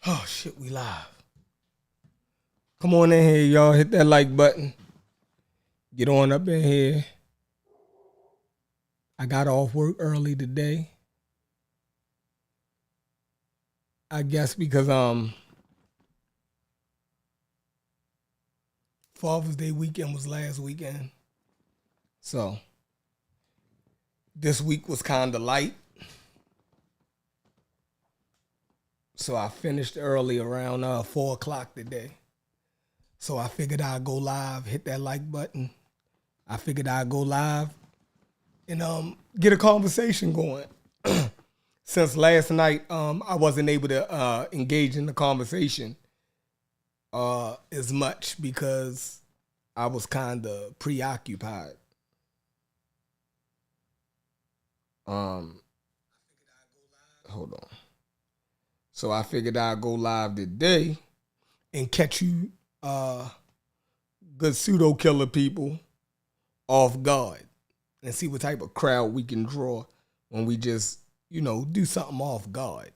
Oh shit, we live. Come on in here, y'all. Hit that like button. Get on up in here. I got off work early today. I guess because Father's Day weekend was last weekend. So this week was kind of light. So I finished early around 4 o'clock today. So I figured I'd go live, hit that like button. I figured I'd go live and get a conversation going. Since last night, I wasn't able to engage in the conversation as much because I was kind of preoccupied. Hold on. So I figured I'd go live today and catch you good pseudo killer people off guard and see what type of crowd we can draw when we just, do something off guard.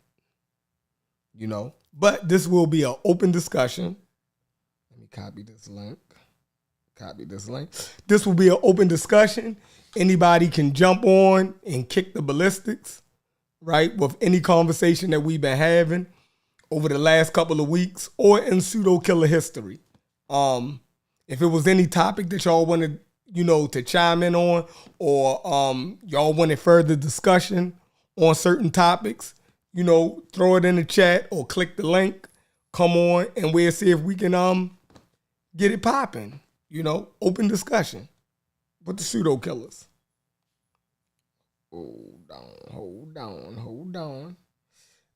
But this will be an open discussion. Let me copy this link. This will be an open discussion. Anybody can jump on and kick the ballistics, right, with any conversation that we've been having over the last couple of weeks or in pseudo killer history. If it was any topic that y'all wanted, to chime in on, or y'all wanted further discussion on certain topics, throw it in the chat or click the link. Come on, and we'll see if we can get it popping. Open discussion with the pseudo killers. Hold on.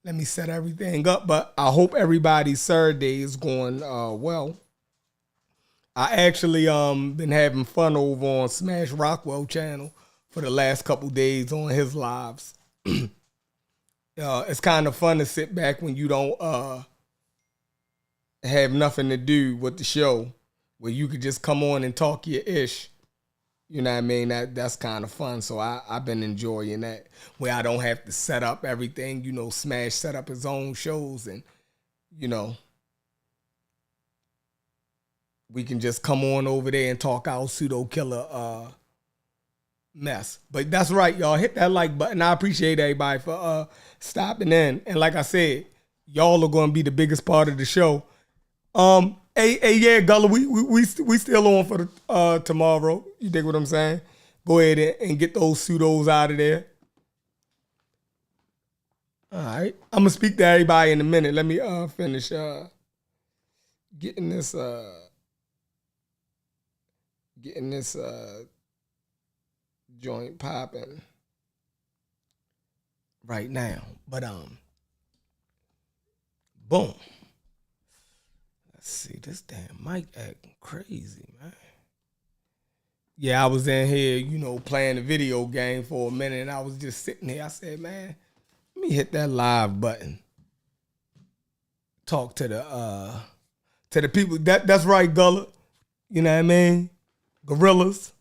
Let me set everything up, but I hope everybody's Saturday is going well. I actually been having fun over on Smash Rockwell channel for the last couple days on his lives. It's kind of fun to sit back when you don't have nothing to do with the show, where you could just come on and talk your ish. You know what I mean? That's kind of fun. So I've been enjoying that, where I don't have to set up everything. Smash set up his own shows, and we can just come on over there and talk our pseudo killer mess. But that's right, y'all. Hit that like button. I appreciate everybody for stopping in. And like I said, y'all are going to be the biggest part of the show. Hey, yeah, Gullah, we still on for the tomorrow. You dig what I'm saying? Go ahead and get those pseudos out of there. All right, I'm gonna speak to everybody in a minute. Let me finish getting this joint popping right now. But boom. Let's see, this damn mic acting crazy, man. Yeah, I was in here, playing the video game for a minute, and I was just sitting here. I said, man, let me hit that live button. Talk to the people. That's right, Gullah. You know what I mean? Gorillas.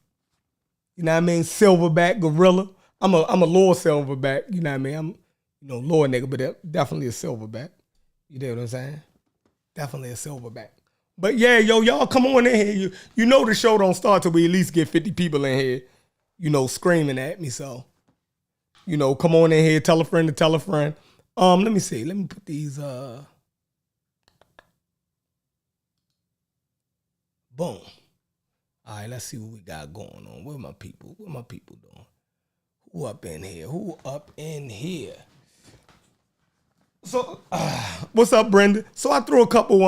You know what I mean? Silverback, gorilla. I'm a lower silverback. You know what I mean? I'm lower nigga, but definitely a silverback. You know what I'm saying? Definitely a silverback. But yeah, y'all come on in here. You know the show don't start till we at least get 50 people in here, screaming at me. So, come on in here, tell a friend to tell a friend. Let me see. Let me put these boom. All right, let's see what we got going on. Where my people? What my people doing? Who up in here? So, what's up, Brenda? So I threw a couple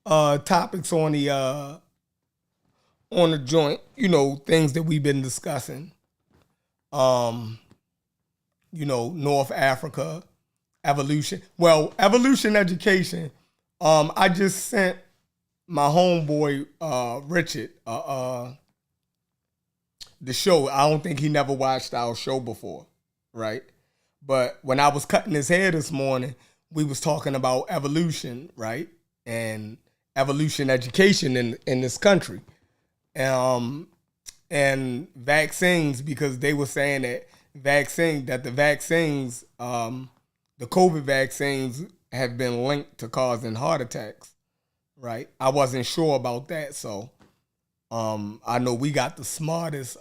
topics on the joint. Things that we've been discussing. North Africa, evolution. Well, evolution education. I just sent my homeboy Richard the show. I don't think he never watched our show before, right? But when I was cutting his hair this morning, we was talking about evolution, right? And evolution education in this country. And vaccines, because they were saying that the vaccines, the COVID vaccines have been linked to causing heart attacks, right? I wasn't sure about that, so I know we got the smartest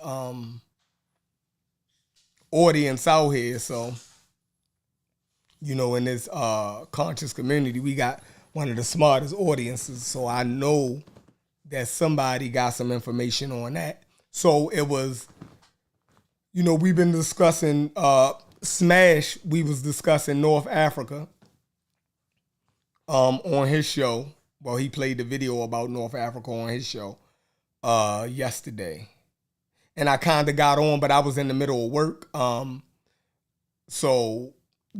audience out here, so in this conscious community, we got one of the smartest audiences, so I know that somebody got some information on that. So it was, we've been discussing Smash. We was discussing North Africa on his show. Well, he played the video about North Africa on his show yesterday. And I kind of got on, but I was in the middle of work. So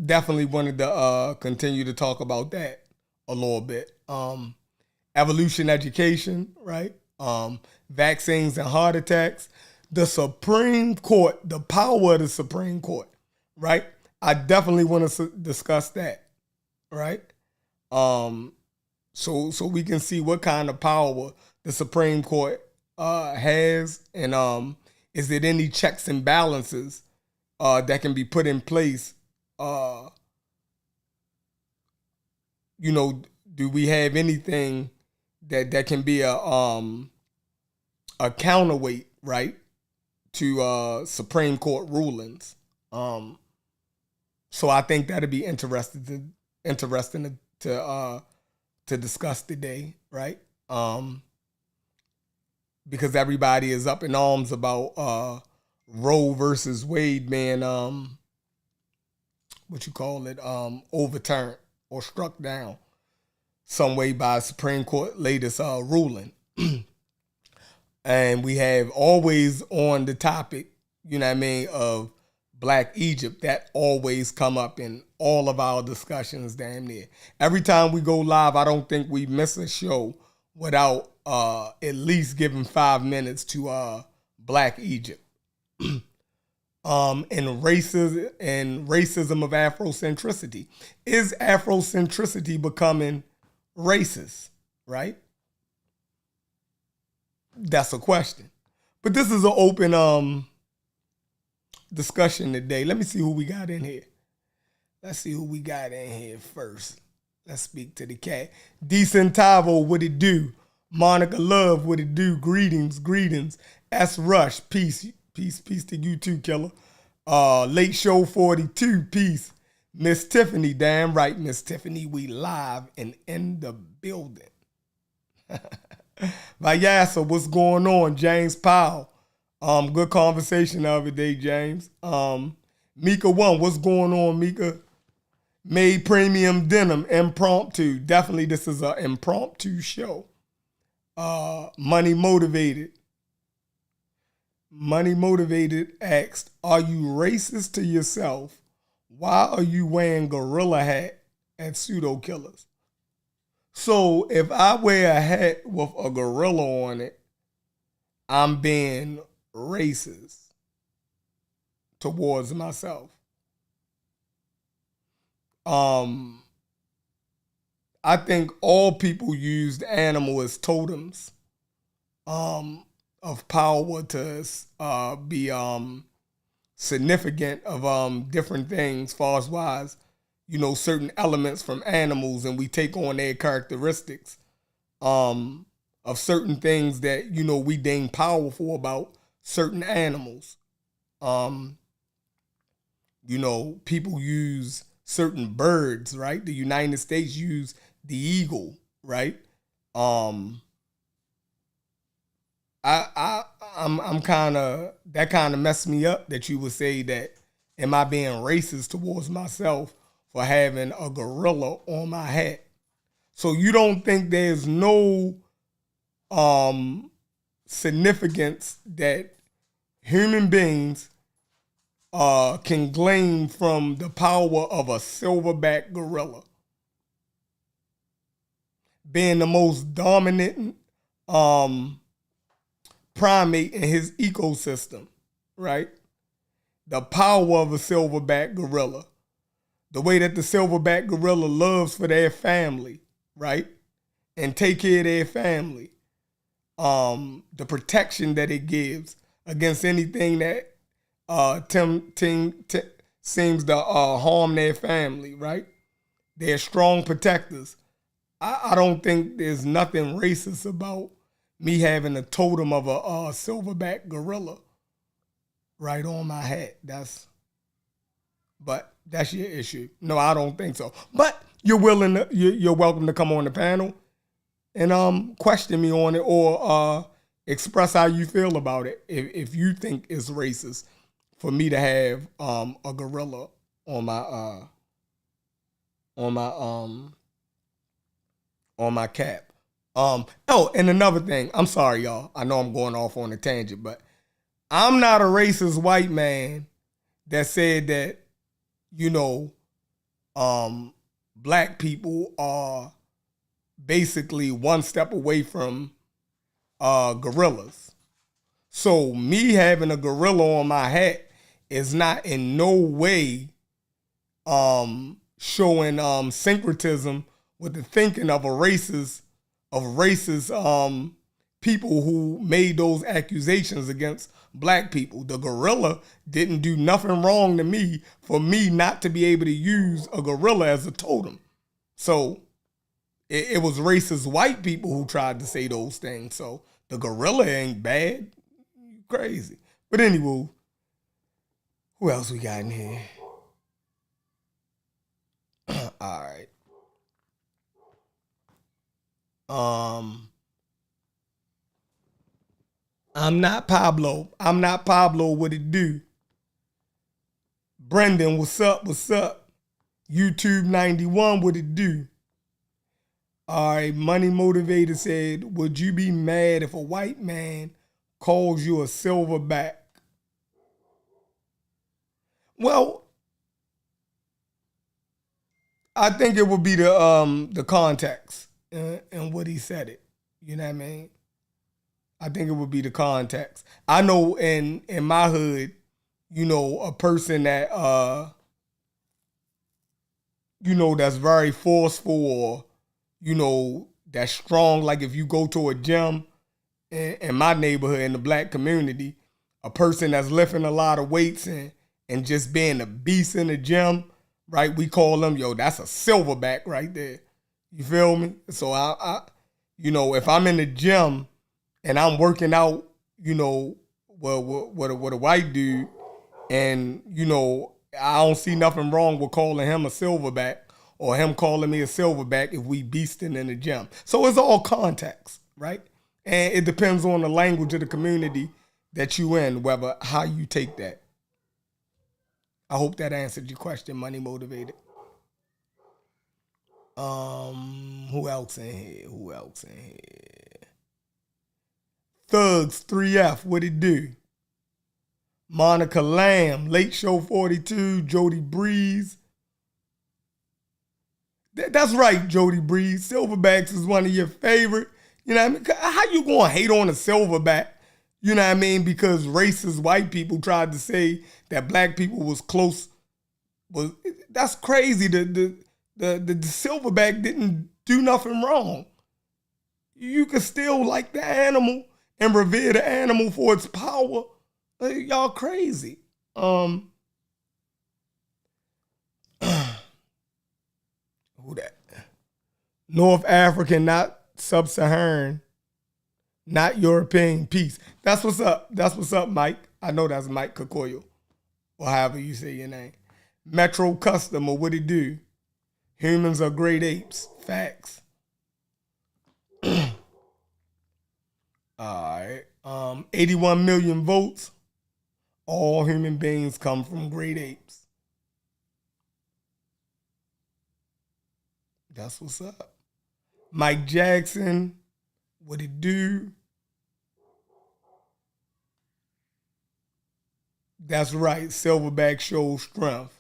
definitely wanted to continue to talk about that a little bit. Evolution education, right? Vaccines and heart attacks. The Supreme Court, the power of the Supreme Court, right? I definitely want to discuss that, right? So we can see what kind of power the Supreme Court has, and is there any checks and balances that can be put in place? Do we have anything that can be a counterweight, right, to Supreme Court rulings? So I think that'd be interesting to discuss today, right? Because everybody is up in arms about Roe versus Wade being overturned or struck down some way by Supreme Court latest ruling. And we have always on the topic, of Black Egypt, that always come up in all of our discussions damn near. Every time we go live, I don't think we miss a show without at least giving 5 minutes to Black Egypt. And racism of Afrocentricity. Is Afrocentricity becoming racist, right? That's a question. But this is an open discussion today. Let me see who we got in here. Let's see who we got in here first. Let's speak to the cat. Decentavo, what it do? Monica Love, what it do? Greetings. S. Rush, peace to you too, killer. Late Show 42, peace. Miss Tiffany, damn right, Miss Tiffany, we live and in the building. Vayasa, what's going on? James Powell. Good conversation the other day, James. Mika 1, what's going on, Mika? Made Premium Denim, impromptu. Definitely this is an impromptu show. Money Motivated asked, are you racist to yourself? Why are you wearing gorilla hat at Pseudo Killas? So if I wear a hat with a gorilla on it, I'm being racist towards myself. I think all people use the animal as totems of power to be significant of different things, far as wise, certain elements from animals, and we take on their characteristics of certain things that, we deem powerful about certain animals. People use certain birds, right? The United States use the eagle, right? I'm kind of, that kind of messed me up that you would say that, am I being racist towards myself for having a gorilla on my hat? So you don't think there's no significance that human beings can glean from the power of a silverback gorilla being the most dominant primate in his ecosystem, right? The power of a silverback gorilla, the way that the silverback gorilla loves for their family, right? And take care of their family. The protection that it gives against anything that seems to harm their family, right? They're strong protectors. I don't think there's nothing racist about me having a totem of a silverback gorilla right on my hat. But that's your issue. No, I don't think so. But you're welcome to come on the panel and question me on it or express how you feel about it if you think it's racist for me to have a gorilla on my cap. And another thing, I'm sorry, y'all. I know I'm going off on a tangent, but I'm not a racist white man that said that, black people are basically one step away from gorillas. So me having a gorilla on my hat is not in no way showing syncretism with the thinking of racist people who made those accusations against black people. The gorilla didn't do nothing wrong to me for me not to be able to use a gorilla as a totem. So it was racist white people who tried to say those things. So the gorilla ain't bad. Crazy. But anyway, who else we got in here? All right. I'm not Pablo. What it do? Brendan, what's up? YouTube 91, what it do? All right, Money Motivator said, would you be mad if a white man calls you a silverback? Well, I think it would be the context and what he said it. You know what I mean? I think it would be the context. I know in my hood, a person that that's very forceful or that's strong. Like if you go to a gym in my neighborhood in the black community, a person that's lifting a lot of weights and just being a beast in the gym, right? We call them, that's a silverback right there. You feel me? So I if I'm in the gym and I'm working out, what a white dude, and I don't see nothing wrong with calling him a silverback or him calling me a silverback if we beasting in the gym. So it's all context, right? And it depends on the language of the community that you in, whether how you take that. I hope that answered your question, Money Motivated. Who else in here? Thugs 3F, what it do? Monica Lamb, Late Show 42, Jody Breeze. That's right, Jody Breeze. Silverbacks is one of your favorite. You know what I mean? How you gonna hate on a silverback? You know what I mean? Because racist white people tried to say that black people was close. That's crazy. The silverback didn't do nothing wrong. You could still like the animal and revere the animal for its power. Y'all crazy. Who that? North African, not Sub-Saharan, not European. Peace. That's what's up, Mike. I know that's Mike Kokoyo, or however you say your name. Metro Customer, what it do? Humans are great apes. Facts. All right. 81 million votes. All human beings come from great apes. That's what's up. Mike Jackson, what it do? That's right. Silverback shows strength.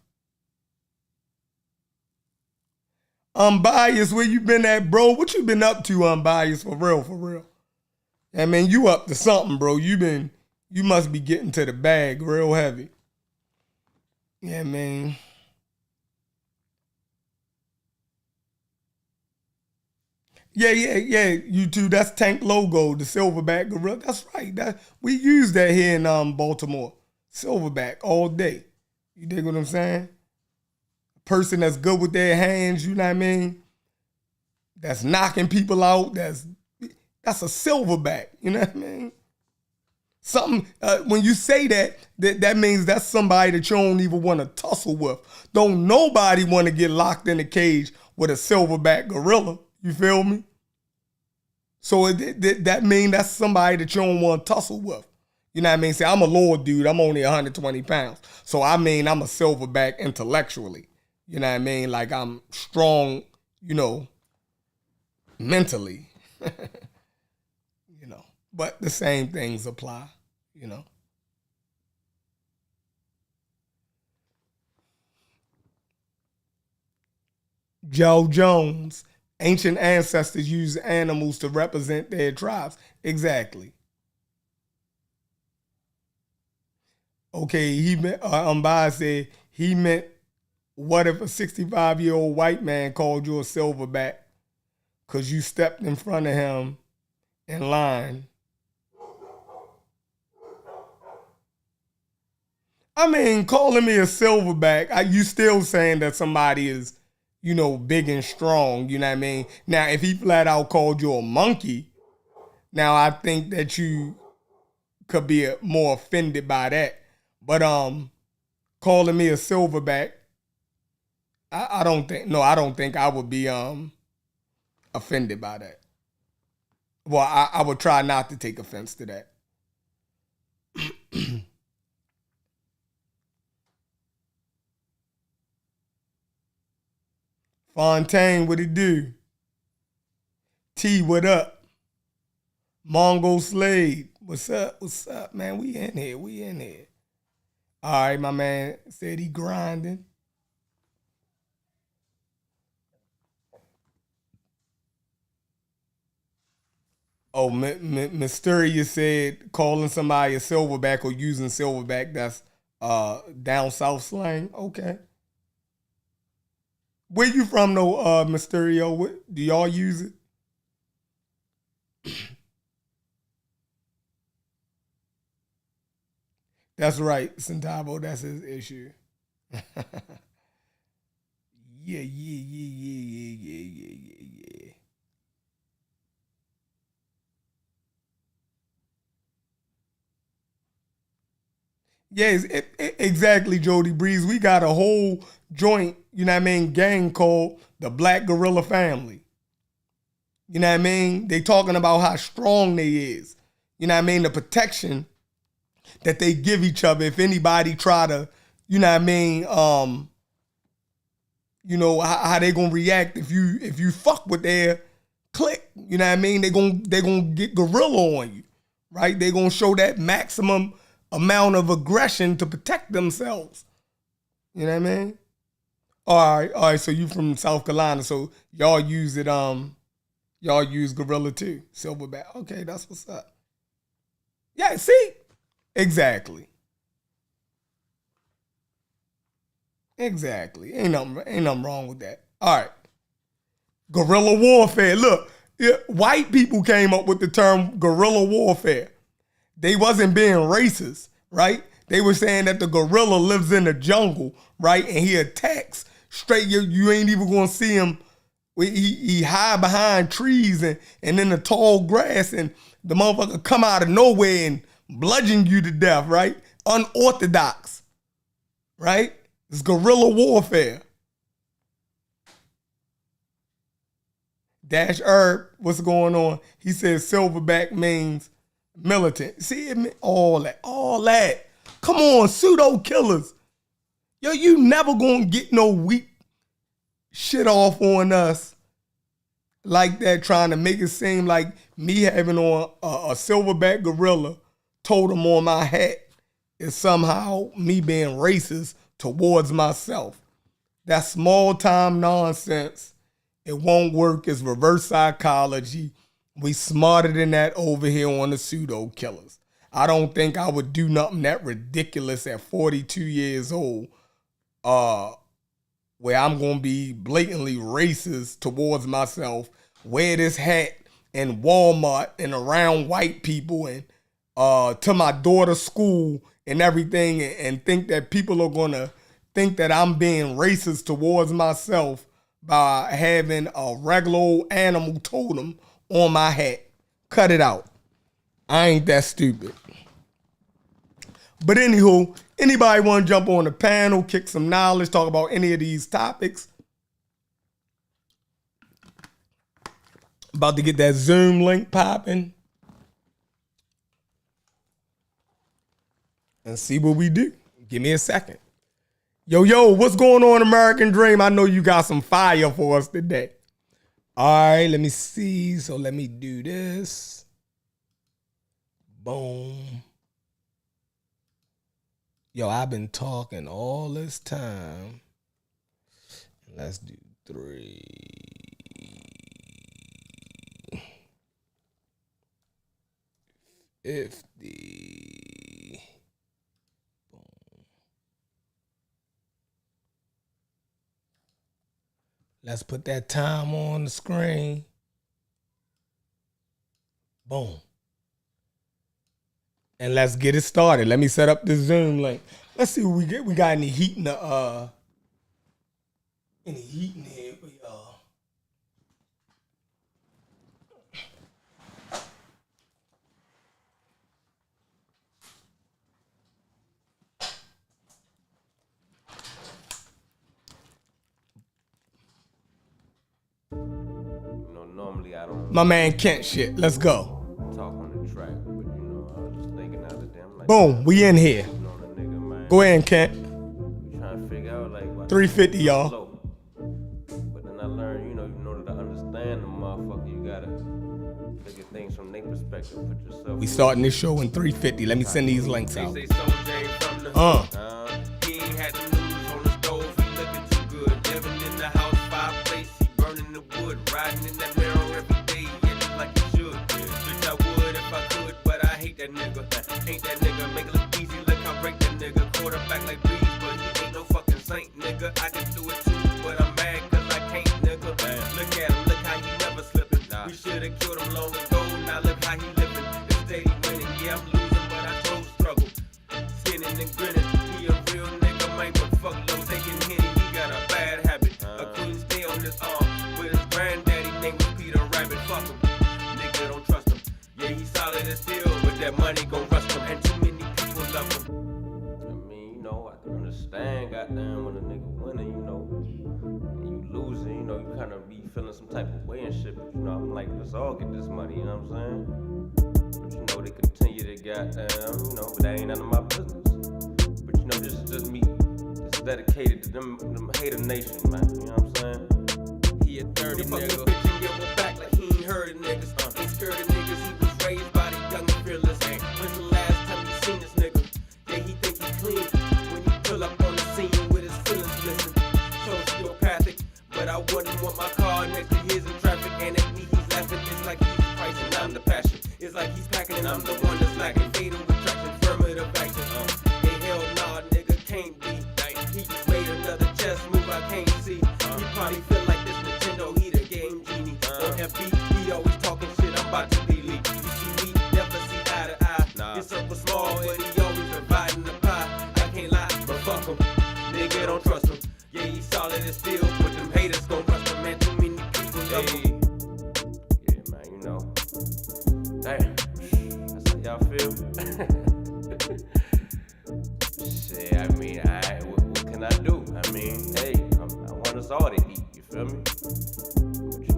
Unbiased, where you been at, bro? What you been up to, Unbiased, for real? I mean, you up to something, bro. You must be getting to the bag real heavy. Yeah, man. Yeah. You too. That's Tank Logo, the silverback gorilla. That's right. We use that here in Baltimore. Silverback all day. You dig what I'm saying? person that's good with their hands, you know what I mean? That's knocking people out. That's a silverback, you know what I mean? Something, when you say that means that's somebody that you don't even want to tussle with. Don't nobody want to get locked in a cage with a silverback gorilla. You feel me? So that means that's somebody that you don't want to tussle with. You know what I mean? Say, I'm a little dude. I'm only 120 pounds. So I mean, I'm a silverback intellectually. You know what I mean? Like I'm strong, you know, mentally. You know, but the same things apply, you know. Joe Jones, ancient ancestors used animals to represent their tribes. Exactly. Okay, he meant, Umbai said he meant, what if a 65-year-old white man called you a silverback because you stepped in front of him in line? I mean, calling me a silverback, you still saying that somebody is, you know, big and strong, you know what I mean? Now, if he flat out called you a monkey, now I think that you could be more offended by that. But calling me a silverback, I don't think I would be offended by that. Well, I would try not to take offense to that. Fontaine, what it do? T, what up? Mongo Slade, what's up? What's up, man? We in here. All right, my man said he grinding. Oh, Mysterious said calling somebody a silverback or using silverback, that's down south slang. Okay. Where you from though, Mysterio? Do y'all use it? That's right, Centavo, that's his issue. Yeah. Yes, exactly, Jody Breeze. We got a whole joint, you know what I mean, gang called the Black Gorilla Family. You know what I mean? They talking about how strong they is. You know what I mean? The protection that they give each other if anybody try to, you know what I mean, you know, how they gonna react if you fuck with their clique. You know what I mean? They gonna get gorilla on you, right? They gonna show that maximum amount of aggression to protect themselves. You know what I mean? All right. So you from South Carolina, so y'all use it. Y'all use gorilla too, silverback. Okay, that's what's up. Yeah, see, exactly. Ain't nothing wrong with that. All right, guerrilla warfare. Look, white people came up with the term guerrilla warfare. They wasn't being racist, right? They were saying that the gorilla lives in the jungle, right? And he attacks straight. You ain't even gonna see him. He hide behind trees and in the tall grass, and the motherfucker come out of nowhere and bludgeon you to death, right? Unorthodox, right? It's guerrilla warfare. Dash Herb, what's going on? He says silverback means militant. See, all that. Come on, Pseudo Killas. Yo, you never gonna get no weak shit off on us like that, trying to make it seem like me having on a silverback gorilla totem on my hat is somehow me being racist towards myself. That's small time nonsense. It won't work. It's reverse psychology. We smarter than that over here on the Pseudo Killas. I don't think I would do nothing that ridiculous at 42 years old, where I'm going to be blatantly racist towards myself, wear this hat in Walmart and around white people and to my daughter's school and everything, and think that people are going to, think that I'm being racist towards myself by having a regular old animal totem on my hat. Cut it out. I ain't that stupid. But anywho, anybody want to jump on the panel, kick some knowledge, talk about any of these topics? About to get that Zoom link popping. And see what we do. Give me a second. Yo, what's going on, American Dream? I know you got some fire for us today. All right, let me see. So let me do this. Boom. Yo, I've been talking all this time. Let's do 350. Let's put that time on the screen. Boom. And let's get it started. Let me set up the Zoom link. Let's see what we get. We got any heat in the here for y'all. Normally I don't. My man Kent shit. Let's go. Talk on the track, but I was just thinking out of them. Like, boom, we in here. The nigga, man. Go ahead, Kent. We trying to figure out like what 350, y'all. But then I learned, in order to understand the motherfucker, you gotta look at things from their perspective. Put yourself. We starting this show in 350. Let me send these links out. He ain't had the news on the stove. He looking too good. Living in the house, fireplace. He burning the wood. Riding in that mirror every day. Yeah, just like he should. Bitch, I would if I could, but I hate that nigga. Ain't that nigga. Make it look easy. Look how break that nigga. Quarterback like Breeze, but he ain't no fucking saint, nigga. I can do it too, but I'm mad cause I can't, nigga. Look at him. Look how he never slipping. We should've killed him long ago. Now look how he living. It's steady winning. Yeah, I'm losing, but I chose struggle. Skinning and grinning. He a real nigga, man, but fuck low. Taking Henny, he got a bad habit. A queen stay on his arm with his granddaddy name was Peter Rabbit. Fuck him. Nigga don't trust him. Yeah, he solid as steel, but that money gon' rust him. And too many people love him. I mean, I can understand, goddamn, when a nigga winning, and you losing, you kind of be feeling some type of way and shit. But I'm like, let's all get this money, you know what I'm saying? But they continue to goddamn, but that ain't none of my business. But this is just me. It's dedicated to them hater nation, man. You know what I'm saying? He a dirty nigga. Bitch and give him back like he ain't heard of niggas. Ain't scared of niggas. He was raised by the young and fearless. When's the last time you seen this nigga? Yeah, he think he clean. When he pull up on the scene with his feelings listen. Sociopathic, but I wouldn't want my car next to his in traffic. And at me he's laughing. It's like he's the price and I'm the passion. It's like he's packing and I'm the one that's lacking. Fatal attraction, affirmative action. Hey, hell nah, nigga can't be. He just made another chess move I can't see. He probably feel like this Nintendo, he the game genie. On FB, he always talking shit, I'm about to be leaked. You see me, never see eye to eye. His circle small, but he always dividing the pie. I can't lie, but fuck him. Nigga don't trust him. Yeah, he solid as steel, but them haters gon' rust him. Man, too many people love him. Yeah, man, damn, that's how y'all feel. Shit, what can I do? Hey, I want us all to eat, you feel me?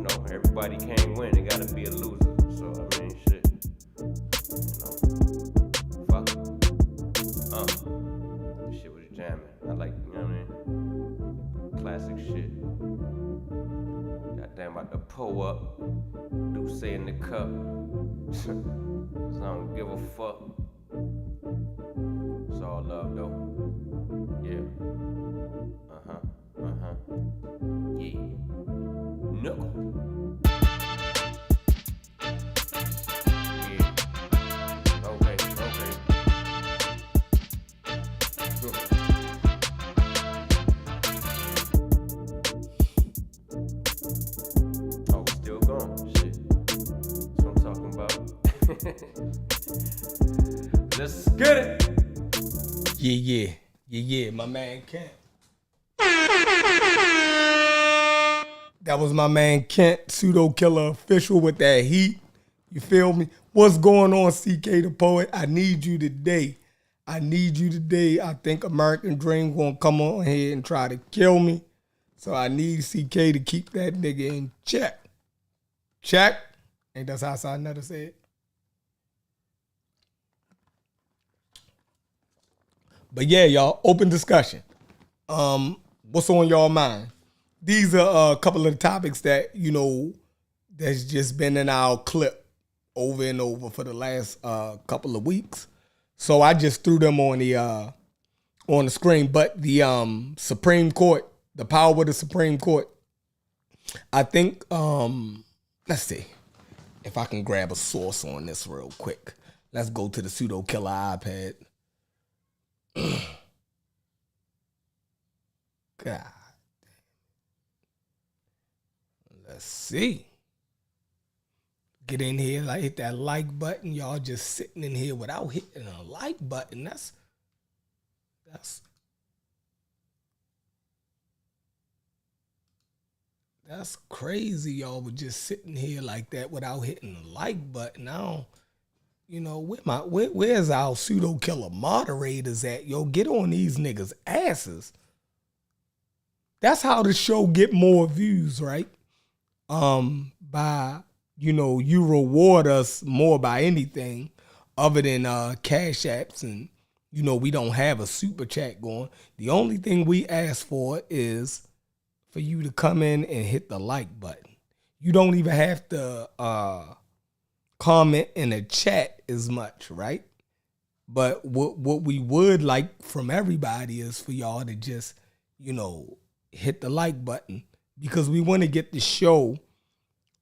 But everybody can't win, it gotta be a loser. So, shit, fuck it. This shit was jamming. I like, classic shit. Goddamn, about to pull up, do say in the cup. Cause I don't give a fuck. It's all love though. Yeah. Yeah. Knuckle. Yeah. Okay. Oh, we still going. Shit. That's what I'm talking about. Let's get it. Yeah, my man Kent. That was my man Kent, Pseudo Killer official with that heat. You feel me? What's going on, CK the Poet? I need you today. I need you today. I think American Dream gonna come on here and try to kill me. So I need CK to keep that nigga in check. Check. Ain't that how I never said? But yeah, y'all, open discussion. What's on y'all mind? These are a couple of the topics that, you know, that's just been in our clip over and over for the last couple of weeks. So I just threw them on the screen. But the Supreme Court, the power of the Supreme Court, I think, let's see if I can grab a source on this real quick. Let's go to the Pseudo Killer iPad. God. Let's see. Get in here, like hit that like button. Y'all just sitting in here without hitting a like button. That's crazy. Y'all were just sitting here like that without hitting the like button. I don't, you know, where's our Pseudo Killer moderators at? Yo, get on these niggas' asses. That's how the show get more views, right? By, you know, you reward us more by anything other than cash apps, and, you know, we don't have a super chat going. The only thing we ask for is for you to come in and hit the like button. You don't even have to comment in the chat as much, right? But what we would like from everybody is for y'all to just, you know, hit the like button, because we want to get the show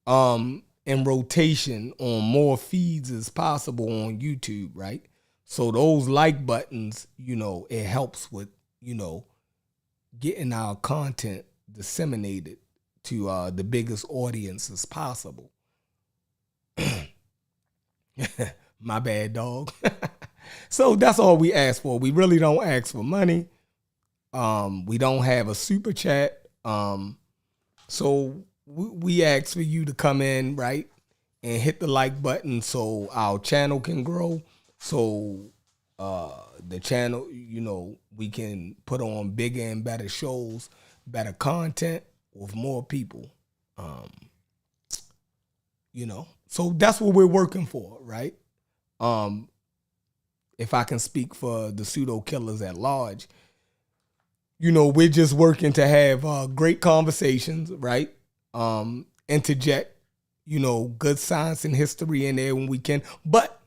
in rotation on more feeds as possible on YouTube, right? So those like buttons, you know, it helps with, you know, getting our content disseminated to the biggest audience as possible. My bad, dog. So that's all we ask for. We really don't ask for money. We don't have a super chat. So we ask for you to come in, right, and hit the like button so our channel can grow. So the channel, you know, we can put on bigger and better shows, better content with more people. You know, so that's what we're working for, right? If I can speak for the Pseudo Killers at large, you know, we're just working to have great conversations, right? Interject, you know, good science and history in there when we can. But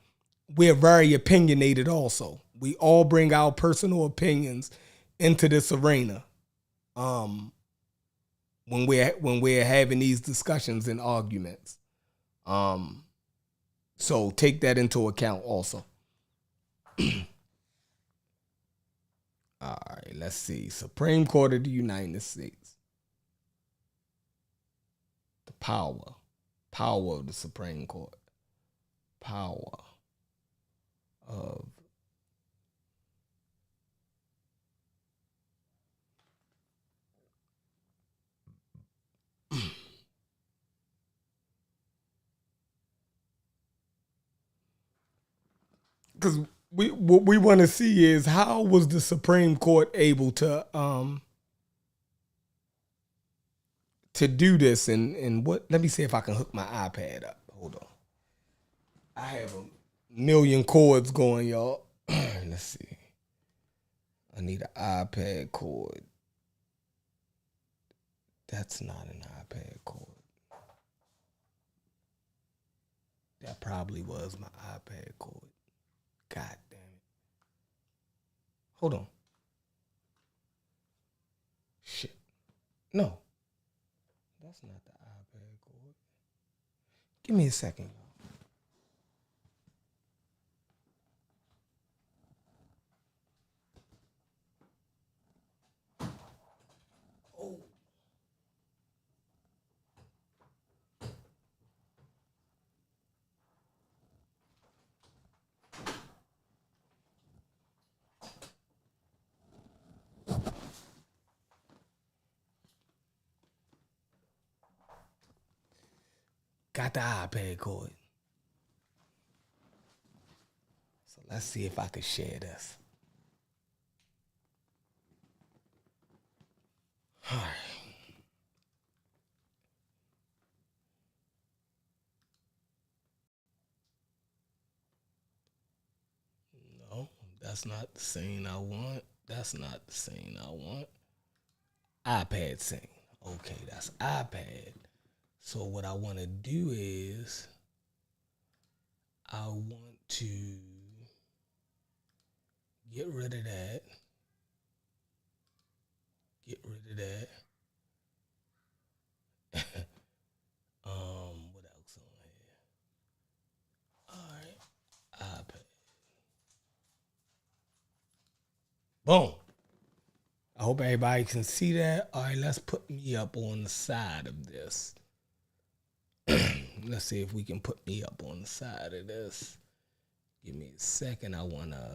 we're very opinionated also. We all bring our personal opinions into this arena when we're having these discussions and arguments. So take that into account also. All right, let's see. Supreme Court of the United States. The power of the Supreme Court. Power of because what we want to see is, how was the Supreme Court able to do this, and what? Let me see if I can hook my iPad up. Hold on. I have a million cords going, y'all. Let's see. I need an iPad cord. That's not an iPad cord. That probably was my iPad cord. God damn it. Hold on. Shit. No. That's not the iPad cord. Give me a second, y'all. got the iPad cord. So let's see if I can share this. All right. No, that's not the scene I want. That's not the scene I want. iPad scene. Okay, that's iPad. So what I want to do is I want to get rid of that. Get rid of that. What else on here? All right, iPad. Boom. I hope everybody can see that. All right, let's put me up on the side of this. Let's see if we can put me up on the side of this. Give me a second. I want to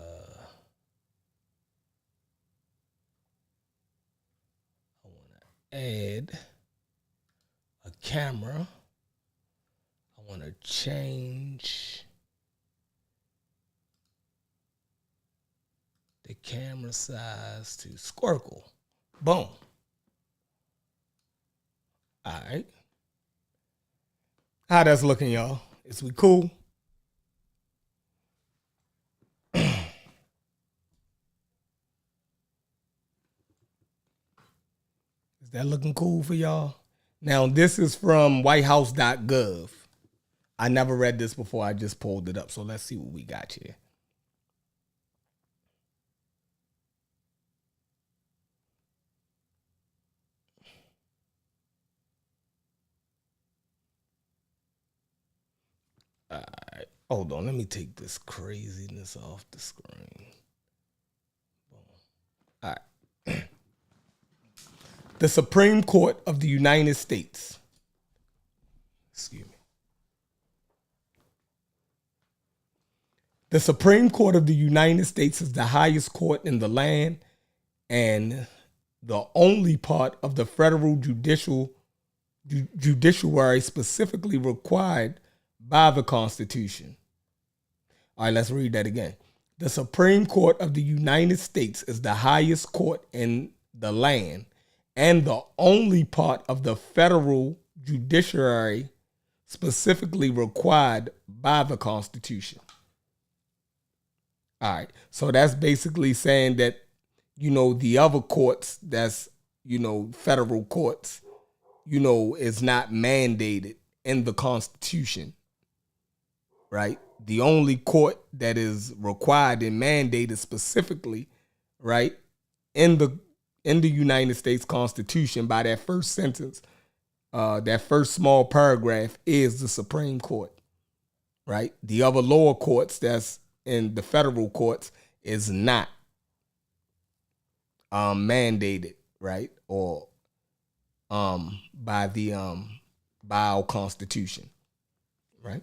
add a camera. I want to change the camera size to Squircle. Boom. All right. How that's looking, y'all? Is we cool? Is that looking cool for y'all? Now, this is from whitehouse.gov. I never read this before. I just pulled it up. So let's see what we got here. All right. Hold on. Let me take this craziness off the screen. All right. The Supreme Court of the United States. Excuse me. The Supreme Court of the United States is the highest court in the land and the only part of the federal judiciary specifically required by the Constitution. All right, let's read that again. The Supreme Court of the United States is the highest court in the land and the only part of the federal judiciary specifically required by the Constitution. All right, so that's basically saying that, the other courts that's, federal courts, is not mandated in the Constitution, right? The only court that is required and mandated specifically, right, in the United States Constitution by that first sentence, that first small paragraph is the Supreme Court, right? The other lower courts that's in the federal courts is not mandated, right, or by our Constitution, right?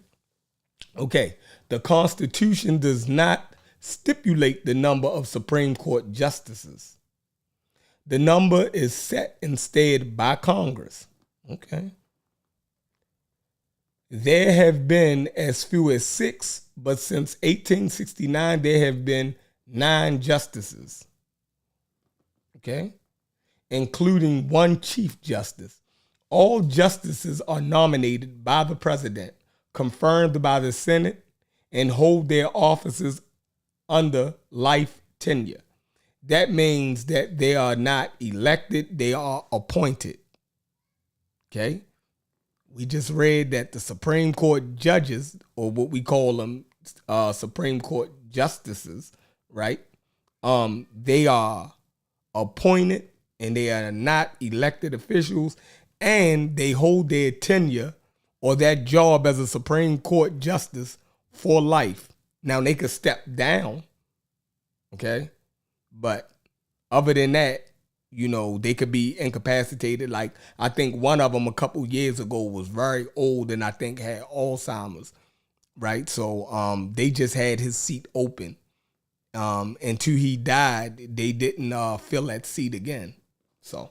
Okay, the Constitution does not stipulate the number of Supreme Court justices. The number is set instead by Congress. Okay. There have been as few as 6, but since 1869, there have been 9 justices. Okay. Including 1 Chief Justice. All justices are nominated by the president, confirmed by the Senate, and hold their offices under life tenure. That means that they are not elected, they are appointed. Okay? We just read that the Supreme Court judges, or what we call them, Supreme Court justices, right? They are appointed and they are not elected officials, and they hold their tenure or that job as a Supreme Court justice for life. Now, they could step down, okay? But other than that, they could be incapacitated. Like, I think one of them a couple years ago was very old and I think had Alzheimer's, right? So they just had his seat open. Until he died, they didn't fill that seat again. So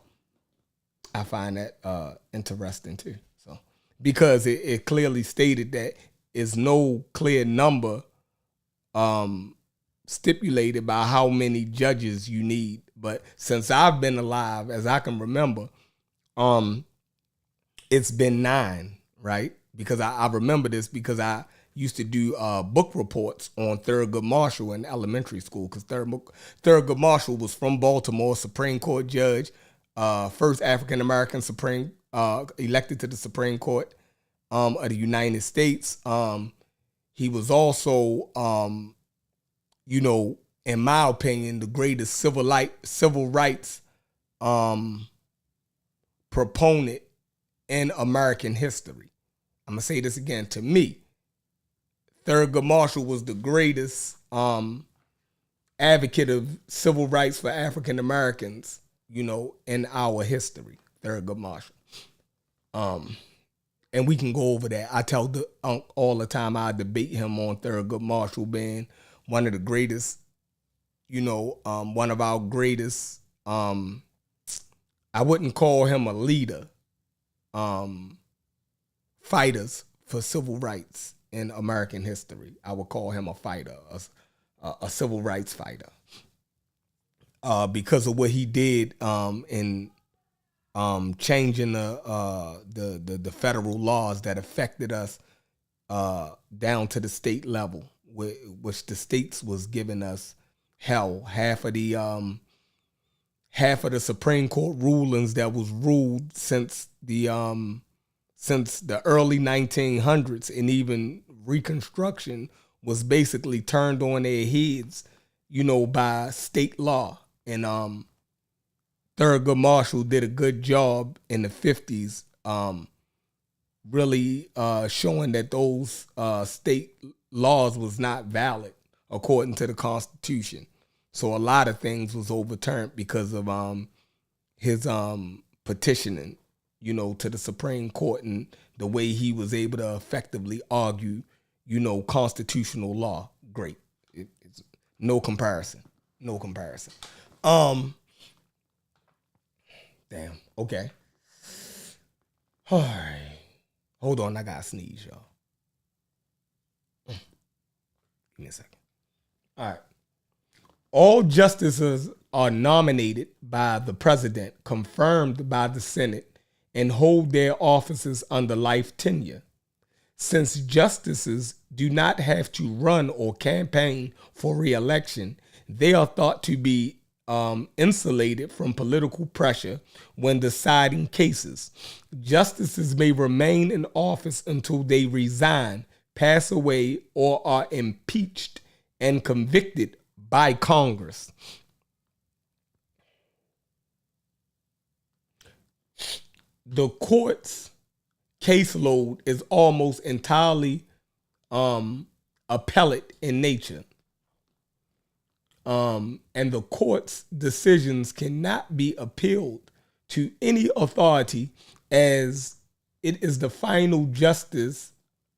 I find that interesting too. So because it clearly stated that is no clear number stipulated by how many judges you need. But since I've been alive, as I can remember, it's been 9, right? Because I remember this because I used to do book reports on Thurgood Marshall in elementary school, because Thurgood Marshall was from Baltimore, Supreme Court judge, first African American Supreme elected to the Supreme Court of the United States. He was also, in my opinion, the greatest civil rights proponent in American history. I'm gonna say this again. To me, Thurgood Marshall was the greatest advocate of civil rights for African Americans, in our history. Thurgood Marshall. And we can go over that. I tell the Unc all the time I debate him on Thurgood Marshall being one of the greatest, one of our greatest, I wouldn't call him a leader, fighters for civil rights in American history. I would call him a fighter, a civil rights fighter, because of what he did in changing the federal laws that affected us down to the state level, which the states was giving us hell. Half of the Supreme Court rulings that was ruled since the early 1900s and even Reconstruction was basically turned on their heads, by state law. And Thurgood Marshall did a good job in the 50s, really showing that those state laws was not valid according to the Constitution. So a lot of things was overturned because of his petitioning, to the Supreme Court, and the way he was able to effectively argue, constitutional law. Great. It's no comparison. No comparison. Damn. Okay. All right. Hold on. I got to sneeze, y'all. Give me a second. All right. All justices are nominated by the president, confirmed by the Senate, and hold their offices under life tenure. Since justices do not have to run or campaign for re-election, they are thought to be insulated from political pressure when deciding cases. Justices may remain in office until they resign, pass away, or are impeached and convicted by Congress. The court's caseload is almost entirely appellate in nature. And the court's decisions cannot be appealed to any authority, as it is the final justice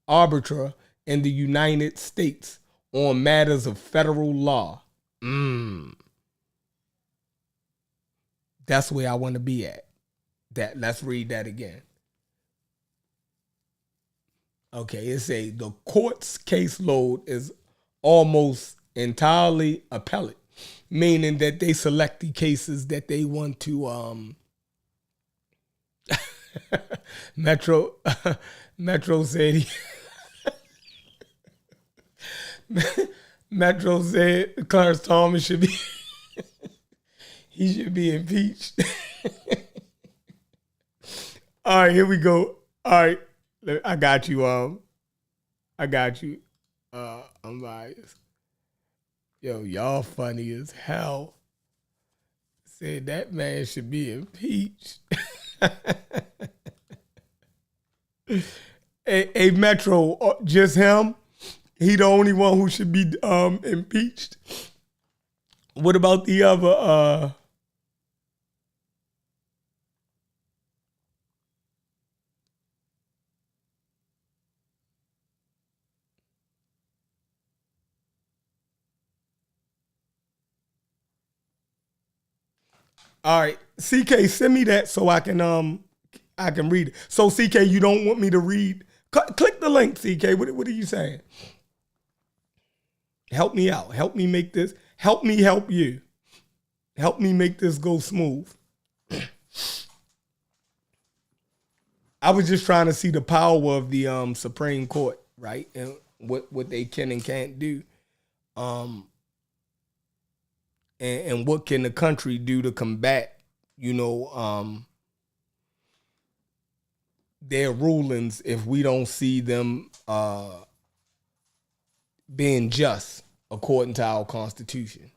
arbiter in the United States on matters of federal law. That's where I want to be at. Let's read that again. Okay, it say the court's caseload is almost entirely appellate, meaning that they select the cases that they want to Metro said Metro said Clarence Thomas should be he should be impeached. All right, here we go. All right, I got you. I'm biased. Yo, y'all funny as hell. Said that man should be impeached. Hey, Metro, just him? He the only one who should be impeached? What about the other? All right, CK, send me that so I can I can read it. So CK, you don't want me to read? Click the link, CK. What are you saying? Help me out. Help me make this. Help me help you. Help me make this go smooth. I was just trying to see the power of the Supreme Court, right? And what they can and can't do. And what can the country do to combat, their rulings if we don't see them being just according to our Constitution.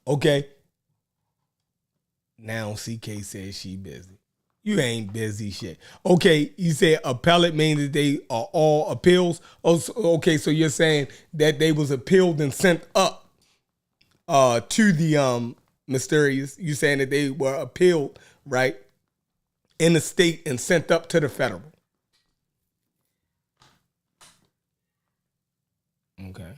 Okay. Now CK says she busy. You ain't busy shit. Okay, you said appellate means that they are all appeals. Oh, okay, so you're saying that they was appealed and sent up to the mysterious. You saying that they were appealed, right, in the state and sent up to the federal. Okay.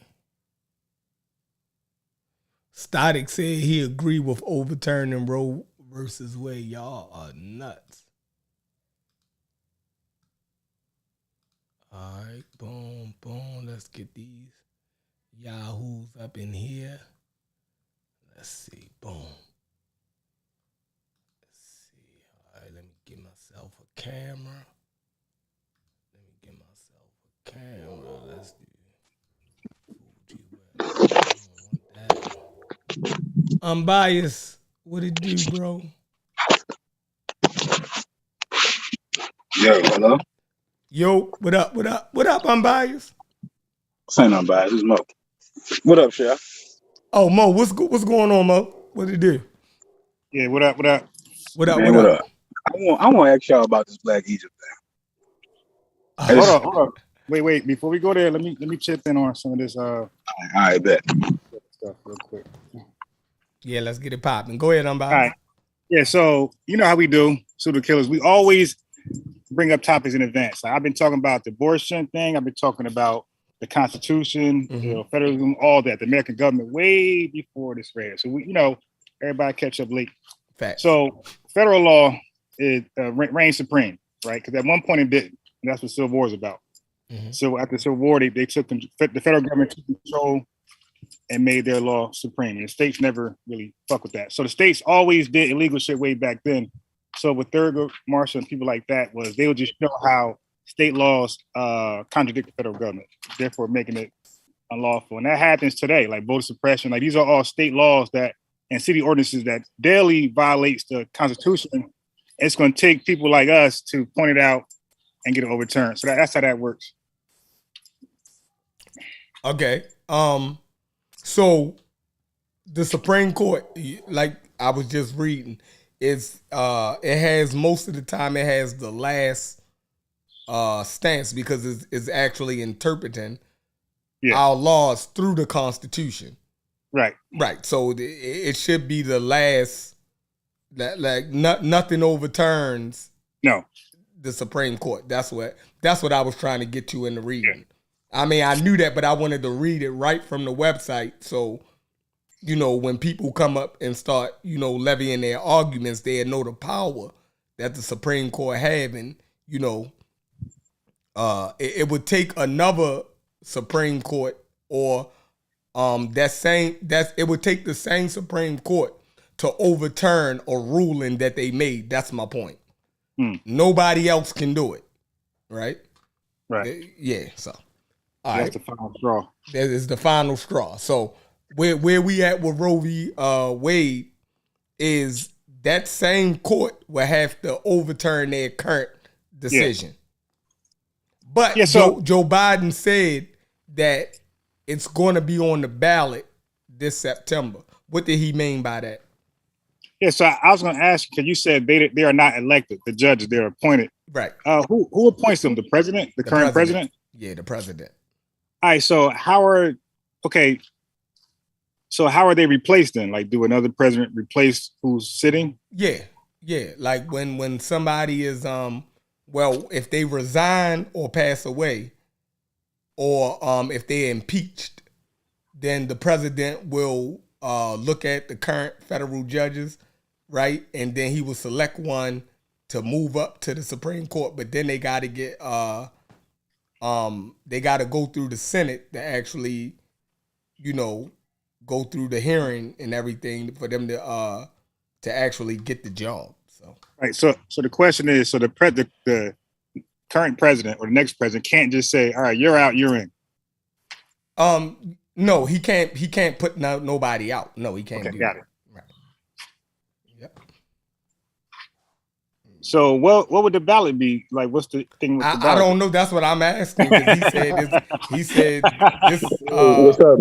Stoddard said he agreed with overturning Roe versus Wade. Y'all are nuts. All right, boom, boom. Let's get these yahoos up in here. Let's see, boom. Let's see. All right, let me get myself a camera. Let's do Unbiased. What it do, bro? Yo, hello? Yo, what up? What up, Unbiased? Say nothing about it. This is Mo. What up, Chef? Oh, Mo, what's going on, Mo? What it do? Yeah, what up? What up? I want to ask y'all about this Black Egypt thing. Hold on. Wait. Before we go there, let me chip in on some of this. All right, bet. Stuff real quick. Yeah, let's get it popping. Go ahead, Unbiased. All right. Yeah, so you know how we do, Pseudo Killas. We always bring up topics in advance. Like I've been talking about the abortion thing. I've been talking about the Constitution, federalism, all that, the American government, way before this ran. So we, everybody catch up late. Fact. So federal law is reigns supreme, right? Because at one point it didn't. And that's what Civil War is about. So after the Civil War, they took the federal government took control and made their law supreme. And the states never really fuck with that. So the states always did illegal shit way back then. So with Thurgood Marshall and people like that they would just show how state laws contradict the federal government, therefore making it unlawful. And that happens today, like voter suppression. Like these are all state laws that and city ordinances that daily violates the Constitution. It's going to take people like us to point it out and get it overturned. So that's how that works. Okay. So the Supreme Court, like I was just reading, it has most of the time it has the last stance because it's actually interpreting our laws through the Constitution. Right. So it should be the last. Like nothing overturns. No. The Supreme Court. That's what I was trying to get to in the reading. Yeah. I mean, I knew that, but I wanted to read it right from the website. So, when people come up and start, levying their arguments, they know the power that the Supreme Court have. And, it would take another Supreme Court or it would take the same Supreme Court to overturn a ruling that they made. That's my point. Nobody else can do it. Right? Right. Yeah. So. That's the final straw. That is the final straw. So where we at with Roe v. Wade is that same court will have to overturn their current decision. Yeah. But Joe Biden said that it's going to be on the ballot this September. What did he mean by that? Yeah, so I was going to ask you, because you said they are not elected. The judges, they're appointed. Right. Who appoints them? The president? The current president? Yeah, the president. All right, so how are they replaced then? Like, do another president replace who's sitting? Yeah. Yeah, like when somebody is well, if they resign or pass away, or if they're impeached, then the president will look at the current federal judges, right, and then he will select one to move up to the Supreme Court. But then they got to get they got to go through the Senate to actually, go through the hearing and everything for them to actually get the job. So right. So the question is, so the current president or the next president can't just say, "All right, you're out, you're in." No, he can't. He can't put nobody out. No, he can't. Okay, do got that. it. Right. Yep. So what would the ballot be like? What's the thing with the ballot? I don't know. That's what I'm asking, because he said this. He said this. What's up?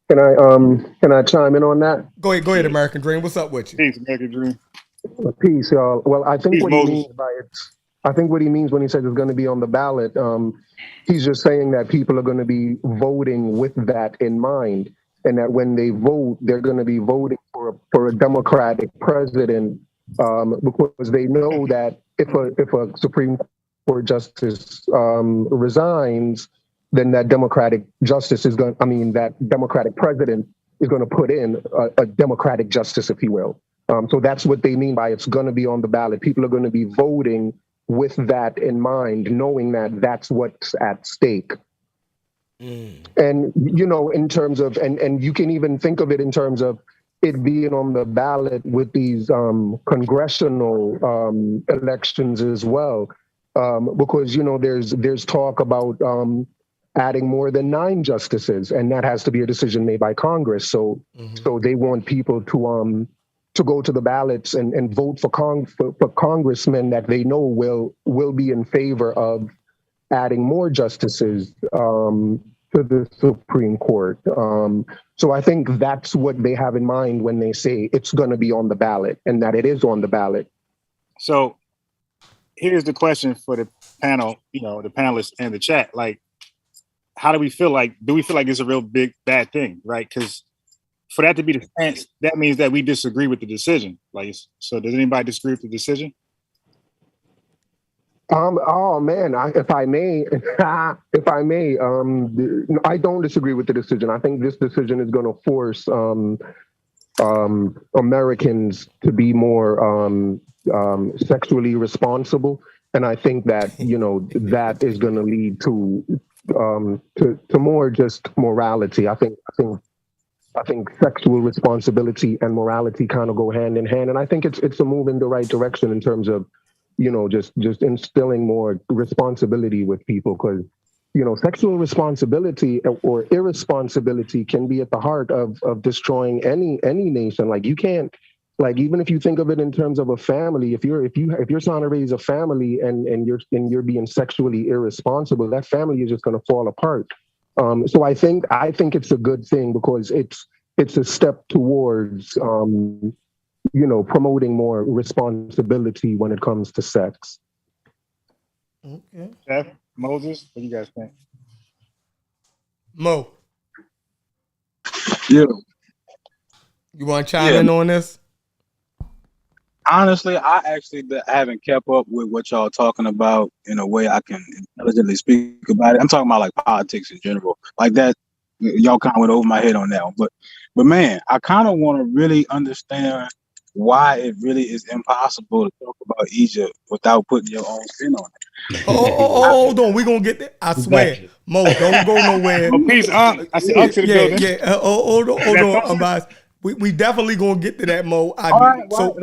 Can I chime in on that? Go ahead, American Dream. What's up with you? Peace, American Dream. Peace, y'all. Well, I think Peace, what Moses. he means by it, I think what he means when he says it's going to be on the ballot, he's just saying that people are going to be voting with that in mind, and that when they vote, they're going to be voting for a Democratic president, because they know that if a Supreme Court justice resigns, then that Democratic justice is going. I mean, that Democratic president is going to put in a Democratic justice, if you will. So that's what they mean by it's going to be on the ballot. People are going to be voting with that in mind, knowing that that's what's at stake. And, in terms of, and you can even think of it in terms of it being on the ballot with these congressional elections as well. Because, there's talk about adding more than 9 justices, and that has to be a decision made by Congress. So they want people to go to the ballots and vote for congressmen that they know will be in favor of adding more justices to the Supreme Court. So I think that's what they have in mind when they say it's going to be on the ballot, and that it is on the ballot. So here's the question for the panel, the panelists and the chat. Like, how do we feel like? Do we feel like it's a real big bad thing, right? Because for that to be the stance, that means that we disagree with the decision. Like, so does anybody disagree with the decision? Oh man, if I may, I don't disagree with the decision. I think this decision is going to force Americans to be more sexually responsible, and I think that that is going to lead to more just morality. I think sexual responsibility and morality kind of go hand in hand, and I think it's a move in the right direction in terms of just instilling more responsibility with people, because sexual responsibility or irresponsibility can be at the heart of destroying any nation. Like, you can't, like, even if you think of it in terms of a family, if you're trying to raise a family and you're being sexually irresponsible, that family is just going to fall apart. So I think it's a good thing, because it's a step towards promoting more responsibility when it comes to sex. Okay. Jeff, Moses, what do you guys think? Mo, Yeah. you want to chime in on this? Honestly, I actually haven't kept up with what y'all talking about in a way I can intelligently speak about it. I'm talking about like politics in general, like that. Y'all kind of went over my head on that one, but man, I kind of want to really understand why it really is impossible to talk about Egypt without putting your own spin on it. Hold on, we gonna get there. I swear, Mo, don't go nowhere. Oh, peace, I see to the building. Yeah. Hold on, we definitely gonna get to that, Mo. So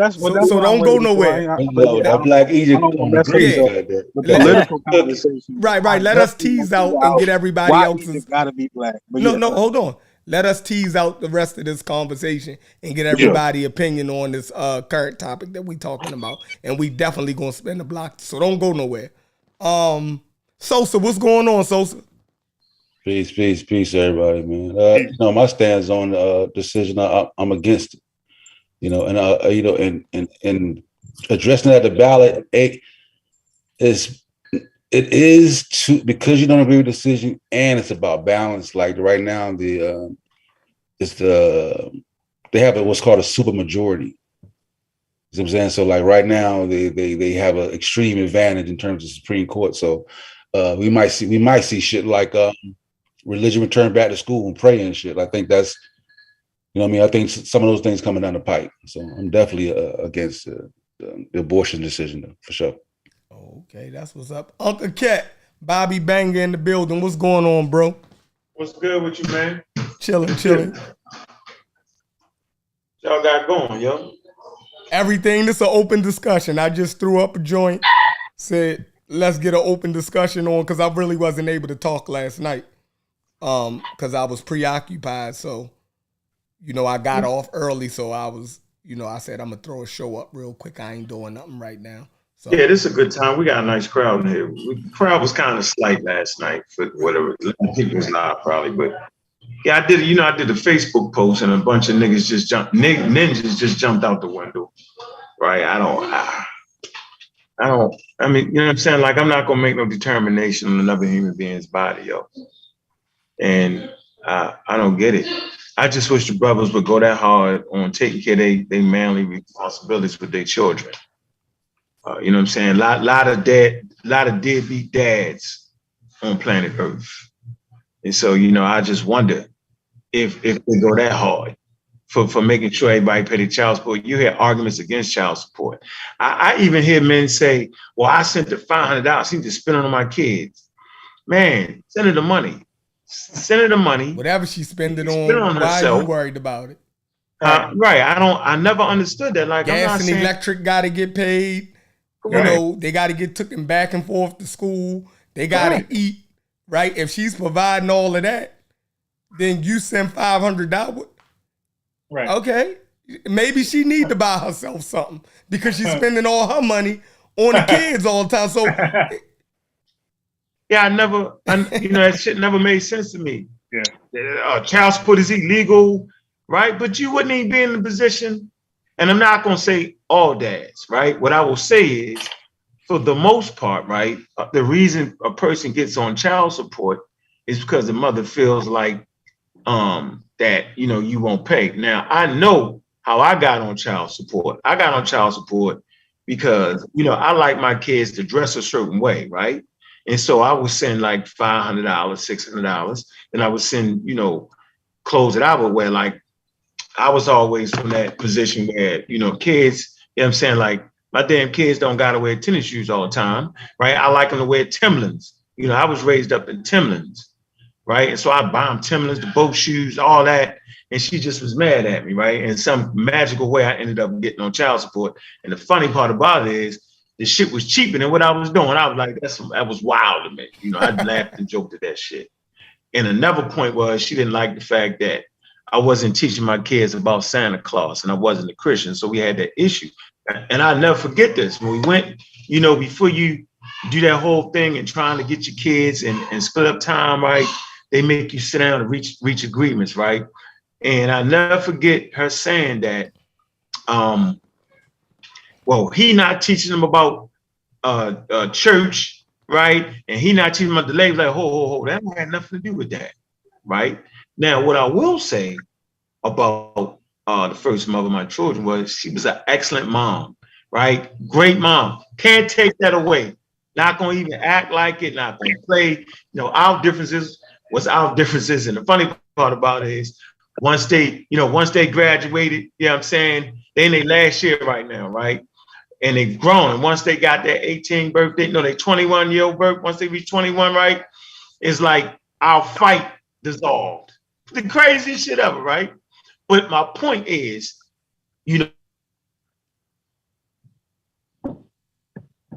don't go nowhere. That Black Egypt on the grease right there. Political conversation. Right. Let us tease out and get everybody else's. Got to be black. But no. Hold on. Let us tease out the rest of this conversation and get everybody's opinion on this current topic that we talking about. And we definitely gonna spend the block. So don't go nowhere. Sosa, what's going on, Sosa? Peace, everybody, man. My stance on the decision, I'm against it. And addressing it at the ballot, it is because you don't agree with the decision, and it's about balance. Like right now, they have what's called a super majority. You know what I'm saying? So like right now they have an extreme advantage in terms of Supreme Court. So we might see shit like religion return back to school and pray and shit. I think that's, you know what I mean? I think some of those things coming down the pipe. So I'm definitely against the abortion decision though, for sure. Okay, that's what's up. Uncle Cat, Bobby Banger in the building. What's going on, bro? What's good with you, man? Chilling. Y'all got going, yo? Everything. This is an open discussion. I just threw up a joint, said, let's get an open discussion on, because I really wasn't able to talk last night because I was preoccupied. So, I got off early, so I was, I said, I'm going to throw a show up real quick. I ain't doing nothing right now. So, yeah, this is a good time. We got a nice crowd in here. The crowd was kind of slight last night for whatever. People was loud probably, but yeah, I did. I did a Facebook post and a bunch of niggas just ninjas just jumped out the window. Right? I mean, you know what I'm saying? Like, I'm not gonna make no determination on another human being's body, yo. And I don't get it. I just wish the brothers would go that hard on taking care of their manly responsibilities with their children. You know what I'm saying? A lot of deadbeat dads on planet Earth. And so, I just wonder if they go that hard for making sure everybody pay their child support. You hear arguments against child support. I even hear men say, well, I sent the $500, I seem to spend it on my kids. Man, send her the money. Send her the money. Whatever she spend it on, why are you worried about it? Right. I never understood that. Like, gas and electric got to get paid. Right. They got to get taken back and forth to school. They got to eat, right? If she's providing all of that, then you send $500. Right. Okay. Maybe she need to buy herself something because she's spending all her money on the kids all the time. So, yeah, that shit never made sense to me. Yeah. Child support is illegal, right? But you wouldn't even be in the position. And I'm not going to say all dads, right? What I will say is, for the most part, right, the reason a person gets on child support is because the mother feels like that, you won't pay. Now, I know how I got on child support. I got on child support because, I like my kids to dress a certain way, right? And so I would send like $500, $600, and I would send, clothes that I would wear. Like, I was always from that position where, kids, what I'm saying? Like, my damn kids don't got to wear tennis shoes all the time, right? I like them to wear Timberlands. I was raised up in Timberlands, right? And so I buy them Timberlands, the boat shoes, all that. And she just was mad at me, right? In some magical way, I ended up getting on child support. And the funny part about it is the shit was cheaper than what I was doing. I was like, that was wild to me. I laughed and joked at that shit. And another point was she didn't like the fact that I wasn't teaching my kids about Santa Claus and I wasn't a Christian. So we had that issue. And I'll never forget this. When we went, before you do that whole thing and trying to get your kids and split up time, right? They make you sit down and reach agreements, right? And I'll never forget her saying that, he not teaching them about church, right? And he not teaching them about the label. Like, ho, that had nothing to do with that, right? Now, what I will say about the first mother of my children was she was an excellent mom, right? Great mom. Can't take that away. Not going to even act like it, not going to play. Our differences was our differences. And the funny part about it is once they graduated, I'm saying, they in their last year right now, right? And they've grown. And once they got their 18th birthday, their 21-year-old birthday, once they reach 21, right? It's like our fight dissolved. The craziest shit ever, right? But my point is,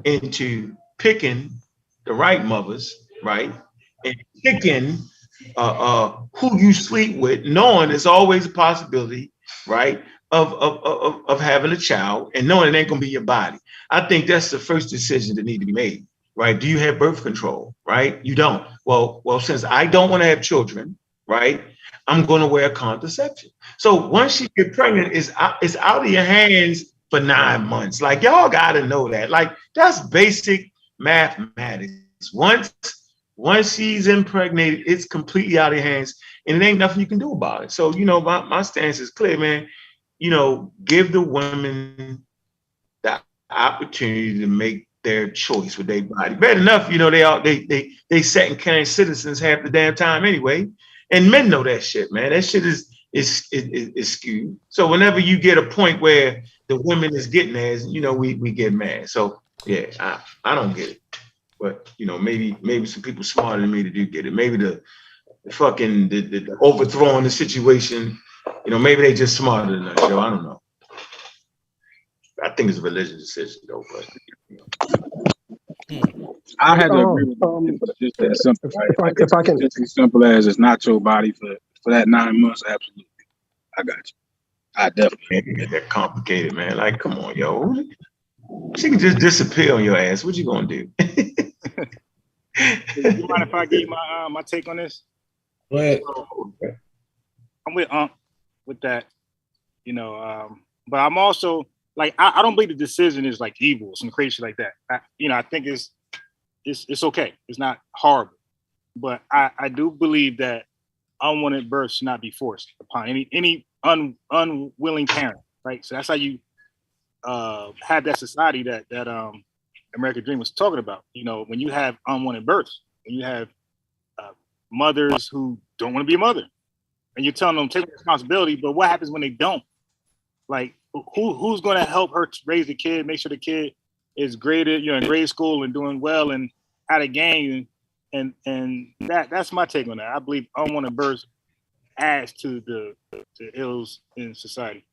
into picking the right mothers, right? And picking who you sleep with, knowing there's always a possibility, right, of having a child and knowing it ain't gonna be your body. I think that's the first decision that need to be made, right? Do you have birth control, right? You don't. Well, since I don't want to have children, right, I'm going to wear contraception. So once you get pregnant, it's out of your hands for 9 months. Like, y'all got to know that. Like, that's basic mathematics. Once she's impregnated, it's completely out of your hands, and it ain't nothing you can do about it. So, my stance is clear, man. Give the women opportunity to make their choice with their body. Bad enough, you know, they second carrying citizens half the damn time anyway. And men know that shit, man. That shit is skewed. So whenever you get a point where the women is getting theirs, you know, we get mad. So yeah, I don't get it. But you know, maybe some people smarter than me to do get it. Maybe the overthrowing the situation, you know, maybe they just smarter than us, yo. I don't know. I think it's a religious decision though, but I had to agree with you. Just that simple, right? If I can, just as simple as it's not your body for that 9 months. Absolutely, I got you. I definitely ain't get that complicated, man. Like, come on, yo. She can just disappear on your ass. What you gonna do? You mind if I give you my take on this? Go ahead. I'm with that, you know. But I'm also like I don't believe the decision is like evil, some crazy shit like that. I think it's okay. It's not horrible, but I do believe that unwanted birth should not be forced upon any unwilling parent, right? So that's how you have that society that American Dream was talking about. You know, when you have unwanted births, when you have mothers who don't want to be a mother, and you're telling them take responsibility, but what happens when they don't? Like, who's going to help her to raise the kid, make sure the kid is graded, you know, in grade school and doing well and out of gang, and that's my take on that. I believe unwanted births adds to the ills in society.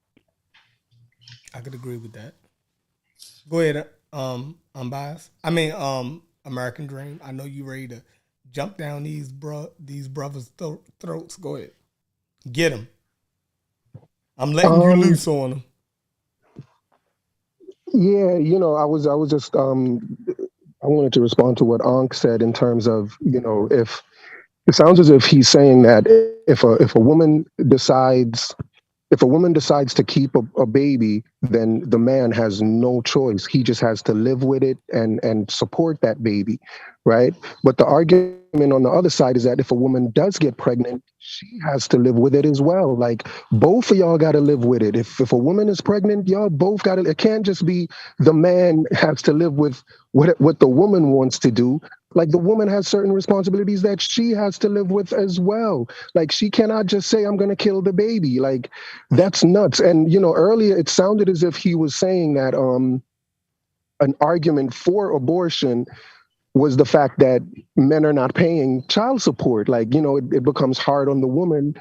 I could agree with that. Go ahead, Unbiased. I mean, American Dream. I know you ready to jump down these brothers' throats. Go ahead, get them. I'm letting you loose on them. Yeah, you know, I was just I wanted to respond to what Ankh said in terms of, you know, if it sounds as if he's saying that if a woman decides to keep a baby, then the man has no choice. He just has to live with it and support that baby, right? But the argument on the other side is that if a woman does get pregnant, she has to live with it as well. Like, both of y'all got to live with it. If a woman is pregnant, y'all both got to. It can't just be the man has to live with what the woman wants to do. Like, the woman has certain responsibilities that she has to live with as well. Like, she cannot just say, I'm going to kill the baby. Like, that's nuts. And, you know, earlier it sounded as if he was saying that an argument for abortion was the fact that men are not paying child support. Like, you know, it becomes hard on the woman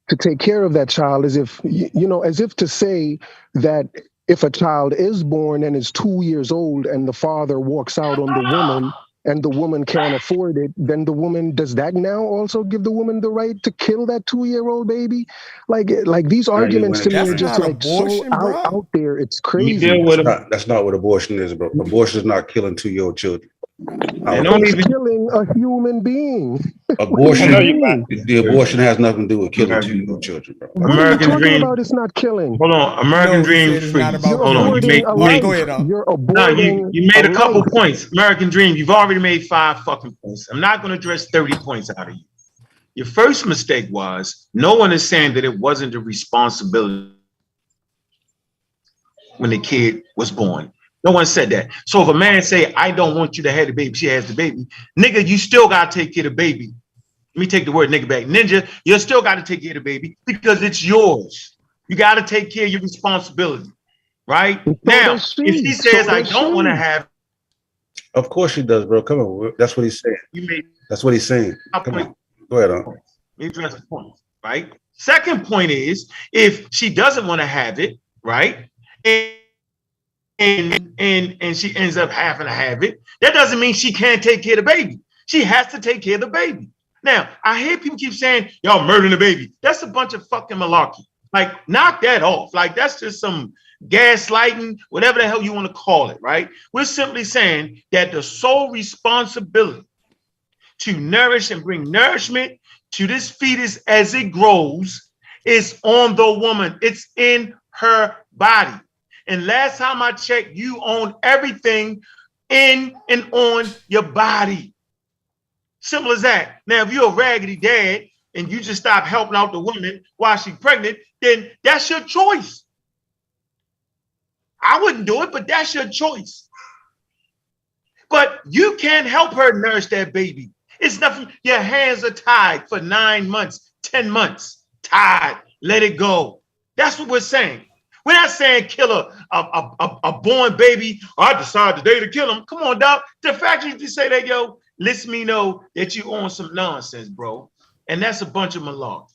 to take care of that child, as if, you know, as if to say that if a child is born and is 2 years old and the father walks out on the woman, and the woman can't afford it, then the woman, does that now also give the woman the right to kill that 2-year-old baby? Like these arguments to me are just like abortion, so out there. It's crazy. That's not what abortion is, bro. Abortion is not killing 2-year-old children. It's killing a human being. Abortion, the abortion has nothing to do with killing 2-year-old children, bro. What are you talking about? It's not killing. Hold on, American Dream freeze. Hold on, you're aborting. You made a couple points. American Dream, you've already made 5 fucking points. I'm not going to address 30 points out of you. Your first mistake was no one is saying that it wasn't a responsibility when the kid was born. No one said that. So if a man say, I don't want you to have the baby, she has the baby, nigga, you still got to take care of the baby. Let me take the word nigga back. Ninja, you still got to take care of the baby because it's yours. You got to take care of your responsibility, right? Now, if she says, I don't want to have. Of course she does, bro. Come on. That's what he's saying. That's what he's saying. Come on. Go ahead, Let me address the point, right? Second point is, if she doesn't want to have it, right? And she ends up having to have it, that doesn't mean she can't take care of the baby. She has to take care of the baby. Now, I hear people keep saying, y'all murdering the baby. That's a bunch of fucking malarkey. Like, knock that off. Like, that's just some gaslighting, whatever the hell you want to call it, right? We're simply saying that the sole responsibility to nourish and bring nourishment to this fetus as it grows is on the woman. It's in her body. And last time I checked, you own everything in and on your body. Simple as that. Now, if you're a raggedy dad and you just stop helping out the woman while she's pregnant, then that's your choice. I wouldn't do it, but that's your choice. But you can't help her nourish that baby. It's nothing. Your hands are tied for 9 months, 10 months. Tied. Let it go. That's what we're saying. We're not saying kill a born baby. I decide today to kill him. Come on, dog. The fact you just say that, yo, lets me know that you on some nonsense, bro. And that's a bunch of malarkey.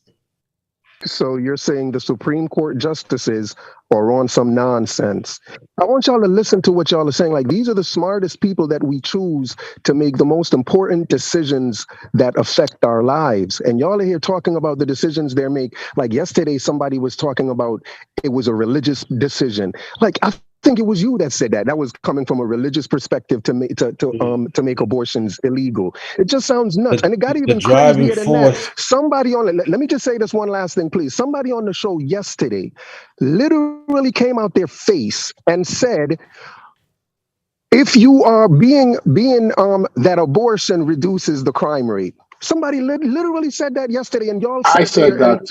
So you're saying the Supreme Court justices are on some nonsense. I want y'all to listen to what y'all are saying. Like, these are the smartest people that we choose to make the most important decisions that affect our lives. And y'all are here talking about the decisions they make. Like yesterday, somebody was talking about it was a religious decision. Like, I think it was you that said that. That was coming from a religious perspective to make abortions illegal. It just sounds nuts. And it got even crazier than that. Somebody on it, let me just say this one last thing, please. Somebody on the show yesterday literally came out their face and said, if you are being that abortion reduces the crime rate. Somebody literally said that yesterday, and y'all I said that.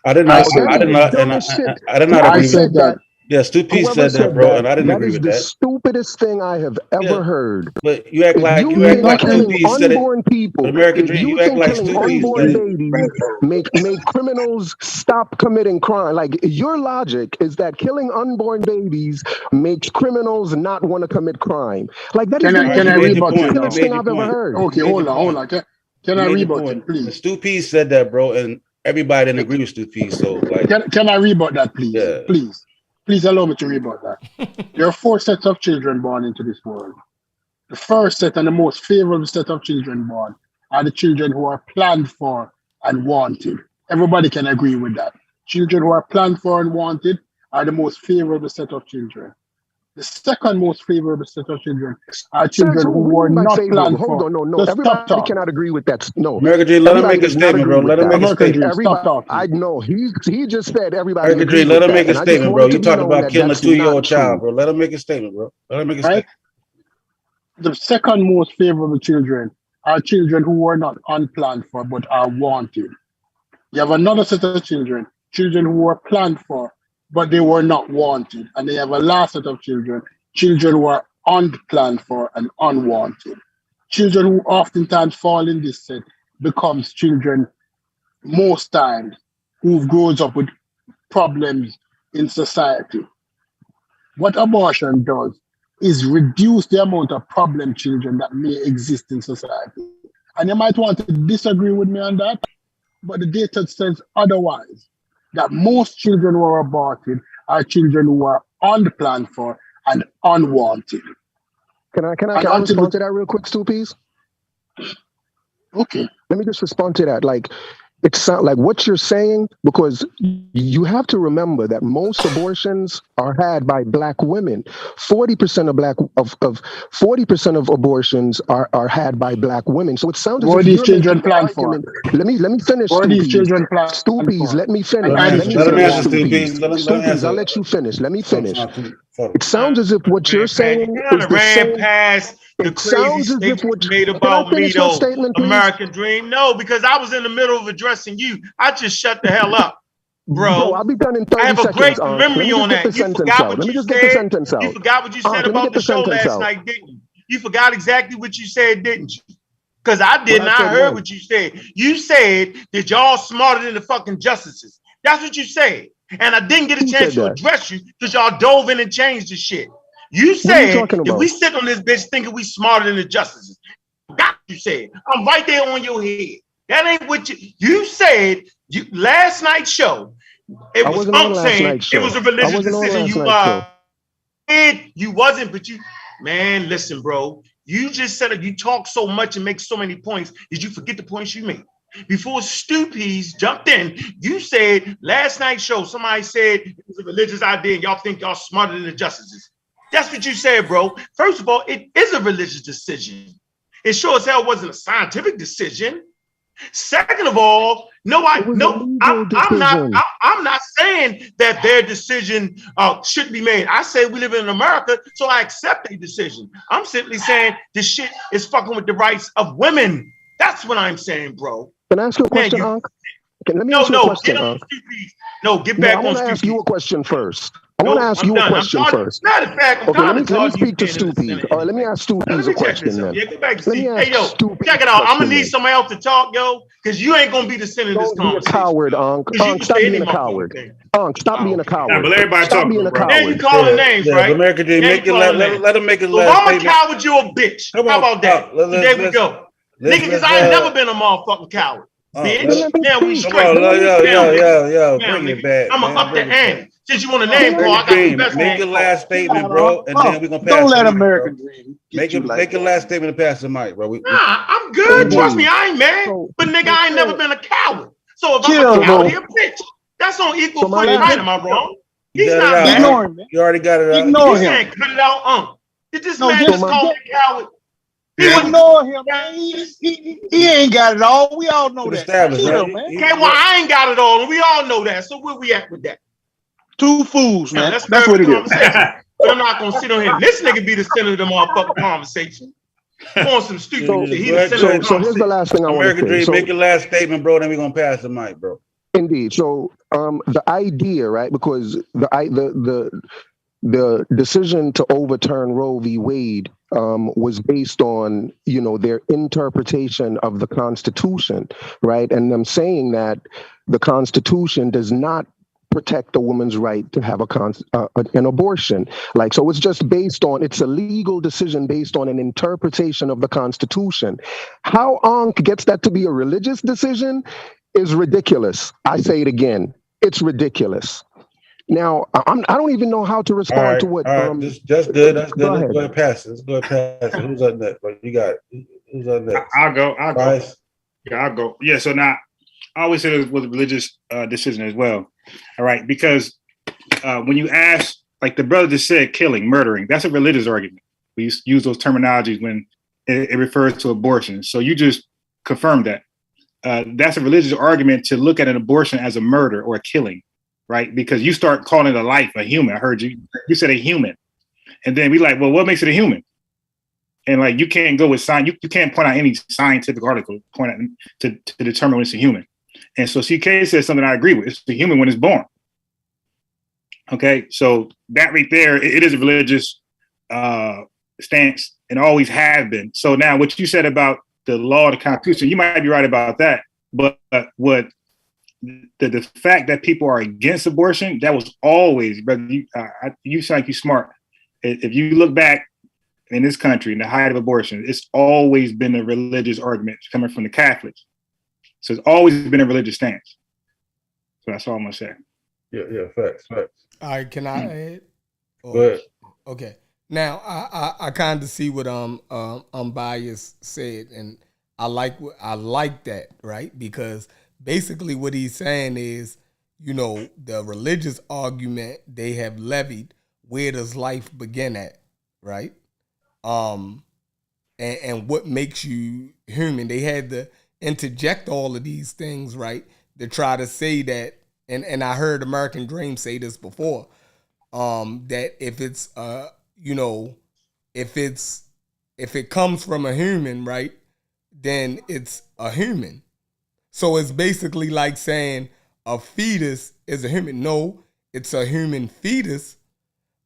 I did not agree with that. Yeah, Stu P said that, bro, and I didn't agree with that. That is the stupidest thing I have ever heard. But you act like Stu P said it. Unborn people, American Dream, you act like Stu P said it. Babies make criminals stop committing crime. Like, your logic is that killing unborn babies makes criminals not want to commit crime. Like, that is the stupidest thing I've ever heard. Okay, hold on. Can I rebut it, please? Stu P said that, bro, and everybody didn't agree with Stu P. So, like, can I rebut that, please? Yeah. Please allow me to rebut that. There are 4 sets of children born into this world. The first set and the most favorable set of children born are the children who are planned for and wanted. Everybody can agree with that. Children who are planned for and wanted are the most favorable set of children. The second most favorable set of children are children who were not planned for. Hold on, no. Everybody cannot agree with that. No. American Dream, let him make a statement, bro. Let him make a statement. I know. He just said everybody. American Dream, let him make a statement, bro. You talking about killing a 2-year-old child, bro. Let him make a statement, bro. Let him make a statement. The second most favorable children are children who were not unplanned for but are wanted. You have another set of children who were planned for but they were not wanted. And they have a last set of children who are unplanned for and unwanted. Children who oftentimes fall in this set becomes children most times who grows up with problems in society. What abortion does is reduce the amount of problem children that may exist in society. And you might want to disagree with me on that, but the data says otherwise. That most children who are aborted are children who are unplanned for and unwanted. Can I respond to that real quick, Stu Peas? Okay. Let me just respond to that. Like, it sounds like what you're saying, because you have to remember that most abortions are had by Black women. 40% of abortions are had by Black women. So it sounds as if these children planned for. Let me finish. What are these children planned for? Stu Peas, let me finish. I'll let you finish. Let me finish. It sounds as if what you're saying is the same. Past the crazy statement made about me, though. American Dream. No, because I was in the middle of addressing you. I just shut the hell up, bro. I'll be done in 30 seconds. I have a great memory on that. You forgot what you said. You forgot what you said about the show last night, didn't you? You forgot exactly what you said, didn't you? Because I didn't. I heard what you said. You said that y'all smarter than the fucking justices. That's what you said. And I didn't get a chance to address you because y'all dove in and changed the shit. You said if we sit on this bitch thinking we smarter than the justices. That's what you said. I'm right there on your head. That ain't what you said. Last night's show. It was saying it was a religious decision. You wasn't, but you, man, listen, bro. You just said it. You talk so much and make so many points. Did you forget the points you made? Before Stu Peas jumped in, you said last night's show, somebody said it was a religious idea and y'all think y'all smarter than the justices. That's what you said, bro. First of all, it is a religious decision. It sure as hell wasn't a scientific decision. Second of all, I'm not saying that their decision shouldn't be made. I say we live in America, so I accept their decision. I'm simply saying this shit is fucking with the rights of women. That's what I'm saying, bro. Can I ask you a question, Unc? Let me ask you a question, Unc. No, get back on Stu Peas. I want to ask you a question first. I want to ask you a question first. Matter of fact, I'm Okay, let me tired of speak to Stupid. All right, let me ask Stupid a question then. Yeah, go back to Let me ask Hey, yo, Stupid check it out. I'm question gonna need then. somebody else to talk, yo, because you ain't gonna be the center of this Don't be a conversation. coward, Unc. Because you Unc, can stop say being any a coward. motherfucking thing. Unc, stop being a Nah, coward. but everybody Stop talk, being a bro. Then you coward. calling names, Yeah, right? American Dream, Then make you it calling let names. him make his So if last I'm a statement. coward, you a bitch. Come How on, about that? There we go. Nigga, because I ain't never been a motherfucking coward. Bitch. Let me Now we speak. Come straight. on, Let me Now, speak. yo, now, bring it nigga. back, I'm man. up the Bring it back. ante. Since you want a name call, American I got the Dream, best make name your call. last statement, bro, and then we're gonna pass Don't let the mic, American bro. Dream Make get you like your that. last statement and pass the mic, bro. Nah, I'm So good. Trust me, indeed. I ain't mad. So, But nigga, I ain't never been a coward. So if I'm a Chill, coward, bro. he a bitch. That's on equal so my footing, last right? Am I wrong? You He's got it not out, bad. Ignore right? him, man. You already got it out. Ignore You him. can't cut it out, Did this No, man so just my call me a coward? He Yeah. wouldn't. Ignore him, man. He ain't got it all. We all know It's that. established, Chill, right? man. Okay, well, I ain't got it all, and we all know that. So where we at with that? Two fools, Now, man. let's That's curve what the it is. conversation. But I'm not gonna sit on here. This nigga be the center of the motherfucking conversation. On some stupid shit. He Go the ahead, center of the so here's the conversation. last thing I want to American say. Dream, So make your last statement, bro. Then we're gonna pass the mic, bro. indeed. So the idea, right? Because the decision to overturn Roe v. Wade was based on, their interpretation of the Constitution, right? And them saying that the Constitution does not protect a woman's right to have an abortion. Like, so it's a legal decision based on an interpretation of the Constitution. How Ankh gets that to be a religious decision is ridiculous. I say it again. It's ridiculous. Now, I don't even know how to respond to what. All right. That's good. That's good. Go Let's ahead. go ahead and pass it. Let's go ahead and pass it. Who's up next? Bro? You got it. Who's up next? I'll go. Bryce? Yeah, I'll go. Yeah, so now I always say it was a religious decision as well. All right, because when you ask, like the brother just said, killing, murdering, that's a religious argument. We use those terminologies when it refers to abortion. So you just confirmed that. That's a religious argument to look at an abortion as a murder or a killing, right? Because you start calling it a life, a human. I heard you said a human. And then we like, well, what makes it a human? And like, you can't go with science. You can't point out any scientific article to determine when it's a human. And so CK says something I agree with. It's a human when it's born. Okay, so that right there, it is a religious stance and always have been. So now what you said about the law, the Constitution, you might be right about that. But what the fact that people are against abortion, that was always, brother, you sound like you're smart. If you look back in this country, in the height of abortion, it's always been a religious argument coming from the Catholics. So it's always been a religious stance. So that's all I'm gonna say. Yeah, facts. All right, can I add? Go ahead. Okay. Now I kind of see what Unbiased said, and I like that, right? Because basically what he's saying is, the religious argument they have levied, where does life begin at, right? And what makes you human? They had to interject all of these things, right, to try to say that. And I heard American Dream say this before, that if it's if it comes from a human, right, then it's a human. So it's basically like saying a fetus is a human. No, it's a human fetus,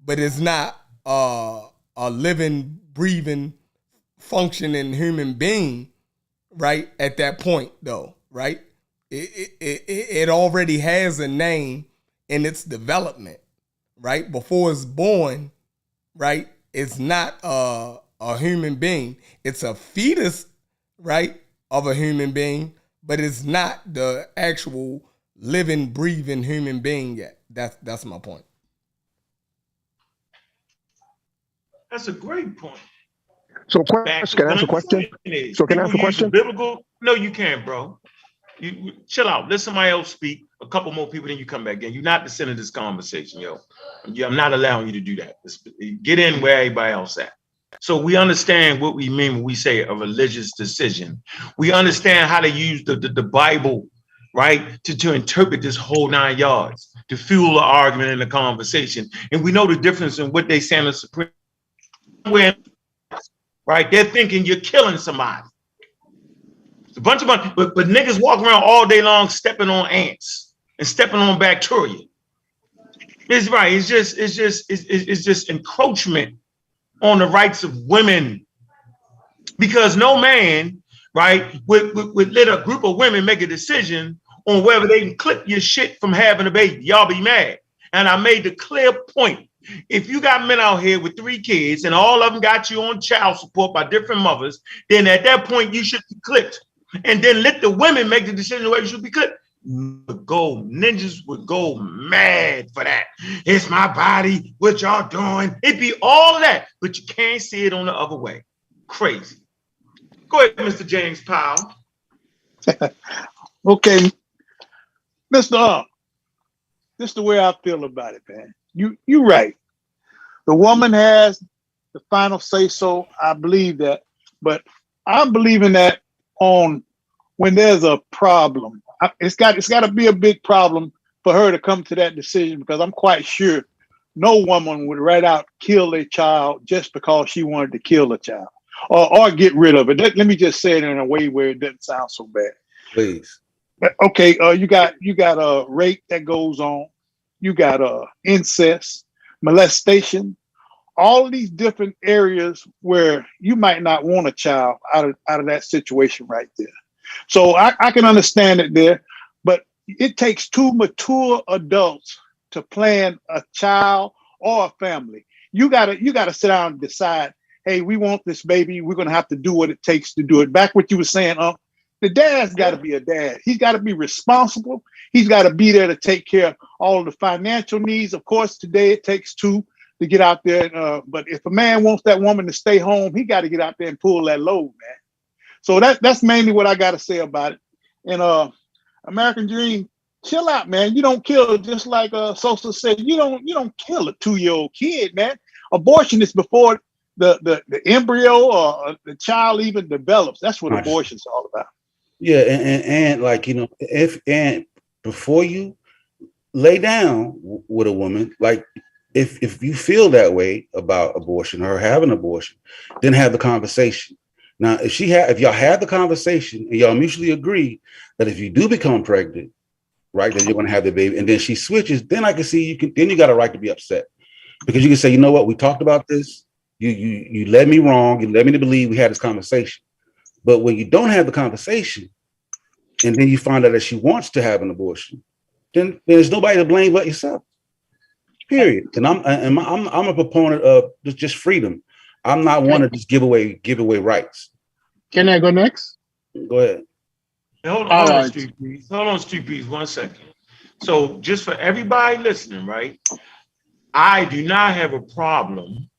but it's not a living, breathing, functioning human being, right, at that point, though, right? It already has a name in its development, right? Before it's born, right? It's not a human being. It's a fetus, right, of a human being, but it's not the actual living, breathing human being yet. That's my point. That's a great point. So, can I ask a question? So, can I ask a question? Biblical? No, you can't, bro. You chill out. Let somebody else speak. A couple more people, then you come back in. You're not the center of this conversation, yo. I'm not allowing you to do that. Get in where everybody else at. So we understand what we mean when we say a religious decision. We understand how to use the Bible, right, to interpret this whole 9 yards, to fuel the argument and the conversation. And we know the difference in what they say in the Supreme Court, right? They're thinking you're killing somebody. It's a bunch of money, but niggas walk around all day long stepping on ants and stepping on bacteria. It's right. It's just encroachment on the rights of women, because no man, right, would let a group of women make a decision on whether they can clip your shit from having a baby. Y'all be mad. And I made the clear point. If you got men out here with 3 kids and all of them got you on child support by different mothers, then at that point you should be clipped. And then let the women make the decision whether you should be clipped. Ninjas would go mad for that. It's my body, what y'all doing? It'd be all of that, but you can't see it on the other way. Crazy. Go ahead, Mr. James Powell. Okay, Mr. This is the way I feel about it, man. You're right. The woman has the final say so. I believe that, but I'm believing that on when there's a problem, it's got to be a big problem for her to come to that decision, because I'm quite sure no woman would right out kill a child just because she wanted to kill a child or get rid of it. Let me just say it in a way where it doesn't sound so bad. Please. Okay, you got a rape that goes on. You got incest, molestation, all of these different areas where you might not want a child out of that situation right there. So I can understand it there, but it takes 2 mature adults to plan a child or a family. You gotta sit down and decide, hey, we want this baby. We're gonna have to do what it takes to do it. Back what you were saying, the dad's got to be a dad. He's got to be responsible. He's got to be there to take care of all of the financial needs. Of course, today it takes 2 to get out there. But if a man wants that woman to stay home, he got to get out there and pull that load, man. So that's mainly what I got to say about it. And American Dream, chill out, man. You don't kill, just like Sosa said. You don't kill a 2-year-old kid, man. Abortion is before the embryo or the child even develops. That's what abortion is all about. Yeah, and like, if before you lay down with a woman, like if you feel that way about abortion or having an abortion, then have the conversation. Now, if y'all have the conversation and y'all mutually agree that if you do become pregnant, right, then you're going to have the baby, and then she switches, then I can see then you got a right to be upset, because you can say, you know what, we talked about this. You led me wrong. You led me to believe we had this conversation. But when you don't have the conversation, and then you find out that she wants to have an abortion, then there's nobody to blame but yourself. Period. And I'm a proponent of just freedom. I'm not one to just give away rights. Can I go next? Go ahead. Hold on, Street Beats, 1 second. So just for everybody listening, right? I do not have a problem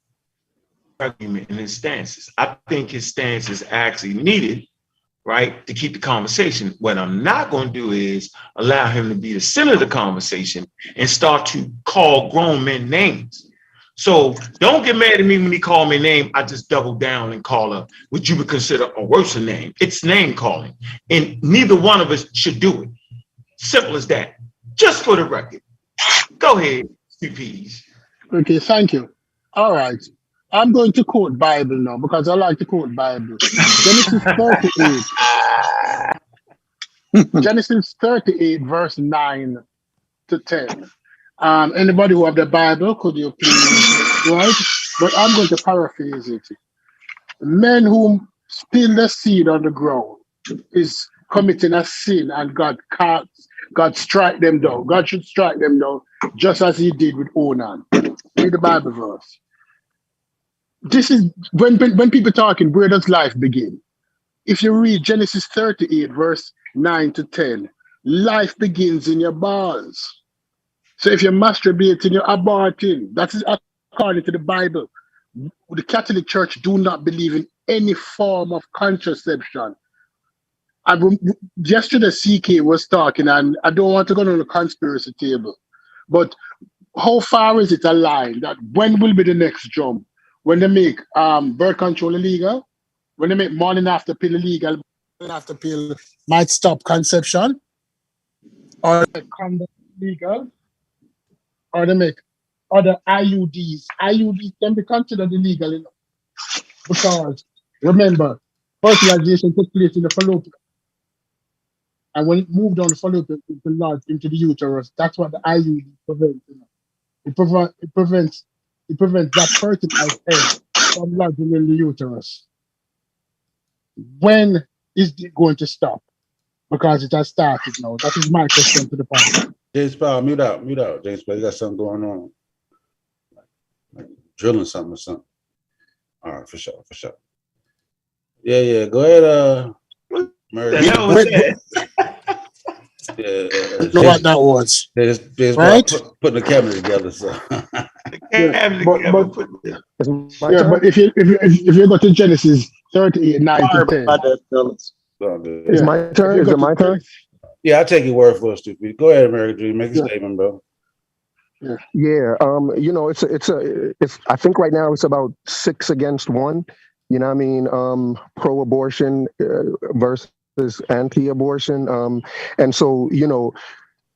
argument in his stances. I think his stance is actually needed, right, to keep the conversation. What I'm not going to do is allow him to be the center of the conversation and start to call grown men names. So don't get mad at me when he called me a name. I just double down and call her what you would consider a worse name. It's name calling, and neither one of us should do it. Simple as that. Just for the record. Go ahead, CPs. Okay, thank you. All right. I'm going to quote Bible now because I like to quote Bible. Genesis 38. Genesis 38, verse 9 to 10. Anybody who have the Bible, could you please, right? But I'm going to paraphrase it. Men who spill the seed on the ground is committing a sin, and God strike them down. God should strike them down just as he did with Onan. Read the Bible verse. This is when people talking, where does life begin? If you read Genesis 38, verse 9 to 10, life begins in your balls. So if you're masturbating, you're aborting. That is according to the Bible. The Catholic Church do not believe in any form of contraception. Yesterday, CK was talking, and I don't want to go on the conspiracy table, but how far is it a line that when will be the next jump? When they make birth control illegal, when they make morning after pill illegal, morning after pill might stop conception, or they make condom illegal, or they make other IUDs. IUDs can be considered illegal because, remember, fertilization takes place in the fallopian. And when it moved on the fallopian, it lodged into the uterus. That's what the IUD prevents. it prevents that fertilized egg from lodging in the uterus. When is it going to stop? Because it has started now. That is my question to the panel. James Powell, mute out. James Powell, you got something going on. Like drilling something or something. All right, for sure. Yeah, go ahead, Murray. The hell was that? You know what that was, James right? Putting the cabinet together, so. But if you go to Genesis 38, 9 to 10. Is my turn? Is it my turn? Yeah, I'll take your word for it, stupid. Go ahead, American Dream. Make a statement, bro. Yeah. It's I think right now it's about 6 against 1. You know what I mean? Pro-abortion versus anti-abortion. And so,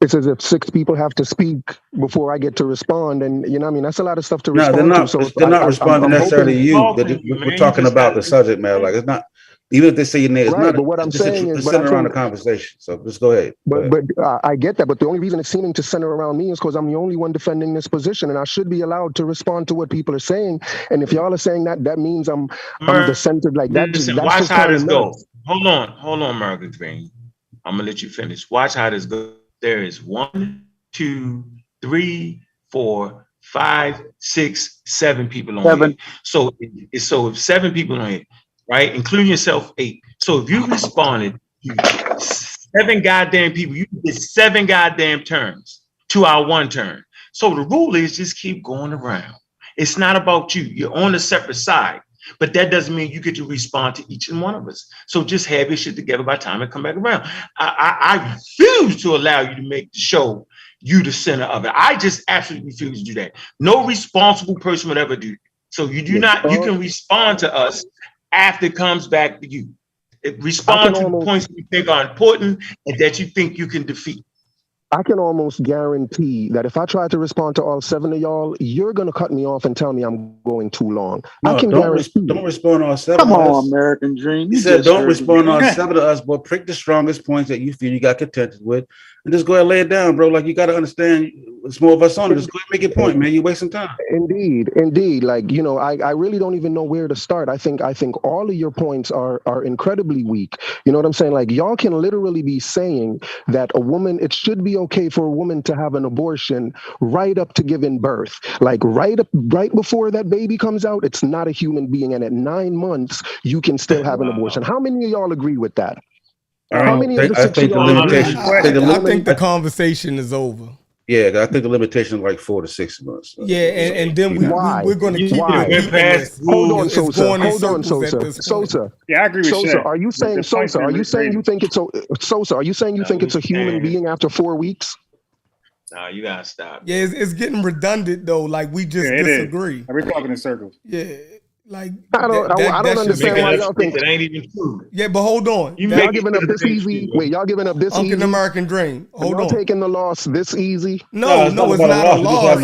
it's as if 6 people have to speak before I get to respond. And, you know what I mean? That's a lot of stuff to respond to. So they're not responding necessarily to you. Hoping, We're talking about the subject matter. Like, it's not, even if they say your name, it's not. But what I'm saying is, center around the conversation. So just go ahead. But I get that. But the only reason it's seeming to center around me is because I'm the only one defending this position, and I should be allowed to respond to what people are saying. And if y'all are saying that, that means I'm the center. Like that. Listen, that's watch how this goes. Hold on, American Dream. I'm gonna let you finish. Watch how this goes. There is 1, 2, 3, 4, 5, 6, 7 people on here. So if 7 people on here, right, including yourself, 8. So if you responded, 7 goddamn people, you get 7 goddamn turns to our 1 turn. So the rule is just keep going around. It's not about you. You're on a separate side. But that doesn't mean you get to respond to each and one of us. So just have your shit together by the time it come back around. I refuse to allow you to make the show you the center of it. I just absolutely refuse to do that. No responsible person would ever do that. So you do not, you can respond to us after it comes back to you. Respond to the points you think are important and that you think you can defeat. I can almost guarantee that if I try to respond to all 7 of y'all, you're going to cut me off and tell me I'm going too long. No, I can guarantee. Don't respond to all 7 Come of us. on, American Dream. You said don't respond to all 7 of us, but pick the strongest points that you feel you got contented with and just go ahead and lay it down, bro. Like, you got to understand, it's more of us on it. Just go ahead and make your point, man. You're wasting time. Indeed. Like, I really don't even know where to start. I think all of your points are incredibly weak. You know what I'm saying? Like, y'all can literally be saying that it should be okay for a woman to have an abortion right up to giving birth. Like, right before that baby comes out, it's not a human being. And at 9 months, you can still have an abortion. How many of y'all agree with that? How many of the 6 of y'all agree? I think the conversation is over. Yeah, I think the limitation is like 4 to 6 months. Yeah, and then we're going to keep it. Hold on, Sosa. Yeah, I agree with Sosa. Are you saying Sosa? Are you saying you think it's Sosa? Are you saying you think it's a human being after 4 weeks? No, you gotta stop. Yeah, it's getting redundant though. Like, we just disagree. We're talking in circles. Yeah. Like, I don't understand why y'all think it ain't even true. Yeah, but hold on. Y'all giving up this easy? Wait, y'all giving up this easy? Uncle American Dream. Hold on. Taking the loss this easy? No, it's not a loss.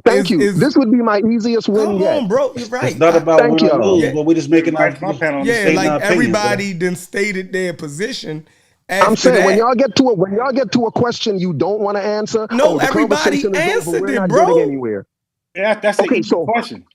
Thank you. This would be my easiest win yet. Come on, bro. You're right. It's not about win or lose, but we're just making our panel. Yeah, like everybody then stated their position. I'm saying when y'all get to a question you don't want to answer. No, everybody answered it, bro. Getting anywhere. Yeah, that's an easy question.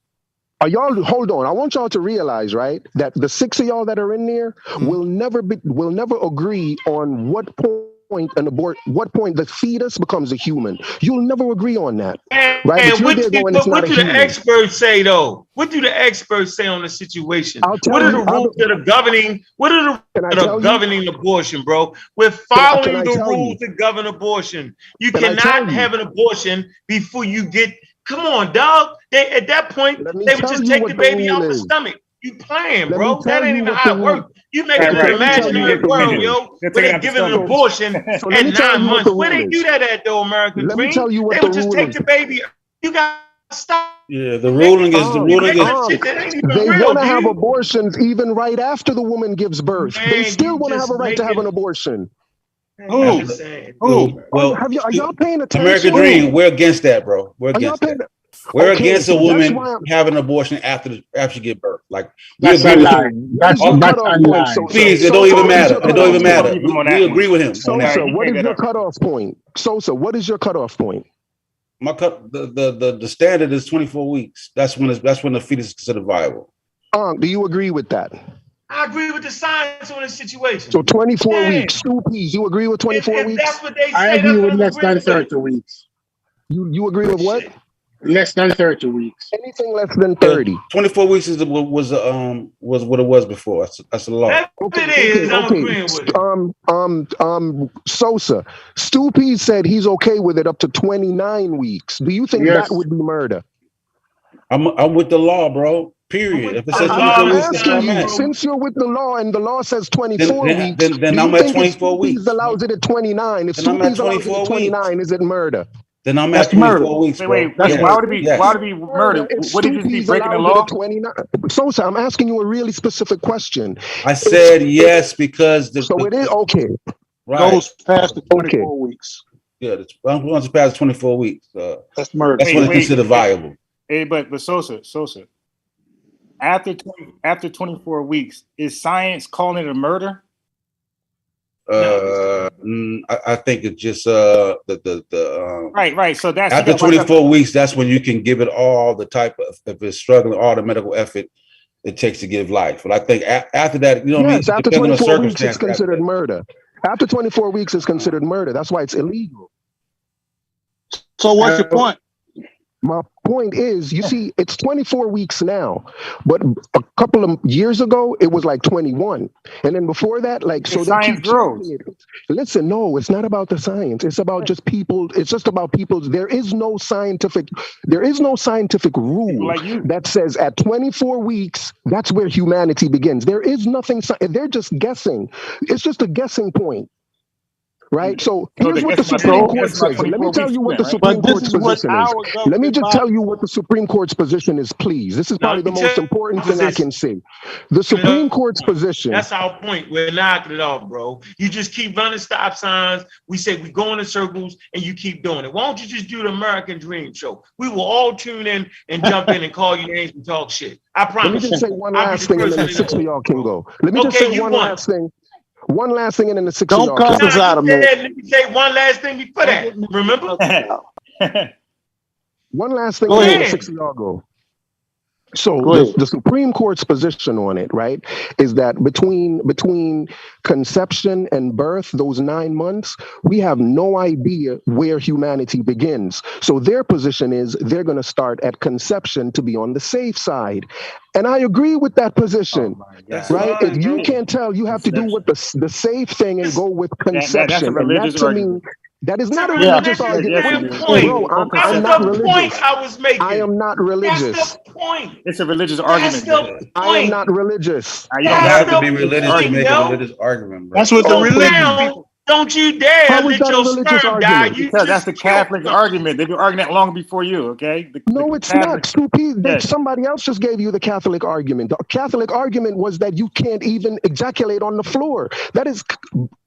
Are y'all, hold on. I want y'all to realize, right, that the 6 of y'all that are in there will never agree on what point the fetus becomes a human. You'll never agree on that. Right? And what do the experts say though? What do the experts say on the situation? What are the rules that are governing? What are the governing abortion, bro? We're following the rules that govern abortion. You cannot have an abortion before you get. Come on, dog. At that point, they would just take the baby out the stomach. You playing, bro. That ain't even how it works. You making an imaginary world, yo. Where they giving an abortion at 9 months. Where they do that at, though, American Dream? They would just take the baby. You got to stop. Yeah, the ruling is they want to have abortions even right after the woman gives birth. They still want to have a right to have an abortion. Well, are y'all paying attention? American Dream, we're against that, bro. We're against that. We're against a woman having an abortion after she give birth. Like, that's a lie. That's a lie. Please, it don't even matter. It don't even matter. We agree with him. Sosa, what is your cutoff point? Sosa, what is your cutoff point? The standard is 24 weeks. That's when the fetus is considered viable. Do you agree with that? I agree with the science on this situation. So 24 weeks. Stoopies, you agree with 24 if weeks? That's what they say. I agree with less than 30 weeks. You agree with what? Less than 30 weeks. Anything less than 30. 24 weeks was what it was before. That's a law. I'm agreeing with it. Sosa, Stoopy said he's okay with it up to 29 weeks. Do you think that would be murder? I'm with the law, bro. Period. If it says 24 weeks, since you're with the law and the law says 24 weeks, then I'm at 24 weeks. If allows it at 29, if Stoopy's allows it at 29, is it murder? Then I'm at 24 weeks. Wait, why would it be murder? What did you be breaking the law? 29. Sosa, I'm asking you a really specific question. I said yes because so it is okay. Right. Goes past the 24 weeks. Yeah, once it passes 24 weeks, that's murder. That's when it's considered viable. Hey, but Sosa, after 24 weeks, is science calling it a murder? I think it's just right. So that's after 24 weeks. That's when you can give it all the type of, if it's struggling, all the medical effort it takes to give life. But I think after that, you know, yes, after 24 weeks, it's considered murder. After 24 weeks, it's considered murder. That's why it's illegal. So what's your point? My point is, you see, it's 24 weeks now, but a couple of years ago, it was like 21. And then before that, like, so they keep changing it. Listen, no, it's not about the science. It's about just people. It's just about people's. There is no scientific rule that says at 24 weeks, that's where humanity begins. There is nothing. They're just guessing. It's just a guessing point. Right. So here's what the Supreme Court says. Let me tell you what the Supreme Court's position is. Let me just tell you what the Supreme Court's position is, please. This is probably the most important thing I can say. The Supreme Court's position. That's our point. We're knocking it off, bro. You just keep running stop signs. We say we go in circles and you keep doing it. Why don't you just do the American Dream show? We will all tune in and jump in and call you names and talk shit. I promise. Let me just say one last thing and then the six of y'all can go. Let me just say one last thing. One last thing, and then the six. Don't cut us out of me. Let me say one last thing before that. Remember? One last thing, and then the six of y'all go. So the Supreme Court's position on it, right, is that between conception and birth, those 9 months, we have no idea where humanity begins. So their position is they're going to start at conception to be on the safe side. And I agree with that position, right? If you can't tell, you have to do what the safe thing and go with conception. That's a religious argument. That is not a religious argument. Bro, I'm not religious. I was making. I am not religious. That's the point. It's a religious argument. I am not religious. You don't have to be religious to make a religious argument, bro. That's what the religion. Don't you dare let your sperm die. Because that's the Catholic argument. They've been arguing that long before you, okay? No, it's not, stupid. Somebody else just gave you the Catholic argument. The Catholic argument was that you can't even ejaculate on the floor. That is,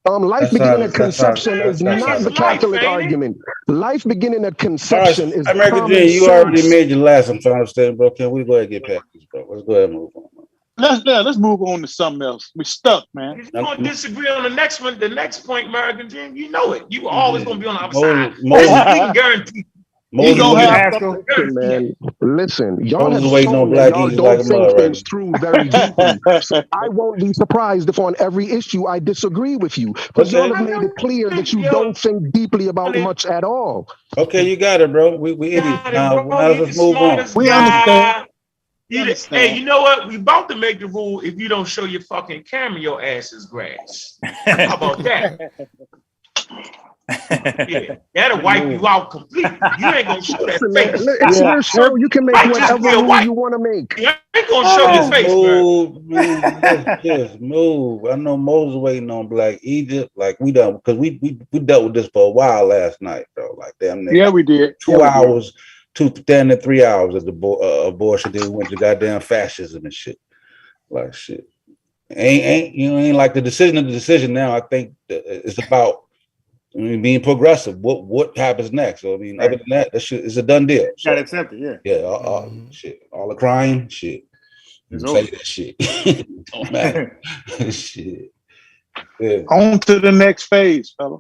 life beginning at conception is not the Catholic argument. Life beginning at conception is American Dream, you already made your last. I'm trying to understand, bro. Can we go ahead and get past this, bro? Let's go ahead and move on. Let's move on to something else. We stuck, man. If you want to disagree on the next one, the next point, American Dream, you know it. You always gonna be on the other side. We can guarantee. You gonna have man. Listen, y'all have waiting on black y'all don't think things through very deeply. I won't be surprised if on every issue I disagree with you, because y'all have made it clear that you don't think deeply about much at all. Okay, you got it, bro. We idiots now. Let's move on. We understand. Hey, you know what? We about to make the rule: if you don't show your fucking camera, your ass is grass. How about that? Yeah, that'll wipe you out completely. You ain't gonna show that face. It's your show. You can make whatever rule you want to make. You ain't gonna show your face, Just move. I know Moses waiting on Black Egypt. Like we done, because we dealt with this for a while last night, bro. Like damn near. Yeah, we did. 2 hours. 2 to 3 hours of the abortion. Then we went to goddamn fascism and shit. Like shit. Ain't like the decision now. I think it's about being progressive. What happens next? So I mean, other than that shit is a done deal. So, gotta accept it, yeah. Yeah, shit. All the crying, shit. Say that shit. Don't matter. Shit. Yeah. On to the next phase, fella.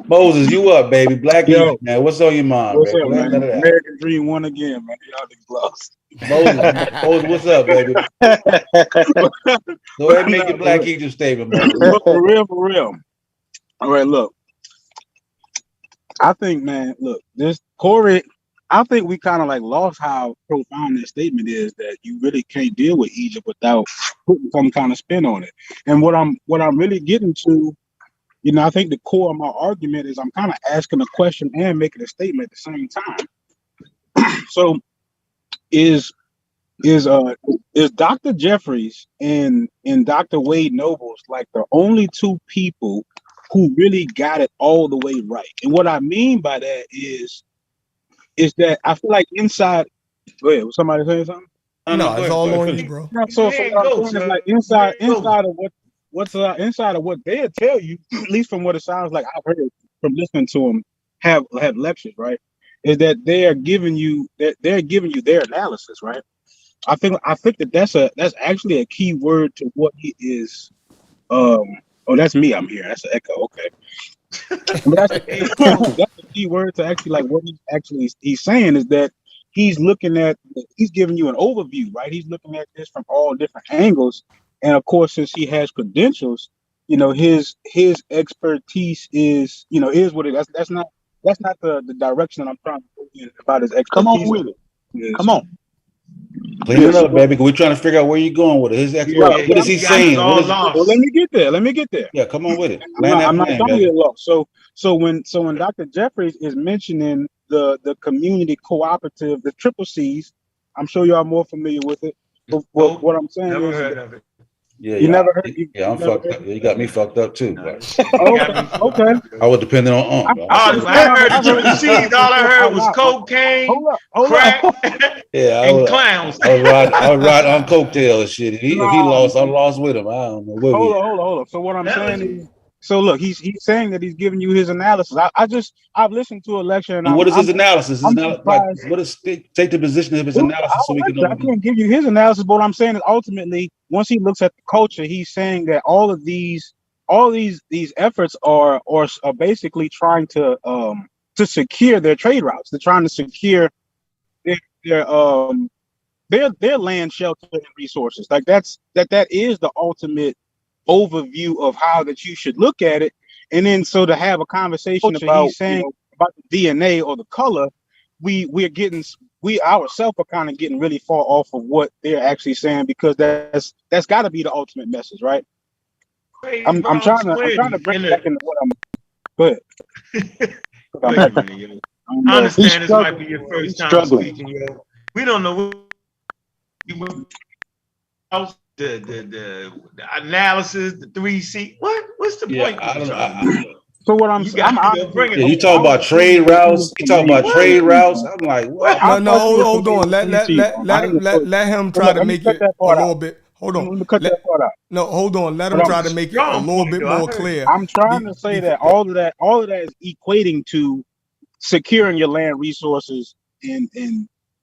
Moses, you up, baby? Black Yo, Egypt, man. What's on your mind, what's man? up, Go ahead, man? let it out. American Dream won again, man. Y'all niggas lost. Moses, what's up, baby? Go ahead and make your Black Egypt statement, Moses. For real. All right, look. I think, man, look, this Corey, I think we kind of like lost how profound that statement is, that you really can't deal with Egypt without putting some kind of spin on it. And what I'm really getting to, you know, I think the core of my argument is I'm kind of asking a question and making a statement at the same time. So is Dr. Jeffries and Dr. Wade Nobles like the only two people who really got it all the way right? And what I mean by that is that I feel like inside. Go ahead. Was somebody saying something? No, it's all on you, bro. So what I'm saying is like inside of what they'll tell you, at least from what it sounds like I've heard from listening to them have lectures, right? Is that they're giving you their analysis, right? I think that's actually a key word to what he is. Oh, that's me. I'm here. That's an echo. Okay. But that's a key word to actually like what he's saying is that he's giving you an overview, right? He's looking at this from all different angles, and of course, since he has credentials, you know, his expertise is what it is. That's not the direction that I'm trying to go in about his expertise. Come on with it. Come on. Clean it up, baby. We're trying to figure out where you're going with it. His expert, what is he saying? Well, let me get there. Yeah, come on with it. I'm not trying to get lost. So when Dr. Jeffries is mentioning the community cooperative, the triple C's, I'm sure y'all are more familiar with it. But what I'm saying Never is, heard of it. Yeah, you never heard. I'm fucked up. You got me fucked up too. Okay. I was depending on I heard the triple C's. All I heard was cocaine, crack, and clowns. I was riding on coattails and shit. If he lost, I lost with him. I don't know. Hold on. So what I'm saying is, so look, he's saying that he's giving you his analysis. I've listened to a lecture, and what is his analysis? I'm not like what is take the position of his analysis so we can know. I can't give you his analysis, but what I'm saying is ultimately, once he looks at the culture, he's saying that all these efforts are basically trying to secure their trade routes. They're trying to secure their land, shelter, and resources. Like that is the ultimate overview of how that you should look at it. And then so to have a conversation about about the DNA or the color, we ourselves are kind of getting really far off of what they're actually saying, because that's got to be the ultimate message, right? I'm trying to bring it back into what I'm. Go ahead. I understand this might be your first time speaking. Yo. We don't know the analysis, the 3C. What's the point? So what I'm saying, you talk about trade routes. You talk about trade routes. I'm like, what? No, hold on. Let him try to make it a little bit. Hold on. Let me cut that part out. No, hold on. Let him try to make it a little bit more clear. I'm trying to say that all of that is equating to securing your land resources, and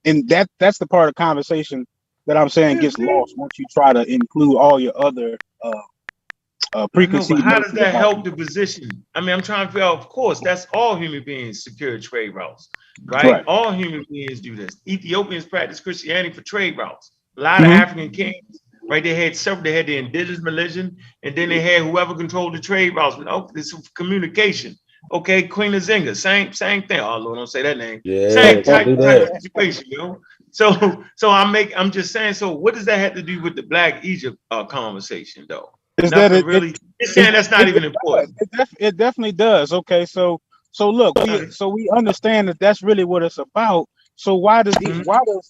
that's the part of the conversation that I'm saying gets lost once you try to include all your other preconceived. How does that help the position? I mean, I'm trying to figure out, of course, that's all human beings secure trade routes, right? All human beings do this. Ethiopians practice Christianity for trade routes. A lot of African kings, right? They had the indigenous religion, and then they had whoever controlled the trade routes. This is communication. Okay, Queen of Zinga, same thing. Oh Lord, don't say that name. Yeah, same type of situation, you know. So I'm just saying. So what does that have to do with the Black Egypt conversation, though? Is that it's saying that's not even important. It definitely does. Okay, so look, we understand that that's really what it's about. So why does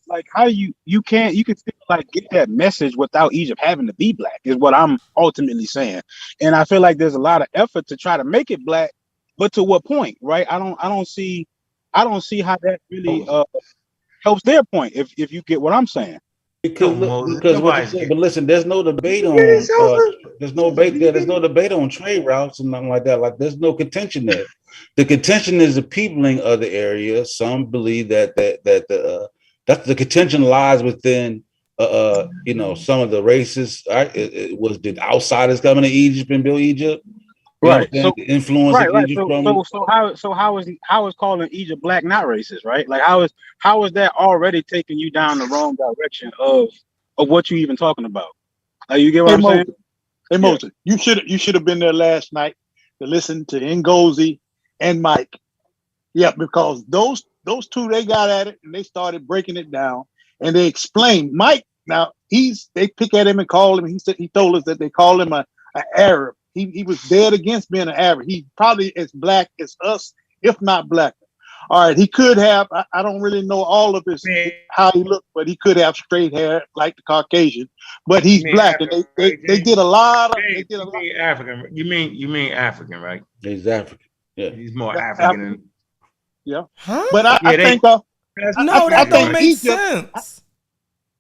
like how you can still like get that message without Egypt having to be black is what I'm ultimately saying. And I feel like there's a lot of effort to try to make it black, but to what point, right? I don't see how that really helps their point, if you get what I'm saying. But listen, there's no debate on there's no debate on trade routes and nothing like that. Like there's no contention there. The contention is the peopling of the area. Some believe that the contention lies within some of the races. Right? It was, did outsiders come into Egypt and build Egypt? You know Right. what I'm saying? So The influence of right. Egypt How is calling Egypt black not racist, right? Like how is that already taking you down the wrong direction of what you even talking about? Like you get what Hey I'm saying? Moses, hey Yeah. Moses, you should have been there last night to listen to Ngozi and Mike. Yeah, because those two, they got at it and they started breaking it down and they explained. Mike, now they pick at him and call him. He told us that they call him a Arab. He was dead against being an Arab. He probably as black as us, if not blacker. All right, he could have. I don't really know all of his Man, how he looked, but he could have straight hair like the Caucasian. But he's you mean black, and African, they right, they James? did a lot of James, you mean African? You mean African, right? He's African. Yeah. He's more Yeah, African than. yeah. Huh? But Yeah, I they. think No, I that don't think make Egypt. sense.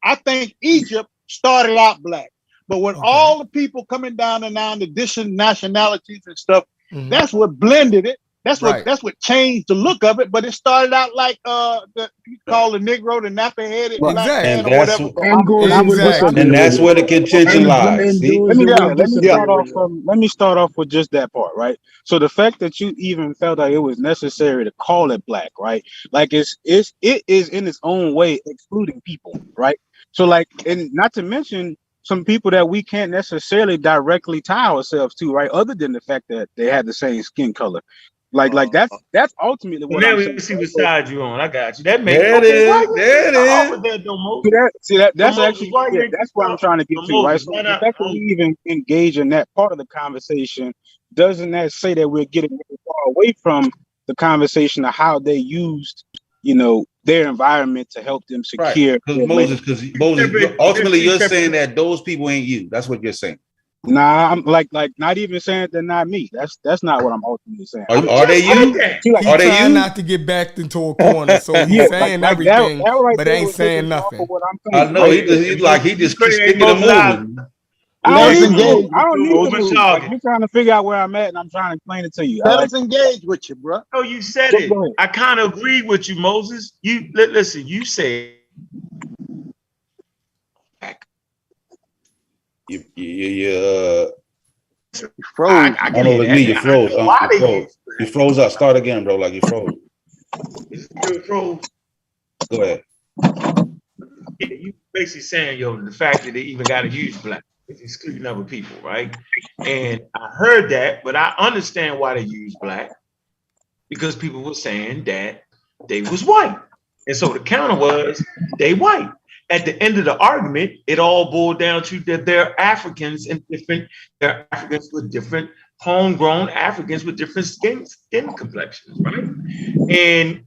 I think Egypt started out black, but when Okay. all the people coming down and down the different nationalities and stuff, Mhm. that's what blended it. That's Right. what changed the look of it. But it started out like you call the Negro the nappy headed Right. black Exactly. man And or that's whatever. And goes I'm, with Exactly. I'm, and that's disagree where with the contention you. lies. See? let me Disagree start off with from let me start off with just that part, right? So the fact that you even felt like it was necessary to call it black, right? Like it is in its own way excluding people, right? So like, and not to mention some people that we can't necessarily directly tie ourselves to, right? Other than the fact that they had the same skin color. Like that's ultimately Well, what now I'm we saying. see what side you on. I got you. That makes There it okay. Why is. you There it start off is. with that, though, Mo? That's Moses, actually why you that's what I'm trying to get to, right? Moses, So why the not? fact that we even engage in that part of the conversation doesn't that say that we're getting really far away from the conversation of how they used, their environment to help them Right. secure their land. Because Moses, ultimately you're saying that those people ain't you. That's what you're saying. Nah, I'm like not even saying they're not me. That's not what I'm ultimately saying. Are they Just you? said that. See, like, He Are they trying you? not to get backed into a corner, so he's yeah, saying like that everything, right but there ain't was saying taking me off of nothing. what I'm I saying, know right? he just keeps sticking and Moses, moving. I don't Let us need to engage move. I with don't you, need to Moses. move. Like you're trying to figure out where I'm at, and I'm trying to explain it to you. Let us engage with you, bro. No, you said Go it. ahead. I kind of agree with you, Moses. Listen. You said You You froze. I I can don't know hear if it's that. me. You I don't froze. know why You they froze. use You froze up. Start again, bro. Like you froze. it. Still froze. Go ahead. You basically saying, the fact that they even got to use black is excluding other people, right? And I heard that, but I understand why they use black because people were saying that they was white. And so the counter was they white. At the end of the argument, it all boiled down to that they're Africans and they're Africans with different homegrown Africans with different skin complexions, right? And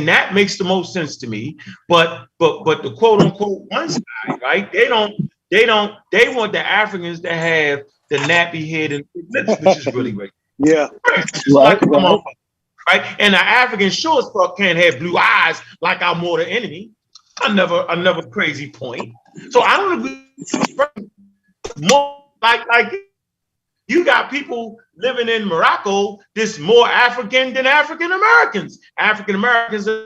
that makes the most sense to me. But the quote unquote one side, right? They want the Africans to have the nappy head and lips, which is really great. Yeah. Just like a motherfucker, right? And the African sure as fuck can't have blue eyes like our mortal enemy. Another crazy point. So I don't agree. More like you got people living in Morocco that's more African than African Americans. African Americans are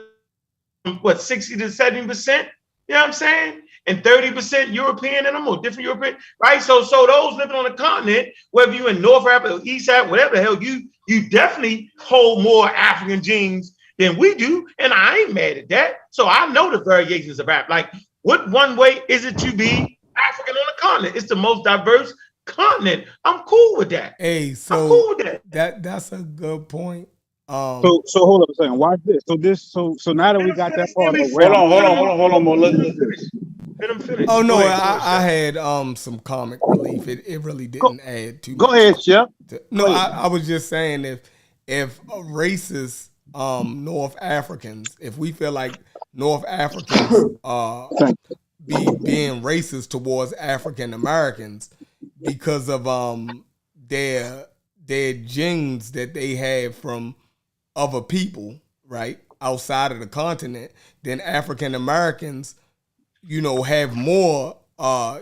what 60 to 70%. You know what I'm saying? And 30% European and more different European, right? So those living on the continent, whether you're in North Africa, East Africa, whatever the hell, you definitely hold more African genes than we do, and I ain't mad at that. So I know the variations of Africa. Like, what one way is it to be African on the continent? It's the most diverse continent. I'm cool with that. Hey, I'm so cool with that. that's a good point. So hold up a second. Watch this. So now that we got that part of where Hold I'm on. Let him finish. Oh no, Go ahead, I had some comic relief. It really didn't add too Go much. ahead, Chef. No, I was just saying if racist North Africans, if we feel like North Africans be being racist towards African Americans because of their genes that they have from other people, right, outside of the continent, then African Americans, have more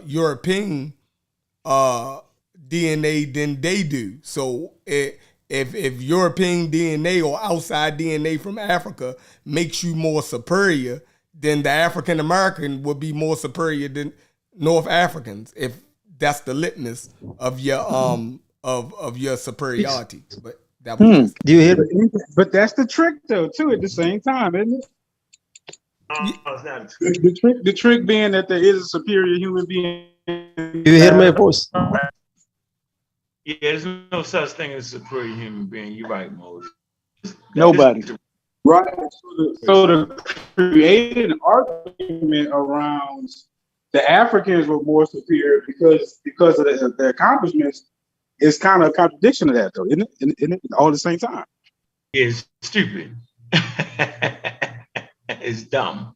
European DNA than they do. So if European DNA or outside DNA from Africa makes you more superior, then the African American would be more superior than North Africans. If that's the litmus of your of your superiority. But that was just Do you hear me? But that's the trick, though, too. At the same time, isn't it? It's not The trick being that there is a superior human being. Do you hear my voice? Yeah, there's no such thing as a superior human being. You're right, Moses. Nobody. Right. So to create an argument around the Africans were more superior because of their accomplishments is kind of a contradiction to that, though, isn't it? Isn't it all at the same time? It's stupid. It's dumb.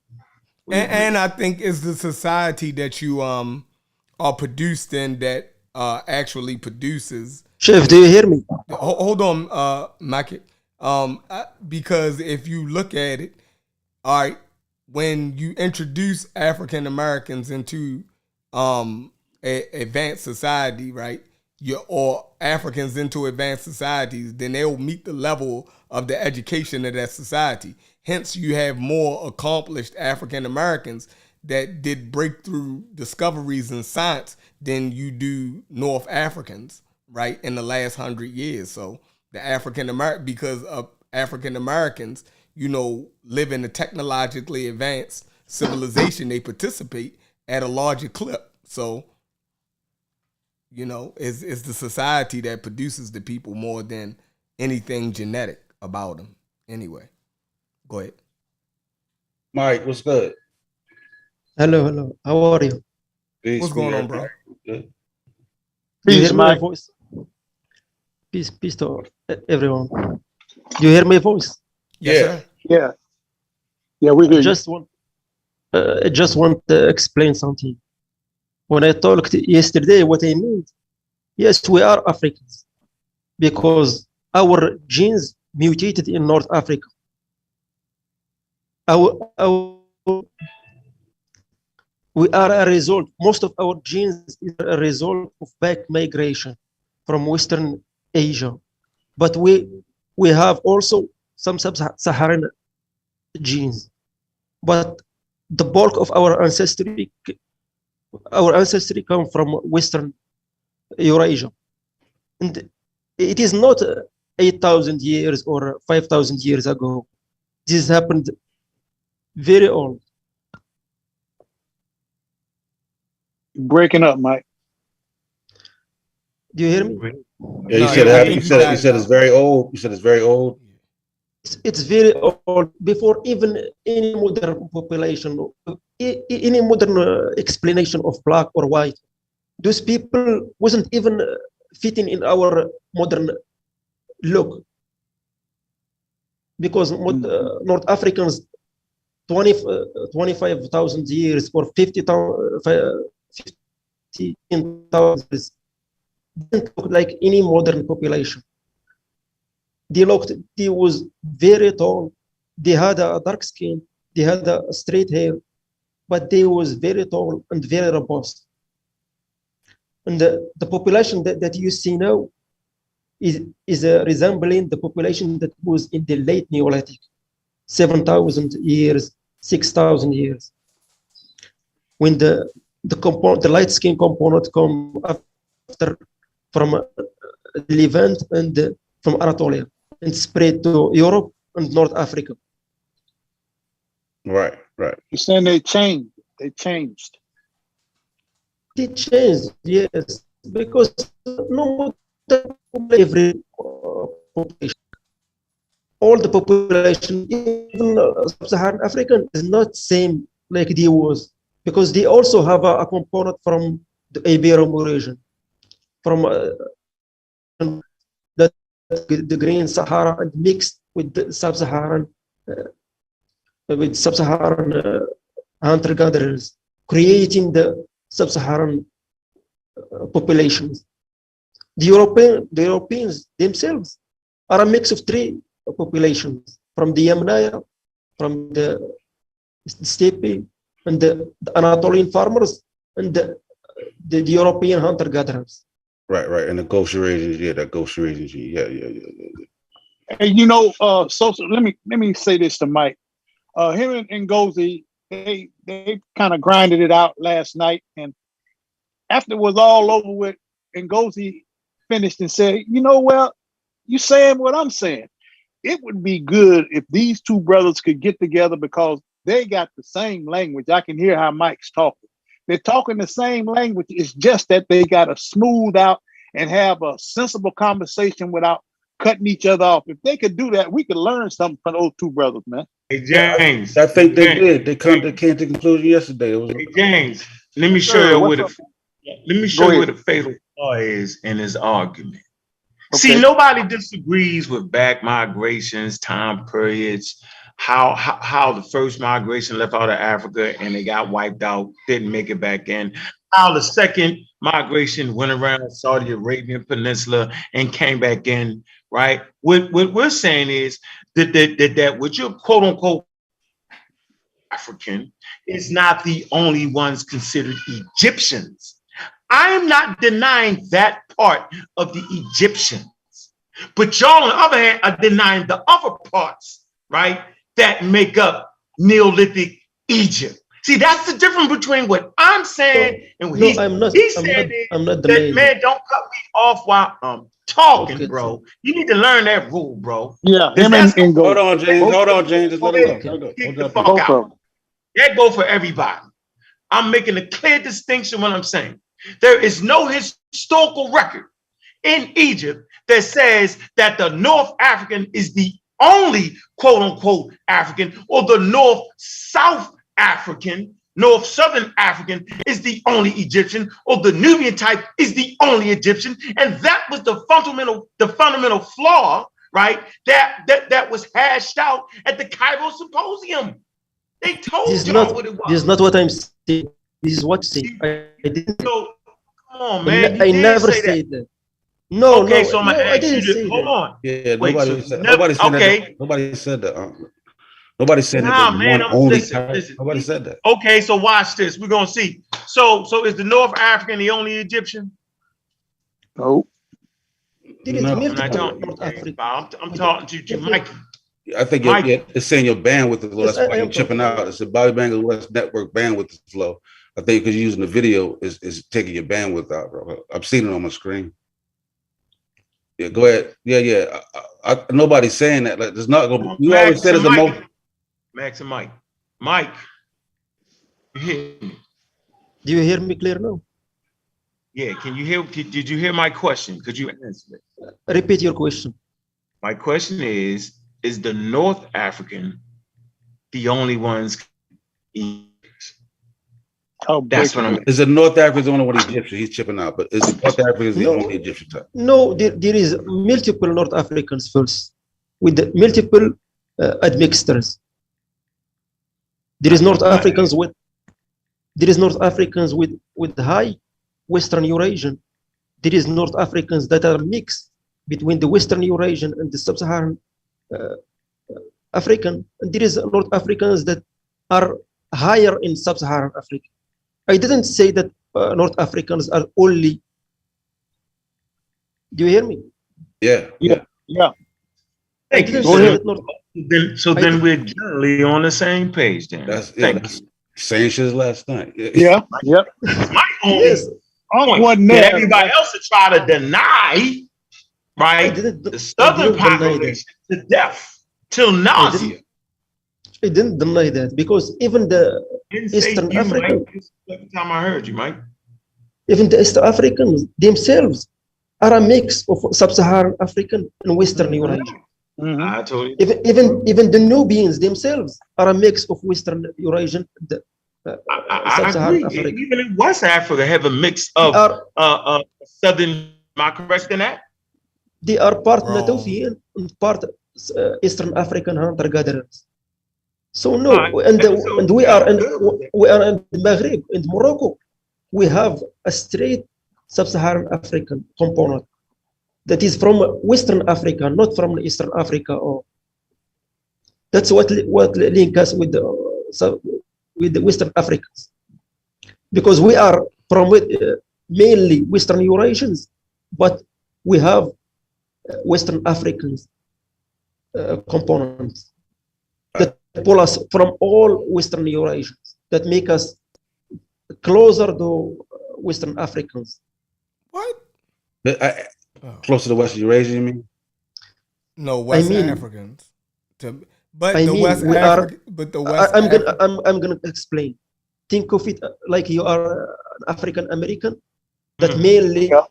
and I think it's the society that you are produced in that actually produces. Chef, do you hear me? Hold on, Mike. Because if you look at it, all right, when you introduce African Americans into advanced society, right, or Africans into advanced societies, then they'll meet the level of the education of that society. Hence, you have more accomplished African Americans that did breakthrough discoveries in science than you do North Africans, right, in the last 100 years. So the because of African Americans, live in a technologically advanced civilization, they participate at a larger clip. So, it's the society that produces the people more than anything genetic about them. Anyway, go ahead. Mike, what's good? Hello. How are you? Peace, What's going on, bro? Good. Do you hear my Mike. voice? Peace to everyone. Do you hear my voice? Yes, Yeah. sir. Yeah, we hear you. I just want to explain something. When I talked yesterday, what I mean, yes, we are Africans because our genes mutated in North Africa. We are a result. Most of our genes is a result of back migration from Western Asia, but we have also some sub-Saharan genes. But the bulk of our ancestry come from Western Eurasia, and it is not 8,000 years or 5,000 years ago. This happened very old. Breaking up, Mike. Do you hear me? Yeah, you No, said I it. think You you said got it. It's very old. You said it's very old. It's very old, before even any modern population, any modern explanation of black or white. Those people wasn't even fitting in our modern look, because North Africans 25,000 years or 15,000 years didn't look like any modern population. They was very tall. They had a dark skin. They had a straight hair, but they was very tall and very robust. And the population that you see now is resembling the population that was in the late Neolithic, 7,000 years, 6,000 years. When the light skin component come after from Levant and from Anatolia, and spread to Europe and North Africa. Right. You're saying they changed. They changed. They changed, yes, because no matter every population, all the population, even sub-Saharan African, is not same like they was, because they also have a component from the Ibero-Eurasian, from the Green Sahara, and mixed with the sub-Saharan hunter-gatherers, creating the sub-Saharan populations. The Europeans themselves are a mix of three populations, from the Yamnaya, from the steppe, and the Anatolian farmers, and the European hunter-gatherers. Right. And the Ghost Eurasians, that Ghost Eurasians, yeah. And so let me say this to Mike. Him and Ngozi, they kind of grinded it out last night, and after it was all over with, Ngozi finished and said, you know, well, you saying what I'm saying. It would be good if these two brothers could get together because they got the same language. I can hear how Mike's talking. They're talking the same language. It's just that they got to smooth out and have a sensible conversation without cutting each other off. If they could do that, we could learn something from those two brothers, man. Hey, James. I think they did. They came to the conclusion yesterday. It was Hey, James, let me show Sir, you what's what up? let me show Go you what ahead. the fatal flaw is in his argument. Okay. See, nobody disagrees with back migrations, time periods, how the first migration left out of Africa and they got wiped out, didn't make it back in. How the second migration went around Saudi Arabian Peninsula and came back in, right? What we're saying is that what you're quote unquote African is not the only ones considered Egyptians. I am not denying that part of the Egyptians, but y'all, on the other hand, are denying the other parts, right, that make up Neolithic Egypt. See, that's the difference between what I'm saying and what No, he's saying. I'm not That denying. man, don't cut me off while I'm talking, Okay, bro. You need to learn that rule, bro. Yeah, him That's and Hold go. on, James. Hold on, James. Just let him go. okay. Let him go. Kick Hold the on. fuck Both out. of them. That go for everybody. I'm making a clear distinction when I'm saying there is no historical record in Egypt that says that the North African is the only quote unquote African, or the North South African, North Southern African is the only Egyptian, or the Nubian type is the only Egyptian. And that was the fundamental flaw, right? That was hashed out at the Cairo Symposium. They told y'all what it was. This is not what I'm saying. This is what I'm saying. I didn't. So, come on, man. You I did never say that. said that. No, Okay, no, so I'm no, gonna I ask you didn't to say hold that. on. Yeah, Wait, nobody so said. never, Nobody said okay. that. Nobody said that. Nobody said that. Nah, there's man, one only listen, type. listen. Nobody said that. Okay, so watch this. We're gonna see. So is the North African the only Egyptian? No. There is No. I'm not multiple talking to North you, African. I'm talking to Mikey. I think Mike. it's saying your bandwidth is low. Yes, That's why I you're am chipping talking. out. It's the Bobby Bangladesh network bandwidth is low. I think because you're using the video is taking your bandwidth out, bro. I've seen it on my screen. Yeah, go ahead. Yeah. Nobody's saying that. Like, there's not gonna be. You always said it's the most. Max and Mike. Mike, you hear me? Do you hear me clear now? Yeah, can you hear? Did you hear my question? Could you answer it? Repeat your question. My question is the North African the only ones? Oh, That's what I'm. Is the North African the only one Egyptian? He's chipping out, but is the North African the only Egyptian type? No, there is multiple North Africans first with the multiple admixtures. There is North Africans with high Western Eurasian. There is North Africans that are mixed between the Western Eurasian and the Sub-Saharan African. And there is North Africans that are higher in Sub-Saharan Africa. I didn't say that North Africans are only. Do you hear me? Thank you. Then we're generally on the same page. Then That's Thank you. Same shit as last night. Yep. My only point wasn't that there. everybody else would try to deny, right? The Southern population to death, till nausea. I didn't deny that because even the Eastern African. Every time I heard you, Mike. Even the East Africans themselves are a mix of Sub-Saharan African and Western Eurasian. I told you. Even the Nubians themselves are a mix of Western Eurasian and Sub-Saharan Africa. Even in West Africa have a mix of Southern. Am I correct in that? They are part Natufian and part Eastern African hunter-gatherers. So no, and we are in the Maghreb, in Morocco. We have a straight Sub-Saharan African component that is from Western Africa, not from Eastern Africa. Or that's what links us with the Western Africans, because we are from mainly Western Eurasians, but we have Western Africans components that pull us from all Western Eurasians, that make us closer to Western Africans. What? Close to the West Eurasia, you mean? No, West mean- Africans. But I the mean, West we are- African, but the West I'm gonna African. I'm gonna explain. Think of it like you are an African American, that Mhm.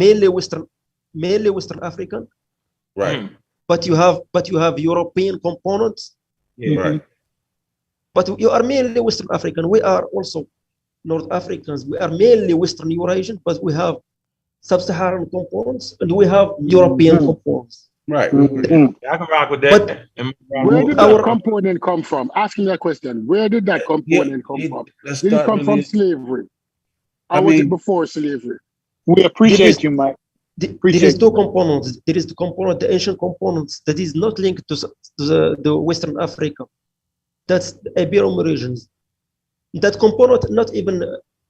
mainly Western African, Right. but you have European components, Right. but you are mainly Western African. We are also North Africans. We are mainly Western Eurasian, but we have sub-Saharan components and we have European components. Right. Mhm. I can rock with that. Where did Our- that component come from? Asking that question. Where did that component come from? Let's Did it start come from really- slavery? Or I was mean- it before slavery? We appreciate you, Mike. There is Appreciate two you. components. There is the component, the ancient components, that is not linked to the Western Africa. That's the Iberian regions. That component, not even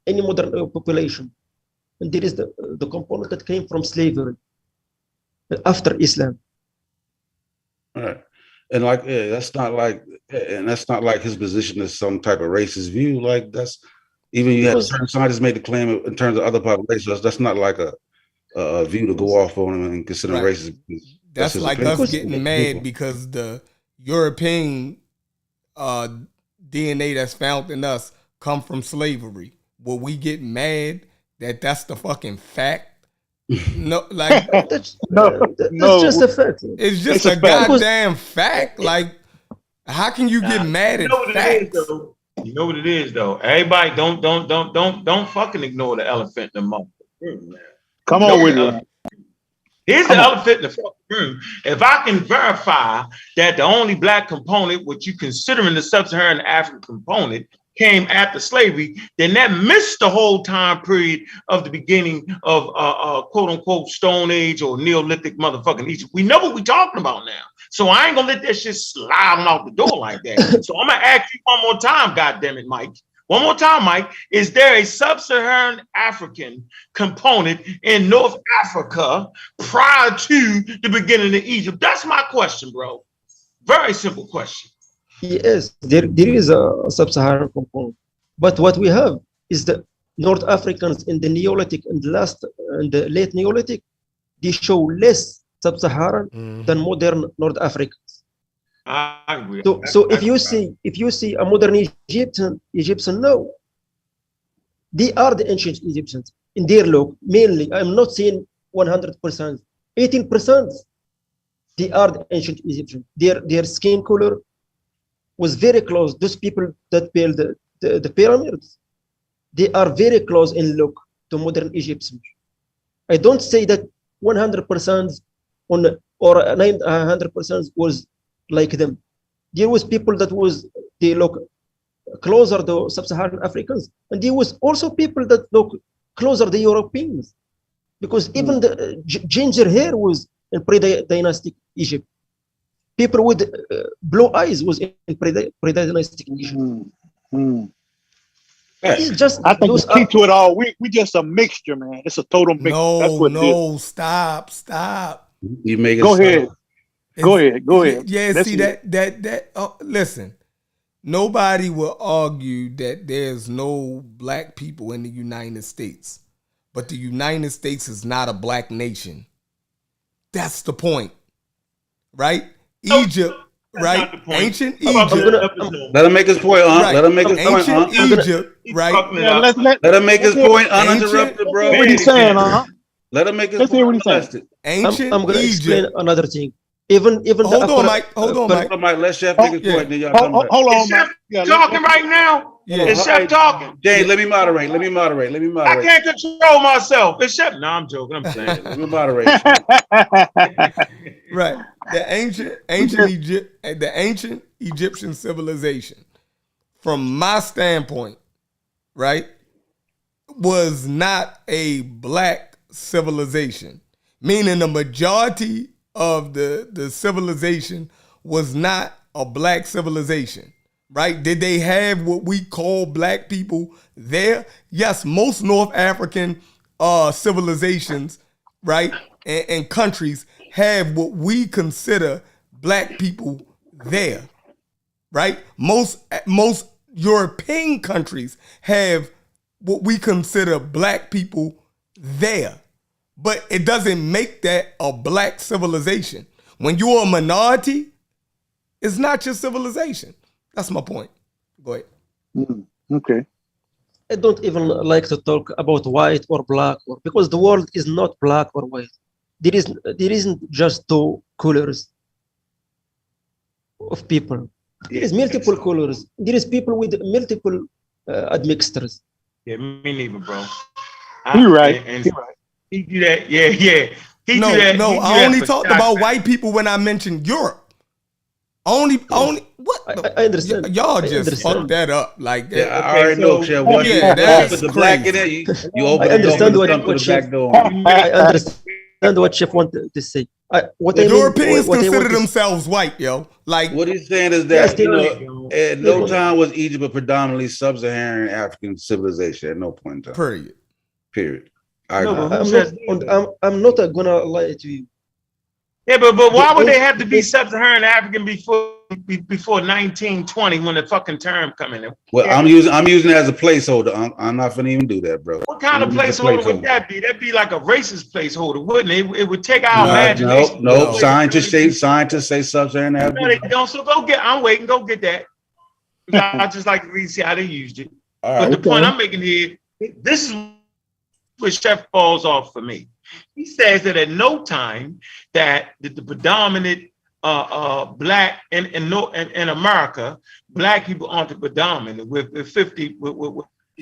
any modern population. And there is the component that came from slavery after Islam. Right. And like, yeah, that's not like his position as some type of racist view. Like that's even you have Because- certain scientists made the claim in terms of other populations. That's not like a view to go off on and consider Right. racist. That's his like opinion. us getting mad because the European DNA that's found in us come from slavery. Will we get mad that that's the fucking fact? No, like That's No. just a fact. it's just It's a a fact. goddamn fact. Like, how can you get mad You at know what it is, facts? though. You know what it is, though. Everybody, don't fucking ignore the elephant in the room. Come on with it. Here's Come the on. elephant in the fucking room. If I can verify that the only black component, what you considering the sub-Saharan African component, came after slavery, then that missed the whole time period of the beginning of quote unquote Stone Age or Neolithic motherfucking Egypt. We know what we're talking about now. So I ain't gonna let that shit slide on out the door like that. So I'm gonna ask you one more time, goddamn it, Mike. One more time, Mike. Is there a sub-Saharan African component in North Africa prior to the beginning of Egypt? That's my question, bro. Very simple question. Yes, there is a sub-Saharan component, but what we have is the North Africans in the Neolithic and the late Neolithic, they show less sub-Saharan than modern North Africans. I agree. So if you see a modern Egyptian now, they are the ancient Egyptians in their look mainly. I'm not saying 100%, 18%. They are the ancient Egyptians. Their skin color was very close. Those people that built the pyramids, they are very close in look to modern Egyptians. I don't say that 100% or 100% was like them. There was people they look closer to sub-Saharan Africans, and there was also people that look closer to Europeans, because even the ginger hair was in pre-dynastic Egypt. People with blue eyes was in pre-dynastic Egypt. It's just I think those the key to it all, we just a mixture, man. It's a total mixture. That's what it is. No, stop. You make it Go sound- ahead. Go ahead. Yeah, Let's see hear that. Listen, nobody will argue that there's no black people in the United States, but the United States is not a black nation. That's the point, right? Egypt, right? not the point. Ancient How about Egypt, Let him make his point, right? Let him make his point, Ancient Egypt, right? Yeah, Let him make his point uninterrupted, Let's bro. hear what he's saying, huh? Let him make his Let's hear what point he's saying. unmolested. Ancient I'm going to explain Egypt. another thing. Even Hold on, Mike. Hold on, Mike. Hold on, Mike. Let Chef make his yeah. point, then y'all come back. Hold on, Is Chef man. Yeah, talking right now? Yeah. Is Chef talking? James, let me moderate. I can't control myself. It's Chef. No, I'm joking. I'm playing. Let me moderate. Right. The ancient Egyptian civilization, from my standpoint, right, was not a black civilization. Meaning the majority of the civilization was not a black civilization. Right? Did they have what we call black people there? Yes, most North African civilizations, right, and countries have what we consider black people there, right? Most European countries have what we consider black people there. but it doesn't make that a black civilization. When you're a minority, it's not your civilization. That's my point. Go ahead. Okay. I don't even like to talk about white or black, because the world is not black or white. There isn't just two colors of people. There is multiple colors. There is people with multiple admixtures. Yeah, me neither, bro. You're right. And You're right. he do that. Yeah. He No, do that. no, he do I that only for talked shock about value. white people when I mentioned Europe. Only what? I understand. Y'all I just understand. fucked that up like that. Yeah, I already know, Chef. Once yeah, you that's put the black in crazy. there, you open the door understand and what come to the Chef- back door. I understand what Chef wanted to say. What I mean, Europeans what I consider want to- themselves white, yo. Like, What he's saying is Yes, that, they you are. know, at no time was Egypt a predominantly sub-Saharan African civilization. At no point in time. period. Period. I No, agree. but who says I'm not gonna lie to you. Yeah, but why would The- they have to be sub-Saharan African before 1920 when the fucking term come in? Well, I'm using it as a placeholder. I'm not gonna even do that, bro. What kind of I'm using placeholder would that be? That'd be like a racist placeholder, wouldn't it? It would take our No, imagination. no. Scientists say sub-Saharan No, they African. don't. So go get. I'm waiting. Go get that. I just like to read, see how they used it. All But right. the point I'm making here, this is where Chef falls off for me. He says that at no time that the predominant black in America, black people aren't the predominant with 50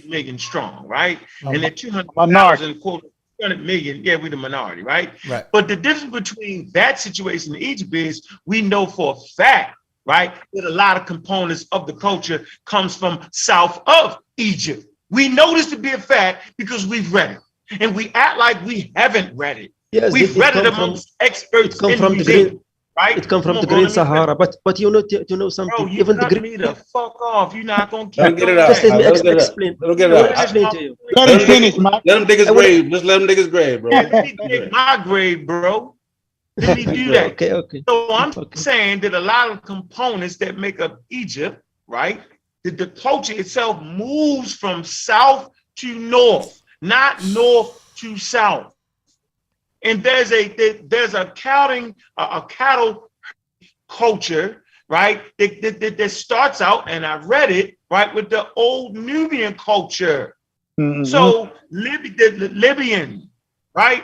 million strong, right? And at 200,000, quote, 200 million, yeah, we're the minority, right? Right. But the difference between that situation in Egypt is we know for a fact, right, that a lot of components of the culture comes from south of Egypt. We know this to be a fact because we've read it. And we act like we haven't read it. Yes, We've read it amongst experts it come in from the the museum, green, right? it come from Come the on, bro, Great let me Sahara. But you know to know something. Bro, you Even the cut Great. me the fuck off. You're not gonna keep Let him get it going. out. Just let me Let him get it out. explain. Let him get it Let me out. explain to you. Let him finish, Mike. Let him dig his I wanna- grave. Just let him dig his grave, bro. Let me dig my grave, bro. Let me do that. Okay. So I'm Okay. saying that a lot of components that make up Egypt, right? That the culture itself moves from south to north, not north to south. And there's a cattle culture, right? That starts out, and I read it, right, with the old Nubian culture. Mhm. So the Libyan, right?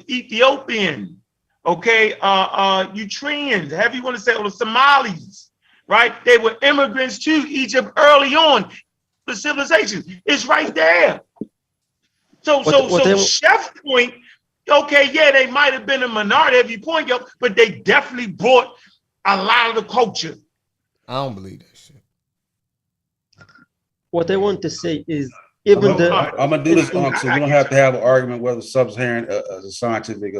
Ethiopian, okay, Eritreans, however you want to say, or the Somalis, right? They were immigrants to Egypt early on. The civilization is right there. So Chef's point, okay, yeah, they might have been a minority, if you point up, but they definitely brought a lot of the culture. I don't believe that shit. What I want to say is even I'm gonna do this, so we don't have to have an argument whether sub-Saharan is a scientific,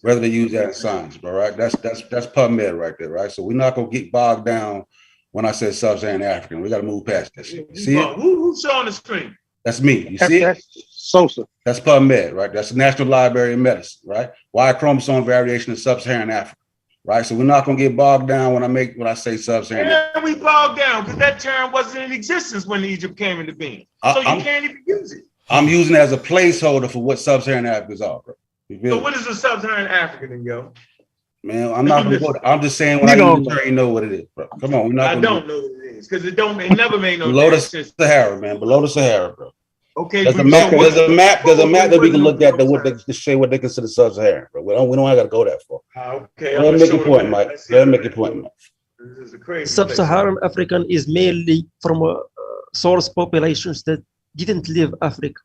whether they use that in science, all right? That's PubMed right there, right? So we're not gonna get bogged down when I said sub-Saharan African. We got to move past this. You see it? Who's on the screen? That's me. You see it? That's Sosa. That's PubMed, right? That's the National Library of Medicine, right? Y chromosome variation in sub-Saharan Africa, right? So we're not gonna get bogged down when I say sub-Saharan. Yeah, we bogged down because that term wasn't in existence when Egypt came into being. So you can't even use it. I'm using it as a placeholder for what sub-Saharan Africans are, bro. You feel So me? what is a sub-Saharan African then, yo? Man, I'm not gonna go. I'm just saying when I use the term, you know what it is, bro. Come on, we're not I gonna don't know what it is because it never made no below the sense. Sahara, man. Below the Sahara, bro. Okay, There's a but map. so There's a map. There's a map that we can look at what- to say what they consider sub-Saharan, bro. We don't gotta go that far. Okay, Let me make your point, Mike. Let me make your point, Mike. This is a crazy Sub-Saharan African is mainly from source populations that didn't leave Africa,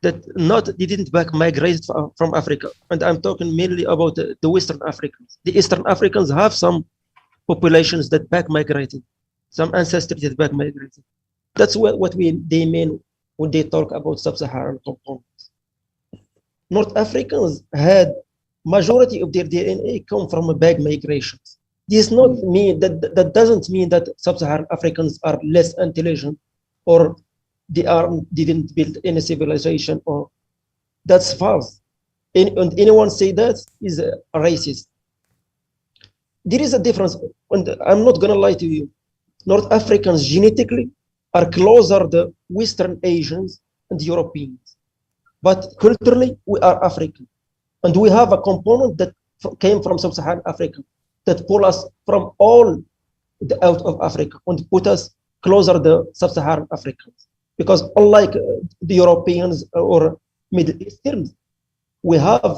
that didn't back migrate from Africa. And I'm talking mainly about the Western Africans. The Eastern Africans have some populations that back migrated, some ancestors that back migrated. That's what they mean when they talk about sub-Saharan components. North Africans had majority of their DNA come from back migrations. This not mean that doesn't mean that sub-Saharan Africans are less intelligent or didn't build any civilization, or that's false. And anyone say that is a racist. There is a difference, and I'm not gonna lie to you. North Africans genetically are closer to Western Asians and Europeans. but culturally we are African, and we have a component that came from sub-Saharan Africa that pull us from all the out of Africa and put us closer to sub-Saharan Africans. Because unlike the Europeans or Middle Easterns, we have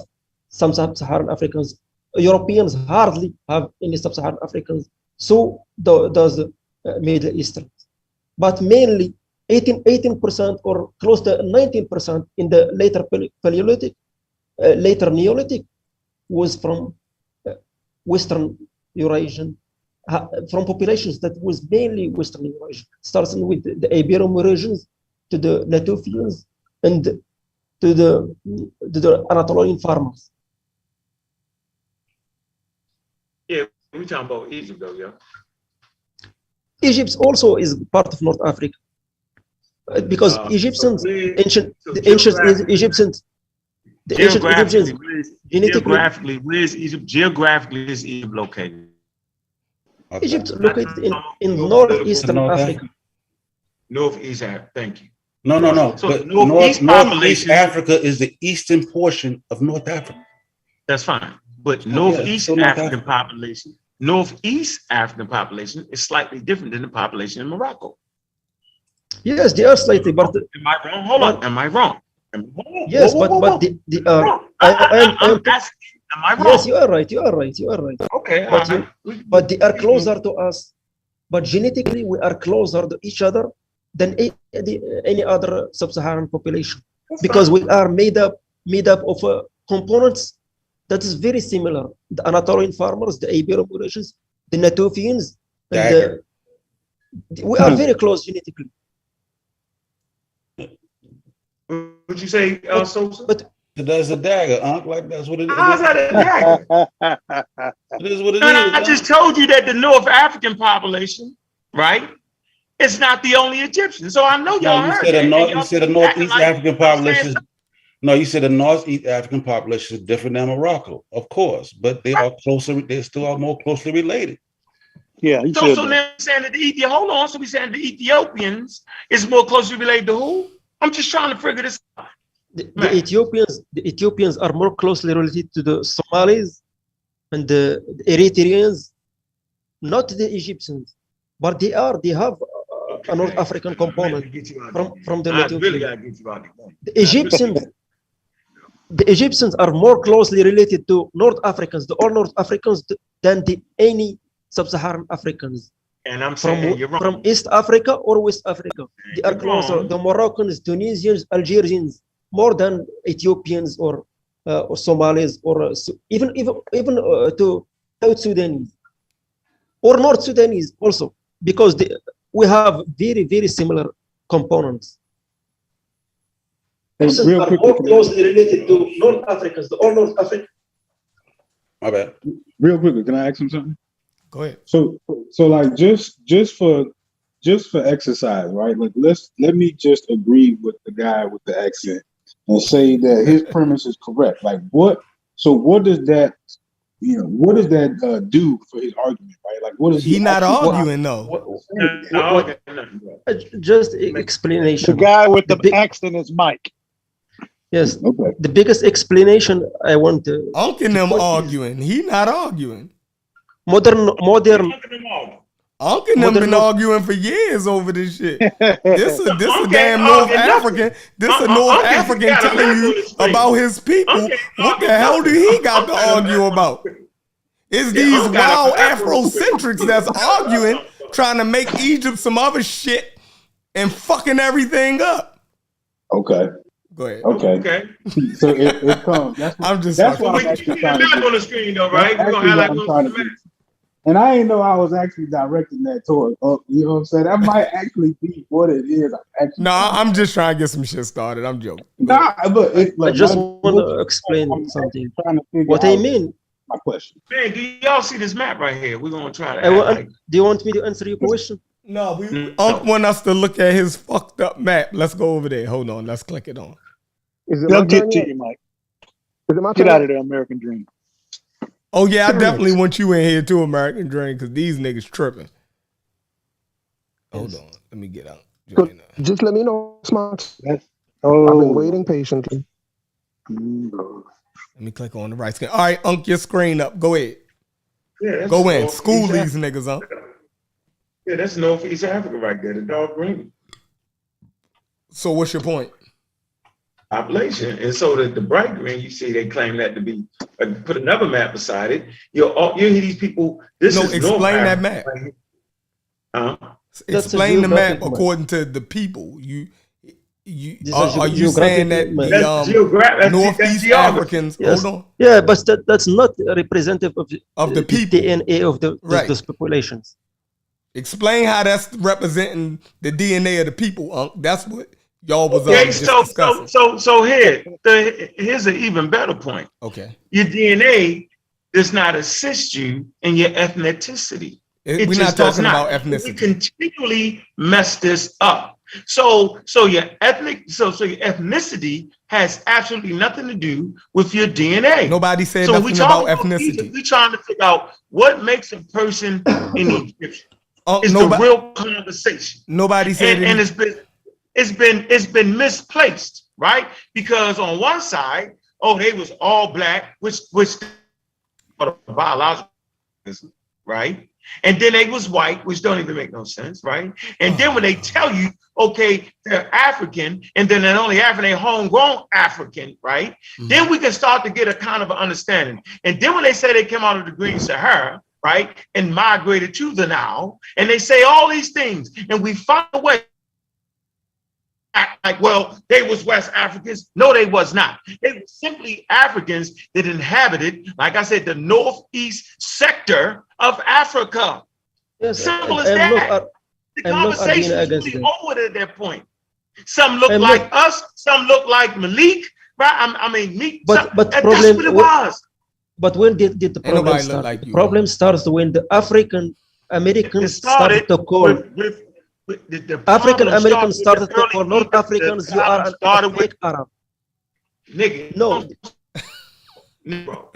some sub-Saharan Africans. Europeans hardly have any sub-Saharan Africans, so does Middle Easterns. But mainly 18% or close to 19% in the later Paleolithic, later Neolithic was from Western Eurasian, from populations that was mainly Western Eurasian, starting with the Ibero-Eurasians to the Natufians and to the Anatolian farmers. Yeah, we're talking about Egypt though, yeah. Egypt also is part of North Africa because Egyptians, the ancient Egyptians, geographically, where's Egypt? Geographically, is Egypt located? Egypt located in northeastern Africa. Northeast Africa. Thank you. No. So but Northeast Africa is the eastern portion of North Africa. That's fine. But Northeast African population is slightly different than the population in Morocco. Yes, they are slightly, but am I wrong? Hold on. Am I wrong? Yes, but they are. I'm asking, am I wrong? Yes, you are right. Okay, but they are closer to us. But genetically, we are closer to each other than any other sub-Saharan population because we are made up of components that is very similar. The Anatolian farmers, the Ibero-Eurasians, the Natufians, and we are very close genetically. Would you say, Sosa? But there's a dagger, like that's what it is. How's that a dagger? It is what it is. I just told you that the North African population, right, it's not the only Egyptian. So I know y'all heard that. You said the Northeast African population. No, you said the Northeast African population is different than Morocco, of course, but they are closer. They still are more closely related. Yeah. So now we're saying that hold on. So we're saying the Ethiopians is more closely related to who? I'm just trying to figure this out. The Ethiopians are more closely related to the Somalis and the Eritreans, not the Egyptians, but they have a North African component from the Ethiopians. Really gotta get you out the Egyptians are more closely related to North Africans, all North Africans, than any sub-Saharan Africans. And I'm saying you're wrong. From East Africa or West Africa. They are closer. The Moroccans, Tunisians, Algerians, more than Ethiopians or Somalis or even to South Sudanese or North Sudanese also, because we have very, very similar components. Real quick, more closely related to North Africans, all North Africa. My bad. Real quickly, can I ask him something? Go ahead. So like just for exercise, right? Like let me just agree with the guy with the accent and say that his premise is correct. Like what does that do for his argument, right? Like what is he not arguing though? Just explanation. The guy with the accent is Mike. Yes. Okay. The biggest explanation I want to. Uncle them arguing. He not arguing. Modern. Uncle them been arguing for years over this shit. This a damn North African. This a North African telling you about his people. What the hell do he got to argue about? It's these wild Afrocentrics that's arguing, trying to make Egypt some other shit and fucking everything up. Okay. Go ahead. Okay. So it comes. That's why I'm actually trying to get on the screen though, right? We're gonna have like and I didn't know I was actually directing that toward you know what I'm saying? That might actually be what it is. I'm just trying to get some shit started. I'm joking. Nah, but I just want to explain something. What I mean. My question. Man, do y'all see this map right here? We're gonna try to. Do you want me to answer your question? No, Unc want us to look at his fucked up map. Let's go over there. Hold on. Let's click it on. They'll get to you, Mike. Get out of there, American Dream. Oh yeah, I definitely want you in here too, American Dream, because these niggas tripping. Hold on, let me get out. Just let me know, Smart. Oh, I've been waiting patiently. Let me click on the right screen. All right, Unc, your screen up. Go ahead. Yeah, that's Go in. Northeast School these Africa. niggas, Unc. Yeah, that's Northeast Africa right there, the dark green So what's your point? population. And so the bright green, you see, they claim that to be. Put another map beside it. You hear these people. This No, is explain North that map. Africa. Huh? That's a Explain the map geographic map. according to the people. This Are is you saying that geographic That's the that's Northeast geography. Africans? Yes. Hold on. Yeah, but that's not representative of the people. DNA of Right. those populations. Explain how that's representing the DNA of the people, Unc. That's what y'all was Okay, just so discussing. here's an even better point. Okay. Your DNA does not assist you in your ethnicity. It We're just not does talking not. about ethnicity. We continually mess this up. So your ethnicity has absolutely nothing to do with your DNA. Nobody said So when nothing we talk about about ethnicity. Egypt, we're trying to figure out what makes a person an Egyptian. It's Nobody, the real conversation. nobody said And any- it's been misplaced, right? Because on one side, they was all black, which biological, right? And then they was white, which don't even make no sense, right? And then when they tell you, okay, they're African, and then they're only African, they're homegrown African, right? Then we can start to get a kind of an understanding. And then when they say they came out of the Green Sahara, right, and migrated to the Nile, and they say all these things, and we find a way like, well, they was West Africans. No, they was not. They were simply Africans that inhabited, like I said, the northeast sector of Africa. Yes, Simple as I'm that. not, The I'm not conversation arguing is against really them. over at that point. Some look I'm like not- us, some look like Malik, right? I mean, me. But That's problem- what it was. But when did the Ain't problem nobody look start? like The you. problem starts when the African It Americans started started to call with the African problem Americans started started with to the call North early Africans, Egypt. you are The problem a started fake Arab. nigga. No, Negro.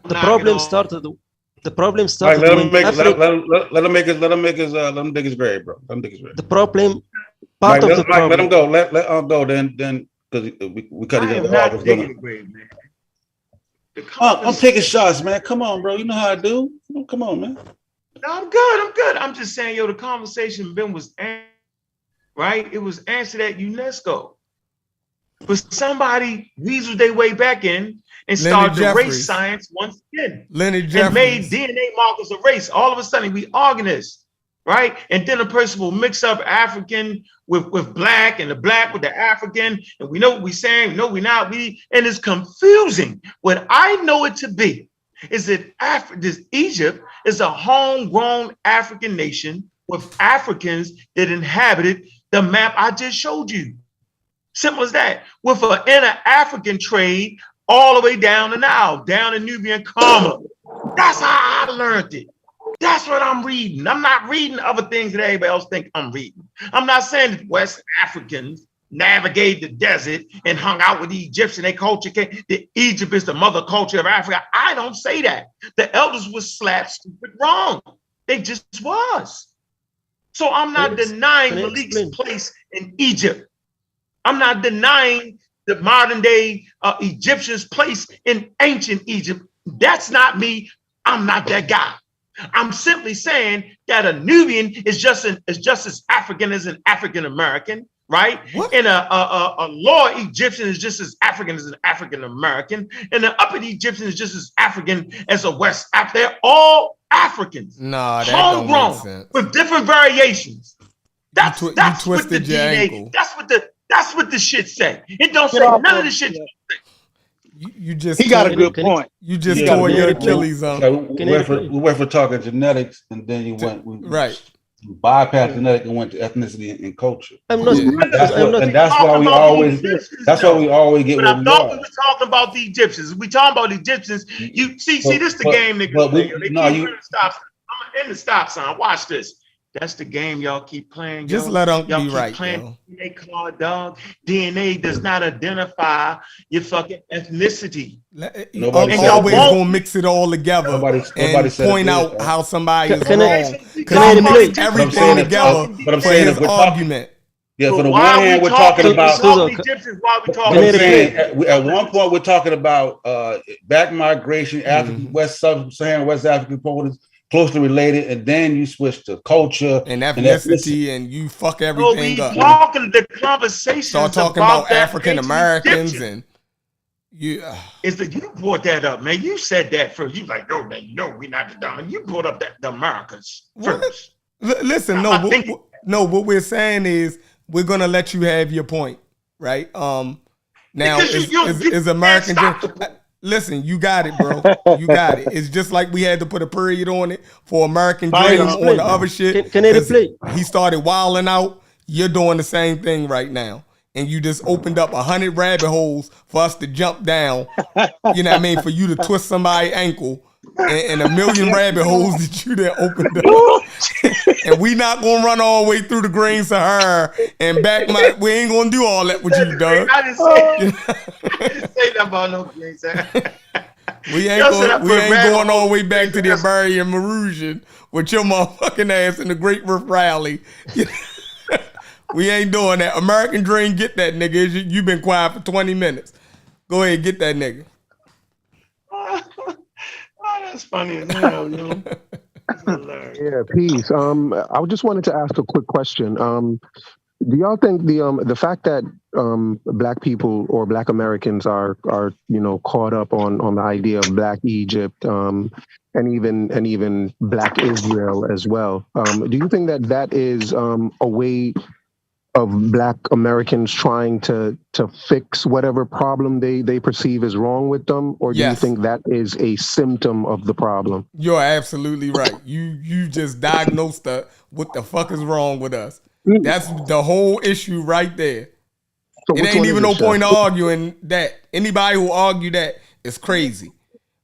the Knock problem it off. started. The problem All right, started let when him make Africa. let him dig his grave, bro. Let him dig his grave. The problem, part Mike, of the let him problem. go. Let go. Then because we cut I each am other off. not digging the grave, man. The I'm conversation- taking shots, man. Come on, bro. You know how I do. Come on, man. No, I'm good. I'm just saying, the conversation Ben was right. It was answered at UNESCO. But somebody weaseled their way back in and started the Jeffries. race science once again. Leonard And made Jeffries. DNA markers of race. All of a sudden, we organists, right? And then a person will mix up African with black and the black with the African. And we know what we're saying. No, we're not. And it's confusing. What I know it to be is that Egypt is a homegrown African nation with Africans that inhabited the map I just showed you. Simple as that. With an inter-African trade all the way down the Nile, down in Nubian Karma. That's how I learned it. That's what I'm reading. I'm not reading other things that everybody else think I'm reading. I'm not saying that West Africans navigated the desert and hung out with the Egyptian. Their culture came. That Egypt is the mother culture of Africa. I don't say that. The elders was slapped stupid wrong. They just was. So I'm not denying Malik's place in Egypt. I'm not denying the modern day Egyptians' place in ancient Egypt. That's not me. I'm not that guy. I'm simply saying that a Nubian is just as African as an African American, right? What? And a lower Egyptian is just as African as an African American, and the upper Egyptian is just as African as a West African. They're all Africans, Nah, that don't make homegrown sense. with different variations. That's You what twisted the your DNA. ankle. That's what the shit say. It don't say Get off none of of the shit. You just He got a tore- good Can point. You just Yeah, tore yeah, your yeah. Achilles on. So we Can went I- we went for talking genetics, and then you went Right. we bypassed genetic and went to ethnicity and culture. I'm not. Yeah. That's I'm what, not. and that's why we always. That's why we always get But what I we thought we are. were talking about the Egyptians. We talking about the Egyptians. You see this the But- game, nigga. but we- They no, keep you- running stop sign. I'm in the stop sign. Watch this. That's the game y'all keep playing. Just yo. let Unc Y'all be keep right, playing yo. DNA card, dog. DNA does not identify your fucking ethnicity. Nobody Unc said always it. gonna mix it all together Nobody and said it point did, out though. how somebody Can- is can I- wrong. Can Because I he replay? mixed But I'm everything saying that- together but I'm for saying his that we're talking- argument. Yeah, So for the one why are hand, we we're talking about. Egyptians, why are we talking I'm about? saying at one point we're talking about back migration, African, West Sub-Saharan, West African components closely related, and then you switch to culture and ethnicity, and you fuck everything we up. talking the conversations Start talking about African Americans and you. Is that you brought that up, man? You said that first. You like, no, man, no, we're not the dominant. You brought up the Americas first. Listen, what we're saying is we're gonna let you have your point, right? Now is American. Listen, you got it, bro. You got it. It's just like we had to put a period on it for American Dream on the other shit. Can I replay? He started wilding out. You're doing the same thing right now. And you just opened up 100 rabbit holes for us to jump down. You know what I mean? For you to twist somebody's ankle and a million rabbit holes that you done opened up. And we not gonna run all the way through the Green Sahara and back we ain't gonna do all that with you, Doug. I didn't say that about no Green Sahara. We ain't going all the way back to the Iberian Marusian with your motherfucking ass in the Great Rift Rally. We ain't doing that. American Dream, get that nigga. You've been quiet for 20 minutes. Go ahead, get that nigga. Oh, that's funny as hell, yo. Yeah, peace. I just wanted to ask a quick question. Do y'all think the fact that Black people or Black Americans are caught up on the idea of Black Egypt and even Black Israel as well? Do you think that is a way of Black Americans trying to fix whatever problem they perceive is wrong with them, or do you think that is a symptom of the problem? You're absolutely right. You just diagnosed what the fuck is wrong with us. That's the whole issue right there. So it ain't even no point arguing that. Anybody who argue that is crazy.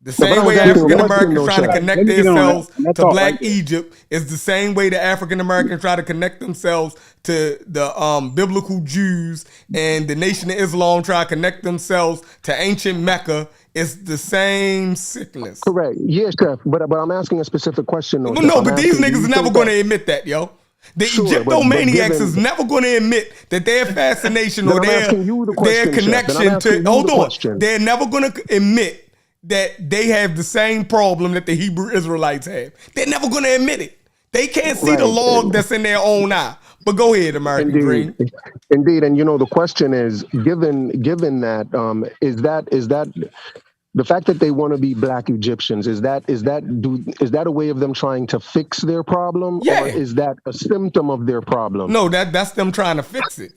The same way African Americans trying to connect themselves to Black Egypt is the same way the African Americans try to connect themselves to the biblical Jews, and the Nation of Islam try to connect themselves to ancient Mecca. It's the same sickness. Correct. Yes, Chef. But I'm asking a specific question. But these niggas are never going to admit that, yo. The Egyptomaniacs is never going to admit that their fascination or their connection to. Hold on. They're never going to admit that they have the same problem that the Hebrew Israelites have. They're never going to admit it. They can't see the log that's in their own eye. But go ahead, American Dream. Indeed, and the question is, given that, is that the fact that they want to be Black Egyptians, is that a way of them trying to fix their problem, or is that a symptom of their problem? No, that's them trying to fix it.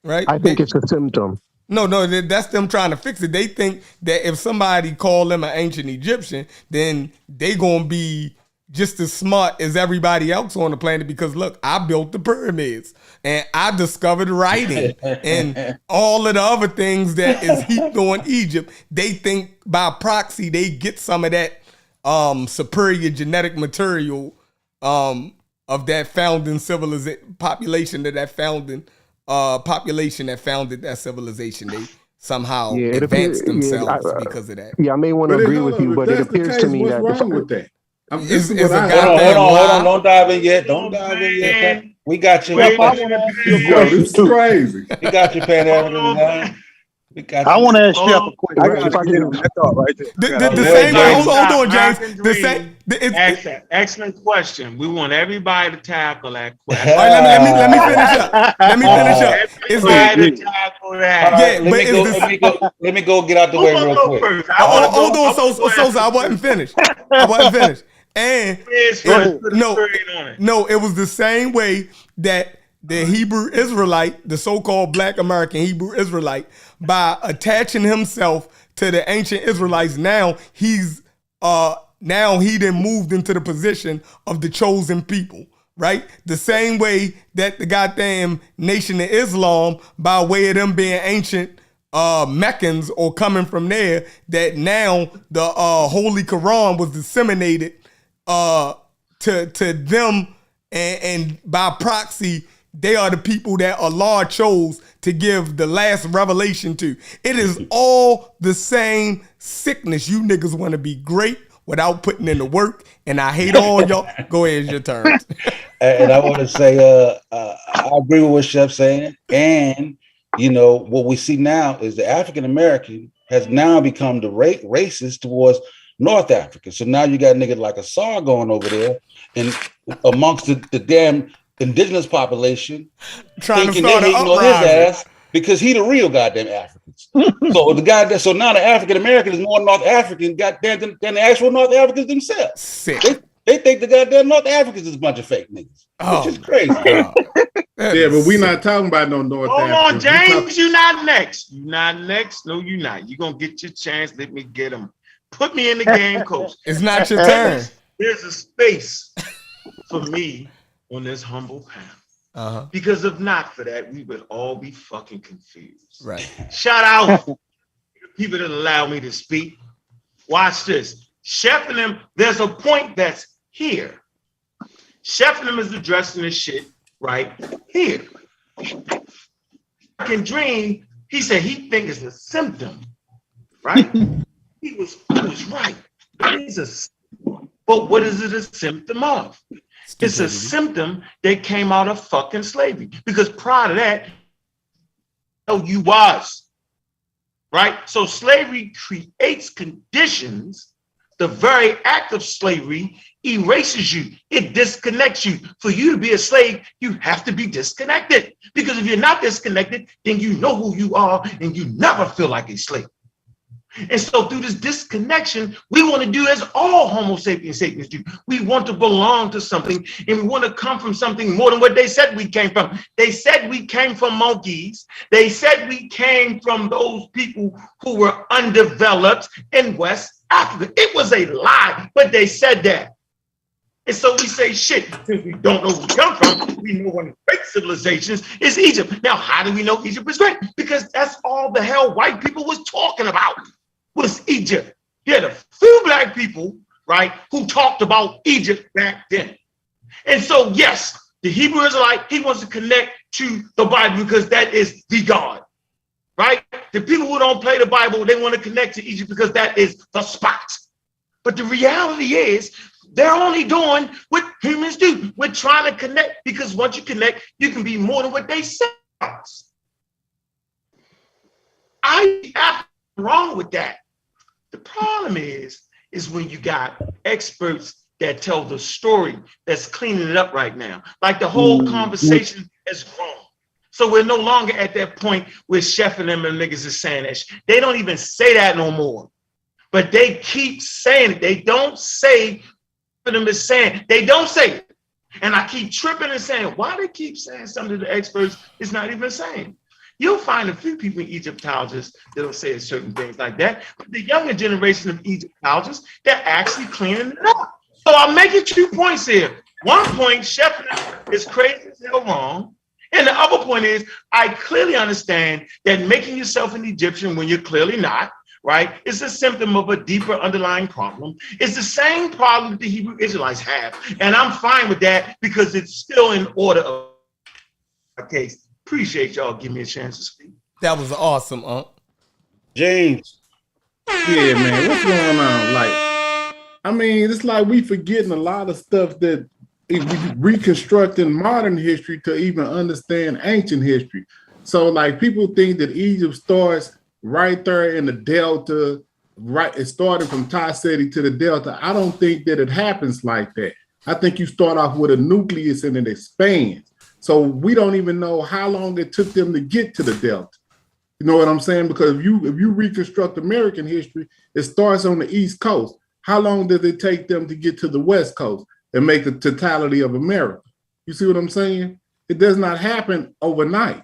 Right? I think it's a symptom. No, that's them trying to fix it. They think that if somebody call them an ancient Egyptian, then they gonna be just as smart as everybody else on the planet, because look, I built the pyramids and I discovered writing and all of the other things that is heaped on Egypt. They think by proxy they get some of that superior genetic material of that founding civilization population that founded that civilization. They somehow advanced themselves because of that. Yeah, I may want to agree with you, but it appears to me that what's wrong with that? Hold on, don't dive in yet. We got you. This is crazy. We got you, Pan African. I want to ask Jeff a question. The same way. Hold on, James. The same. Excellent question. We want everybody to tackle that question. All right, let me finish up. Everybody to tackle that. Let me go get out the way real quick. Hold on, Sosa. I wasn't finished. And it was the same way that the Hebrew Israelite, the so-called Black American Hebrew Israelite, by attaching himself to the ancient Israelites, now he then moved into the position of the chosen people, right? The same way that the goddamn Nation of Islam, by way of them being ancient Meccans or coming from there, that now the Holy Quran was disseminated to them, and by proxy, they are the people that Allah chose to give the last revelation to. It is all the same sickness. You niggas want to be great without putting in the work, and I hate all y'all. Go ahead, it's your turn. And I want to say, I agree with what Chef's saying. And, you know, what we see now is the African American has now become the racist towards North Africa. So now you got niggas like Assar going over there and amongst the damn indigenous population Trying thinking to they start an hating on his uprising. ass because he the real goddamn Africans. So now the African American is more North African goddamn than the actual North Africans themselves. Sick. They think the goddamn North Africans is a bunch of fake niggas, which is crazy. Yeah, but we're not talking about no North Hold Africans. on, James, you not next. You not next. No, you not. You gonna get your chance. Let me get him. Put me in the game, coach. It's not your turn. There's a space for me on this humble panel. Because if not for that, we would all be fucking confused. Right. Shout out to people that allow me to speak. Watch this. Chef and them, there's a point that's here. Chef and them is addressing this shit right here. I can dream, he said he thinks it's a symptom, right? He was right. It's a, but what is it a symptom of? It's a symptom that came out of fucking slavery. Because prior to that, you was, right? So slavery creates conditions. The very act of slavery erases you. It disconnects you. For you to be a slave, you have to be disconnected. Because if you're not disconnected, then you know who you are and you never feel like a slave. And so through this disconnection, we want to do as all Homo sapiens sapiens do. We want to belong to something, and we want to come from something more than what they said we came from. They said we came from monkeys. They said we came from those people who were undeveloped in West Africa. It was a lie, but they said that. And so we say, shit, since we don't know where we come from, we know one of the great civilizations is Egypt. Now, how do we know Egypt was great? Because that's all the hell white people was talking about. Was Egypt. You had a few black people, right, who talked about Egypt back then. And so, yes, the Hebrew Israelite, he wants to connect to the Bible because that is the God, right? The people who don't play the Bible, they want to connect to Egypt because that is the spot. But the reality is, they're only doing what humans do. We're trying to connect because once you connect, you can be more than what they say. I have wrong with that. The problem is when you got experts that tell the story that's cleaning it up right now. Like the whole conversation has grown. So we're no longer at that point where Chef and them and niggas is saying that. They don't even say that no more. But they keep saying it. They don't say what them is saying. They don't say it. And I keep tripping and saying, why they keep saying something the experts is not even saying? You'll find a few people in Egyptologists that'll say certain things like that. But the younger generation of Egyptologists, they're actually cleaning it up. So I'm making 2 points here. One point, Chef is crazy as hell wrong. And the other point is, I clearly understand that making yourself an Egyptian when you're clearly not, right, is a symptom of a deeper underlying problem. It's the same problem that the Hebrew Israelites have. And I'm fine with that because it's still in order of a case. Appreciate y'all giving me a chance to speak. That was awesome, James. Yeah, man, what's going on? Like, I mean, it's like we forgetting a lot of stuff that we reconstructing modern history to even understand ancient history. So, like, people think that Egypt starts right there in the Delta, right? It started from Tai City to the Delta. I don't think that it happens like that. I think you start off with a nucleus and it expands. So we don't even know how long it took them to get to the Delta. You know what I'm saying? Because if you reconstruct American history, it starts on the East Coast. How long did it take them to get to the West Coast and make the totality of America? You see what I'm saying? It does not happen overnight.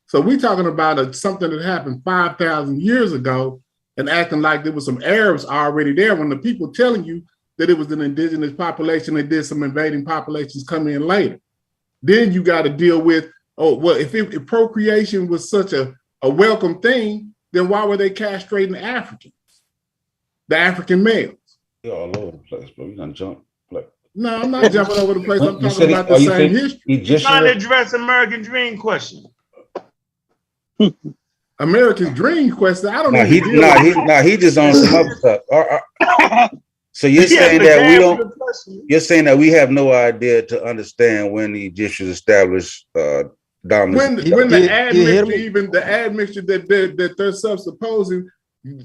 So we're talking about something that happened 5,000 years ago and acting like there was some Arabs already there when the people telling you that it was an indigenous population and did some invading populations come in later. Then you got to deal with, if procreation was such a welcome thing, then why were they castrating Africans, the African males? You're all over the place, bro. You're gonna jump. Like, no, I'm not jumping over the place. I'm talking about the same history. You're trying to address American dream question. American dream question. I don't know. He just on some other stuff. So you're saying that we don't. You're saying that we have no idea to understand when the Egyptians established dominance. When the admixture that they're supposing,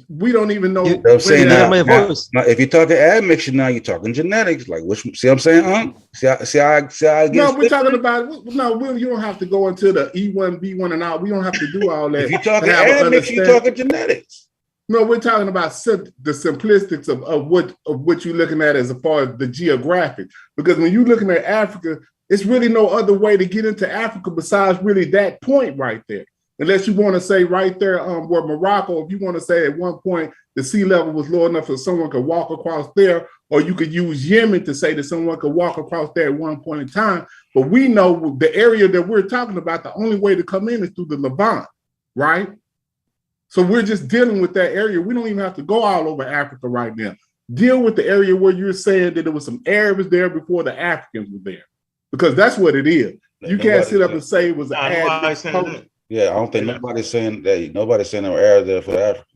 we don't even know. I'm saying now, if you're talking admixture, now you're talking genetics. Like, see what I'm saying? See how I get. No, we're talking about. No, you don't have to go into the E1, B1, and all. We don't have to do all that. If you're talking admixture, you're talking genetics. No, we're talking about the simplistics of what you're looking at as far as the geographic. Because when you're looking at Africa, it's really no other way to get into Africa besides really that point right there. Unless you want to say right there where Morocco, if you want to say at one point the sea level was low enough that someone could walk across there, or you could use Yemen to say that someone could walk across there at one point in time. But we know the area that we're talking about, the only way to come in is through the Levant, right? So we're just dealing with that area. We don't even have to go all over Africa right now. Deal with the area where you're saying that there was some Arabs there before the Africans were there, because that's what it is. You can't sit up and say it was an ad. Yeah, I don't think nobody's saying that. Nobody's saying there were Arabs there for Africa.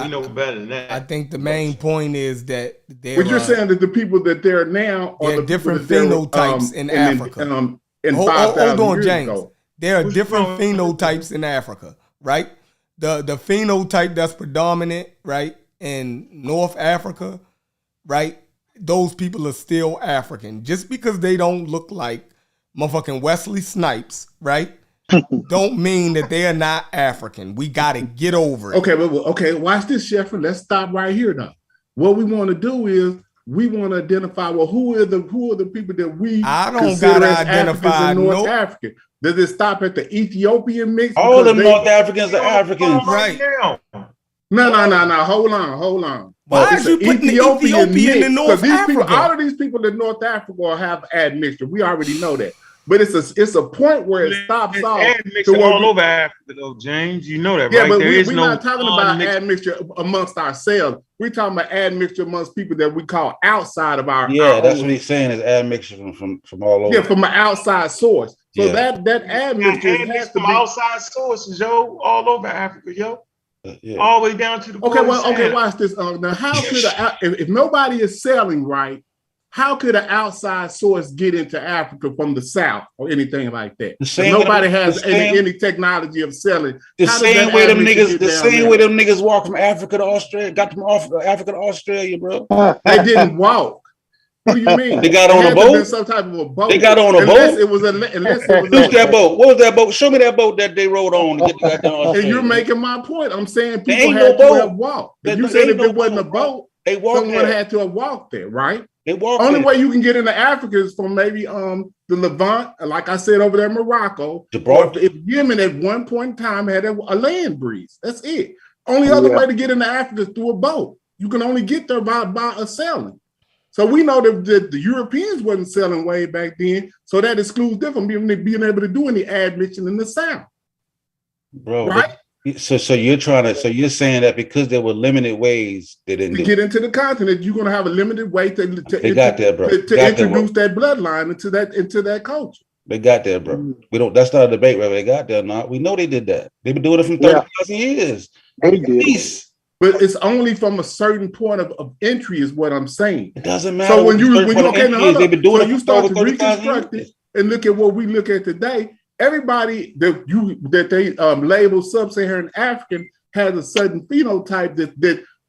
We know better than that. I think the main point is that what you're saying that the people that there now are the different phenotypes in Africa. Hold on, James. Ago. There are different phenotypes in Africa, right? The phenotype that's predominant, right, in North Africa, right? Those people are still African. Just because they don't look like motherfucking Wesley Snipes, right? Don't mean that they are not African. We got to get over it. Okay, watch this, Sheffer. Let's stop right here now. What we want to do is we want to identify, well, who are the people that we consider as Africans in North Africa? Does it stop at the Ethiopian mix? All the North Africans are Africans. Right. No. Hold on. Why is you putting Ethiopian in North Africa? All of these people in North Africa have admixture. We already know that. But it's a point where it stops off. Admixture all over Africa, though, James. You know that, right? Yeah, but we're not talking about admixture amongst ourselves. We're talking about admixture amongst people that we call outside of our. Yeah, that's what he's saying is admixture from all over. Yeah, from an outside source. So that admixture has to be outside sources, yo, all over Africa, yo. All the way down to the. Okay, watch this. Now, how could if nobody is selling right? How could an outside source get into Africa from the south or anything like that? Nobody has any technology of selling. The same way them niggas walk from Africa to Australia, got from Africa to Australia, bro. They didn't walk. What do you mean? They got on a boat. Some type of a boat. They got on a boat. Who's that boat? What was that boat? Show me that boat that they rode on to get to that Australia. And you're making my point. I'm saying people had to have walked. If you said if it wasn't a boat, someone had to have walked there, right? Only way you can get into Africa is from maybe the Levant, like I said, over there in Morocco. Or if Yemen at one point in time had a land breeze. That's it. Only other way to get into Africa is through a boat. You can only get there by a sailing. So we know that the Europeans wasn't selling way back then. So that excludes them from being able to do any admixture in the South. Bro, right? So you're saying that because there were limited ways to get into the continent, you're gonna have a limited way to introduce that bloodline into that culture. They got there, bro. We don't. That's not a debate whether they got there or not. We know they did that. They've been doing it for 30,000 years. They did. But it's only from a certain point of entry, is what I'm saying. It doesn't matter. So when you start to reconstruct it and look at what we look at today. Everybody that they label sub-Saharan African has a certain phenotype that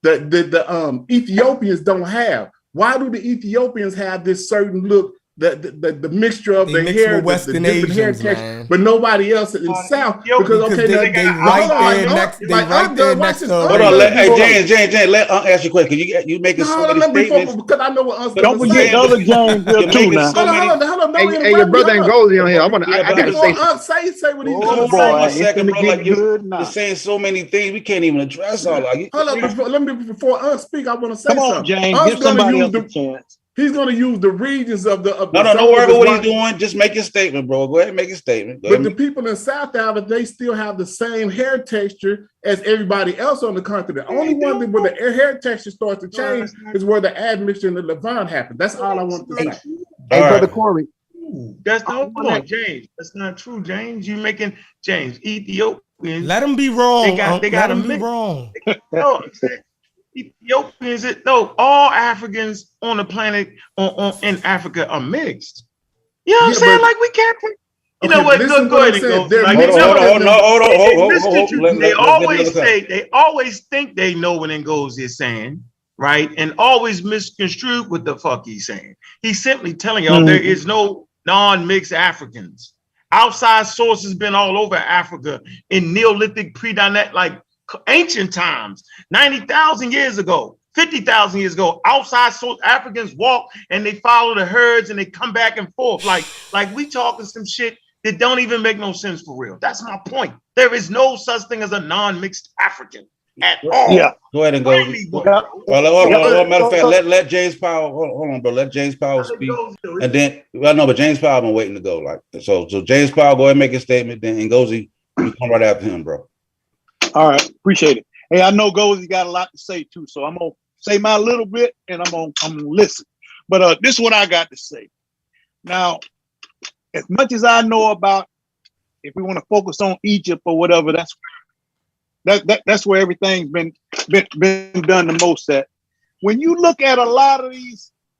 the Ethiopians don't have. Why do the Ethiopians have this certain look? The mixture of the hair, the different hair texture, but nobody else in the South because they right there next to. Hold on, James, let ask you a question. You making so many statements because I know what don't forget the other James here too. Now, hold on, hey, your brother ain't Goldie on here. I gotta say what he's going to say. Second, bro, like you're saying so many things we can't even address all. Hold on, before speak, I want to say something. Come on, James, give somebody else a chance. He's going to use the regions of the. No, don't worry about what he's doing. Just make your statement, bro. Go ahead and make your statement. But the people in South Africa, they still have the same hair texture as everybody else on the continent. The only one where the hair texture starts to change is where the admixture in the Levant happened. That's all I want to say. Hey, Brother Corey. That's the whole point, James. That's not true, James. You making James Ethiopians. Let them be wrong. They got them be wrong. Ethiopians, no, all Africans on the planet in Africa are mixed. You know what I'm Yeah, saying? but Like we can't take, you okay, know but what? listen Go what I'm ahead and saying. go. They're Like mixed up as in listen to you. They Let's get another always cut. say, they always think they know what Ngozi is saying, right? And always misconstrue what the fuck he's saying. He's simply telling y'all there is no non-mixed Africans. Outside sources been all over Africa in Neolithic, pre-dynamic, like ancient times, 90,000 years ago. 50,000 years ago, outside source Africans walk and they follow the herds and they come back and forth. Like we talking some shit that don't even make no sense for real. That's my point. There is no such thing as a non-mixed African at all. Yeah. Go ahead and go. Matter of fact, let James Powell hold on, bro. Let James Powell speak, and then but James Powell been waiting to go. Like so James Powell, go ahead and make a statement. Then Ngozi, you come right after him, bro. All right, appreciate it. Hey, I know Ngozi got a lot to say too, so I'm gonna say my little bit and I'm gonna listen. But this is what I got to say. Now, as much as I know about, if we want to focus on Egypt or whatever, that's where everything's been done the most at. When you look at a lot of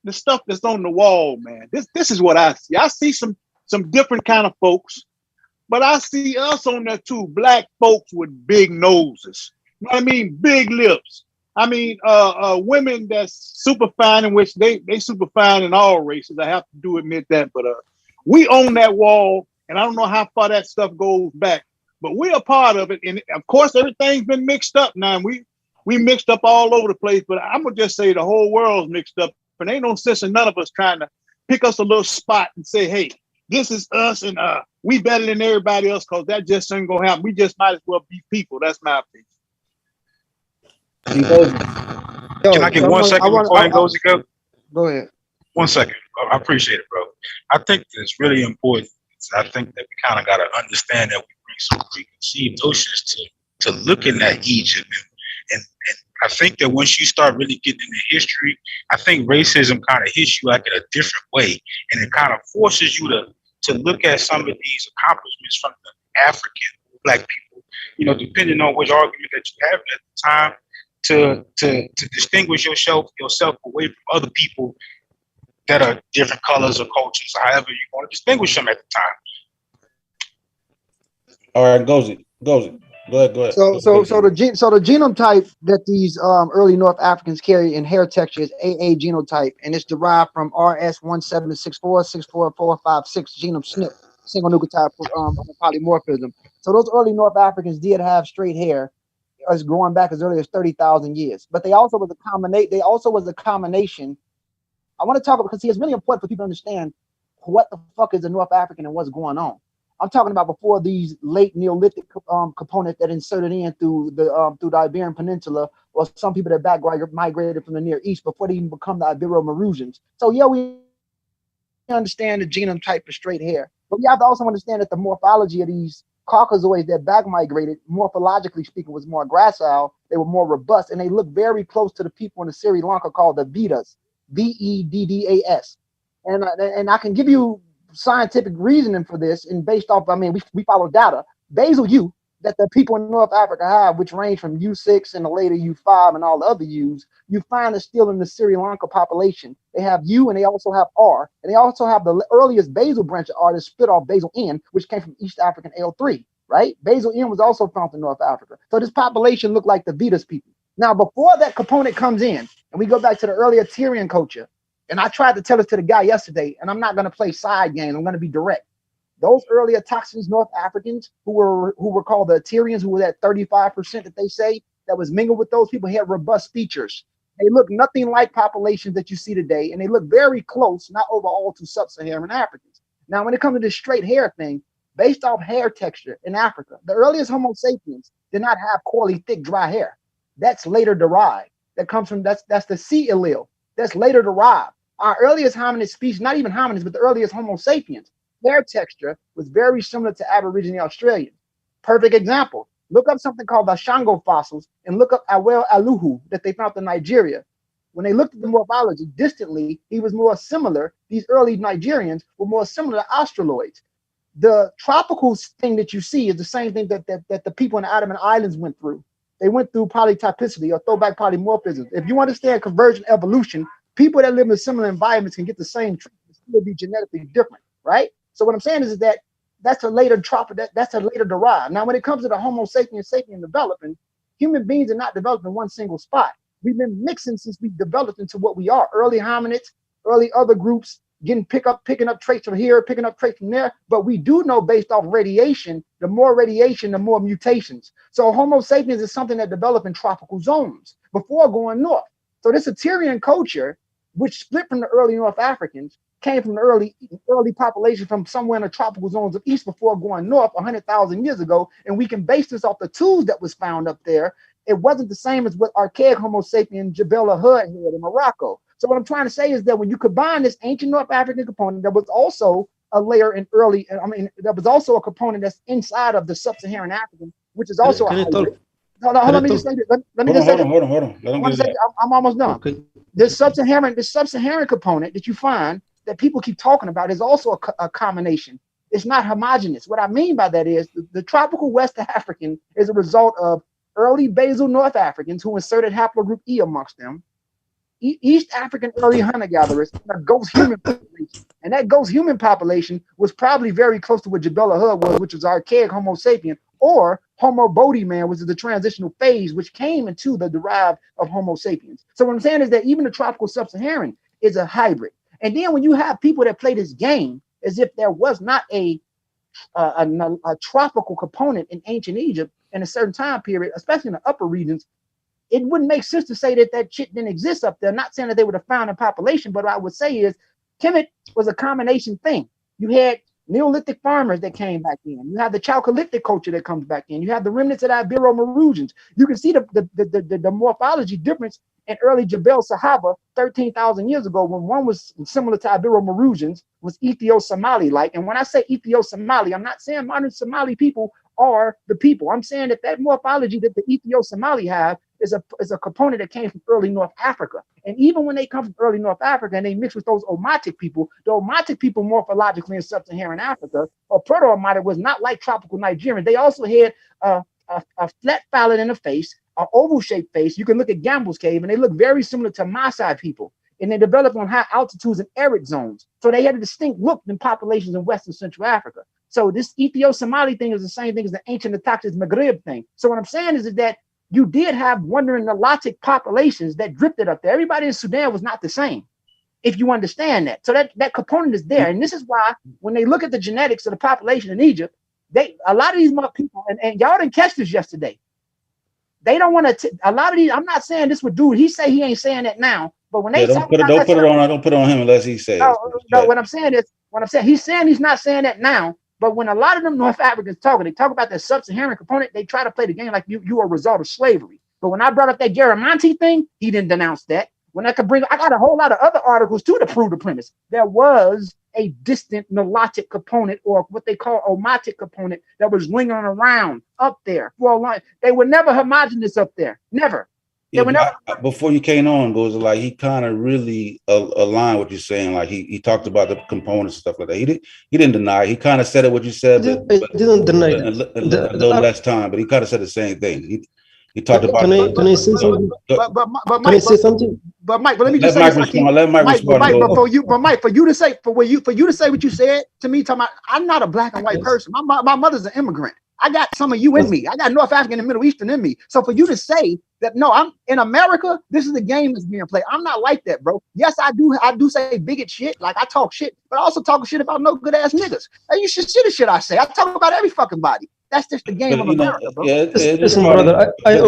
the stuff that's on the wall, man, this is what I see. I see some different kind of folks, but I see us on there too, black folks with big noses. You know what I mean? Big lips. I mean, women that's super fine, in which they super fine in all races. I have to do admit that, but we own that wall, and I don't know how far that stuff goes back, but we're a part of it. And of course, everything's been mixed up now. And we mixed up all over the place, but I'm gonna just say the whole world's mixed up, and ain't no sense in none of us trying to pick us a little spot and say, hey, this is us, and we better than everybody else, because that just ain't gonna happen. We just might as well be people. That's my opinion. Can I get 1 second before Ngozi go? Go ahead. 1 second. I appreciate it, bro. I think that's really important. I think that we kind of got to understand that we bring some preconceived notions to looking at Egypt. And I think that once you start really getting into history, I think racism kind of hits you like in a different way. And it kind of forces you to look at some of these accomplishments from the African black people, you know, depending on which argument that you have at the time, to distinguish yourself away from other people that are different colors or cultures, however you want to distinguish them at the time. All right, Ngozi. Go ahead. So the genotype that these early North Africans carry in hair texture is AA genotype, and it's derived from RS176464456 genome SNP, single nucleotide polymorphism. So those early North Africans did have straight hair, as going back as early as 30,000 years. But they also was a combination. I want to talk about, because it's really important for people to understand what the fuck is a North African and what's going on. I'm talking about before these late Neolithic components that inserted in through the Iberian Peninsula, or some people that migrated from the Near East before they even become the Ibero-Maurusians. So yeah, we understand the genome type for straight hair, but we have to also understand that the morphology of these Caucasoids that back migrated, morphologically speaking, was more gracile. They were more robust, and they look very close to the people in the Sri Lanka called the Vedas, Veddas. And I can give you scientific reasoning for this, and based off, I mean, we follow data. Basal U that the people in North Africa have, which range from U6 and the later U5 and all the other U's, you find it still in the Sri Lanka population. They have U, and they also have R, and they also have the earliest basal branch of R that split off basal N, which came from East African L3, right? Basal N was also found in North Africa. So this population looked like the Vedas people. Now, before that component comes in, and we go back to the earlier Tyrian culture, and I tried to tell this to the guy yesterday, and I'm not going to play side games. I'm going to be direct. Those earlier toxins North Africans who were called the Tyrians, who were at 35% that they say that was mingled with those people, had robust features. They look nothing like populations that you see today, and they look very close, not overall, to sub-Saharan Africans. Now, when it comes to this straight hair thing, based off hair texture in Africa, the earliest Homo sapiens did not have coily, thick, dry hair. That's later derived. That comes from that's the C allele. That's later derived. Our earliest hominid species, not even hominids, but the earliest Homo sapiens, hair texture was very similar to Aborigine Australians. Perfect example. Look up something called the Shango fossils and look up Awel Aluhu that they found in Nigeria. When they looked at the morphology distantly, he was more similar. These early Nigerians were more similar to Australoids. The tropical thing that you see is the same thing that the people in the Andaman Islands went through. They went through polytypicity or throwback polymorphism. If you understand convergent evolution, people that live in similar environments can get the same treatment, still be genetically different, right? So what I'm saying is that that's a later that's a later derived. Now, when it comes to the Homo sapiens sapien development, human beings are not developed in one single spot. We've been mixing since we developed into what we are. Early hominids, early other groups, picking up traits from here, picking up traits from there. But we do know based off radiation, the more mutations. So Homo sapiens is something that developed in tropical zones before going north. So this Assyrian culture, which split from the early North Africans, came from the early population from somewhere in the tropical zones of east before going north 100,000 years ago. And we can base this off the tools that was found up there. It wasn't the same as what archaic Homo sapien Jebel Ahud had in Morocco. So what I'm trying to say is that when you combine this ancient North African component, there was also a layer in there was also a component that's inside of the sub-Saharan African, which is also a hybrid. Hold on, let me just say this. Let me just say this. Hold on. I'm almost done. Okay. This sub-Saharan component that you find that people keep talking about is also a combination. It's not homogeneous. What I mean by that is the tropical West African is a result of early basal North Africans who inserted haplogroup E amongst them, East African early hunter-gatherers, and a ghost human population. And that ghost human population was probably very close to what Jebel Ahud was, which was archaic Homo sapien, or Homo Bodhi man, which is the transitional phase, which came into the derived of Homo sapiens. So what I'm saying is that even the tropical sub-Saharan is a hybrid. And then when you have people that play this game as if there was not a tropical component in ancient Egypt in a certain time period, especially in the upper regions, it wouldn't make sense to say that shit didn't exist up there. Not saying that they would have found a population, but what I would say is Kemet was a combination thing. You had Neolithic farmers that came back in. You have the Chalcolithic culture that comes back in. You have the remnants of the Ibero-Marusians. You can see the morphology difference in early Jebel Sahaba 13,000 years ago, when one was similar to Ibero-Marusians, was Ethio-Somali-like. And when I say Ethio-Somali, I'm not saying modern Somali people are the people. I'm saying that morphology that the Ethio-Somali have is a component that came from early North Africa. And even when they come from early North Africa and they mix with those Omotic people, the Omotic people morphologically in sub-Saharan Africa, or Proto-Omotic, was not like tropical Nigerians. They also had a flat phallic in the face, an oval-shaped face. You can look at Gambel's cave, and they look very similar to Maasai people. And they developed on high altitudes and arid zones. So they had a distinct look in populations in Western Central Africa. So this Ethio-Somali thing is the same thing as the ancient Ataxis Maghreb thing. So what I'm saying is that you did have wandering Nilotic populations that drifted up there. Everybody in Sudan was not the same, if you understand that. So that component is there. And this is why when they look at the genetics of the population in Egypt, a lot of these people, and y'all didn't catch this yesterday, they don't want to, a lot of these, I'm not saying this with dude, he say he ain't saying that now, but when they don't put it on him unless he says. No, what I'm saying is, he's saying he's not saying that now. But when a lot of them North Africans they talk about that sub-Saharan component, they try to play the game like you are a result of slavery. But when I brought up that Garamanti thing, he didn't denounce that. When I got a whole lot of other articles too to prove the premise. There was a distant Nilotic component, or what they call Omotic component, that was lingering around up there for a long. They were never homogenous up there. Never. Yeah, before you came on, goes like he kind of really aligned what you're saying. Like he talked about the components and stuff like that. He didn't deny. He kind of said it what you said, but didn't deny a little less time. But he kind of said the same thing. He talked about. Can I say something? But Can I say something? But Mike, but let me just say this. Let Mike respond. Mike, for you to say what you said to me, I'm not a black and white person. My mother's an immigrant. I got some of you in me. I got North African and Middle Eastern in me. So for you to say that, no, I'm in America, this is the game that's being played. I'm not like that, bro. Yes, I do say bigot shit. Like I talk shit, but I also talk shit about no good ass niggas. And you should see the shit I say. I talk about every fucking body. That's just the game of America, bro. Listen, brother, I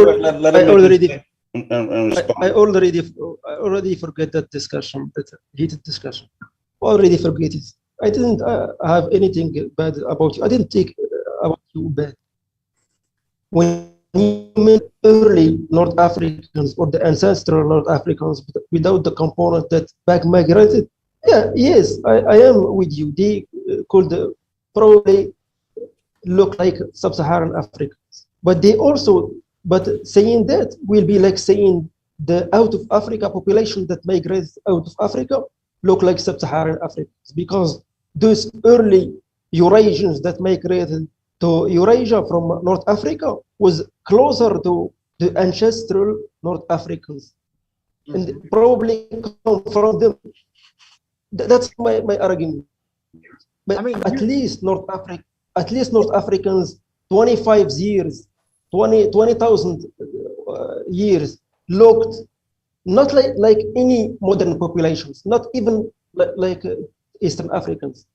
already forget that discussion, that heated discussion. Already forget it. I didn't have anything bad about you. I didn't take about you bad. When you mean early North Africans or the ancestral North Africans without the component that back migrated, yes, I am with you. They could probably look like sub-Saharan Africans, but saying that will be like saying the out of Africa population that migrates out of Africa look like sub-Saharan Africans, because those early Eurasians that migrated to Eurasia from North Africa was closer to the ancestral North Africans, and probably come from them. That's my argument. But I mean, at least North Africans, 25 years, 20,000 years looked not like any modern populations, not even like Eastern Africans.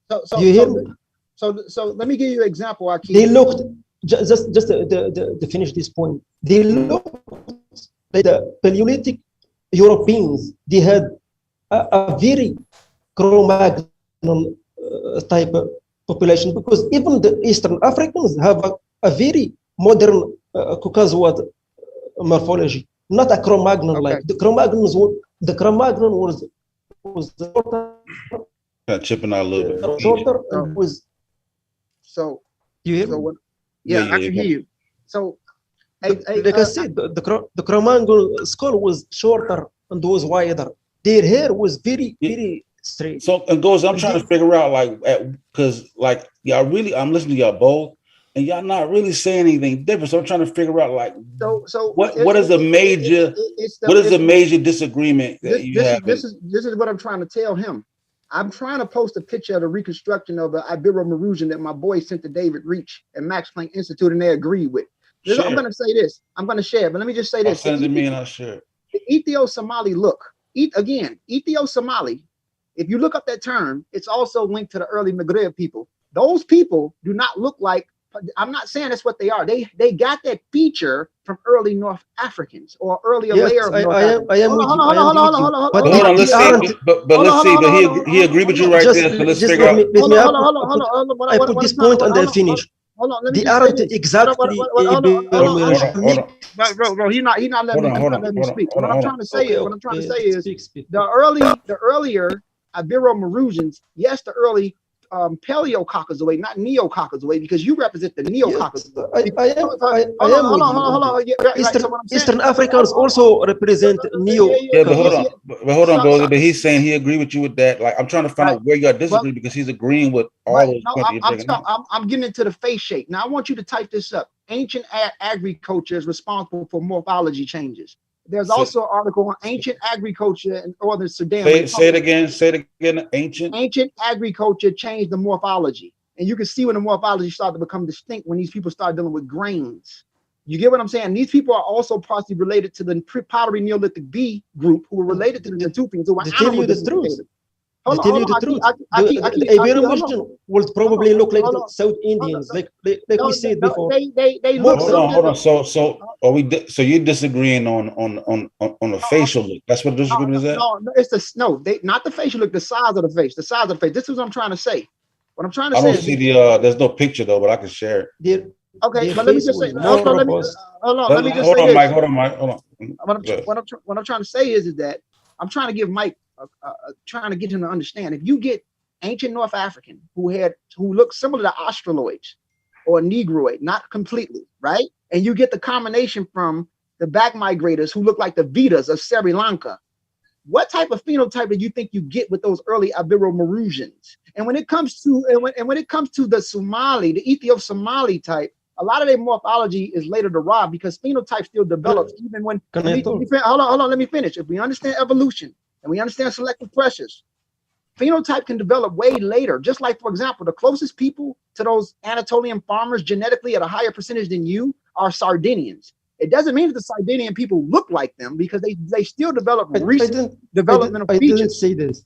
Do you hear me? So let me give you an example. They looked just to finish this point. They looked like the Paleolithic Europeans. They had a very Cro-Magnon type of population, because even the Eastern Africans have a very modern Caucasoid morphology, not a Cro-Magnon like the Cro-Magnon was shorter, chipping out a little bit. shorter and was. So you hear so me? what? Yeah, I can hear you. So like I said, the Cro-Magnon skull was shorter and was wider. Their hair was very straight. So and goes, I'm trying to figure out because y'all really, I'm listening to y'all both, and y'all not really saying anything different. So I'm trying to figure out what is the major disagreement that you have? This is what I'm trying to tell him. I'm trying to post a picture of the reconstruction of the Ibero-Mauritian that my boy sent to David Reach and Max Planck Institute, and they agreed with. I'm going to say this. I'm going to share, but let me just say this. Send it to me and I'll share. The Ethio-Somali look. Ethio-Somali, if you look up that term, it's also linked to the early Maghreb people. Those people do not look like, I'm not saying that's what they are. They got that feature from early North Africans or earlier layer of North Africans. I am with you. But hold on, let's see. But he agreed with you right there. So let's figure out. I put this point and then finish. They aren't exactly. Bro, he's not letting me speak. What I'm trying to say is the earlier Ibero-Mauritians, yes, the early Paleo-Caucasoid, not Neo-Caucasoid, because you represent the Neo-Caucasoid. Eastern Africans also represent Neo. Yeah, but hold on, Goldie. But he's saying he agreed with you with that. Like, I'm trying to find out where you disagree, because he's agreeing with all those. I'm getting into the face shape. Now I want you to type this up. Ancient agriculture is responsible for morphology changes. There's also an article on ancient agriculture in northern Sudan. Say it again. Ancient agriculture changed the morphology. And you can see when the morphology started to become distinct when these people start dealing with grains. You get what I'm saying? These people are also possibly related to the pottery Neolithic B group, who were related to the Natufians, who were animal domesticated. To tell you the truth, the Ibero-Mauritian would probably look like the South Indians, like we said before. They look. Hold on. So are we? So you're disagreeing on the facial look? That's what the disagreement is at? No, not the facial look. The size of the face. The size of the face. This is what I'm trying to say. What I'm trying to say. I don't see there's no picture though, but I can share it. Okay, but let me just say. Hold on, let me just say this. Hold on, Mike. Hold on. What I'm trying to say is that I'm trying to give Mike. Trying to get him to understand, if you get ancient North African who look similar to Australoids or Negroid, not completely, right? And you get the combination from the back migrators who look like the Vedas of Sri Lanka, what type of phenotype do you think you get with those early Ibero-Mauritians? And when it comes to when it comes to the Somali, the Ethio-Somali type, a lot of their morphology is later derived because phenotype still develops even when. Hold on, let me finish. If we understand evolution and we understand selective pressures, phenotype can develop way later. Just like, for example, the closest people to those Anatolian farmers genetically at a higher percentage than you are Sardinians. It doesn't mean that the Sardinian people look like them because they still develop recent developmental features. I didn't say this.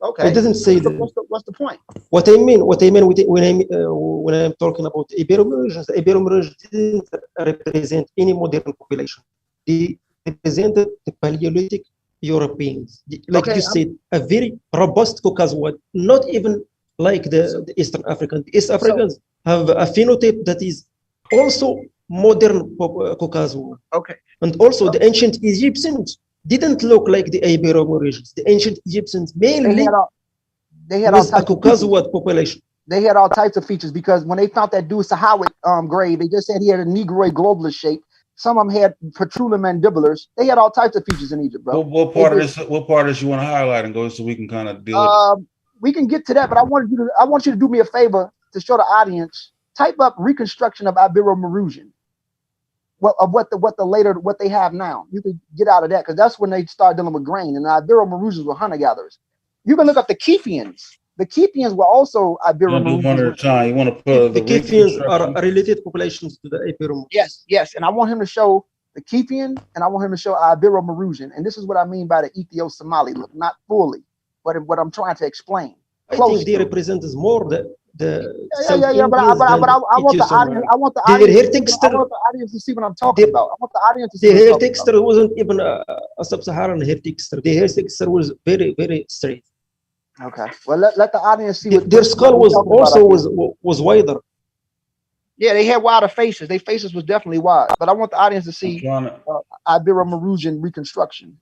Okay. I didn't say that. What's the point? What I mean when I'm talking about Ibero-Mauritians, the Ibero-Mauritians didn't represent any modern population. They represented the Paleolithic Europeans, like you said, a very robust Caucasoid, not even like the Eastern Africans. The East Africans have a phenotype that is also modern Caucasoid. Okay. And also the ancient Egyptians didn't look like the Ibero-Mauritians. The ancient Egyptians mainly they had all a Caucasoid population. They had all types of features because when they found that dude Sahawit grave, they just said he had a Negroid globular shape. Some of them had protruding mandibulars. They had all types of features in Egypt, bro. What part of this you want to highlight and go so we can kind of deal with it? We can get to that, but I want you to do me a favor to show the audience. Type up reconstruction of Ibero-Mauritian. what they have now. You could get out of that because that's when they start dealing with grain. And the Ibero-Maroosians were hunter-gatherers. You can look up the Kefians. The Kefians were also Ibero-Maroosians. One at a time. You want to put the Kefians are related populations to the Ibero-Maroosians. Yes. And I want him to show the Kefian and I want him to show Ibero-Maroosian. And this is what I mean by the Ethio-Somali look, not fully, but what I'm trying to explain. I think they represent more the But I want the audience. I want the audience to see what I'm talking about. I want the audience to see. The hair texture wasn't even a sub-Saharan hair texture. The hair texture was very, very straight. Okay. Well, let the audience see. Their skull was wider. Yeah, they had wider faces. Their faces was definitely wide. But I want the audience to see Ibero-Maroosian reconstruction.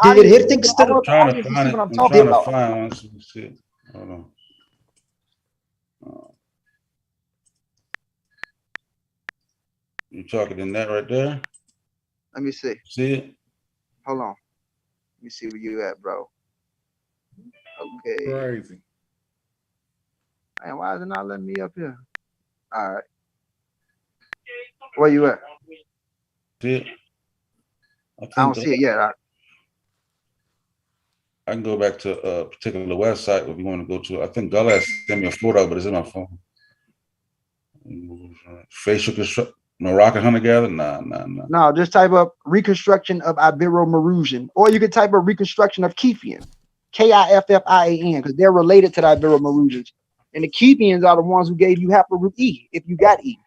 Their hair texture. I'm trying to find it. I'm trying to find it. Hold on. You talking in that right there? Let me see. See it? Hold on. Let me see where you at, bro. Okay. Crazy. Man, why is it not letting me up here? All right. Where you at? See it? I don't see it yet. I can go back to a particular website if you want to go to. I think Gullah sent me a photo, but it's in my phone. Facial construction. Moroccan hunter-gatherer? Nah. No, just type up reconstruction of Ibero-Maroosian. Or you could type up reconstruction of Kefian. Kiffian, because they're related to the Ibero-Maroosians. And the Kefians are the ones who gave you haplotype E, if you got E.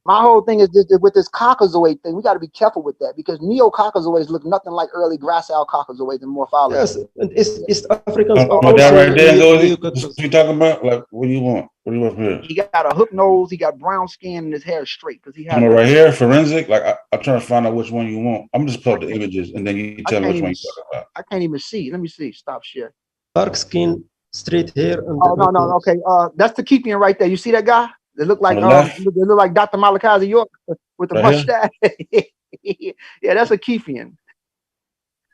My whole thing is this, with this Caucasoid thing, we got to be careful with that because Neo-Caucasoids look nothing like early gracile Caucasoids in morphology. Yes, and East Africans are that right there goes. What you talking about? Like, what do you want? What do you want from here? He got a hook nose. He got brown skin, and his hair is straight because he has. Right here, forensic. Like, I'm trying to find out which one you want. I'm just pulling the images, and then you tell me which one you're talking about. I can't even see. Let me see. Stop share. Dark skin, straight hair. And no. Okay, that's the Kefian right there. You see that guy? They look like they look like Dr. Malachi York with the mustache. Yeah, that's a Kefian.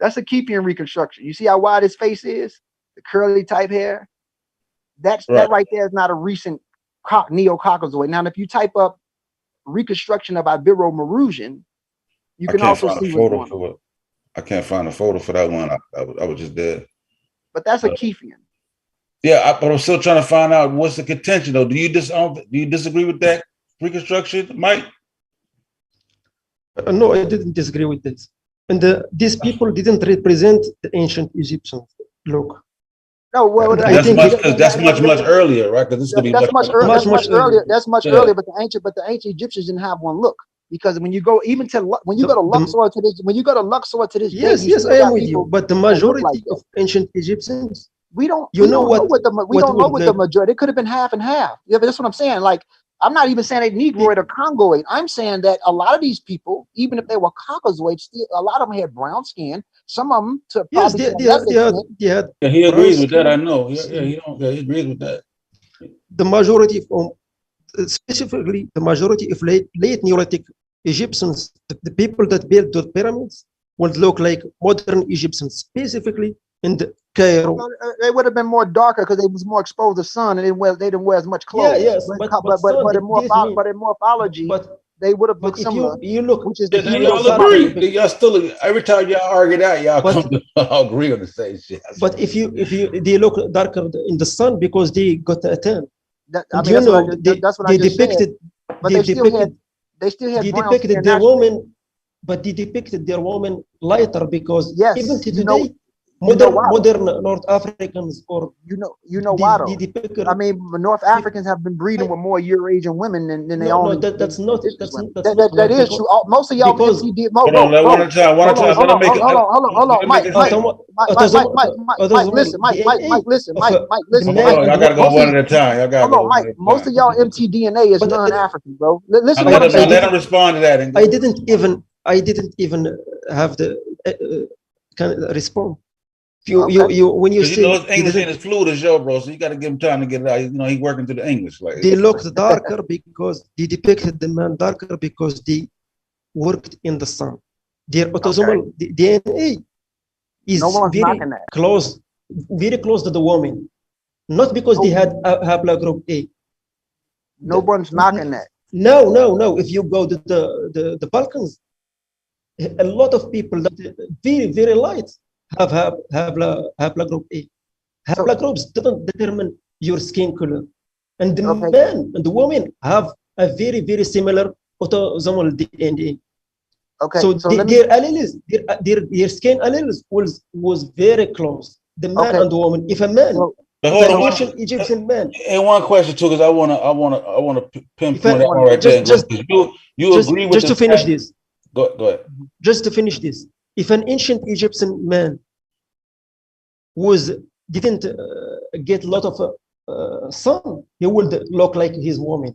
That's a Kefian reconstruction. You see how wide his face is? The curly type hair. That right there is not a recent Neo-Caucasoid. Now, if you type up reconstruction of Ibero-Maroosian, you can also see what's going on. I can't find a photo for that one. I was just dead. But that's a Kefian. Yeah, but I'm still trying to find out what's the contention though. Do you disagree with that reconstruction, Mike? No, I didn't disagree with this. And these people didn't represent the ancient Egyptians. Look. No, well, that's much earlier, right? Because this could be much earlier. That's much earlier, but the ancient Egyptians didn't have one look. Because when you go to Luxor to this yes, I am with you. But the majority of ancient Egyptians, we don't know what the majority. It could have been half and half. Yeah, but that's what I'm saying. Like, I'm not even saying they Negroid or Congoid. I'm saying that a lot of these people, even if they were Caucasoids, a lot of them had brown skin. Some of them to he agrees with that. I know. He agrees with that. The majority of specifically the majority of late Neolithic Egyptians, the people that built the pyramids would look like modern Egyptians, specifically in the Cairo. They would have been more darker because they was more exposed to sun and they didn't wear as much clothes. Yeah, yes, but in morphology, they would have looked similar. You look, which is y'all agree. Y'all still every time y'all argue that, y'all come to agree on the same shit. But if they look darker in the sun because they got a tan. That's what I just depicted. Said. But they still had depicted their woman, but they depicted their woman lighter because even today. Modern North Africans, or why though? I mean, North Africans have been breeding with more Eurasian women than they own. No, that's not. That is true. Most of y'all MTD. Hold on, Mike, listen. I gotta go one at a time. Hold on, Mike. Most of y'all MTDNA is non-African, bro. Listen. Let him respond to that. I didn't even have the respond. When you say English ain't as fluid as yours, bro, so you got to give him time to get it out. He's working through the English. Like they looked darker because they depicted the man darker because they worked in the sun. Their autosomal DNA is very close to the woman, not because they had haplogroup A. No one's knocking that. No. If you go to the Balkans, a lot of people that very light have group A. Haplogroups don't determine your skin color, and the Okay. men and the women have a very similar autosomal DNA. Okay. So So let me. their alleles, their skin alleles was very close. The man Okay. and the woman. If a man, So, But if hold an on, ancient Egyptian man, and one question too, because I wanna if I, pinpoint that one right there. just Because you agree with just to the finish fact- this, Go ahead. just to finish this, if an ancient Egyptian man didn't get a lot of sun, he would look like his woman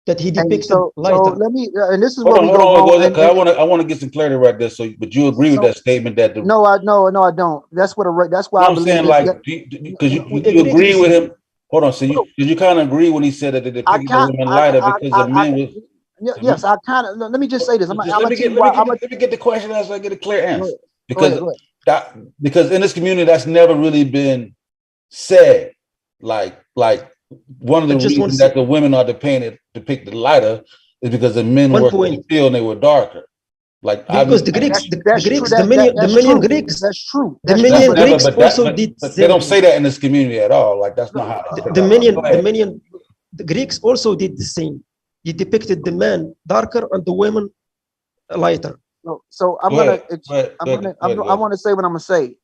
that he and depicted so lighter. let me. And this is Hold where on, we hold go on, wrong. because I want to get some clarity right there. So, but you agree with So- that statement that the No, I don't. That's what. That's why you know I what I'm believe. saying, like, because you agree agree to with this. him. Hold on, so you kind of agree when he said that they I depicted the can't. women lighter because the men was. Yes, I kind of. Let me just say this. I'm Just gonna tell you why. let me get the question answer. I get a clear answer Go ahead. because in this community that's never really been said. Like one of the I just want reasons to that the women are depicted lighter is because the men One worked in point. the field and they were darker. Like because the Greeks, the Greeks, the Menian Greeks, That's true. the That's Menian true, Greeks also did but same. they don't say that in this community at all. Like that's not how the Greeks also did the same. They depicted the man darker and the women lighter. So I'm gonna. I want to say what I'm gonna say.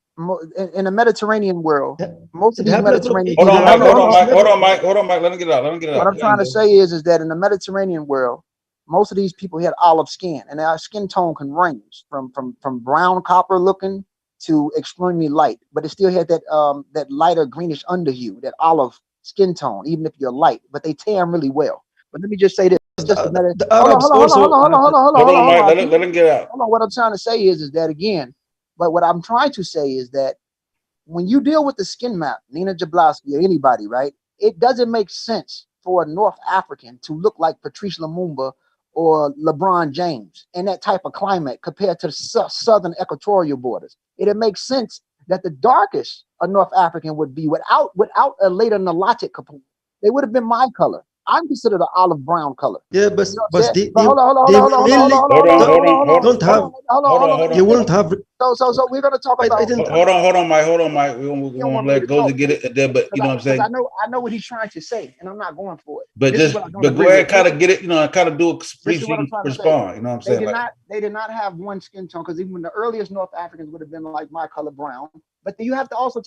In the Mediterranean world, most of these Mediterranean. Hold on, Mike. Let me get it out. What I'm trying to say is that in the Mediterranean world, most of these people had olive skin, and our skin tone can range from brown copper looking to extremely light, but it still had that lighter greenish under hue, that olive skin tone, even if you're light. But they tan really well. But let me just say this: the Arabs hold on, Mike. Let him get out. Hold on. What I'm trying to say is that again. But what I'm trying to say is that when you deal with the skin map, Nina Jablonski or anybody, right? It doesn't make sense for a North African to look like Patrice Lumumba or LeBron James in that type of climate compared to the southern equatorial borders. It makes sense that the darkest a North African would be without a later Nilotic component. They would have been my color. I'm considered an olive brown color. Yeah, but they hold on. They won't have. So we're gonna talk about. Hold on, Mike. We won't let go to get it there, but you know what I'm saying. I know what he's trying to say, and I'm not going for it. But go ahead, kind of get it. You know, kind of do a brief respond. You know what I'm saying. They did not have one skin tone because even the earliest North Africans would have been like my color, brown. But you have to also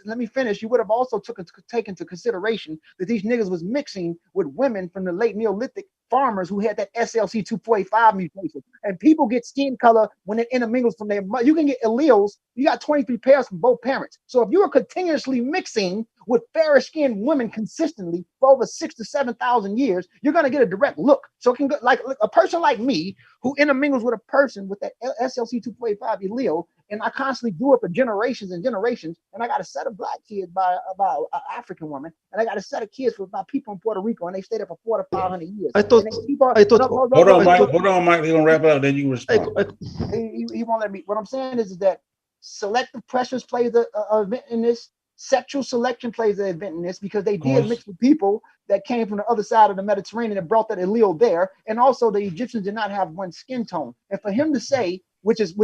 let me finish. You would have also taken into consideration that these niggas was mixing with women from the late Neolithic farmers who had that SLC 2.5 mutation. And people get skin color when it intermingles from their mother. You can get alleles. You got 23 pairs from both parents. So if you are continuously mixing with fairer skinned women consistently for over 6,000 to 7,000 years, you're going to get a direct look. So it can go, like a person like me who intermingles with a person with that SLC 2.5 allele, and I constantly do it for generations and generations. And I got a set of black kids by an African woman, and I got a set of kids by people in Puerto Rico, and they stayed there for 400 to 500 years. Hold on, Mike. We're gonna wrap it up. Then you respond. He won't let me. What I'm saying is that selective pressures plays a event in this. Sexual selection plays an event in this because they did mix with people that came from the other side of the Mediterranean and brought that allele there. And also the Egyptians did not have one skin tone. And for him to say, which is,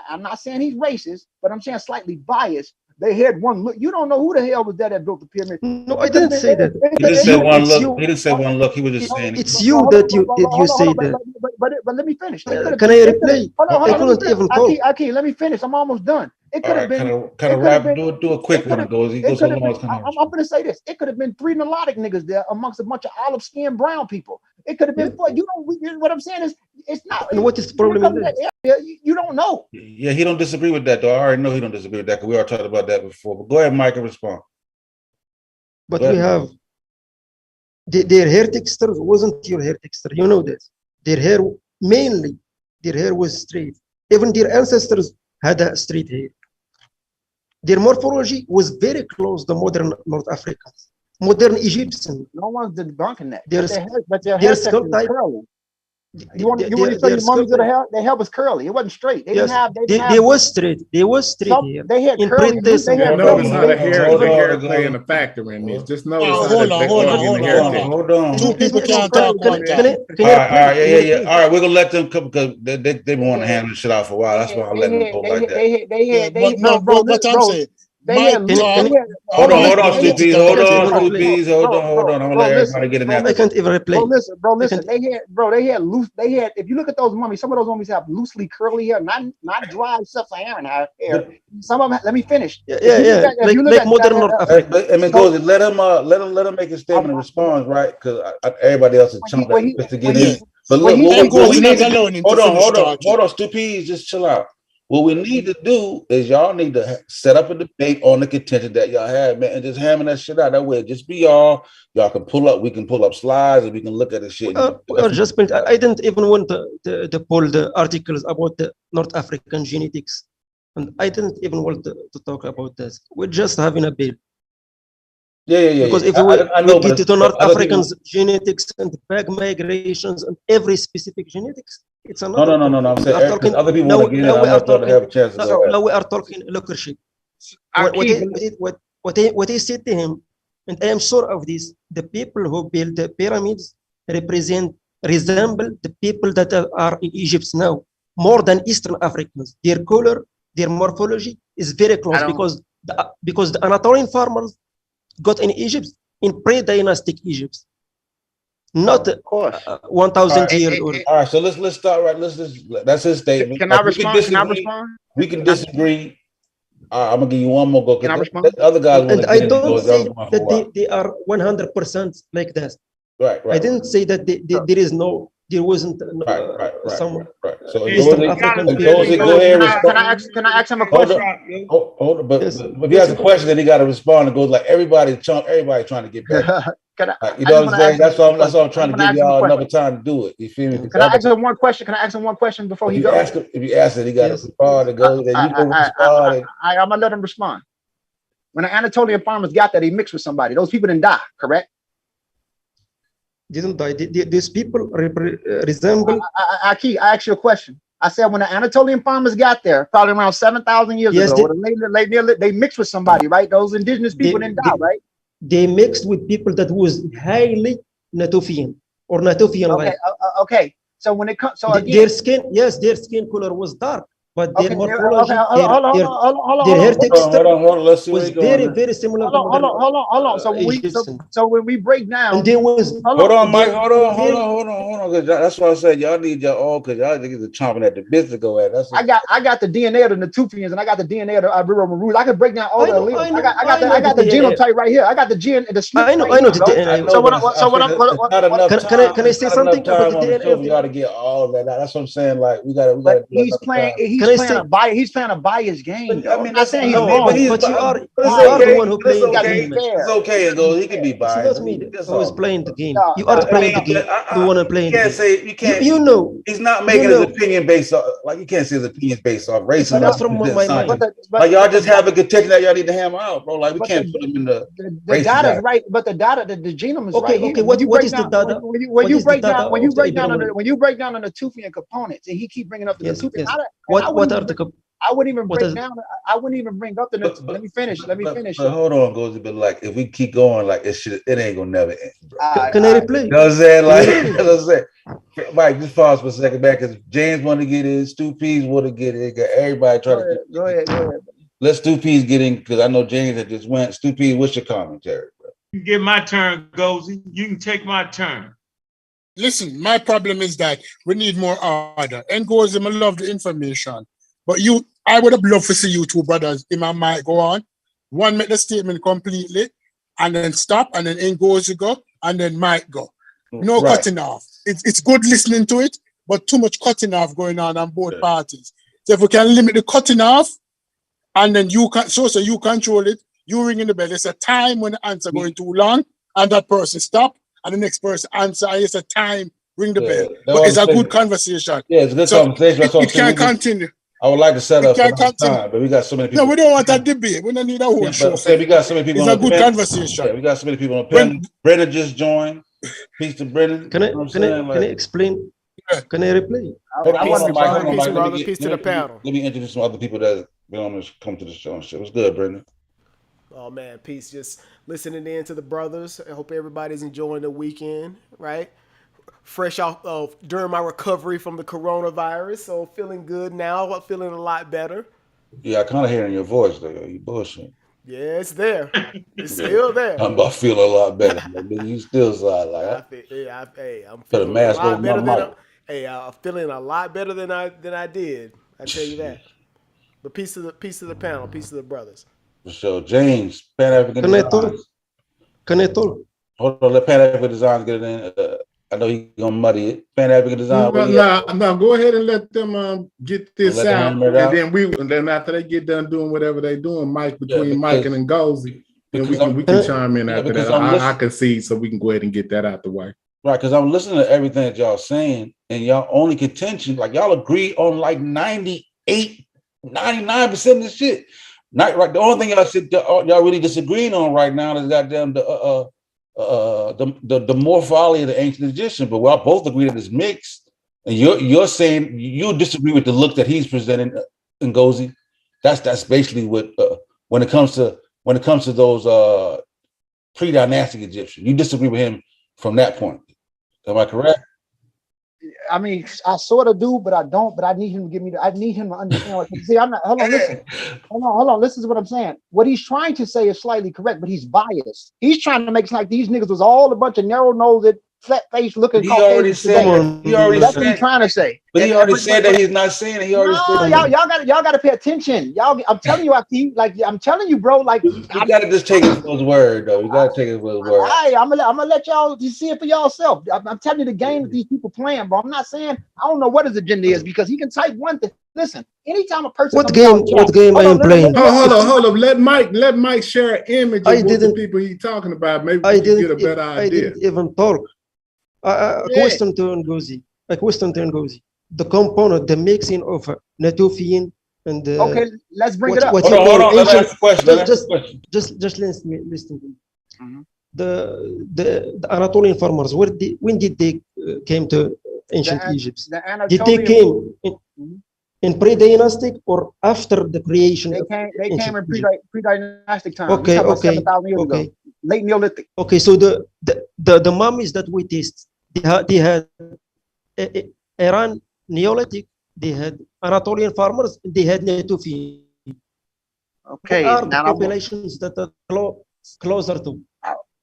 I'm not saying he's racist, but I'm saying slightly biased. They had one look. You don't know who the hell was that built the pyramid. No, I didn't say that. He didn't say one look. He didn't say one look. He was just saying it's you that you say that. But let me finish. Can I replay? I couldn't even talk. Aki, let me finish. I'm almost done. It could have been kind of wrap. Do a quick one. He goes so long. I'm going to say this. It could have been 3 Nilotic niggas there amongst a bunch of olive skinned brown people. It could have been. What I'm saying is, it's not. And what is the problem in that? You don't know. Yeah, he don't disagree with that though. I already know he don't disagree with that because we already talked about that before. But go ahead, Mike, and respond. But we have their hair texture wasn't your hair texture. You know this. Their hair was straight. Even their ancestors had a straight hair. Their morphology was very close to modern North Africans, modern Egyptians. No one's debunking that. Their skull type. curly. You want me to show you mummies of the hair? Their hair was curly. It wasn't straight. They didn't have. They was straight. They was straight here. They had in curly. pre-testing. They had Notice how the curly. hair playing a factor in this. Just notice how hold the on. organ Hold on. Two people can't talk one time. All right. All right, we're gonna let them come because they've been wanting to handle this shit out for a while. That's why I'm letting them go like that. What I'm saying. Hold on, Stupid. Hold on. I'm gonna let everybody get in there. I can't even replay. Bro, listen. They had loose. They had. If you look at those mummies, some of those mummies have loosely curly hair, not dry sub-Saharan hair. Some of them. Let me finish. Yeah. Like modern North Africa. I mean, goes. Let him make a statement and respond, right? Because everybody else is chomping to get in. But look, hold on, Stupid. Just chill out. What we need to do is y'all need to set up a debate on the contention that y'all have, man, and just hammer that shit out. That way, just be y'all can pull up. We can pull up slides and we can look at the shit. I didn't even want to pull the articles about the North African genetics, and I didn't even want to talk about this. We're just having a bill. Yeah. Because if we get to North Africans genetics and back migrations and every specific genetics, it's another. No. I'm saying other people want to get in. I'm not going to have a chance to go. Now we are talking leadership. What he said to him, and I am sure of this: the people who built the pyramids resemble the people that are in Egypt now more than Eastern Africans. Their color, their morphology is very close because the Anatolian farmers got in Egypt in pre-dynastic Egypt, not 1,000 years old. All right, so let's start right. That's his statement. Can I respond? We can disagree. I'm gonna give you one more go. Can I respond? The other guys, and I don't say that they are 100% like that. Right. I didn't say that there wasn't some So Eastern African people. Go ahead. Can I ask him a question? Hold on, but if he has a question, then he got to respond and goes like everybody trying to get back. You know what I'm saying? That's all I'm trying to give y'all another time to do it. You feel me? Can I ask him one question? Before he goes? If you ask it, he got to respond and go. Then you can respond. I'm gonna let him respond. When the Anatolian farmers got that, he mixed with somebody. Those people didn't die, correct? Didn't die. These people resemble. I asked you a question. I said when the Anatolian farmers got there, probably around 7,000 years ago, they mixed with somebody, right? Those indigenous people didn't die, right? They mixed with people that was highly Natufian or Natufian-like. Okay. So when it comes, their skin color was dark, but their morphology, their hair texture was very similar. Hold on. So when we break down, and there was hold on, Mike. Hold on. That's why I said y'all need your all because y'all niggas are chomping at the bit to go at. I got the DNA of the Natufians and I got the DNA of the Ibero Maroons. I can break down all the alleles. I got the genotype right here. I got the gene and the SNP. I know the DNA. Can I say something about the DNA? We got to get all that. That's what I'm saying. Like we got to. He's playing a biased game. I mean, I'm not saying he's wrong, but you are the one who plays the game. It's okay, though. He can be biased. It's not me who is playing the game. You are playing the game. The one playing the game. You can't. You know. He's not making his opinion based off. Like you can't say his opinion based off race. That's from my mind. Like y'all just have a contention that y'all need to hammer out, bro. Like we can't put him in the. The data is right, but the data, the genome is right. Okay. What is the data? When you break down on the Natufian components, and he keep bringing up the Natufian. What are the? I wouldn't even break down. I wouldn't even bring up the. Let me finish. But hold on, goes. But like, if we keep going, like it ain't gonna never end. Bro. Can I replay? You know what I'm saying? Like, you know what I'm saying? Mike, just pause for a second back because James want to get in, Stu P's want to get in. Everybody trying to get in. Go ahead. Let Stu P's get in because I know James had just went. Stu P, what's your commentary, bro? You get my turn, Gozy. You can take my turn. Listen, my problem is that we need more order. And goes, I love the information. But I would have loved to see you two brothers, Imam and Mike, go on. One make the statement completely, and then stop, and then Ngozi go, and then Mike go. No cutting off. It's good listening to it, but too much cutting off going on both parties. So if we can limit the cutting off, and then you control it, you ring in the bell. There's a time when the answer going too long, and that person stop, and the next person answer, and it's a time, ring the bell. But it's a good conversation. Yeah, it's a good conversation. It can continue. I would like to set up for time, but we got so many people. No, we don't want that debate. We don't need a whole show. We got so many people. It's a good conversation. Yeah, we got so many people on the panel. Brennan just joined. Peace to Brennan. Can I explain Can I replay? Hold on, I hold want on, to Mike. be Hold on, Peace, Mike. brother. Peace to the panel. Let me introduce some other people that been on this, come to the show and shit. What's good, Brendan? Oh man, peace. Just listening in to the brothers. I hope everybody's enjoying the weekend, right? Fresh off of during my recovery from the coronavirus, so feeling good now. Feeling a lot better. Yeah, I kind of hear in your voice though. You bullshit. Yeah, it's there. It's Yeah. still there. I'm about to feel a lot better. Like, nigga, you still sound like I'm put a feeling a mask lot over better my than mic. I'm feeling a lot better than I did. I tell you that. But peace of the panel, peace of the brothers. For sure. James, Pan African Can I talk? Designs. Can I talk? Hold on, let Pan African Designs get it in. I know he's gonna muddy it. Pan African Design. No, go ahead and let them get this Let them out, hammer it out. and then after they get done doing whatever they doing, Mike Mike and Ngozi, then we can chime in after that. I can see, so we can go ahead and get that out the way. Right, because I'm listening to everything that y'all saying, and y'all only contention, like y'all agree on like 98, 99% of the shit. Not right. The only thing y'all really disagreeing on right now is goddamn the morphology of the ancient Egyptian. But we all both agree that it's mixed. And you're saying you disagree with the look that he's presenting, Ngozi. That's basically what when it comes to those pre-dynastic Egyptians, you disagree with him from that point. Am I correct? I mean, I sort of do, but I don't. But I need him to give me. I need him to understand what. See, I'm not. Hold on, listen. Hold on. Listen to what I'm saying. What he's trying to say is slightly correct, but he's biased. He's trying to make it like these niggas was all a bunch of narrow-nosed, flat-faced looking. He already said. That's what he's trying to say. But he already said that he's not saying it. He already said. Y'all got to pay attention. I'm telling you, I'm telling you, bro. Like you gotta just take it for his word, though. You gotta take it for his word. I'm gonna let y'all see it for y'allself. I'm telling you the game that these people playing, bro. I'm not saying I don't know what his agenda is because he can type one thing. Listen, anytime a person What game I am playing? Hold on. Let Mike share an image of what the people he's talking about. Maybe we can get a better idea. I didn't even talk. A question to Ngozi. The component, the mixing of Natufian and okay, let's bring it up. Hold on. That's the question. Just listen to me. Mm-hmm. The Anatolian farmers, when did they came to ancient Egypt? Did they came in pre-dynastic or after the creation? They came in pre-dynastic time. Okay. 7,000 years ago. Late Neolithic. Okay, so the mummies that we taste, they had Iran Neolithic, they had Anatolian farmers, they had Natufian. Okay, what are the populations that are closer to?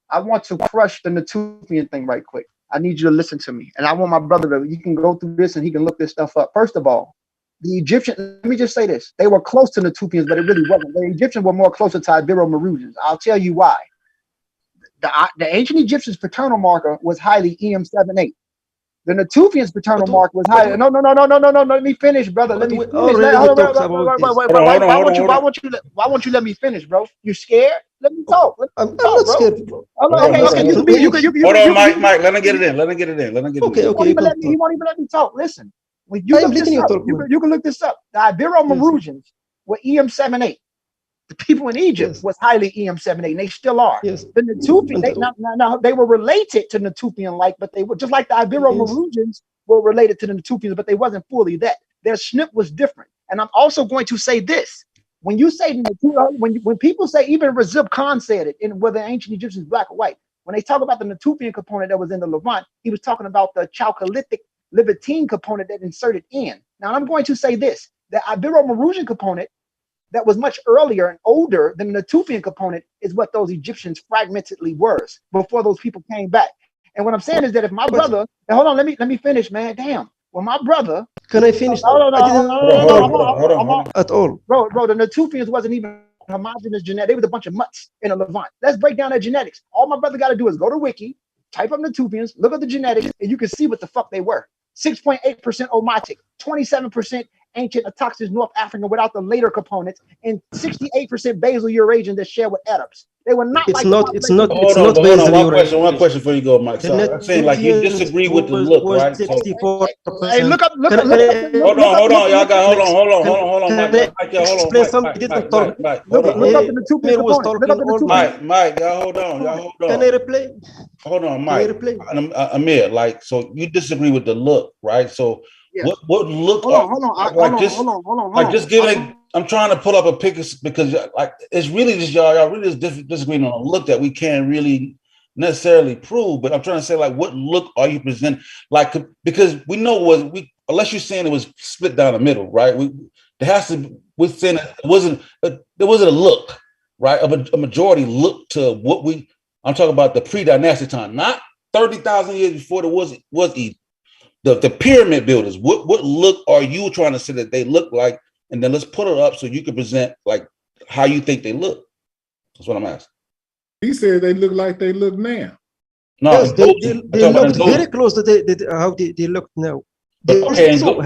I want to crush the Natufian thing right quick. I need you to listen to me. And I want my brother to, you can go through this and he can look this stuff up. First of all, the Egyptians, let me just say this. They were close to Natufians, but it really wasn't. The Egyptians were more closer to Ibero-Maurusians. I'll tell you why. The ancient Egyptians' paternal marker was highly EM78. The Natufians' paternal marker was highly. No. Let me finish, brother. Let me finish. Why won't you let me finish, bro? You scared? Let me talk. I'm not scared, bro. Okay. Hold on, Mike. Let him get it in. Okay. He won't even let me talk. Listen, when you look this up, you can look this up. The Ibero-Maurusians were EM78. The people in Egypt was highly EM78, and they still are. Yes. The Natufian, they were related to Natufian-like, but they were just like the Ibero-Maurusians were related to the Natufians, but they wasn't fully that. Their snip was different. And I'm also going to say this: when you say when people say, even Razib Khan said it in whether ancient Egyptians black or white, when they talk about the Natufian component that was in the Levant, he was talking about the Chalcolithic Levantine component that inserted in. Now I'm going to say this: the Ibero-Maurusian component that was much earlier and older than the Natufian component is what those Egyptians fragmentedly were before those people came back. And what I'm saying is that if my brother, hold on, let me finish, man. Damn. Well, my brother. Can I finish? Hold on. At all. Bro, the Natufians wasn't even homogenous genetic. They was a bunch of mutts in the Levant. Let's break down their genetics. All my brother got to do is go to Wiki, type up Natufians, look at the genetics, and you can see what the fuck they were. 6.8% Omotic, 27% ancient Autochthonous North African without the later components, and 68% basal Eurasian that share with Arabs. They were not like the population. Hold on. One question before you go, Mike. So I'm saying like you disagree with the look, right? So, Hey, look up. Hold on. Y'all got hold on. Mike, Look up in the two components. Look up in the two. Mike, y'all hold on. Can I replay? Hold on, Mike. Amir, like, so you disagree with the look, right? So what look? Hold on. Like, just giving. I'm trying to pull up a picture because like it's really just y'all really just disagreeing on a look that we can't really necessarily prove. But I'm trying to say like, what look are you presenting? Like, because we know unless you're saying it was split down the middle, right? There has to. We're saying there wasn't a look, right? A majority look to what we. I'm talking about the pre-dynastic time, not 30,000 years before there was the pyramid builders. What look are you trying to say that they look like? And then let's put it up so you can present like how you think they look. That's what I'm asking. He said they look like they look now. No, yes, they looked very close to how they look now. They also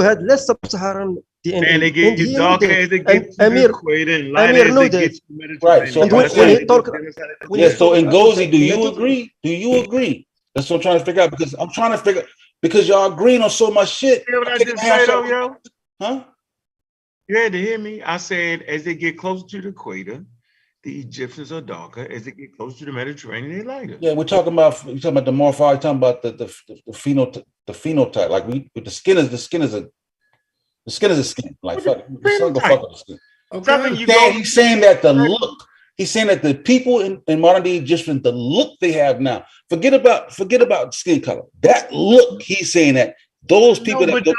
had less sub-Saharan DNA. And they get you darker as they get to the equator and lighter as they get to the Right. So so Ngozi, do you agree? That's what I'm trying to figure out because y'all agreeing on so much shit. You hear what I just said, yo? Huh? You had to hear me. I said as they get closer to the equator, the Egyptians are darker. As they get closer to the Mediterranean, they're lighter. Yeah, we're talking about the morphology, talking about the phenotype. Like the skin is a skin. Like fuck the skin. Okay. He's saying that the look. He's saying that the people in modern day Egyptians, the look they have now, forget about skin color. That look, he's saying that those people but the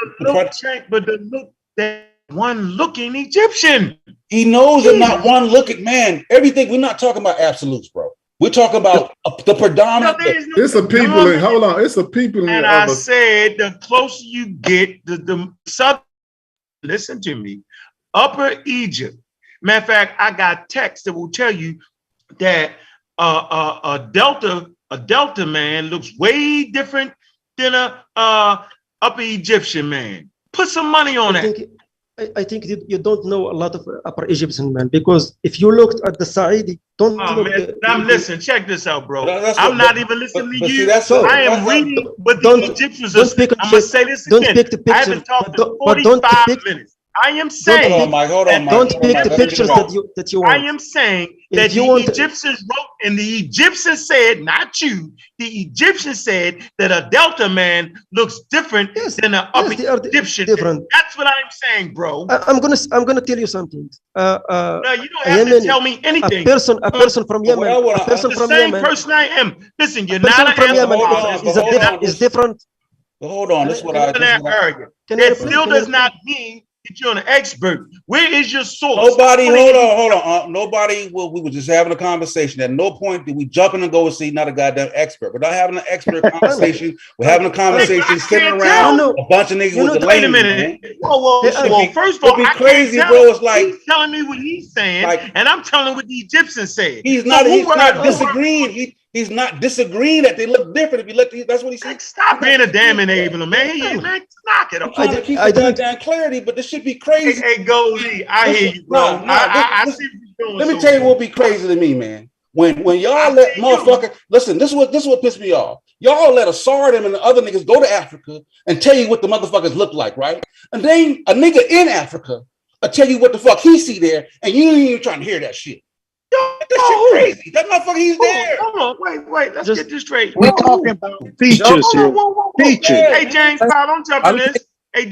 look that one looking Egyptian. He knows they're not one looking man. Everything, we're not talking about absolutes, bro. We're talking about the predominant. It's a people. Hold on, it's a people. And I said the closer you get, the southern. Listen to me, Upper Egypt. Matter of fact, I got texts that will tell you that a Delta man looks way different than a Upper Egyptian man. Put some money on that. I think you don't know a lot of Upper Egyptian men because if you looked at the Saidi, listen, check this out, bro. I'm not even listening to you. I am reading what the Egyptians are. I'm gonna say this again. I haven't talked for 45 minutes. I am saying. Hold on, Mike. Don't pick the pictures that you want. I am saying that the Egyptians wrote, and the Egyptians said, not you. The Egyptians said that a Delta man looks different than an Upper Egyptian. That's what I'm saying, bro. I'm gonna tell you something. No, you don't have to tell me anything. A person from Yemen. The same person I am. Listen, you're not from Yemen. Is different. Hold on, this is what I. That still does not mean that you're an expert. Where is your source? Nobody, hold on. Nobody. We were just having a conversation. At no point did we jump in and go and see not a goddamn expert. We're not having an expert conversation. We're having a conversation sitting around a bunch of niggas with the wait a minute. Whoa. First of all, I crazy, can't bro. It's like he's telling me what he's saying, and I'm telling what the Egyptians said. He's not disagreeing. He's not disagreeing that they look different. If you look, that's what he said. Stop being a damn enabler, man. Knock it off. I keep that clarity, but this should be crazy. Hey, Goldie, I hear you, bro. I see what you're doing. Let me tell you what be crazy to me, man. When y'all let motherfucker listen, this is what pissed me off. Y'all let Asardem and the other niggas go to Africa and tell you what the motherfuckers look like, right? And then a nigga in Africa will tell you what the fuck he see there, and you ain't even trying to hear that shit. That shit crazy. That motherfucker, he's there. Hold on, wait. Let's get this straight. We're talking about features here. Features. Hey, James, don't jump in this. Hey,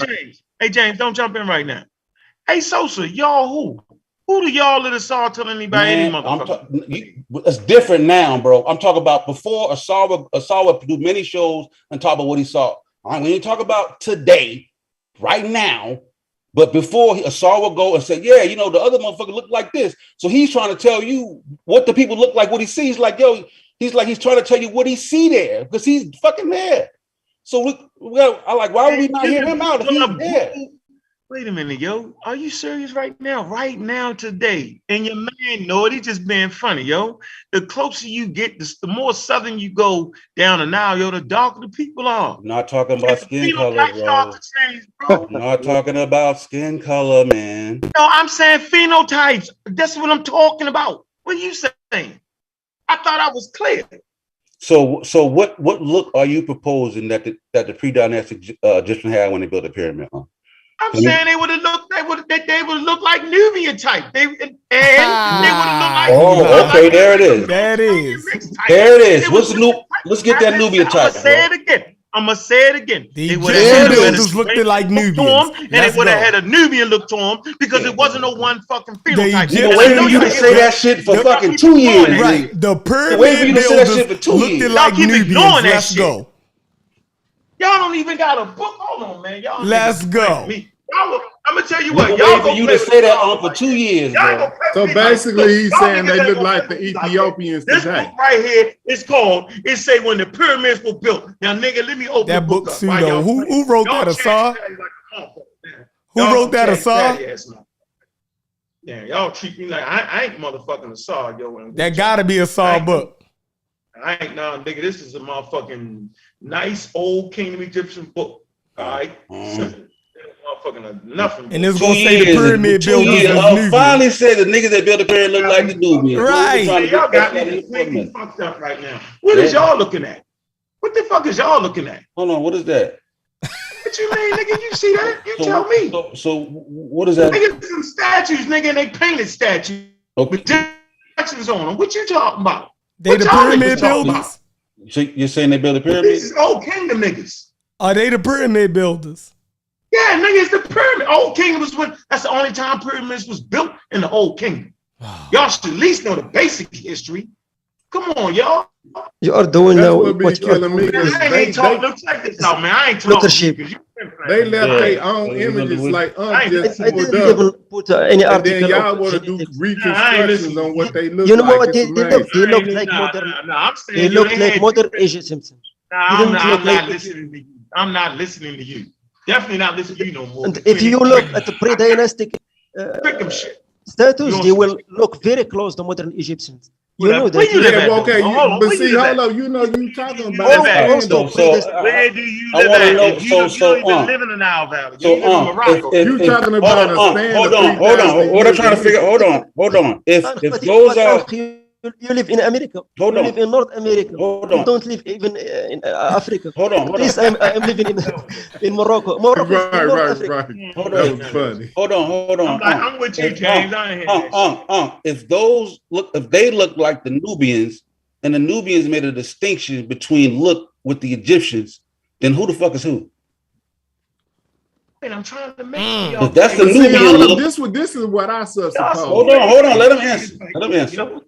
James, don't jump in right now. Hey, Sosa, y'all who? Who do y'all let Asar tell anybody any motherfucker? It's different now, bro. I'm talking about before Asar would do many shows and talk about what he saw. We ain't talk about today, right now. But before Asar will go and say, yeah, you know, the other motherfucker look like this. So he's trying to tell you what the people look like, what he sees. Like, yo, he's trying to tell you what he see there because he's fucking there. So why would we not hear him out if he's there? Wait a minute, yo. Are you serious right now? Right now, today. And your man know it. He just being funny, yo. The closer you get, the more southern you go down the Nile, yo, the darker the people are. I'm not talking about skin color, Phenotypes start bro. to change, bro. I'm not talking about skin color, man. No, I'm saying phenotypes. That's what I'm talking about. What are you saying? I thought I was clear. So what look are you proposing that the pre-dynastic Egyptian had when they built the pyramid? Huh? I'm saying they would have looked like Nubian type. They would have looked like. Oh, okay, there it is. That is. There it is. What's the new? Let's get that Nubian type. I'm gonna say it again. The They Egyptian builders looked like Nubians. and they would have had a Nubian look to them because it wasn't no one fucking phenotype. You've been waiting for you to say that shit for fucking 2 years. Right. The pyramid waiting for you to say that shit builders for 2 looked years. like Y'all keep Nubians. ignoring that Let's shit. go. Y'all don't even got a book. Hold on, man. Y'all Let's go. I'm gonna tell you We've what. been Y'all waiting go for you play to with say the that dog for like 2 that. years, Y'all ain't bro. gonna play So with me like basically, that. he's Y'all saying niggas they ain't look gonna like play the with me like that. Ethiopians This today. book right here is called. It say when the pyramids were built. Now, nigga, let me open That the book book up. Why pseudo. y'all Who play? wrote Y'all that? Asar? chatty like a motherfucker, man. Who Y'all wrote that? chatty Asar? ass man. Yeah, y'all treat me like I ain't motherfucking Asar, yo. And That gotta be Asar book. I ain't nah, nigga. This is a motherfucking nice old Kingdom Egyptian book. All right, simple. Motherfucking nothing. And it's 2 gonna say the years. pyramid 2 builders years. was Nubian. Finally said the niggas that built the pyramid look like the Nubians. Right. Man, y'all got me completely fucked up right now. What is y'all looking at? What the fuck is y'all looking at? Hold on. What is that? What you mean, nigga? You see that? You tell me. So what is that? Niggas some statues, nigga, and they painted statues with directions on them. What you talking about? They What the y'all pyramid niggas talking builders? So you're saying they built the pyramid? This is old kingdom niggas. Are they the pyramid builders? Yeah, nigga, it's the pyramid. Old kingdom was when that's the only time pyramids was built in the old kingdom. Y'all should at least know the basic history. Come on, y'all. You are doing That's now what be what you are killing me. doing. I ain't talking. Look, check this out, man. I ain't talking. Leadership. They left Yeah. their own So you gonna images do it? like I just I pulled didn't up. even put any And then article y'all of want to do genetics. reconstructions on what they look You know like. what It's they amazing. look? They look like modern. I'm saying They you look ain't like had modern different- Egyptians. Nah, They I'm didn't not, look I'm not like listening to you. I'm not listening to you. Definitely not listening to you no more. And if you look at the pre-dynastic Trick 'em shit. status, they will look very close to modern Egyptians. You know Where that. you live Yeah, at? well, okay, though? Hold on, but where see, you live hold at? up, you know, you talking about live at? Also, Where do you I live wanna at? know- If you don't so, even live in the Nile Valley. So You live in Morocco. You talking about a span hold of on. 3,000 What I'm years trying to of figure. history. Hold on. If but those are you live in America. Hold you on. live in North America. Hold You on. don't live even in Africa. Hold on. At least I'm living in Morocco. Morocco is in North Africa. Right. Hold That on. was funny. Hold on. I'm with you, James. I ain't hearing that shit. If they look like the Nubians, and the Nubians made a distinction between look with the Egyptians, then who the fuck is who? And I'm trying to make y'all. If that's the But see, Nubian hold up, look. this is what I suppose. Hold on. Let him answer. You know,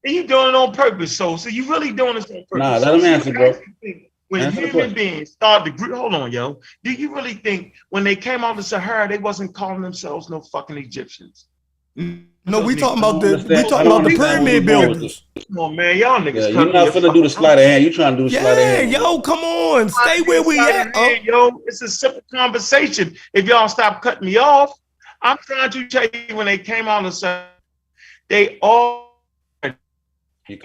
and you doing it on purpose, so you really doing this on purpose. Nah, let him answer, bro. When Answer the human question. beings start to group, hold on, yo. Do you really think when they came out of the Sahara, they wasn't calling themselves no fucking Egyptians? No, we talking about I don't the understand pyramid where you're going with builders. Come on, man, y'all niggas. Yeah, you're not finna do the sleight of hand. You trying to do the sleight of Yeah, hand. yo, come on, stay where we at. Yo, it's a simple conversation. If y'all stop cutting me off, I'm trying to tell you when they came on the side, they all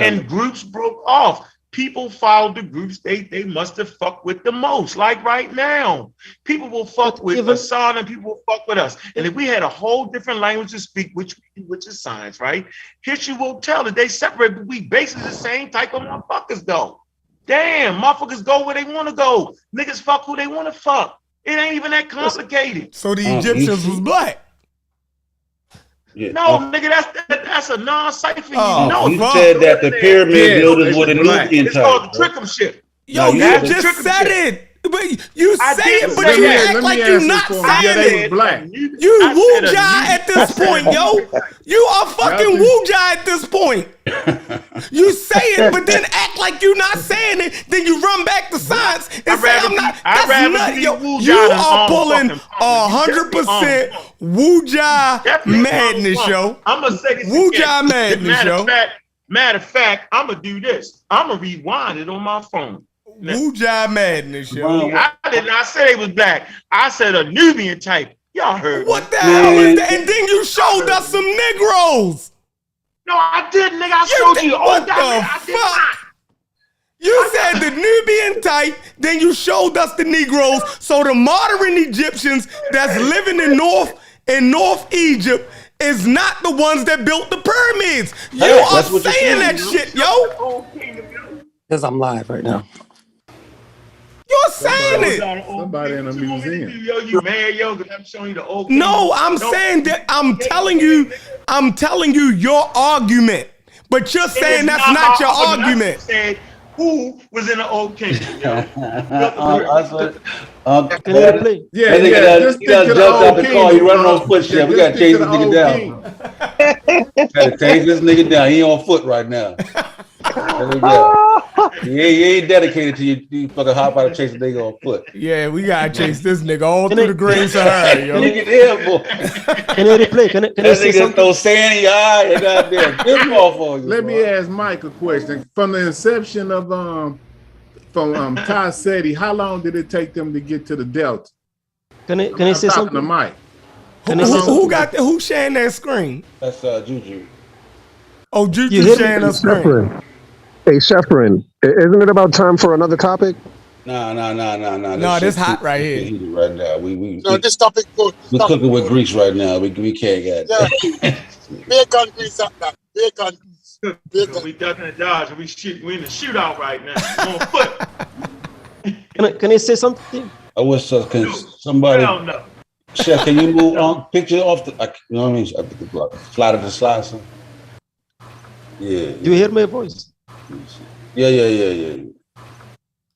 and groups broke off. People followed the groups they must have fucked with the most. Like right now, people will fuck with Hassan and people will fuck with us. And if we had a whole different language to speak, which is science, right? History will tell that they separate, but we basically the same type of motherfuckers though. Damn, motherfuckers go where they want to go. Niggas fuck who they want to fuck. It ain't even that complicated. So the Egyptians was black. Yeah. No, nigga, that's a non-cipher. You said that the pyramid builders were the Nubian It's type. called the Trickum shit. Yo, you just said it. But you say it, but you act like you not saying it. You Wuja at this point, yo. You are fucking Wuja at this point. You say it, but then act like you not saying it. Then you run back to science and say I'm not. That's nut, yo. You are pulling 100% Wuja madness, yo. I'm gonna say this Wuja again. madness, yo. Matter of fact, I'm gonna do this. I'm gonna rewind it on my phone. Wuja madness, yo. I did not say they was black. I said a Nubian type. Y'all heard What me. the hell is that? And then you showed us some Negroes. No, I didn't, nigga. I showed you all What that. the I did not. fuck? You said the Nubian type, then you showed us the Negroes. So the modern Egyptians that's living in North Egypt is not the ones that built the pyramids. You are saying that shit, yo. Because I'm live right now. You're saying it. Somebody in a museum. Yo, you mad, yo? Because I'm showing you the old. No, I'm saying that I'm telling you your argument. But you're saying that's not your argument. Said who was in the old kingdom? Can you replay? Yeah, he got jumped out the car. He running on foot shit. We gotta chase this nigga down. Gotta chase this nigga down. He on foot right now. He ain't dedicated to you fucking hop out and chase a nigga on foot. Yeah, we gotta chase this nigga all through the Great Sahara, yo. Look at him, boy. Can you replay? Can I say something? Throw sand in your eye and goddamn dip off on you. Let me ask Mike a question. From the inception of Tasseti, how long did it take them to get to the Delta? Can I say something? To Mike. Who's sharing that screen? That's Juju. Oh, Juju sharing a screen. Hey, Sheffrin, isn't it about time for another topic? No. No, this hot right here. Right now, we this topic good. We're cooking with grease right now. We can't get it. Bacon grease up that. Bacon. We ducking the dodge and we in the shootout right now. On foot. Can I say something? I wish somebody. Hell no. Chef, can you move on? Picture off the. You know what I mean? I think it's slide of the slide. So. Yeah. Do you hear my voice? Yeah.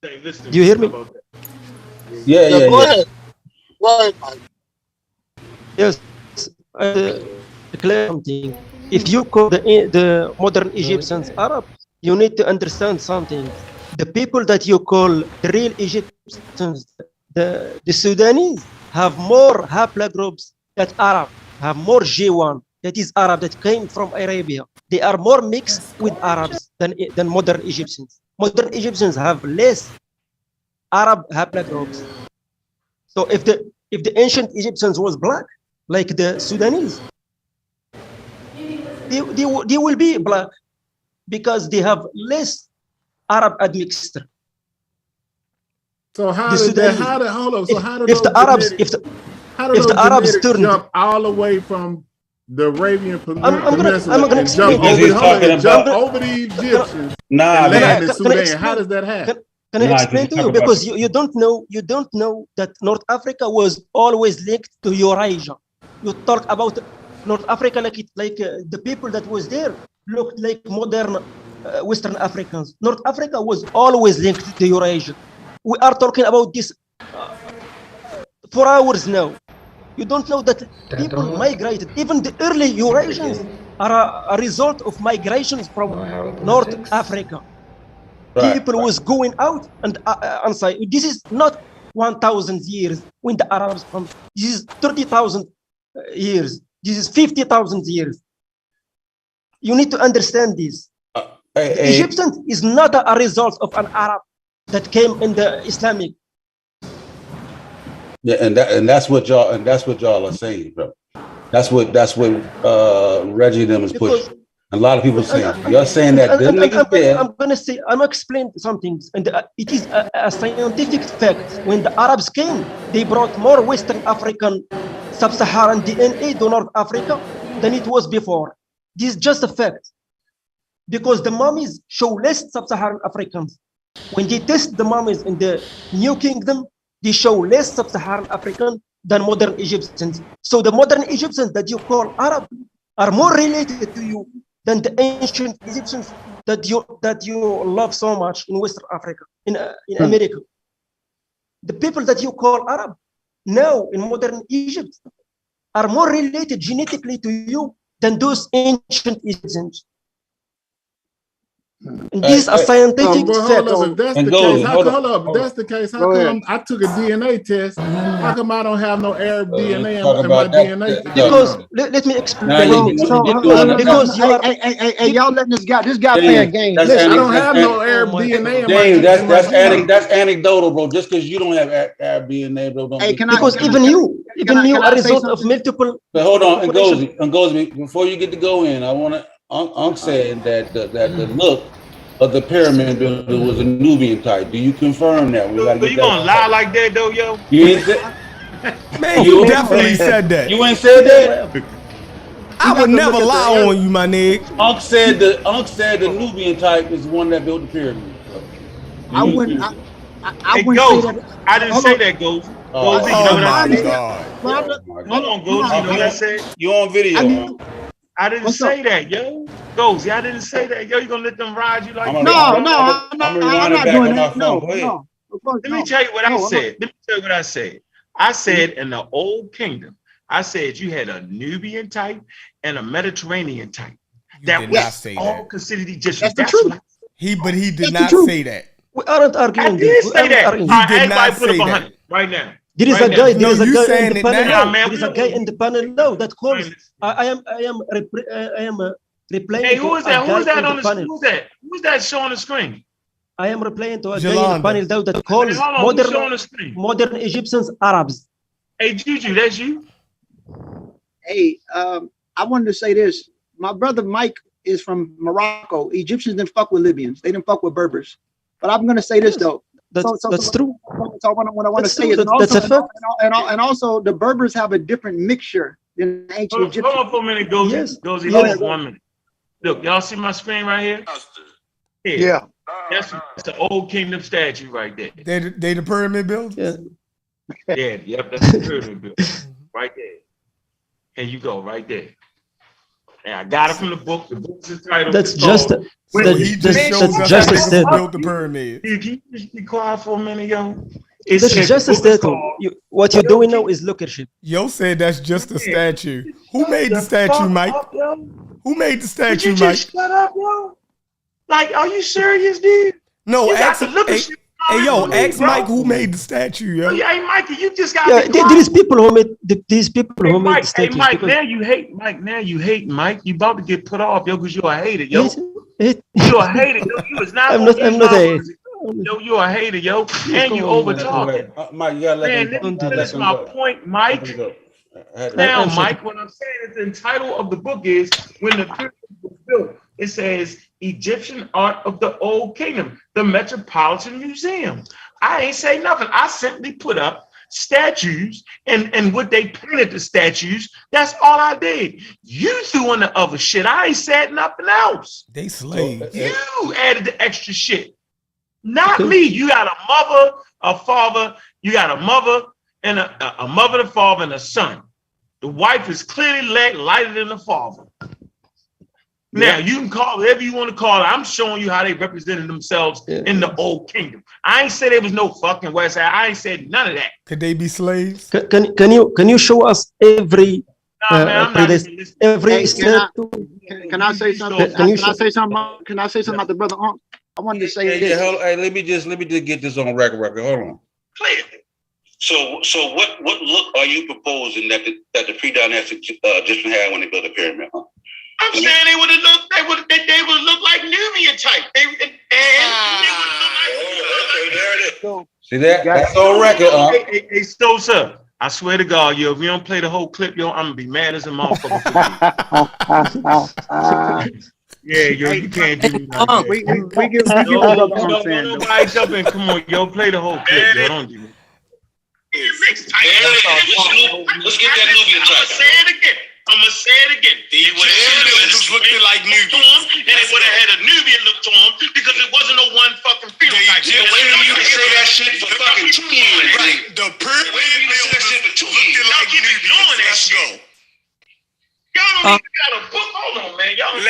Hey, listen, do you hear me? Yeah. Go ahead, Mike. Yes. Declare something. If you call the modern Egyptians Arab, you need to understand something. The people that you call the real Egyptians, the Sudanese, have more haplogroups that Arab, have more G1 that is Arab that came from Arabia. They are more mixed with Arabs than modern Egyptians. Modern Egyptians have less Arab haplogroups. So if the ancient Egyptians was black, like the Sudanese, they will be black because they have less Arab admixture. So how did the Arabs jump all the way from the Arabian Peninsula I'm gonna jump over the Egyptians and land in Sudan? How does that happen? Can I explain to you? Because you don't know that North Africa was always linked to Eurasia. You talk about North Africa like the people that was there looked like modern Western Africans. North Africa was always linked to Eurasia. We are talking about this for hours now. You don't know that people migrated. Even the early Eurasians are a result of migrations from North Africa. Right, people was going out and inside. This is not 1,000 years when the Arabs come. This is 30,000 years. This is 50,000 years. You need to understand this. The Egyptian is not a result of an Arab that came in the Islamic. Yeah, and that's what y'all are saying, bro. That's what Reggie them is pushing. A lot of people saying you're saying that them niggas there. I'm gonna explain something, and it is a scientific fact. When the Arabs came, they brought more Western African, Sub-Saharan DNA to North Africa than it was before. This is just a fact, because the mummies show less Sub-Saharan Africans. When they test the mummies in the New Kingdom, they show less Sub-Saharan African than modern Egyptians. So the modern Egyptians that you call Arab are more related to you than the ancient Egyptians that you love so much in Western Africa, in America. The people that you call Arab now in modern Egypt are more related genetically to you than those ancient Egyptians. And this is a scientific fact. If that's the case, how come I took a DNA test? How come I don't have no Arab DNA in my DNA? Because let me explain. Because y'all letting this guy playing games. I don't have no Arab DNA in my that's anecdotal, bro. Just because you don't have Arab DNA, bro, don't because even you Giving you can a I say result of something? multiple. But hold on, population. Ngozi, before you get to go in, I want to. Unc said that the look of the pyramid builder was a Nubian type. Do you confirm that? We got to So get you gonna lie that. like that though, yo? You ain't say, Man, you you definitely said that. you ain't said that. I would never lie on you, my nigga. Unc said the Nubian type is the one that built the pyramid. So, I wouldn't. I Hey, wouldn't say Ghost, that. I didn't Hold say on. that, Ghost. Oh, Ghost, you know what I my said? God. Well, Hold on, Ghost, you know what I said? You on video? I didn't What's up? say that, yo. Ghost, I didn't say that, yo. You gonna let them ride you like I'm that? gonna rewind it back on my phone. No, Go ahead. no. Of course, Let me no. tell you what I No, I'm said. Let me tell you what I said. I said in the old kingdom, I said you had a Nubian type and a Mediterranean type. You That did was not say all that. considered Egyptian. That's the truth. What But he did That's the not truth. say that. We aren't I arguing did this. We say aren't that. arguing All this. right, did not everybody put say up that. 100 right now. There is Right a now. guy. No, There is a you guy saying in the it panel. now. Nah, man, There is we a guy don't- in the panel now that calls. I am replying Hey, to who is a that? guy Who's that in on the the panel. who's that? Who's that showing the screen? I am replying to a guy in the Yolanda. panel now that Hey, calls hold on, who's showing the screen? modern Egyptians Arabs. Hey, Juju, that's you? Hey, I wanted to say this. My brother Mike is from Morocco. Egyptians didn't fuck with Libyans. They didn't fuck with Berbers. But I'm gonna say this though. That's true. So what I want to That's say true. is, That's a fact. and also the Berbers have a different mixture than the ancient Hold Egyptians. on for a minute, Gozy. Yes. Gozy, Yes. hold on 1 minute. Look, y'all see my screen right here? Yeah. That's the old kingdom statue right there. They the pyramid builders? Yeah. Yeah, yep, that's the pyramid building. Right there. And you go right there. And I got it from the book. The book's entitled. That's just. So he just showed us just how a niggas statement. built the pyramid. Can you just be quiet for a minute, yo? That's just a statement. What you're doing now is lookership. Yo said that's just a statue. Who made the statue, Mike? Up, yo. Who made the Would statue, you Mike? just shut up, yo? Like, are you serious, dude? No, You got ask to look at hey, shit. hey, yo, ask Bro. Mike who made the statue, yo. Hey, Mikey, you just got Yeah, to be there is quiet. people who made these people Hey, who made the Mike, statues. Mike, because now you hate Mike. Now you hate Mike. You about to get put off, yo, because you're a hater, yo. It- You're a hater, yo. You is not I'm gonna not. I'm use not my a. words. Yo, you're a hater, yo, and you Come on, over man. talking. Mike, you gotta let Man, them let go. me Gotta let finish them my go. point, Let them Mike. go. Now, I'm sorry. Mike, what I'm saying is the title of the book is when the pyramid was built. It says Egyptian art of the Old Kingdom, the Metropolitan Museum. I ain't say nothing. I simply put up statues and what they painted the statues. That's all I did. You threw in the other shit. I ain't said nothing else. They slaves. You added the extra shit. Not me. You got a mother, a father. You got a mother and a mother, a father, and a son. The wife is clearly lighter than the father. Now, you can call it whatever you want to call it. I'm showing you how they represented themselves in the Old Kingdom. I ain't say there was no fucking West Side. I ain't said none of that. Could they be slaves? Can you show us every Nah, man, I'm not even listening. every Hey, statue? Can I say something? Can you Can I say something? Can I say something about the brother Unc? I wanted to say this. Hey, let me just get this on record. Hold on. So what look are you proposing that the pre-dynastic Egyptian had when they built the pyramid? Huh? I'm saying they would look like Nubian type. See that? That's on record, Hey, so sir, I swear to God, yo, if you don't play the whole clip, yo, I'm gonna be mad as a motherfucker. Yeah, yo, you can't do me like that. We give the brother Unc saying, though. Nobody jump in. Come on, yo, play the whole clip, yo. Don't do me. Let's get that Nubian type. I'm gonna say it again. The Egyptians looked like Nubians. And they would have had a Nubian look to them because it wasn't no one fucking phenotype. You can say that shit for fucking 2 years. Right. The pyramid builders looking like Nubians. Let's go. Y'all don't even got a book. Hold on, man. Y'all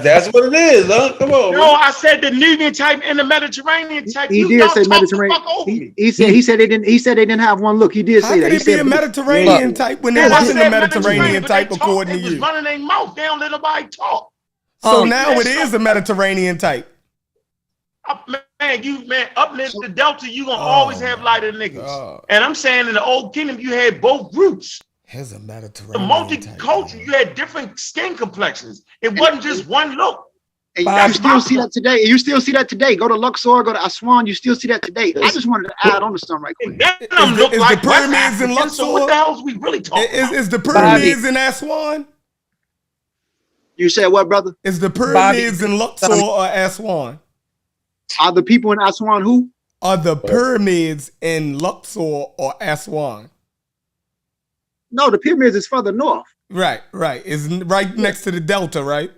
That's what it is, huh? Come on. No, I said the Nubian type and the Mediterranean type. He did say Mediterranean. He said they didn't have one look. He did say that. He How could it be a Mediterranean type when there wasn't a Mediterranean type according to you? They was running their mouth. They don't let nobody talk. So now it is a Mediterranean type. Man, up near the Delta, you gonna always have lighter niggas. And I'm saying in the Old Kingdom, you had both groups. Here's a The Mediterranean multicultural, you had different skin complexions. It wasn't just one look. And you still see that today. You still see that today. Go to Luxor, go to Aswan. You still see that today. I just wanted to add on to something right quick. Is the pyramids in Luxor? So what the hell is we really talking about? Is the pyramids in Aswan? You said what, brother? Is the pyramids in Luxor or Aswan? Are the people in Aswan who? Are the pyramids in Luxor or Aswan? No, the pyramids is further north. Right. It's right next to the delta, right?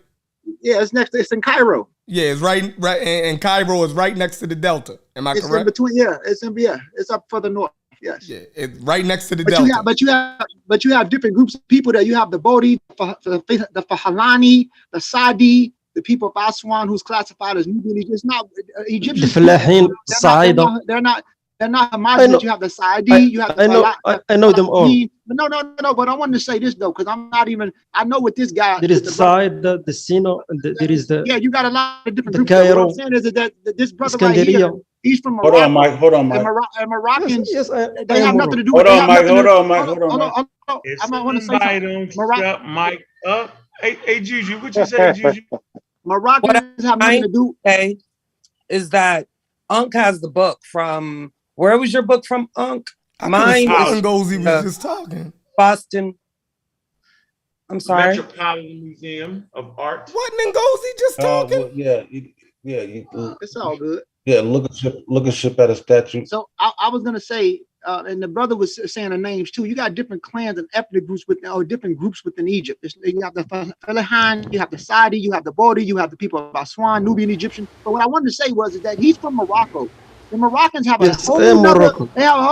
Yeah, it's in Cairo. Yeah, it's right, and Cairo is right next to the delta. Am I correct? It's in between. Yeah, it's up further north. Yes. Yeah, it's right next to the delta. But you have different groups of people there. You have the Bodhi, the Fahalani, the Sadi, the people of Aswan, who's classified as Nubian. It's not Egyptians. They're not homogenous. You have the Sadi. You have the I know them all. No. But I wanted to say this though, because I'm not even. I know what this guy. There is the Side, the Sino, and there is the. Yeah, you got a lot of different groups. Cairo, what I'm saying is that this brother right here, he's from Morocco. Hold on, Mike. And Moroccans, yes, they have nothing to do with. Hold on, Mike. I want to say something. Shut Mike up. Hey, Juju, what you say, Juju? Moroccans have nothing to do. Okay, is that Unc has the book from? Where was your book from, Unc? Mine was Ngozi was just talking. Boston. I'm sorry. Metropolitan Museum of Art. Wasn't Ngozi just talking? Well, It's all good. Yeah, look a ship at a statue. So I was gonna say, and the brother was saying the names too. You got different clans and ethnic groups different groups within Egypt. You have the Felahan, you have the Sadi, you have the Bodhi, you have the people of Aswan, Nubian, Egyptian. But what I wanted to say was that he's from Morocco. The Moroccans have a whole nother. They have a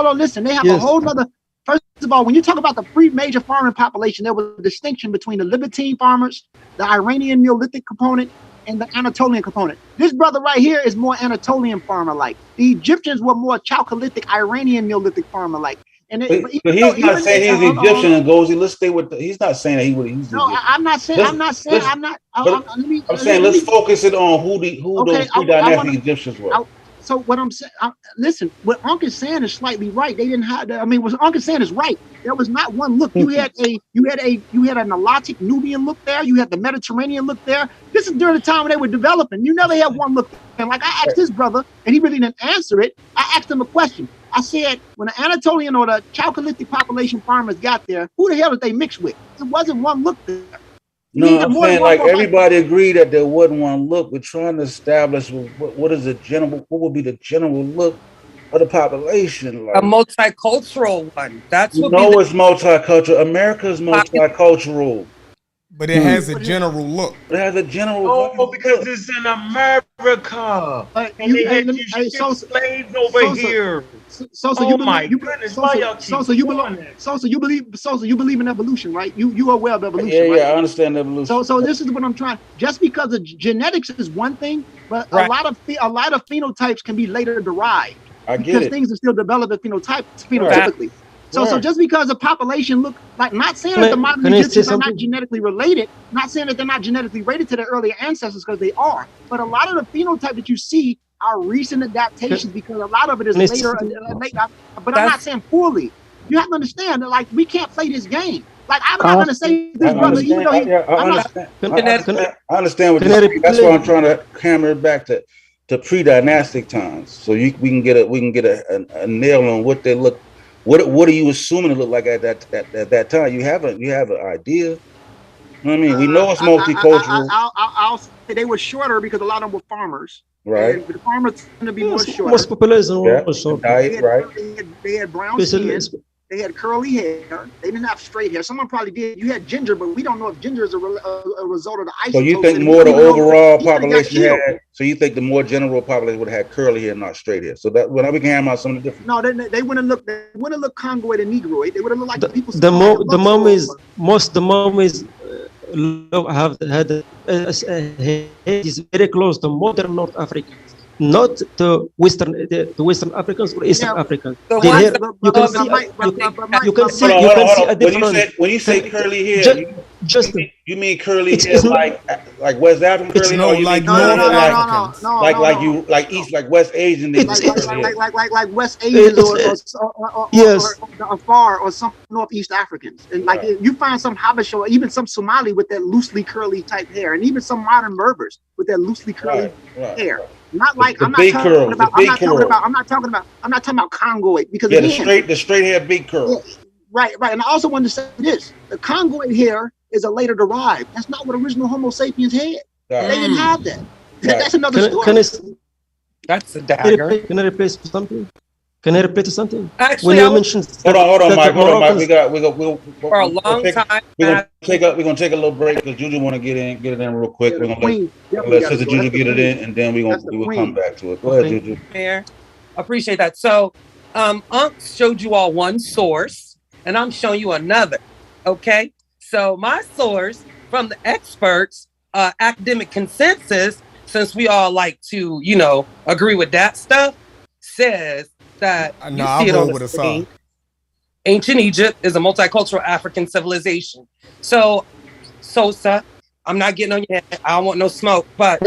whole nother. First of all, when you talk about the three major farming population, there was a distinction between the Levantine farmers, the Iranian Neolithic component, and the Anatolian component. This brother right here is more Anatolian farmer-like. The Egyptians were more Chalcolithic, Iranian Neolithic farmer-like. But he's not saying he's Egyptian and Ngozi. Let's stay with. He's not saying that he would. No, I'm not saying. I'm saying let's focus it on who those three dynastic Egyptians were. So what I'm saying, listen, what Unc is saying is slightly right. They didn't have. What Unc is saying is right. There was not one look. You had a Nilotic Nubian look there. You had the Mediterranean look there. This is during the time when they were developing. You never had one look. And like I asked this brother, and he really didn't answer it. I asked him a question. I said, when the Anatolian or the Chalcolithic population farmers got there, who the hell did they mix with? It wasn't one look there. No, I'm saying like everybody agreed that there wasn't one look. We're trying to establish what would be the general look of the population. Like, a multicultural one. That's what it's multicultural. America's multicultural. But it has a general look. It has a general look. Because it's in America. And they had you slaves over here. You believe in evolution, right? You are aware of evolution, right? Yeah, I understand evolution. So this is what I'm trying. Just because of genetics is one thing, but a lot of phenotypes can be later derived. Because things are still developing phenotypically. So just because a population look like, not saying that the modern Egyptians are not genetically related, not saying that they're not genetically related to their earlier ancestors, because they are, but a lot of the phenotype that you see are recent adaptations, because a lot of it is later. But I'm not saying poorly. You have to understand that, like, we can't play this game. Like, I'm not going to say this brother, even though I understand what you're saying. That's why I'm trying to hammer it back to pre-dynastic times, so we can get a nail on what they look. What are you assuming it looked like at that time? You have an idea. You know what I mean? We know it's multicultural. I'll say they were shorter because a lot of them were farmers. Right. And the farmers tend to be more shorter. Most population also. Diet, right. They had brown skin. They had curly hair. They didn't have straight hair. Someone probably did. You had ginger, but we don't know if ginger is a result of the isotope. So you think more the overall population had? So you think the more general population would have had curly hair, not straight hair? So that when we can hammer out some of the different. No, they wouldn't look. They wouldn't look Congoid and Negroid. They wouldn't look like the people. The mummies have had is very close to modern North Africans. not the Western Africans or Eastern Africans. The They ones here, that you can love see, the you can see, Hold on, you hold on, can hold see on. a When difference. you say curly hair, Just you mean curly it's, hair it's not, like West African it's curly hair, or you mean like curly North hair Africans. like East, like West Asian niggas Like with like curly hair? like West Asians it's or yes. Afar or some Northeast Africans, and like you find some Habesha or even some Somali with that loosely curly type hair, and even some modern Berbers with that loosely curly hair. Not like The big curls, the big curls. I'm not talking about Congoid, because Yeah, again, the straight hair big curl. right. And I also want to say this: the Congoid hair is a later derived. That's not what original Homo sapiens had. They didn't have that. That's another story. That's a dagger. Can I replace something? Can I repeat something? Actually, when you mentioned hold on, Mike. We got for a long time. We're gonna take a little break because Juju want to get it in real quick. We're gonna let Sister Juju get it in, and then we will come back to it. Go ahead, Juju. Fair. Appreciate that. So, Unc showed you all one source, and I'm showing you another. Okay. So my source from the experts, academic consensus, since we all like to, agree with that stuff, says that you see it on the screen. Ancient Egypt is a multicultural African civilization. So, Sosa, I'm not getting on your head. I don't want no smoke, but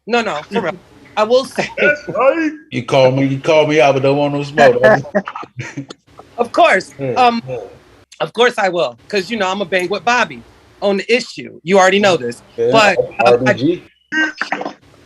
no, for real. I will say. That's right. You call me out, but don't want no smoke. Of course. Of course I will, because I'm a bang with Bobby on the issue. You already know this, but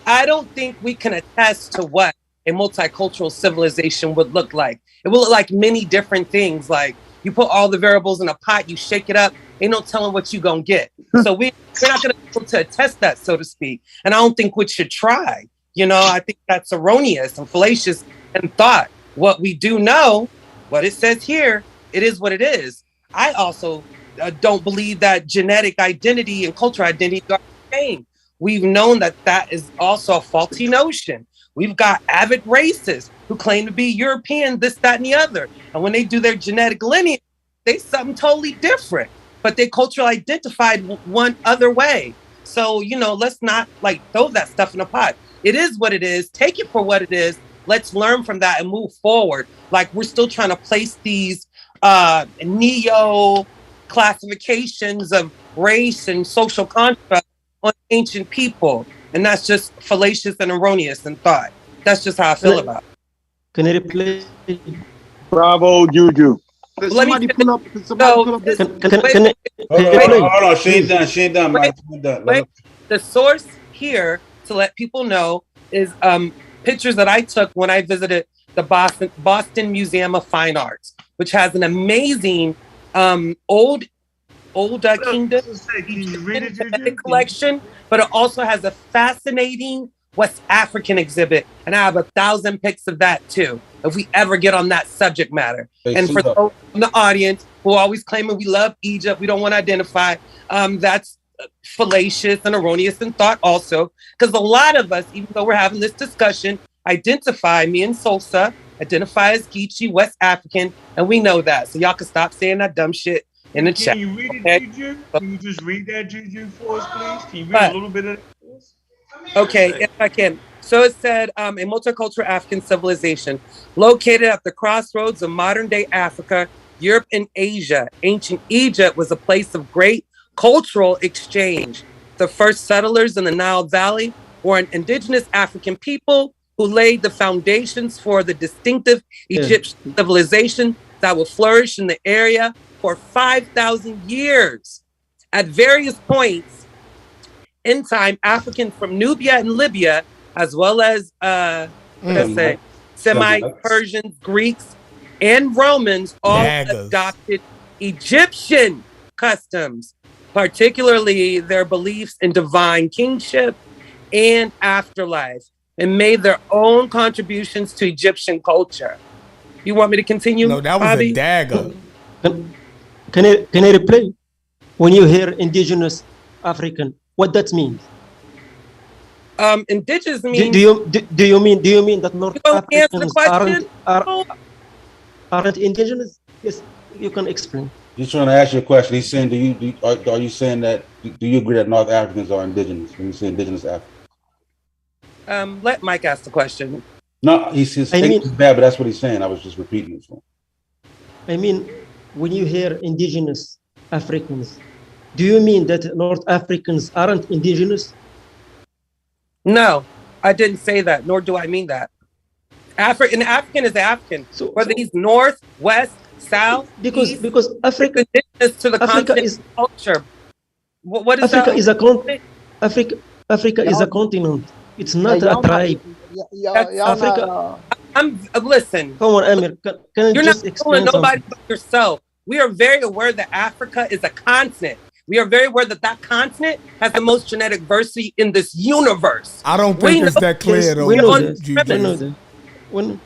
I don't think we can attest to what a multicultural civilization would look like. It will look like many different things. Like you put all the variables in a pot, you shake it up, ain't no telling what you gonna get. So we're not gonna be able to attest that, so to speak. And I don't think we should try. I think that's erroneous and fallacious in thought. What we do know, what it says here, it is what it is. I also don't believe that genetic identity and cultural identity are the same. We've known that is also a faulty notion. We've got avid racists who claim to be European, this, that, and the other. And when they do their genetic lineage, they something totally different, but they culturally identified one other way. So, let's not throw that stuff in a pot. It is what it is. Take it for what it is. Let's learn from that and move forward. Like we're still trying to place these neo classifications of race and social construct on ancient people. And that's just fallacious and erroneous in thought. That's just how I feel about it. Can I replay? Bravo, Juju. Somebody pull up this. Hold on. She ain't done, Mike. The source here, to let people know, is pictures that I took when I visited the Boston Museum of Fine Arts, which has an amazing old kingdom collection, but it also has a fascinating West African exhibit, and I have 1,000 pics of that too, if we ever get on that subject matter. And for those in the audience who are always claiming we love Egypt, we don't want to identify, that's fallacious and erroneous in thought also, because a lot of us, even though we're having this discussion, identify, me and Sosa, identify as Geechee, West African, and we know that. So y'all can stop saying that dumb shit in the chat. Can you read it, Juju? Can you just read that, Juju, for us, please? Can you read a little bit of that? Okay, if I can. So it said, a multicultural African civilization located at the crossroads of modern-day Africa, Europe, and Asia. Ancient Egypt was a place of great cultural exchange. The first settlers in the Nile Valley were an indigenous African people who laid the foundations for the distinctive Egyptian civilization that would flourish in the area for 5,000 years. At various points in time, Africans from Nubia and Libya, as well as Semites, Persians, Greeks, and Romans all adopted Egyptian customs, particularly their beliefs in divine kingship and afterlife, and made their own contributions to Egyptian culture. You want me to continue? No, that was Bobby? a dagger. Can I replay? When you hear indigenous African, what that means? Indigenous means. Do you mean that North Africans aren't indigenous? Yes, you can explain. He's trying to ask you a question. He's saying, are you saying that? Do you agree that North Africans are indigenous when you say indigenous Africans? Let Mike ask the question. No, his English is bad, but that's what he's saying. I was just repeating it for him. I mean, when you hear indigenous Africans, do you mean that North Africans aren't indigenous? No, I didn't say that, nor do I mean that. An African is African, whether he's north, west, south, because Africa indigenous to the continent is culture. What is Africa that? Is a Africa is a continent. It's not a tribe. Africa. Listen. Come on, Amir. Can You're just not explain fooling nobody something? but yourself. We are very aware that Africa is a continent. We are very aware that that continent has the most genetic diversity in this universe. I don't think it's that clear, though. We know that. We know that.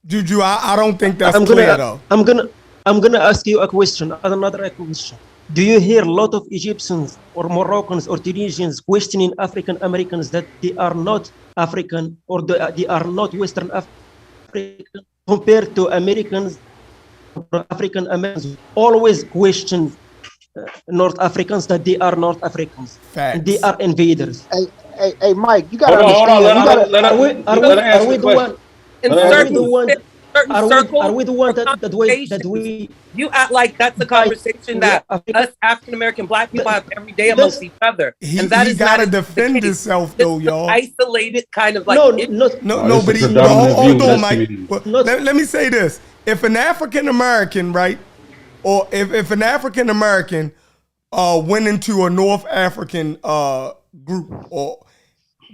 Juju, I don't think that's clear, though. I'm gonna ask you a question. Another question. Do you hear a lot of Egyptians or Moroccans or Tunisians questioning African Americans that they are not African or they are not Western African compared to Americans or African Americans? Always question North Africans that they are North Africans. Facts. And they are invaders. Hey, Mike, you gotta Hold on, understand. Are we the one? Are we the one that we? You act like that's a conversation that us African American Black people have every day amongst each other, and that is gotta not defend himself, though, y'all. Isolated kind of like No, but hold on, Mike. Let me say this: if an African American, right, or if an African American went into a North African group, or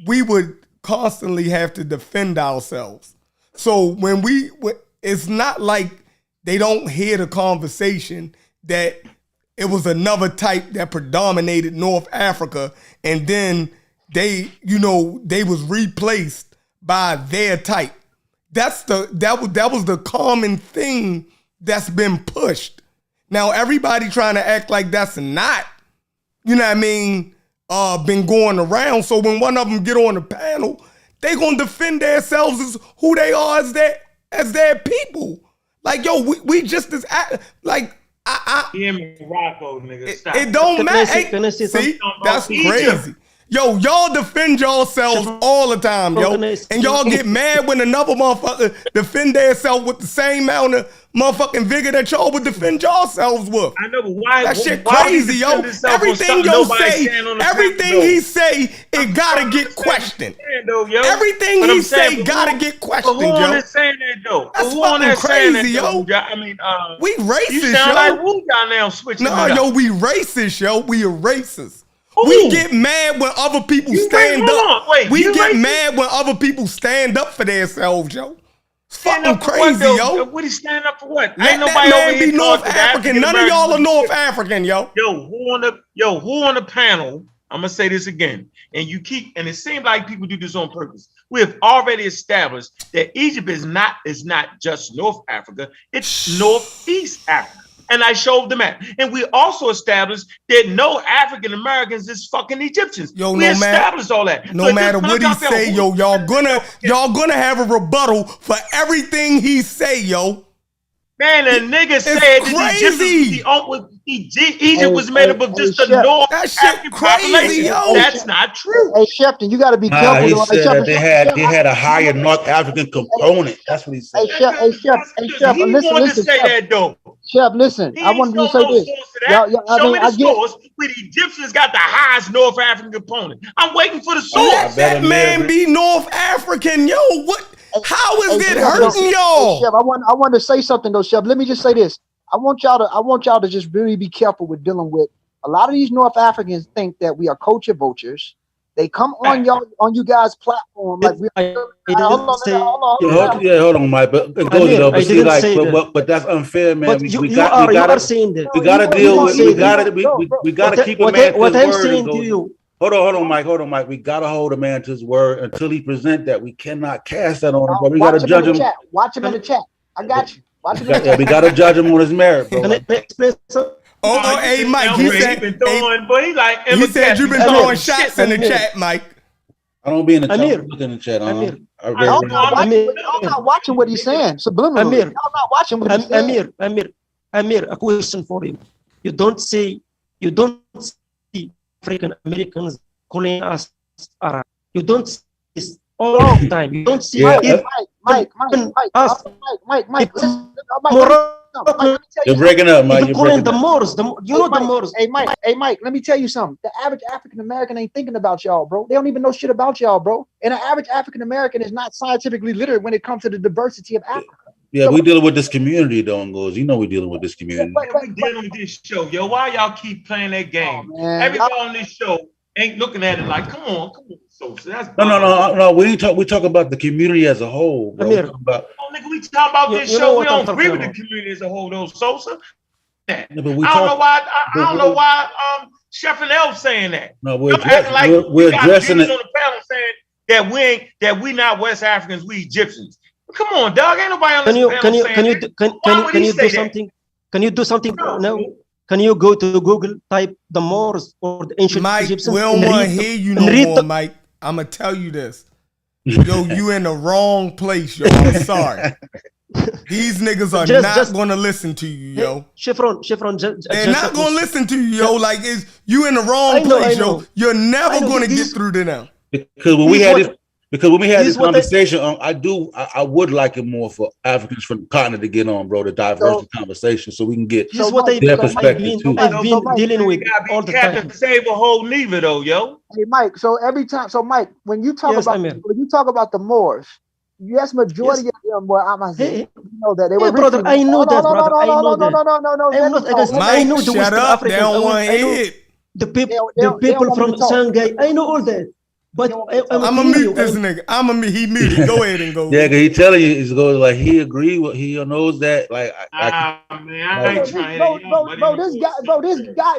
we would constantly have to defend ourselves. So when it's not like they don't hear the conversation that it was another type that predominated North Africa, and then they was replaced by their type. That was the common thing that's been pushed. Now everybody trying to act like that's not, you know what I mean, been going around. So when one of them get on the panel, they gonna defend themselves as who they are as their people. Like, yo, we just as like Morocco, nigga. Stop. It don't matter. Can I say See, something? that's crazy. Yo, y'all defend yourselves all the time, yo. And y'all get mad when another motherfucker defend themselves with the same amount of motherfucking vigor that y'all would defend yourselves with. I know, but why? That shit why crazy, yo. Everything yo say, everything he say, it gotta get questioned. Everything he say gotta get questioned, yo. Who on is saying that, though? That's Who on fucking that saying crazy, that, yo. though? I mean, we racist, you sound yo. like Wu y'all now switching No, it up. yo, we racist, yo. We are racist. Ooh. We get mad when other people stand up. We get mad when other people stand up for themselves, yo. It's fucking crazy, yo. What he stand up for what? Ain't nobody man be North African. None of y'all are North African, yo. Yo, who on the panel? I'm gonna say this again, and it seems like people do this on purpose. We have already established that Egypt is not just North Africa; it's Northeast Africa. And I showed them that. And we also established that no African Americans is fucking Egyptians. Yo, we established all that. No matter what he say, yo, y'all gonna have a rebuttal for everything he say, yo. Man, a nigga said that Egypt was made up of just the North African population. Yo. That's not true. Hey, Shepton, you got to be careful. He said that they had a higher North African component. That's what he said. Hey, Shep, He listen, wanted to say that, though. Shep, listen. I wanted to say this. Show me the source where the Egyptians got the highest North African component. I'm waiting for the source. Let that man be North African, yo. What? How is it hurting y'all? Shep, I want to say something though, Shep. Let me just say this. I want y'all to just really be careful with dealing with a lot of these North Africans think that we are culture vultures. They come on you guys' platform like we're hold on, Mike. But that's unfair, man. We gotta deal with we gotta keep a man to his word. Hold on, Mike. We gotta hold a man to his word until he present that. We cannot cast that on him, but we gotta judge him. Watch him in the chat. I got you. Watch him in the chat. We gotta judge him on his merit, bro. Hey, Mike. He said you've been throwing shots in the chat, Mike. I don't be in the chat. Look in the chat. I'm not watching what he's saying. Subliminally. I'm not watching what he's saying. Amir, a question for you. You don't see African Americans calling us Arab. You don't see all the time. You don't see Yeah, it. Mike, Us, Mike, listen, Mike, Morocco, let me tell you're you breaking up, Mike. even You're calling breaking the up. Moors, you know the Mike, Moors. hey Mike, let me tell you something. The average African American ain't thinking about y'all, bro. They don't even know shit about y'all, bro. And the average African American is not scientifically literate when it comes to the diversity of Africa. Yeah, So, we dealing with this community, though, Ngozi. You know we're dealing with this community. We dealing with this show, yo. Why y'all keep playing that game? man, Everybody on this show ain't looking at it like, come on, so that's No. We talk about the community as a whole, bro. Amir, We talk about, nigga, we talk about this you know show. what We I'm don't agree talking with the about. community as a whole, though, Sosa. yeah, but we I don't talk. know why. I don't know why. Chef and L saying that. No, we're Y'all acting like we're we got addressing dudes it. on the panel saying that we not West Africans, we Egyptians. Come on, dog. Ain't nobody on this panel saying that. Why would he say that? Something? Can you do something now? Can you go to Google, type the Moors or the ancient Mike, Egyptians? we don't want to hear you no more, Mike. I'm going to tell you this. Yo, you in the wrong place, yo. I'm sorry. These niggas are not going to listen to you, yo. Chevron. They're not going to listen to you, yo. Like, you in the wrong place, yo. You're never going to get through to them. Because when we had this conversation, I would like it more for Africans from the continent to get on, bro, the diversity conversation, so we can get their perspective too. I've been dealing with all the time. To save a whole neither, though, yo. Hey, Mike. So every time, Mike, when you talk about the Moors, yes, majority of them were Amazigh. You know that they were. Brother, I know that, brother. I know that. No. I'm not against. I know the Western Africans. They don't want to hear it. The people from Shanghai. I know all that. But I'm gonna mute this nigga. He muted. Go ahead and go. Yeah, cause he telling you he's going like he agree with he knows that like. I ain't trying.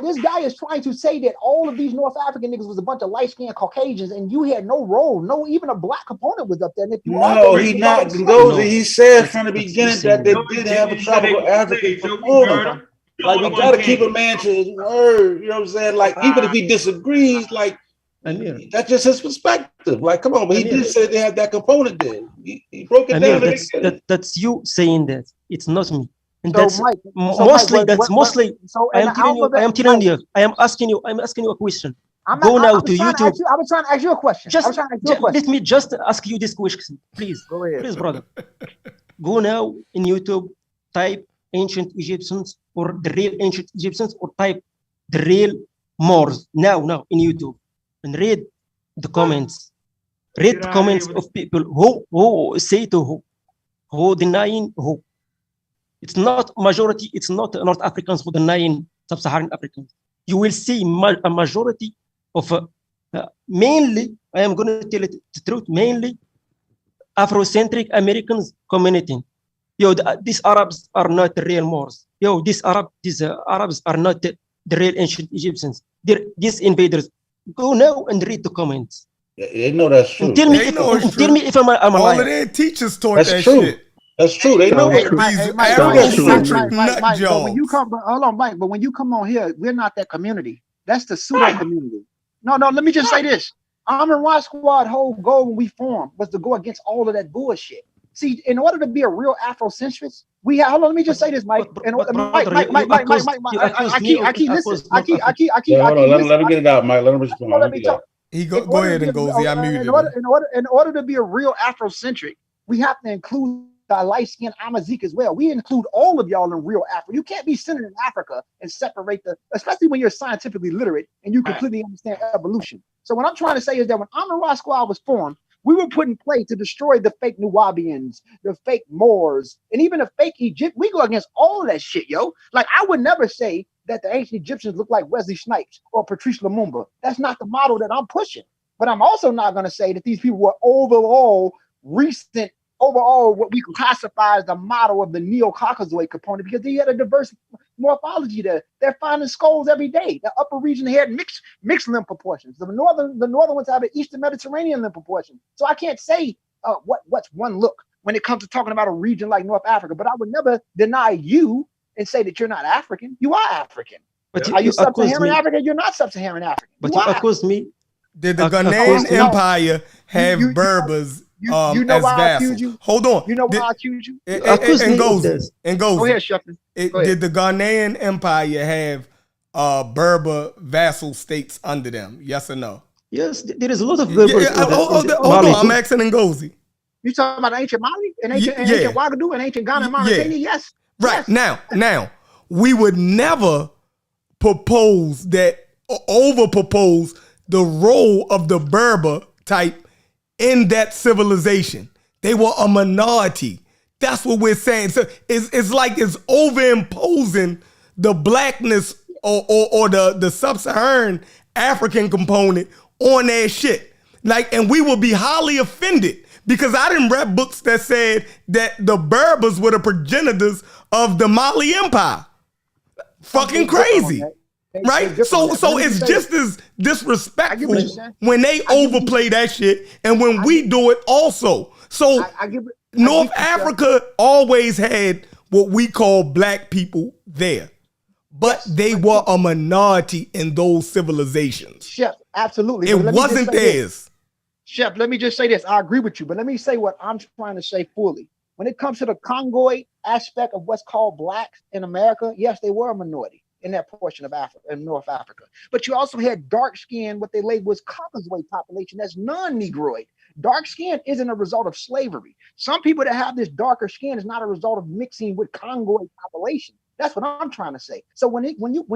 This guy is trying to say that all of these North African niggas was a bunch of light skinned Caucasians, and you had no role, no even a black component was up there. And if you he not Ngozi. He said from the beginning that they did have a tropical African component. Like we gotta keep a man to his word. You know what I'm saying? Like even if he disagrees, like. That's just his perspective. Like, come on, but he did say they have that component there. He broke it down. That's you saying that. It's not me. And that's mostly. I am telling you. I am asking you a question. Go now to YouTube. I was trying to ask you a question. Let me just ask you this question, please. Go ahead. Please, brother. Go now in YouTube, type ancient Egyptians or the real ancient Egyptians, or type the real Moors now in YouTube. And read the comments. Read the comments of people who say to who denying who. It's not majority. It's not North Africans who denying sub-Saharan Africans. You will see a majority of mainly. I am going to tell you the truth. Mainly Afrocentric Americans community. Yo, these Arabs are not the real Moors. Yo, these Arabs are not the real ancient Egyptians. These invaders. Go now and read the comments. Yeah, they know that's true. And tell me if I'm a liar. All of their teachers taught that shit. That's true. They know Mike, nut when you come, hold on, Mike. But when you come on here, we're not that community. That's the pseudo community. No. Let me just say this: Armor Rock Squad whole goal when we formed was to go against all of that bullshit. See, in order to be a real Afrocentrist, we have. Hold on, let me just say this, Mike. Mike. I keep. Let him get it out, Mike. Let him respond. Go ahead and go. I muted in order to be a real Afrocentric, we have to include the light-skinned Amazigh as well. We include all of y'all in real Africa. You can't be centered in Africa and separate especially when you're scientifically literate and you completely understand evolution. So what I'm trying to say is that when Armor Rock Squad was formed, we were put in play to destroy the fake Nubians, the fake Moors, and even the fake Egypt. We go against all of that shit, yo. Like, I would never say that the ancient Egyptians look like Wesley Snipes or Patrice Lumumba. That's not the model that I'm pushing. But I'm also not going to say that these people were overall what we classify as the model of the Neo-Caucasoid component, because they had a diverse morphology there. They're finding skulls every day. The upper region had mixed limb proportions. The northern ones have an Eastern Mediterranean limb proportion. So I can't say what's one look when it comes to talking about a region like North Africa. But I would never deny you and say that you're not African. You are African. But are you sub-Saharan African? You're not sub-Saharan African. But you accuse me. Did the Ghanaian Empire have Berbers you know as why vassals? I accuse you? Hold on. You know why I accuse you? And goes. Go ahead, Shuffle. Did the Ghanaian Empire have Berber vassal states under them? Yes or no? Yes, there is a lot of berbers. Hold on, I'm asking Ngozi. You talking about ancient Mali and ancient Ouagadougou and ancient Ghana and Mauritania? Yes. Right. Yes. Now, we would never propose that or over propose the role of the Berber type in that civilization. They were a minority. That's what we're saying. So it's like it's overimposing the blackness or the sub-Saharan African component on their shit. Like, and we will be highly offended because I didn't read books that said that the Berbers were the progenitors of the Mali Empire. Fucking crazy. Right? So it's just as disrespectful when they overplay that shit and when we do it also. So North Africa always had what we call black people there. But they were a minority in those civilizations. Chef, absolutely. It wasn't theirs. Chef, let me just say this. I agree with you, but let me say what I'm trying to say fully. When it comes to the Congoid aspect of what's called blacks in America, yes, they were a minority in that portion of Africa, in North Africa. But you also had dark skin, what they labeled as Caucasoid population, that's non-Negroid. Dark skin isn't a result of slavery. Some people that have this darker skin is not a result of mixing with Congoid population. That's what I'm trying to say. So when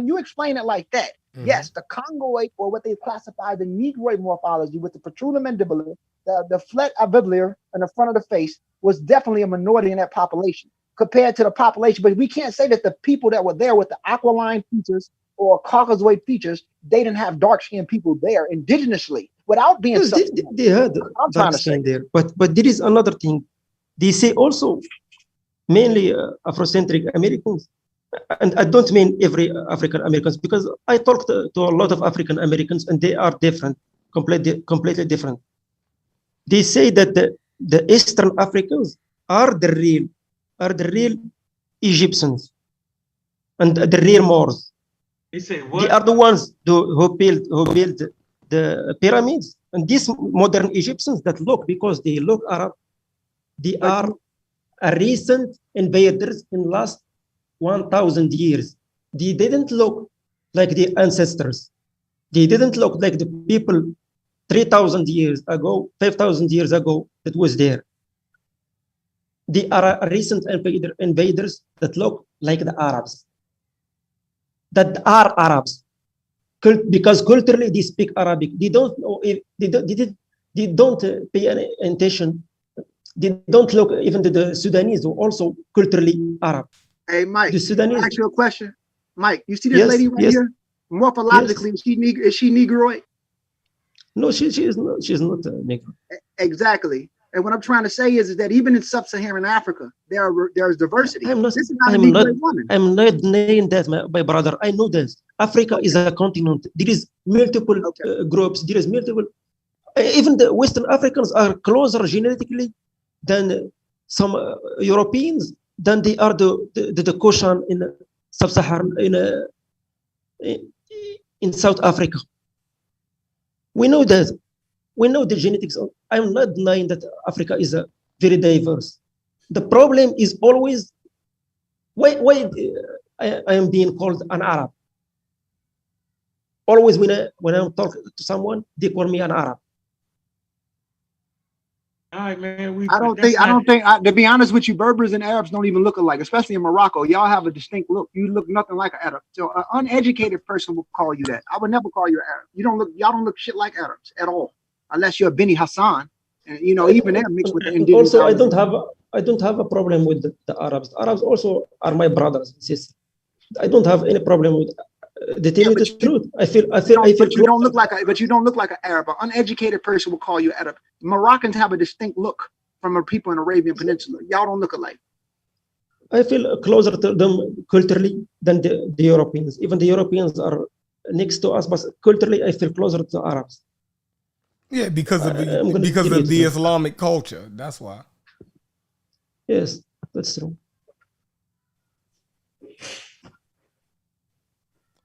you explain it like that, yes, the Congoid, or what they classify the Negroid morphology with the protruding mandibular, the flat alveolar in the front of the face, was definitely a minority in that population compared to the population. But we can't say that the people that were there with the aquiline features or Caucasoid features, they didn't have dark-skinned people there indigenously without being. Yes, they had dark skin there. But there is another thing. They say also mainly Afrocentric Americans. And I don't mean every African Americans, because I talked to a lot of African Americans and they are different, completely different. They say that the Eastern Africans are the real Egyptians and the real Moors. They say what? They are the ones who built the pyramids. And these modern Egyptians that look, because they look Arab, they are a recent invaders in last 1,000 years. They didn't look like the ancestors. They didn't look like the people 3,000 years ago, 5,000 years ago that was there. They are a recent invaders that look like the Arabs, that are Arabs, because culturally they speak Arabic. They don't know if they don't pay any attention. They don't look even to the Sudanese, who also culturally Arab. Hey, Mike, the Sudanese. Can I ask you a question? Mike, you see this lady right here? Morphologically, is she Negroid? No, she is not. She's not Negro. Exactly. And what I'm trying to say is that even in sub-Saharan Africa, there's diversity. I'm not woman. denying that, my brother. I know this. Africa is a continent. There is multiple groups. There is multiple. Even the Western Africans are closer genetically than some Europeans. Than they are the Koshan in sub-Saharan in South Africa. We know that. We know the genetics. I'm not denying that Africa is very diverse. The problem is always why I am being called an Arab. Always when I'm talking to someone, they call me an Arab. All right, man. I don't think. To be honest with you, Berbers and Arabs don't even look alike, especially in Morocco. Y'all have a distinct look. You look nothing like an Arab. So an uneducated person will call you that. I would never call you an Arab. Y'all don't look shit like Arabs at all, unless you're Beni Hassan, and even they're mixed with the indigenous. Also, I don't have a problem with the Arabs. The Arabs also are my brothers and sisters. I don't have any problem with. The truth. I feel. But you don't look like an Arab. An uneducated person will call you Arab. Moroccans have a distinct look from the people in the Arabian Peninsula. Y'all don't look alike. I feel closer to them culturally than the Europeans. Even the Europeans are next to us, but culturally I feel closer to the Arabs. Yeah, because of the Islamic culture. That's why. Yes, that's true.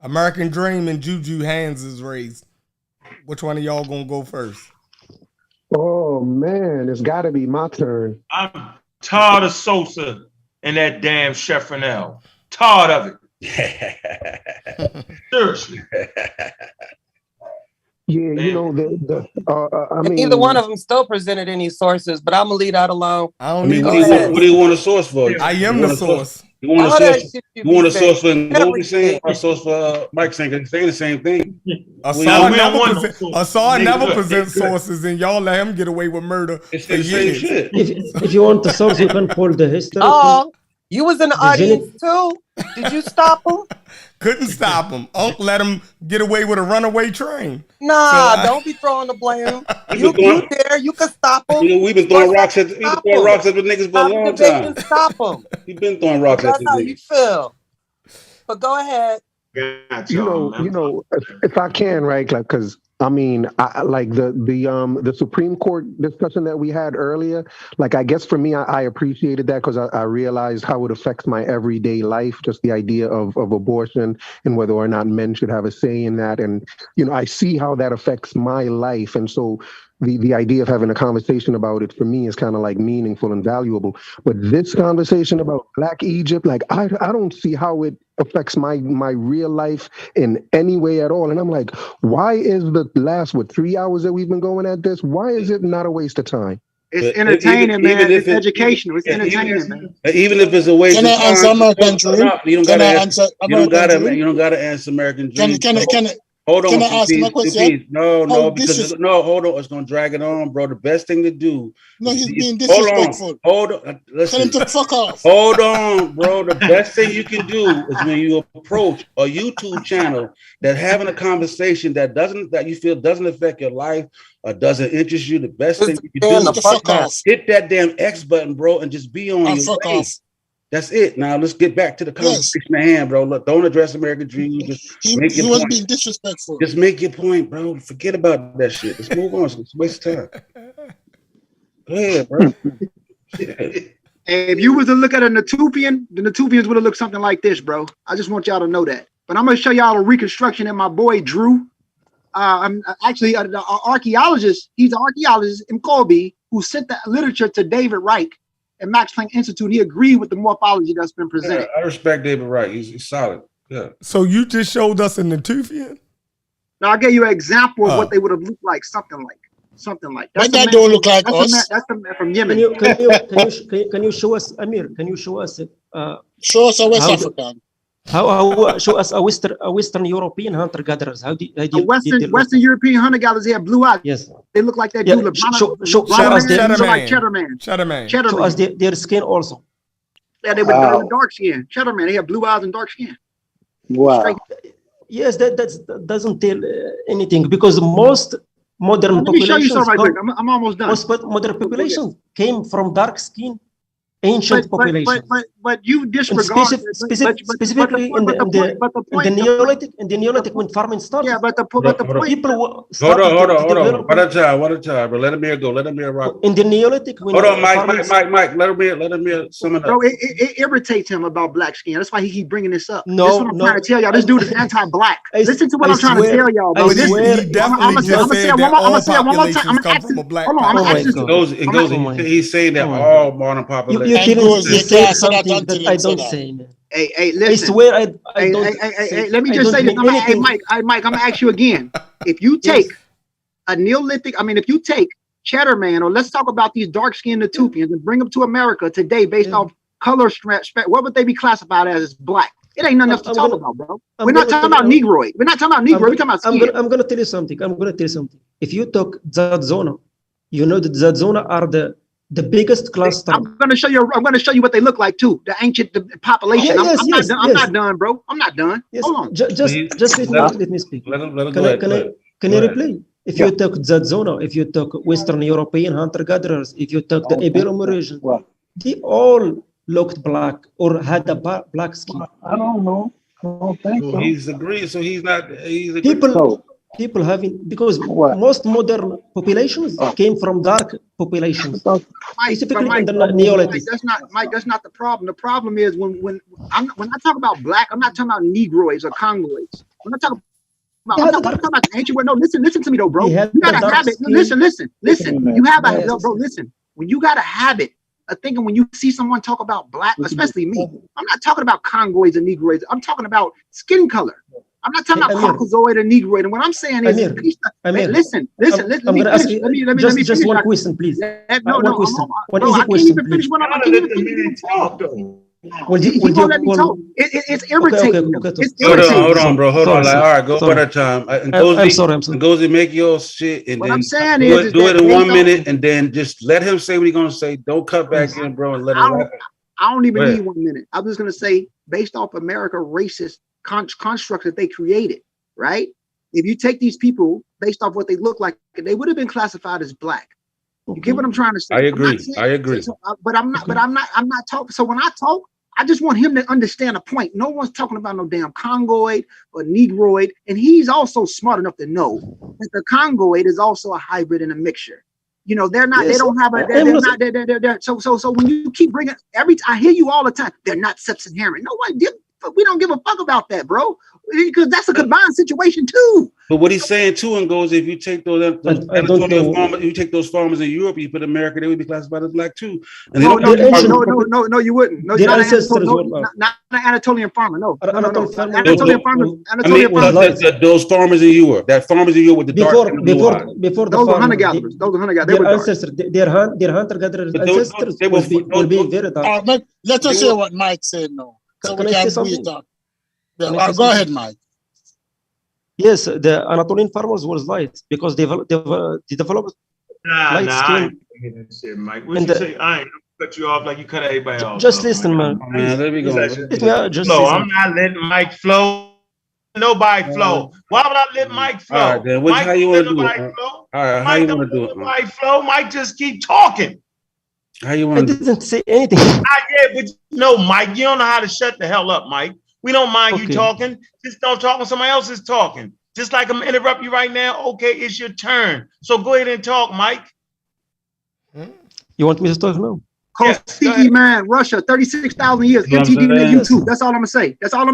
American Dream and Juju hands is raised. Which one of y'all gonna go first? Oh man, it's got to be my turn. I'm tired of Sosa and that damn Cheffernell. Tired of it. Seriously. Yeah, you know, I And mean, neither one of them still presented any sources, but I'm gonna leave that alone. I I mean, don't what need do no you want? What source. do you want a source for? I am You the want a source. You want a All that source? shit you You be want a saying, source for Ngozi everything. saying or a source for Mike saying? They say the same thing. Assad we don't never want no present. source. Assad They never good. presents They good. sources, and y'all let him get away with murder They for say the same years. shit. If you want the source, you can pull the history. Oh, you was in the The audience too. Did you stop him? Couldn't stop him. Unc let him get away with a runaway train. Nah, don't be throwing the blame. You there? You can stop him. We've been throwing rocks at the niggas for a Have a long debate time. and stop him. We've been throwing rocks at That's the how you niggas. feel. But go ahead. you know, if I can, right? Like, because I mean, I like the Supreme Court discussion that we had earlier. Like, I guess for me, I appreciated that because I realized how it affects my everyday life. Just the idea of abortion and whether or not men should have a say in that, and you know, I see how that affects my life, and so. The idea of having a conversation about it for me is kind of like meaningful and valuable. But this conversation about Black Egypt, like I don't see how it affects my real life in any way at all. And I'm like, why is the last 3 hours that we've been going at this? Why is it not a waste of time? It's entertaining, man. It's educational. It's entertaining, man. Even if it's a waste Can of I time, answer American Dream? no, you don't Can gotta I answer. answer You don't American gotta. Dream? You don't gotta answer American Dream. Hold on, Can I ask my question? No, because hold on, it's gonna drag it on, bro. The best thing to do. No, he's being disrespectful. Hold on. Listen. Tell him to fuck off. Hold on, bro. The best thing you can do is when you approach a YouTube channel that having a conversation that you feel doesn't affect your life or doesn't interest you. The best thing you can do is hit that damn X button, bro, and just be on your way. Off. That's it. Now let's get back to the conversation at hand, bro. Look, don't address American Dream. Just make your He was point. being disrespectful. Just make your point, bro. Forget about that shit. Let's move on. It's a waste of time. Go ahead, bro. If you was to look at a Natufian, the Natufians would have looked something like this, bro. I just want y'all to know that. But I'm gonna show y'all a reconstruction that my boy drew. I'm actually the archaeologist. He's an archaeologist in Colby who sent the literature to David Reich at Max Planck Institute. He agreed with the morphology that's been presented. Yeah, I respect David Wright. He's solid. Yeah. So you just showed us a Natufian? Now I gave you an example of what they would have looked like, something like that. But that don't look like us. That's the man from Yemen. Can you show us, Amir? Can you show us? Show us a West African. How show us a Western European hunter gatherers? How do Western European hunter gatherers? They have blue eyes. Yes, they look like that. Yeah, dude. show us Cheddar Man. Show us their skin also. Yeah, they were dark skin. Cheddar Man. They have blue eyes and dark skin. Wow. Yes, that doesn't tell anything because most modern Let me show you populations. something right quick. I'm almost done. Most modern populations came from dark skin, ancient population. But you disregard specifically in the Neolithic when farming started. Yeah, but the point. People Hold on. One at a time, bro. Let him go. Let him rock. In the Neolithic, when hold on, Mike. Let him sum it up. Bro, it irritates him about black skin. That's why he keep bringing this up. No, this is what I'm trying to tell y'all. This dude is anti-black. Listen to what I'm trying to tell y'all, bro. He definitely just said that all populations come from a black population. He's saying that all modern populations. You say something that I don't say, man. Hey, listen. I swear I don't. Hey, let me just say this. Hey, Mike, I'm gonna ask you again. If you take a Neolithic, if you take Cheddar Man, or let's talk about these dark-skinned Natufians and bring them to America today based off color what would they be classified as black? It ain't nothing else to talk about, bro. We're not talking about Negroid. We're not talking about Negroid. We're talking about skin. I'm gonna tell you something. If you talk Zadzona, you know that Zadzona are the biggest cluster. I'm gonna show you what they look like too. The ancient population. I'm not done, bro. I'm not done. Yes. Hold on. Just let me speak. Let him Can you reply? If you talk Zadzona, if you talk Western European hunter-gatherers, if you talk the Iberian region, they all looked black or had a black skin. I don't know. I don't think so. He's agreed, so he's not. He's people having, because most modern populations came from dark populations. Specifically in the Neolithic. Mike, that's not the problem. The problem is when I talk about black, I'm not talking about Negroids or Congoloids. I'm talking about the ancient world. No, listen to me though, bro. You gotta have it. Listen. You have a bro. Listen, when you got a habit of thinking when you see someone talk about black, especially me, I'm not talking about Congoids and Negroids. I'm talking about skin color. I'm not talking about Caucasoid or Negroid. And what I'm saying is, listen. Let me finish. Let me just finish. one question, please. No, question. One bro, easy I question, can't even finish what I can't even finish talk. He won't let me talk. It's irritating. It's irritating. Hold on, bro. Hold on. Like, all right, go one at a time. I'm sorry. Ngozi, make your shit, and what then I'm saying do is it in 1 minute, and then just let him say what he's gonna say. Don't cut back in, bro, and let him. I don't even need 1 minute. I'm just gonna say, based off America racist construct that they created, right? If you take these people based off what they look like, they would have been classified as black. You get what I'm trying to say? I agree. But I'm not talking. So when I talk, I just want him to understand a point. No one's talking about no damn Congoid or Negroid, and he's also smart enough to know that the Congoid is also a hybrid and a mixture. You know, they're not. Yes, they don't have a. They're not. They're. So when you keep bringing I hear you all the time. They're not sub-Saharan. No one give. We don't give a fuck about that, bro. Because that's a combined situation too. But what he's saying too, and goes, if you take those Anatolian farmers, you take those farmers in Europe, you put America, they would be classified as black too. And no, you wouldn't. No, not an Anatolian farmer. No. Anatolian farmers. Those farmers in Europe, with the dark before those were hunter gatherers. Those were hunter gatherers. Their ancestors, their hunter gatherers ancestors will be very dark. Let us hear what Mike said now. So we can talk. Go ahead, Mike. Yes, the Anatolian farmers was light because they developed light skin. Shit, Mike. What you say? I ain't gonna cut you off like you cut everybody off. Just listen, man. There we go. I'm not letting Mike flow. Nobody flow. Why would I let Mike flow? All right, then. How you want to do it? All right, how you want to do it? Mike flow. Mike just keep talking. How you want to? I didn't say anything. But no, Mike. You don't know how to shut the hell up, Mike. We don't mind you talking. Just don't talk when somebody else is talking. Just like I'm gonna interrupt you right now. Okay, it's your turn. So go ahead and talk, Mike. You want me to talk now? Kosiki, man, Russia, 36,000 years. MTV and YouTube. That's all I'm gonna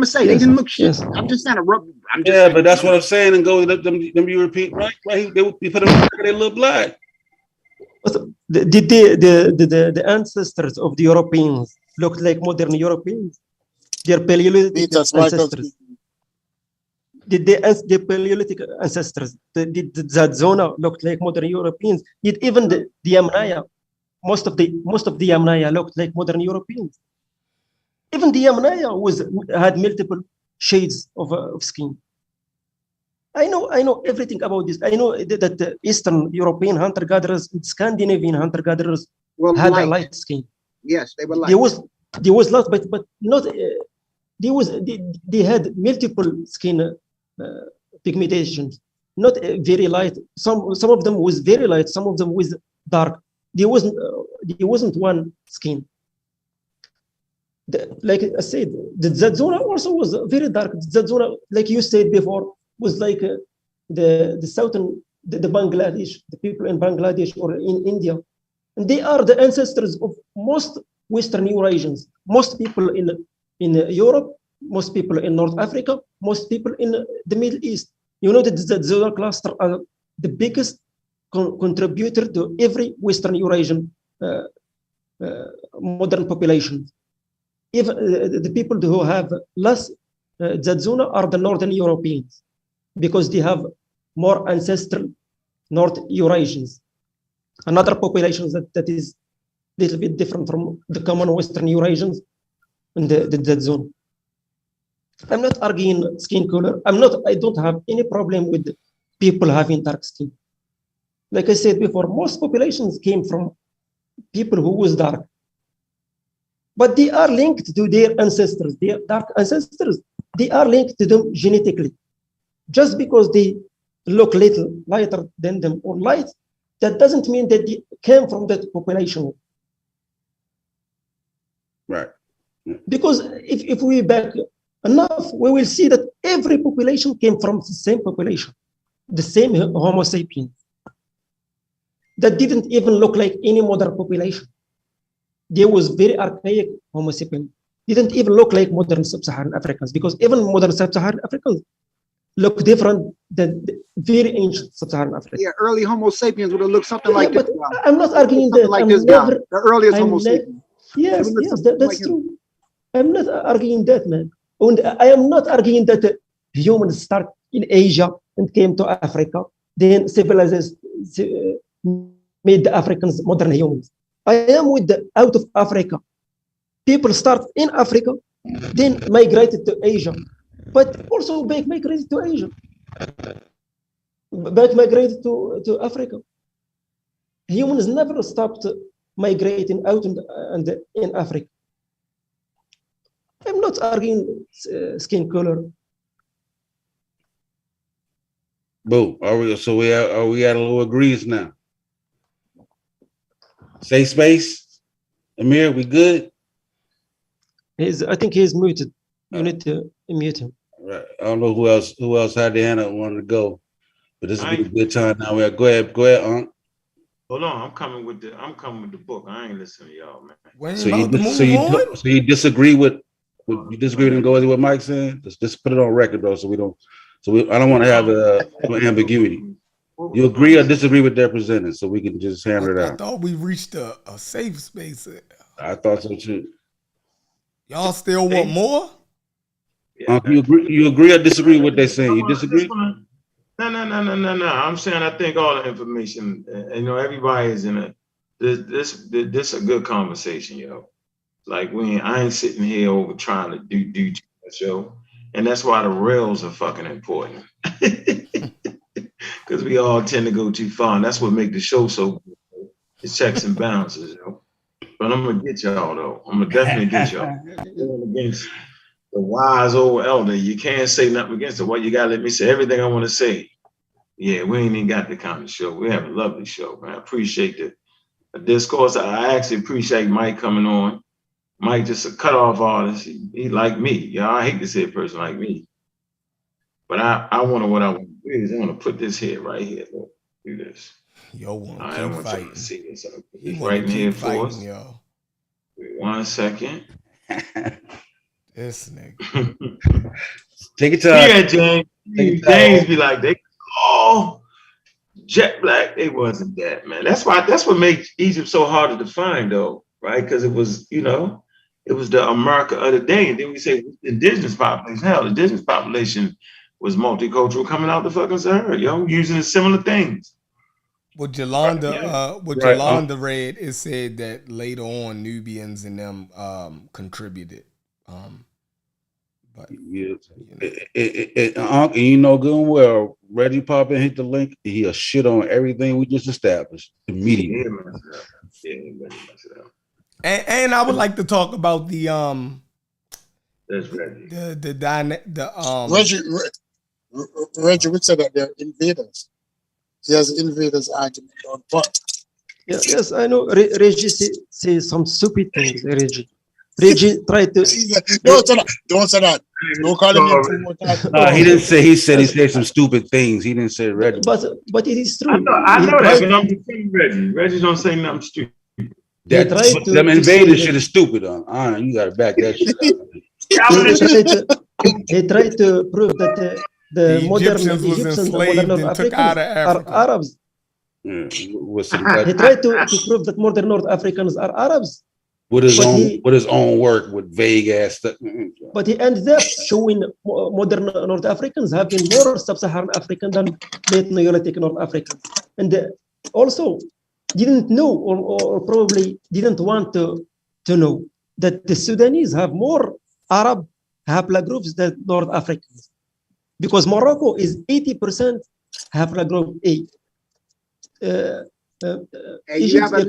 say. They didn't look shit. Yes. I'm just saying but that's what I'm saying. And go them you repeat right? They put them they look black. The ancestors of the Europeans looked like modern Europeans. Their Paleolithic ancestors. The Paleolithic ancestors, that zona looked like modern Europeans. Yet even the Yamnaya, most of the Yamnaya looked like modern Europeans. Even the Yamnaya had multiple shades of skin. I know everything about this. I know that the Eastern European hunter-gatherers, Scandinavian hunter-gatherers had a light skin. Yes, they were light. There was light, but not. They had multiple skin pigmentations, not very light. Some of them was very light. Some of them was dark. There wasn't one skin. Like I said, that zona also was very dark. That zona, like you said before, was like the southern, the Bangladesh, the people in Bangladesh or in India, and they are the ancestors of most Western Eurasians. Most people in Europe, most people in North Africa, most people in the Middle East. You know that the zona cluster are the biggest contributor to every Western Eurasian modern population. Even the people who have less that zona are the Northern Europeans, because they have more ancestral North Eurasians. Another population that is a little bit different from the common Western Eurasians in that zone. I'm not arguing skin color. I don't have any problem with people having dark skin. Like I said before, most populations came from people who was dark. But they are linked to their ancestors, their dark ancestors. They are linked to them genetically. Just because they look little lighter than them or light, that doesn't mean that they came from that population. Right. Because if we back enough, we will see that every population came from the same population, the same Homo sapiens. That didn't even look like any modern population. There was very archaic Homo sapiens. Didn't even look like modern sub-Saharan Africans, because even modern sub-Saharan Africans look different than the very ancient sub-Saharan Africans. Yeah, early Homo sapiens would have looked something like this. I'm not arguing that. Like this guy, the earliest Homo sapiens. Yes, that's true. I'm not arguing that, man. And I am not arguing that humans start in Asia and came to Africa. Then civilization made the Africans modern humans. I am with the out of Africa. People start in Africa, then migrated to Asia, but also back migrated to Asia, back migrated to Africa. Humans never stopped migrating out and in Africa. I'm not arguing skin color. Boo. Are we at a little agrees now? Safe space? Amir, we good? I think he's muted. You need to mute him. Right. I don't know who else had their hand up and wanted to go. But this will be a good time now. Go ahead, Unc. Hold on, I'm coming with the book. I ain't listening to y'all, man. So you disagree with and go with what Mike's saying? Just put it on record though, so we don't. I don't want to have no ambiguity. You agree or disagree with their presenting, so we can just hammer it out. I thought we reached a safe space. I thought so too. Y'all still want more? Yeah, you agree or disagree with what they're saying? You disagree? No. I'm saying I think all the information, everybody is in a this a good conversation, yo. Like I ain't sitting here over trying to do too much, yo. And that's why the rails are fucking important. Because we all tend to go too far. And that's what makes the show so good. It's checks and balances, yo. But I'm gonna get y'all though. I'm gonna definitely get y'all. Going against the wise old elder. You can't say nothing against it. Well, you gotta let me say everything I want to say. Yeah, we ain't even got the kind of show. We have a lovely show, man. I appreciate the discourse. I actually appreciate Mike coming on. Mike just a cutoff artist. He like me. Yeah, I hate to say a person like me. But I want what I want to do is I want to put this here, right here. Look, do this. Yo, I don't want you to see this. I'll put this right in here for us. Yo. Wait 1 second. This nigga. Take your time. Yeah, James be like, they all jet black. They wasn't that, man. That's what makes Egypt so hard to define, though, right? Because it was, it was the America of the day. And then we say indigenous population. Hell, the indigenous population was multicultural coming out the fucking Sahara, yo, using similar things. What Yolanda read, it said that later on Nubians and them contributed. But yeah, and you know good and well, Reggie pop and hit the link, he'll shit on everything we just established immediately. And I would like to talk about the That's Reggie. Reggie would say that they're invaders. He has an invaders argument on what? Yes, I know. Reggie say some stupid things. Reggie tried to. Don't say that. Don't call him two more times. No, he didn't say. He said some stupid things. He didn't say Reggie. But it is true. I know that, but I'm defending Reggie. Reggie don't say nothing stupid. Them invaders shit is stupid. You gotta back that shit up. He tried to prove that the modern Egyptians and modern North Africans are Arabs. Yeah. He tried to prove that modern North Africans are Arabs. With his own work, with vague ass stuff. But he ended up showing modern North Africans have been more sub-Saharan African than late Neolithic North Africans. And also didn't know or probably didn't want to know that the Sudanese have more Arab haplogroups than North Africans. Because Morocco is 80% haplogroup A. You have a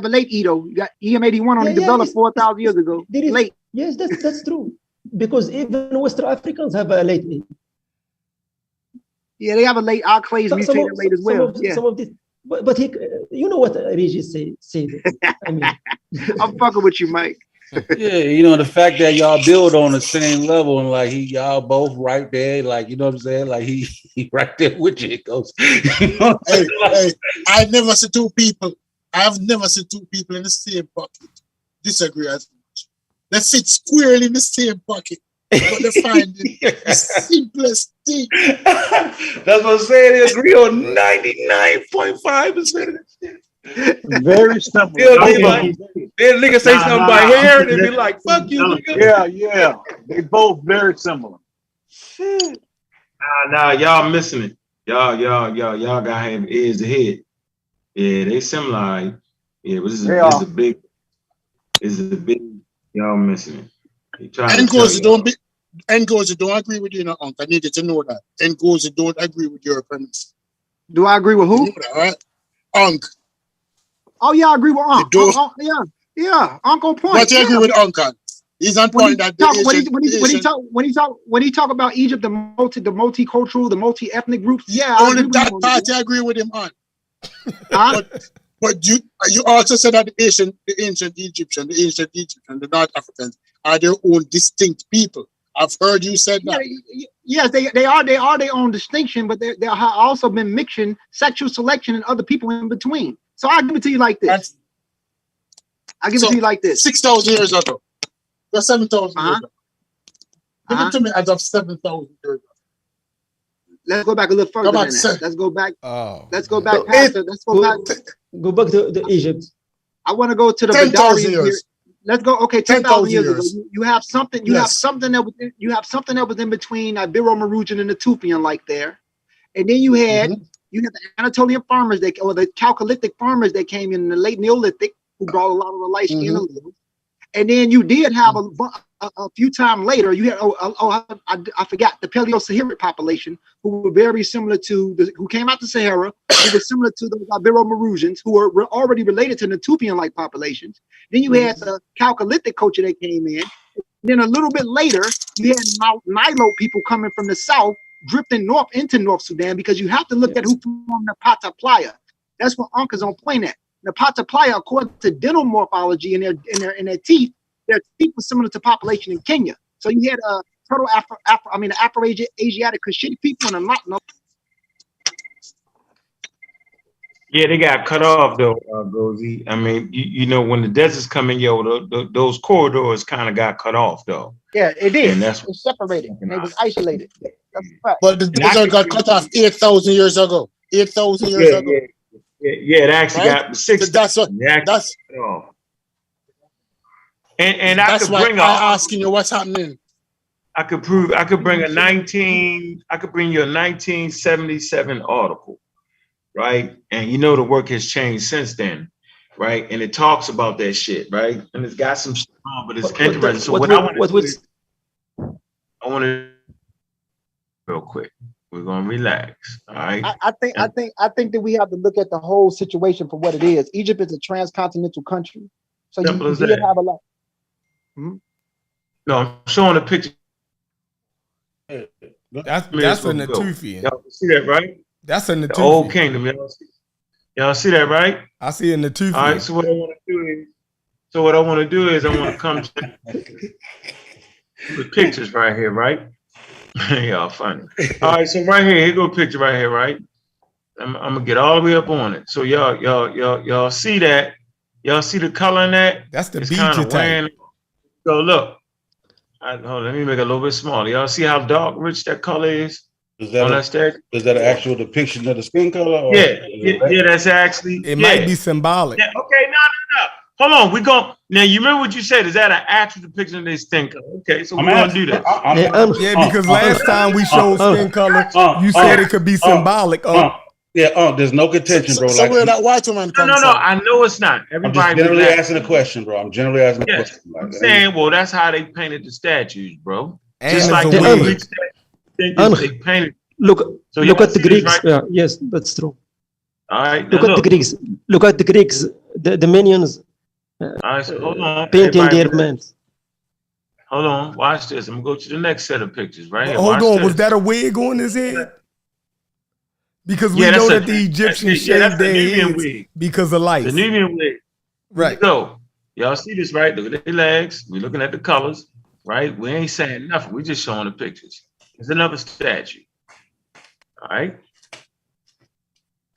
late Edo. You got EM81 only developed 4,000 years ago. Late. Yes, that's true. Because even West Africans have a late A. Yeah, they have a late. Our clays mutated late as well. Some of this, but he, you know what Regis said. I mean, I'm fucking with you, Mike. Yeah, the fact that y'all build on the same level and like y'all both right there, like you know what I'm saying, like he right there with you. It goes. Hey, I've never seen two people in the same bucket disagree as much. They fit squarely in the same bucket, but they find it the simplest thing. That's what I'm saying. They agree on 99.5% of the shit. Very simple. Then nigga say something about hair and they be like, fuck you, nigga. Yeah. They both very similar. Nah, y'all missing it. Y'all gotta have ears to hear. Yeah, they similar. Right? Yeah, but They are. it's a big. Y'all missing it. He trying And to tell goes, y'all. don't agree with you, Unc. I needed to know that. And goes, don't agree with your premise. Do I agree with who? You know that, right? Unc. Oh yeah, I agree with Unc. Yeah, Unc on point. What you agree with Unc on? He's on point that the when he talk about Egypt, the multicultural, the multi-ethnic groups. Yeah, only that part I agree with him on. But you also said that the ancient Egyptian, the North Africans are their own distinct people. I've heard you said that. Yes, they are their own distinction, but they have also been mixing sexual selection and other people in between. So I'll give it to you like this. 6,000 years ago. That's 7,000 years ago. Give it to me as of 7,000 years ago. Let's go back a little further than that. Let's go back. Let's go back past it. Let's go back. Go back to Egypt. I want to go to the 10,000 years. Let's go. Okay, 10,000 years ago. You have something. You have something that was in between Ibero-Mauritian and the Tufian, like there, and then you had the Anatolian farmers or the Chalcolithic farmers that came in the late Neolithic, who brought a lot of the light skin alleles. And then you did have a few times later, you had I forgot the Paleo-Saharan population, who were very similar to who came out the Sahara, who were similar to the Ibero-Maurusians, who were already related to the Tufian-like populations. Then you had the Chalcolithic culture that came in. Then a little bit later, you had Nilote people coming from the south, drifting north into North Sudan, because you have to look at who formed the Pata Playa. That's what Unc is on point at. The Pata Playa, according to dental morphology in their teeth, their teeth were similar to population in Kenya. So you had the Afro-Asiatic Cushitic people and a Yeah, they got cut off though, Gozy. I mean, you know, when the deserts come in, those corridors kind of got cut off though. Yeah, it did. And that's it was separated. And it was isolated. That's a fact. But the desert got cut off 8,000 years ago. 8,000 years ago. Yeah, it actually got 6. That's what. That's. And I that's could why bring I'm asking you what's happening. I could bring you a 1977 article, right? And you know the work has changed since then, right? And it talks about that shit, right? And it's got some shit on, but it's interesting. So what I want to real quick. We're gonna relax. All right. I think that we have to look at the whole situation for what it is. Egypt is a transcontinental country. So you did have a lot. No, I'm showing a picture. That's a Natufian. Y'all see that, right? That's a Natufian. The old kingdom. Y'all see that, right? I see a Natufian. All right. So what I want to do is I want to come to the pictures right here, right? Y'all funny. All right. So right here go a picture right here, right? I'm gonna get all the way up on it. So y'all see that? Y'all see the color in that? That's the beach type. So look, hold on, let me make it a little bit smaller. Y'all see how dark, rich that color is? Is that an actual depiction of the skin color? Or yeah, that's actually. It might be symbolic. Yeah, okay, no. Hold on, now you remember what you said? Is that an actual depiction of their skin color? Okay, so we're gonna do that. Because last time we showed skin color, you said it could be symbolic. There's no contention, bro. So where that white woman comes No, I know it's not. Everybody I'm just generally asking a question, bro. I'm generally asking a question. I'm saying, well, that's how they painted the statues, bro. And just like the Greek statues, they painted. Look at the Greeks. Yeah, yes, that's true. All right. Look at the Greeks. Look at the Greeks. The minions. All right, so hold on. Painting their men. Hold on. Watch this. I'm gonna go to the next set of pictures right here. Hold on. Was that a wig on his head? Because we know that the Egyptians shaved their heads because of lice. The Nubian wig. Right. So y'all see this, right? Look at their legs. We're looking at the colors, right? We ain't saying nothing. We're just showing the pictures. There's another statue. All right.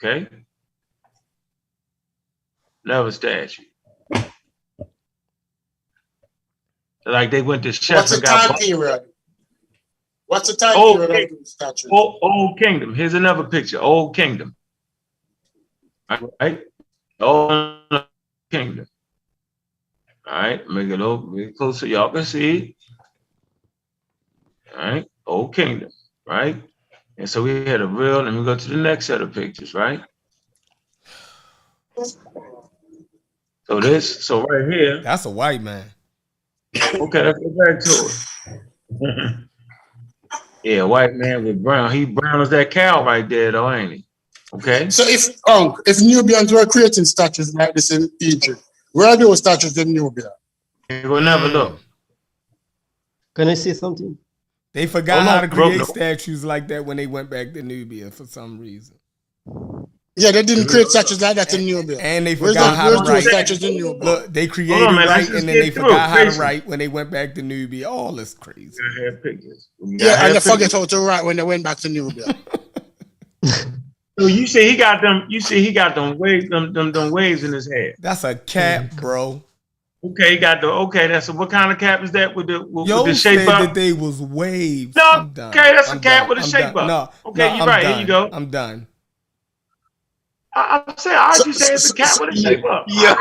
Okay. Another statue. Like they went to chef. What's the time period? What's the time period of the statue? Old Kingdom. Here's another picture. Old Kingdom. All right. Old Kingdom. All right. Make it a little bit closer. Y'all can see. All right. Old Kingdom, right? And so we had a real, let me go to the next set of pictures, right? So right here. That's a white man. Okay, let's go back to it. Yeah, white man with brown. He brown as that cow right there, though, ain't he? Okay. So if Nubians were creating statues like this in Egypt, where are those statues in Nubia? You will never look. Can I say something? They forgot how to create statues like that when they went back to Nubia for some reason. Yeah, they didn't create statues like that in Nubia. And they forgot how to write. Statues in Nubia? Look, they created right, and then they forgot how to write when they went back to Nubia. All this crazy. Yeah, and they forget how to write when they went back to Nubia. So you say he got them. You see, he got them waves, them waves in his head. That's a cap, bro. Okay, he got the. Okay, that's what kind of cap is that with the shape said up? that they was waves. No, okay, that's a cap with a shape up. No, okay, you're right. Here you go. I'm done. I'm saying, I heard you say it's a cap with a shape up. Yo,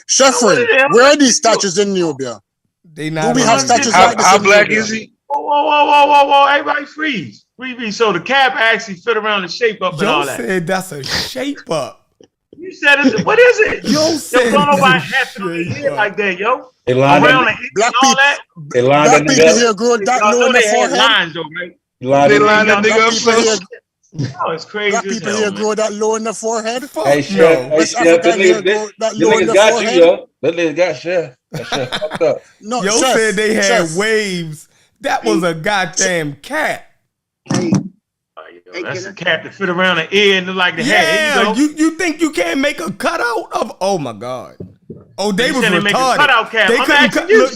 Sheffrey, where are these statues in Nubia? They not. Do we have statues like this? How black is he? Whoa! Everybody freeze. So the cap actually fit around the shape up and all that. Said that's a shape up. You said it. What is it? Said don't nobody have to hear like that, yo. They lined around up. Black people. That. They lined black that people nigga here up. grow that low in the forehead. Lines, though, right? They lined that nigga up. Oh, it's crazy. Black people here grow that low in the forehead. Hey, Chef, West African here grow that low in the got forehead. you, yo. That nigga got Chef. That Chef fucked up. No, Yo Chef, said they had Chef. waves. That was a goddamn cat. That's a cat that fit around the ear and look like the head. You think you can't make a cutout of? Oh my god! Oh, they was retarded. Make a cutout cap.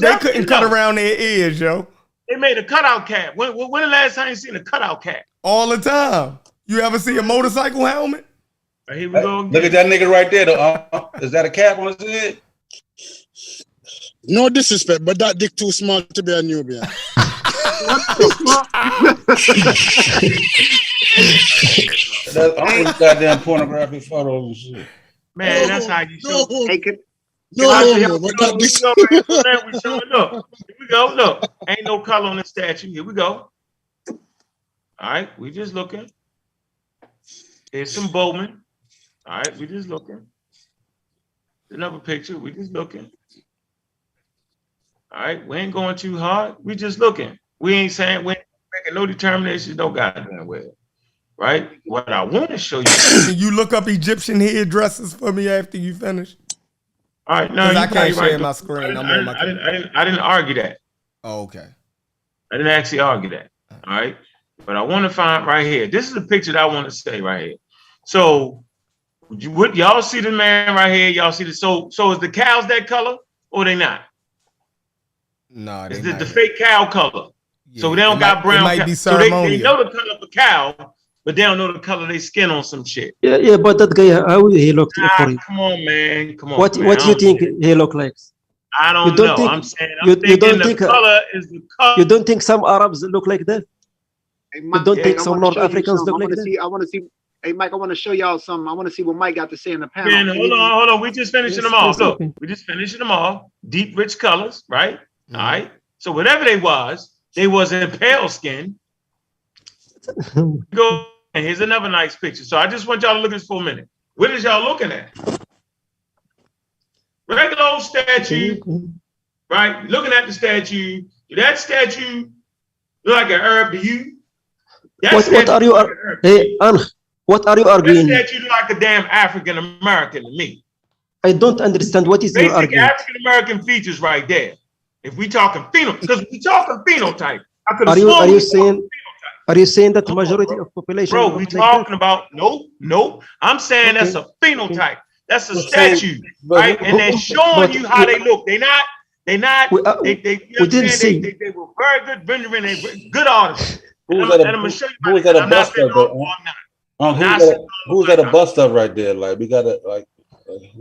They couldn't cut around their ears, yo. They made a cutout cap. When the last time you seen a cutout cap? All the time. You ever see a motorcycle helmet? Here we go. Look at that nigga right there, though. Is that a cap on his head? No disrespect, but that dick too small to be a Nubian. That's all these goddamn pornographic photos and shit. Man, that's how you show. No, but that dick. Look, here we go. Look, ain't no color on the statue. Here we go. All right, we just looking. Here's some Bowman. All right, we just looking. Another picture. We just looking. All right, we ain't going too hard. We just looking. We ain't saying we ain't making no determination. No goddamn well. Right? What I want to show you. Can you look up Egyptian hairdressers for me after you finish? All right, no, I can't share my screen. I didn't argue that. Oh, okay. I didn't actually argue that. All right. But I want to find right here. This is the picture that I want to say right here. So what y'all see the man right here? Y'all see the so is the cows that color or they not? No, it's the fake cow color. Yeah, so they don't got brown. It might be so they know the color of a cow, but they don't know the color of their skin on some shit. Yeah, but that guy, how he looked for you? Come on, man. Come on. What do you think he looked like? I don't know. I'm saying the color is the color. You don't think some Arabs look like that? Hey, Mike, you don't think some North Africans look like that? I want to see. Hey, Mike, I want to show y'all something. I want to see what Mike got to say in the panel. Man, hold on. We just finishing them off. Look, we just finishing them off. Deep, rich colors, right? Mm-hmm. All right. So whatever they wasn't pale skin. Go. And here's another nice picture. So I just want y'all to look at this for a minute. What is y'all looking at? Regular old statue, right? Looking at the statue. That statue look like an Arab to you? What are you? Hey, what are you arguing? That statue look like a damn African American to me. I don't understand what is your argument. African American features right there. If we talking phenotype, because we talking phenotype. Are you saying that the majority of population? Bro, we talking about nope. I'm saying that's a phenotype. That's a statue, right? And they're showing you how they look. They didn't see. They were very good rendering. They were good artists. Who was at a bust up? Who's at a bust up right there? Like we gotta like.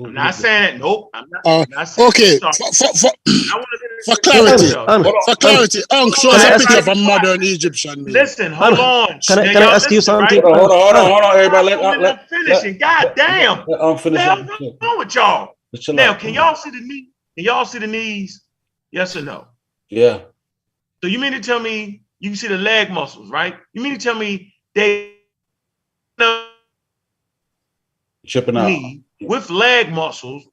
I'm not saying it. Nope. I'm not saying okay. For clarity, show us a picture of a modern Egyptian. Listen, hold on. Can I ask you something? Right? Hold on, everybody. I'm finishing. God damn. I'm finishing. What's wrong with y'all? Now, can y'all see the knee? Can y'all see the knees? Yes or no? Yeah. So you mean to tell me you can see the leg muscles, right? You mean to tell me they chipping out knee with leg muscles?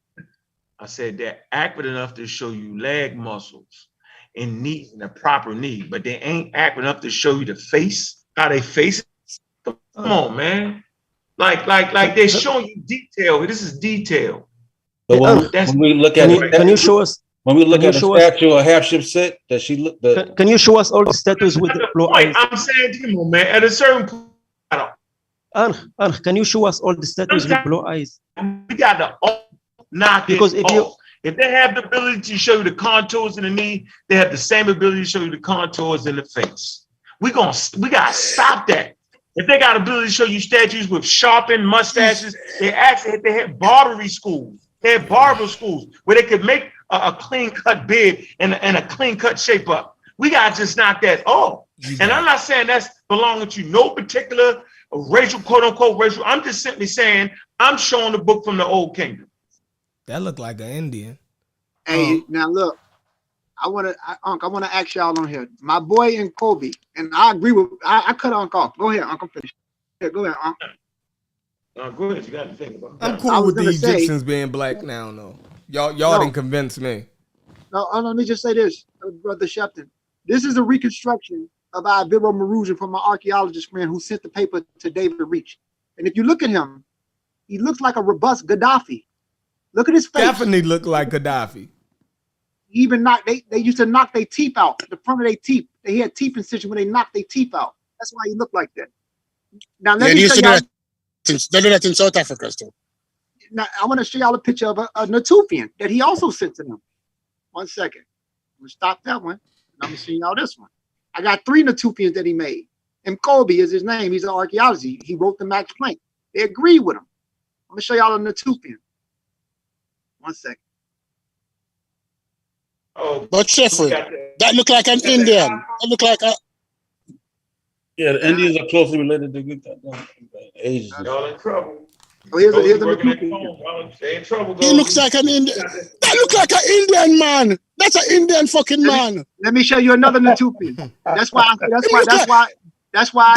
I said they're accurate enough to show you leg muscles and knees and the proper knee, but they ain't accurate enough to show you the face, how they face it. Come on, man. Like they're showing you detail. This is detail. But when we look at it, can you show us? When we look at the statue of Hatshepsut, that she looked. Can you show us all the statues with the blue eyes? I'm saying, come on, man. At a certain point, can you show us all the statues with blue eyes? We got to knock because it off. If they have the ability to show you the contours in the knee, they have the same ability to show you the contours in the face. We gotta stop that. If they got ability to show you statues with sharpened mustaches, they had barbery schools. They had barber schools where they could make a clean cut beard and a clean cut shape up. We gotta just knock that off. And I'm not saying that's belonging to no particular racial, quote unquote racial. I'm just simply saying I'm showing the book from the Old Kingdom. That looked like an Indian. Hey, now look, I want to ask y'all on here. My boy and Kobe, and I agree with. I cut Unc off. Go ahead, Uncle. Finish. Yeah, go ahead, Unc. Go ahead. You got to think about that. I'm cool with the Egyptians being black now, though. Y'all didn't convince me. No, let me just say this, Brother Shepton. This is a reconstruction of Ibero Marusian from my archaeologist friend who sent the paper to David Reach. And if you look at him, he looks like a robust Gaddafi. Look at his face. Definitely look like Gaddafi. Even they used to knock their teeth out, the front of their teeth. They had teeth incision when they knocked their teeth out. That's why he looked like that. Now let me show y'all. They do that in South Africa still. Now I want to show y'all a picture of a Natufian that he also sent to them. 1 second. I'm gonna stop that one. And I'm gonna show y'all this one. I got 3 Natufians that he made. And Colby is his name. He's an archaeologist. He wrote the Max Planck. They agree with him. I'm gonna show y'all a Natufian. 1 second. Oh, but Jeffrey, that look like an Indian. That look like a. Yeah, the Indians are closely related to Asians. Y'all in trouble. Oh, here's a Natufian. They in trouble. He looks like an Indian. That look like an Indian man. That's an Indian fucking man. Let me show you another Natufian. That's why I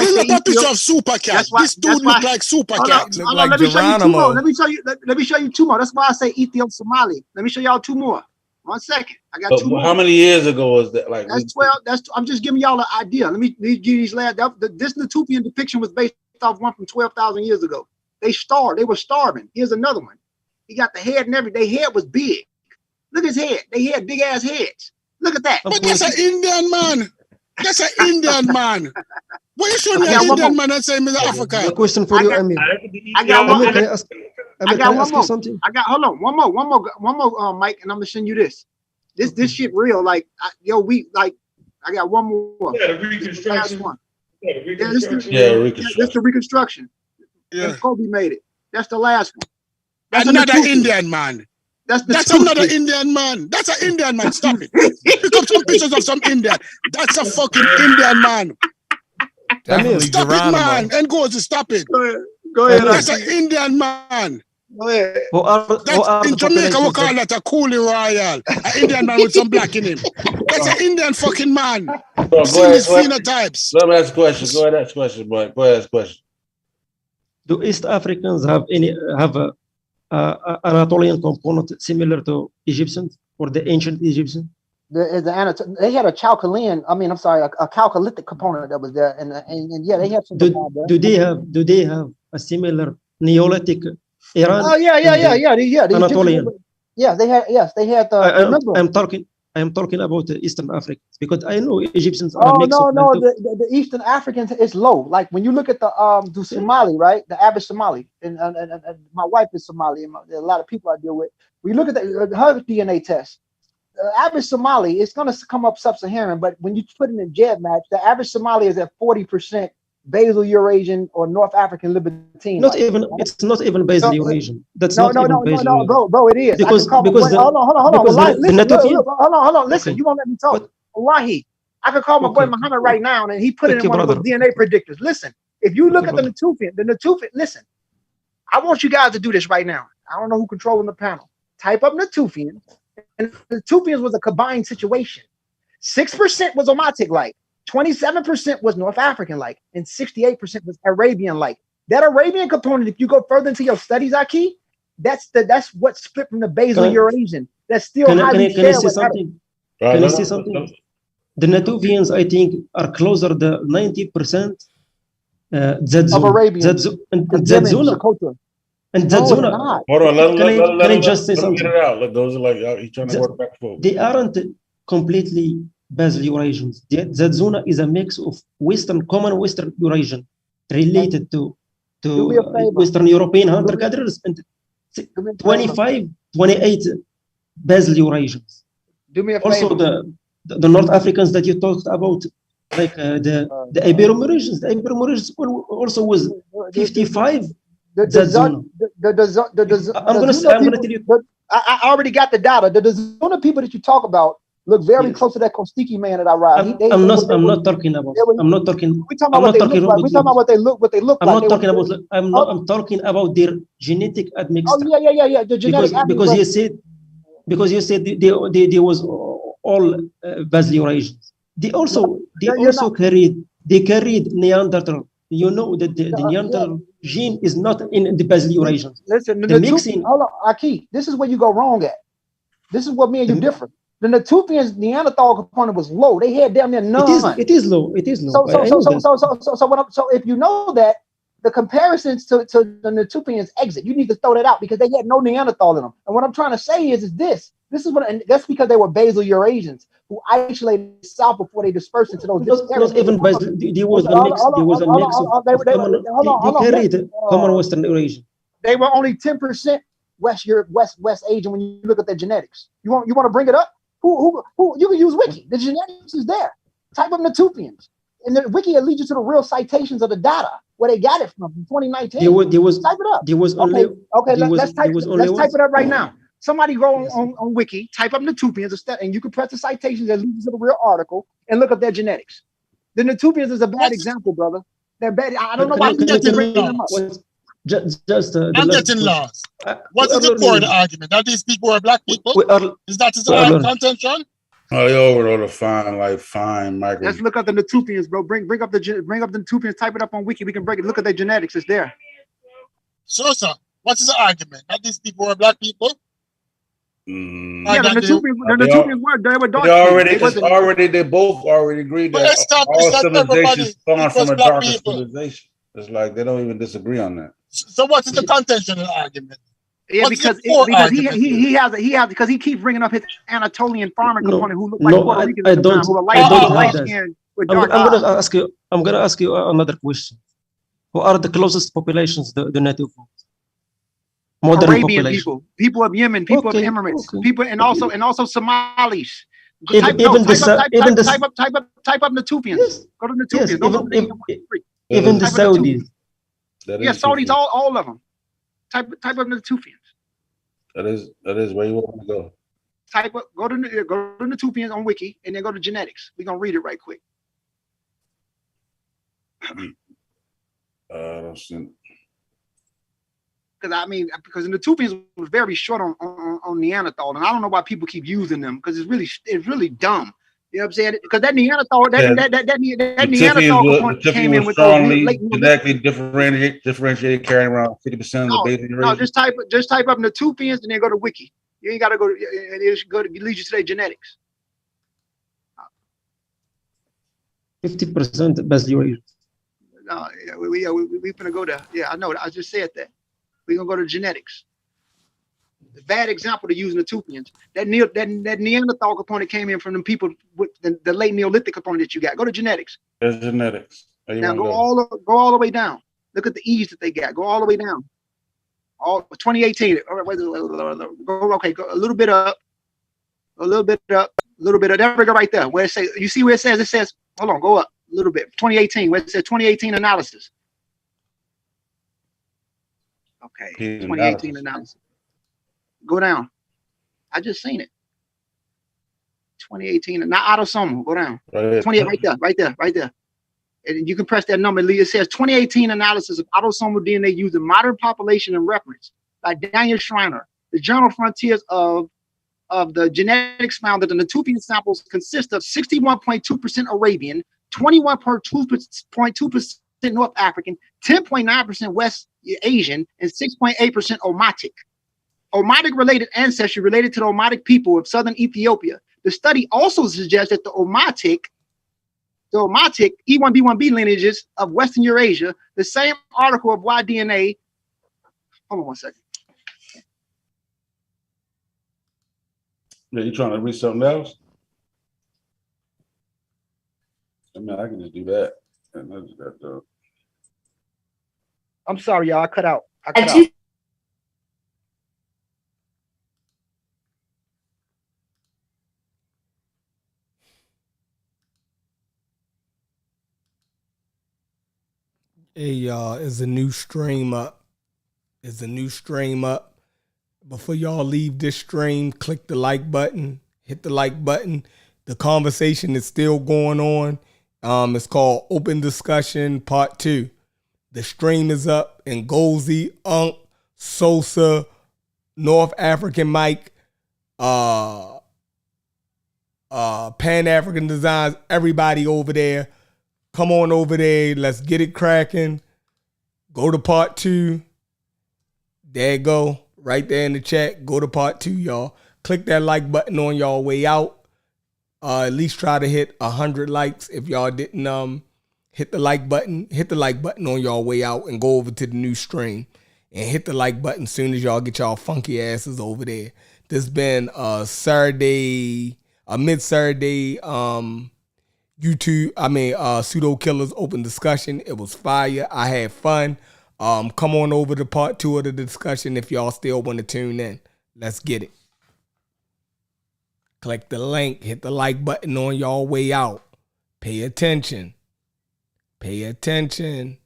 say a picture of Super Cat. This dude look like Super Cat. Let me show you 2 more. Let me show you 2 more. That's why I say Ethiopia Somali. Let me show y'all 2 more. 1 second. I got 2 more. How many years ago was that? Like that's 12. I'm just giving y'all an idea. Let me give you these last. This Natufian depiction was based off one from 12,000 years ago. They starved. They were starving. Here's another one. He got the head and everything. Their head was big. Look at his head. They had big ass heads. Look at that. But that's an Indian man. That's an Indian man. Why you showing me an Indian man and saying he's African? A question for you, Amir. I got one more. I got one more. Something? I got. Hold on. One more, Mike, and I'm gonna send you this. This shit real. Like, I got one more. Yeah, the reconstruction. This the reconstruction. Yeah. And Kobe made it. That's the last one. That's another Indian man. That's another Indian man. That's an Indian man. Stop it. Pick up some pictures of some Indian. That's a fucking Indian man. Stop it, man. And go to stop it. Go ahead. That's an Indian man. Go ahead. In Jamaica, we call that a coolie royal. An Indian man with some black in him. That's an Indian fucking man. See his phenotypes. Let me ask a question. Go ahead, ask a question, boy. Go ahead, ask a question. Do East Africans have a Anatolian component similar to Egyptians or the ancient Egyptians? They had a Chalcolithic. A Chalcolithic component that was there, and yeah, they have some. Do they have a similar Neolithic Iran? Oh yeah. Anatolian. Yeah, they had. Yes, they had. I'm talking about the Eastern Africans because I know Egyptians are a mix of the Eastern Africans is low. Like when you look at the Somali, right? The average Somali, and my wife is Somali, and there are a lot of people I deal with. We look at her DNA test. The average Somali, it's going to come up sub-Saharan, but when you put it in Jed match, the average Somali is at 40% basal Eurasian or North African Libertine. It's not even basal Eurasian. That's no, bro, it is. Because hold on. Listen, you won't let me talk. Wallahi, I could call my boy Muhammad right now, and he put it in one of those DNA predictors. Listen, if you look at the Natufian, listen, I want you guys to do this right now. I don't know who controlling the panel. Type up Natufian, and Natufians was a combined situation. 6% was Omatic like. 27% was North African-like, and 68% was Arabian-like. That Arabian component, if you go further into your studies, Aki, that's what split from the basal Eurasian. That's still highly Can I say something? Can I say something? The Natufians, I think, are closer to 90% that of Arabians and that zone. And that zone. Hold on, can I just say something? Get it out. Let those like he's trying to work back forward. They aren't completely basal Eurasians. That zone is a mix of common Western Eurasian related to Western European hunter-gatherers and 25, 28 basal Eurasians. Do me a also favor. The North Africans that you talked about, like the Ibero-Mauritians. The Ibero-Mauritians also was 55. I'm gonna tell you. I already got the data. The Zona people that you talk about look very close to that Kostiki man that I ride. I'm not talking about. I'm not talking. We talking about what they look like. We talking about what they look I'm like. not talking about. I'm talking about their genetic admixture. Oh yeah. The genetic because you said they was all basal Eurasians. They also carried Neanderthal. You know that the Neanderthal gene is not in the basal Eurasians. Listen, the mixing. Hold on, Aki. This is where you go wrong at. This is what me and you different. The Natufians Neanderthal component was low. They had damn near none. It is low. So if you know that, the comparisons to the Natufians exit. You need to throw that out because they had no Neanderthal in them. And what I'm trying to say is this. This is what, and that's because they were basal Eurasians who isolated south before they dispersed into those. Not even basal. There was a mix. There was a mix of they carried common Western Eurasian. They were only 10% West Asian when you look at their genetics. You want to bring it up? Who you can use Wiki. The genetics is there. Type of Natufians. And the Wiki will lead you to the real citations of the data where they got it from 2019. There was type it up. There was only let's type it up right now. Somebody go on Wiki, type up Natufians and you can press the citations that lead you to the real article and look up their genetics. The Natufians is a bad example, brother. They're bad. I don't know why you get to bring them up. I'm getting lost. What is the core of the argument? That these people are black people? Is that his contention? Oh, you're over to fine micro. Let's look up the Natufians, bro. Bring up the Natufians. Type it up on Wiki. We can break it. Look at their genetics. It's there. So, sir, what is the argument? That these people are black people? Yeah, the Natufians were dark. They both already agreed that all civilizations spawn from a darker civilization. It's like they don't even disagree on that. So what is the contention of the argument? Yeah, because he keeps bringing up his Anatolian farmer component who look like Puerto Ricans I don't light skin with dark eyes. I'm gonna ask you another question. Who are the closest populations the native modern Arabian population? people of Yemen, people of Emirates, people and also Somalis. Type up Natufians. Yes. Go to Natufians. Even the Saudis. Yeah, Saudis, all of them. Type up Natufians. That is where you want to go. Go to Natufians on Wiki and then go to genetics. We're gonna read it right quick. Because the Natufians was very short on Neanderthal, and I don't know why people keep using them because it's really dumb. You know what I'm saying? Because that Neanderthal, that Neanderthal came in with strongly genetically differentiated, carrying around 50% of the basic No, just type up Natufians and then go to Wiki. You ain't got to go. It leads you to their genetics. 50% basal Eurasian. No, we gonna go there. Yeah, I know. I just said that. We're gonna go to genetics. The bad example to use Natufians. That Neanderthal component came in from them people with the late Neolithic component that you got. Go to genetics. There's genetics. Now go all the way down. Look at the E's that they got. Go all the way down. All 2018. All right, go a little bit up. A little bit up. A little bit up. There we go right there. Where it says, you see where it says, hold on, go up a little bit. 2018, where it says 2018 analysis. Okay, 2018 analysis. Go down. I just seen it. 2018, not autosomal. Go down. 28, right there. And you can press that number. It says 2018 analysis of autosomal DNA using modern population and reference by Daniel Schreiner. The journal Frontiers of the Genetics found that the Natufian samples consist of 61.2% Arabian, 21.2% North African, 10.9% West Asian, and 6.8% Omotic. Omotic related ancestry related to the Omotic people of southern Ethiopia. The study also suggests that the Omotic E1B1B lineages of Western Eurasia, the same article of Y-DNA. Hold on one second. Yeah, you trying to read something else? I mean, I can just do that. And that's that. I'm sorry, y'all. I cut out. Hey, y'all, is a new stream up. Before y'all leave this stream, click the like button. Hit the like button. The conversation is still going on. It's called Open Discussion Part 2. The stream is up. Ngozi, Unk, Sosa, North African Mike, Pan-African Designs, everybody over there. Come on over there. Let's get it cracking. Go to Part 2. There you go. Right there in the chat. Go to Part 2, y'all. Click that like button on y'all way out. At least try to hit 100 likes. If y'all didn't hit the like button on y'all way out and go over to the new stream and hit the like button as soon as y'all get y'all funky asses over there. This been a mid-Saturday Pseudo Killas open discussion. It was fire. I had fun. Come on over to Part 2 of the discussion if y'all still want to tune in. Let's get it. Click the link, hit the like button on y'all way out. Pay attention. Pay attention.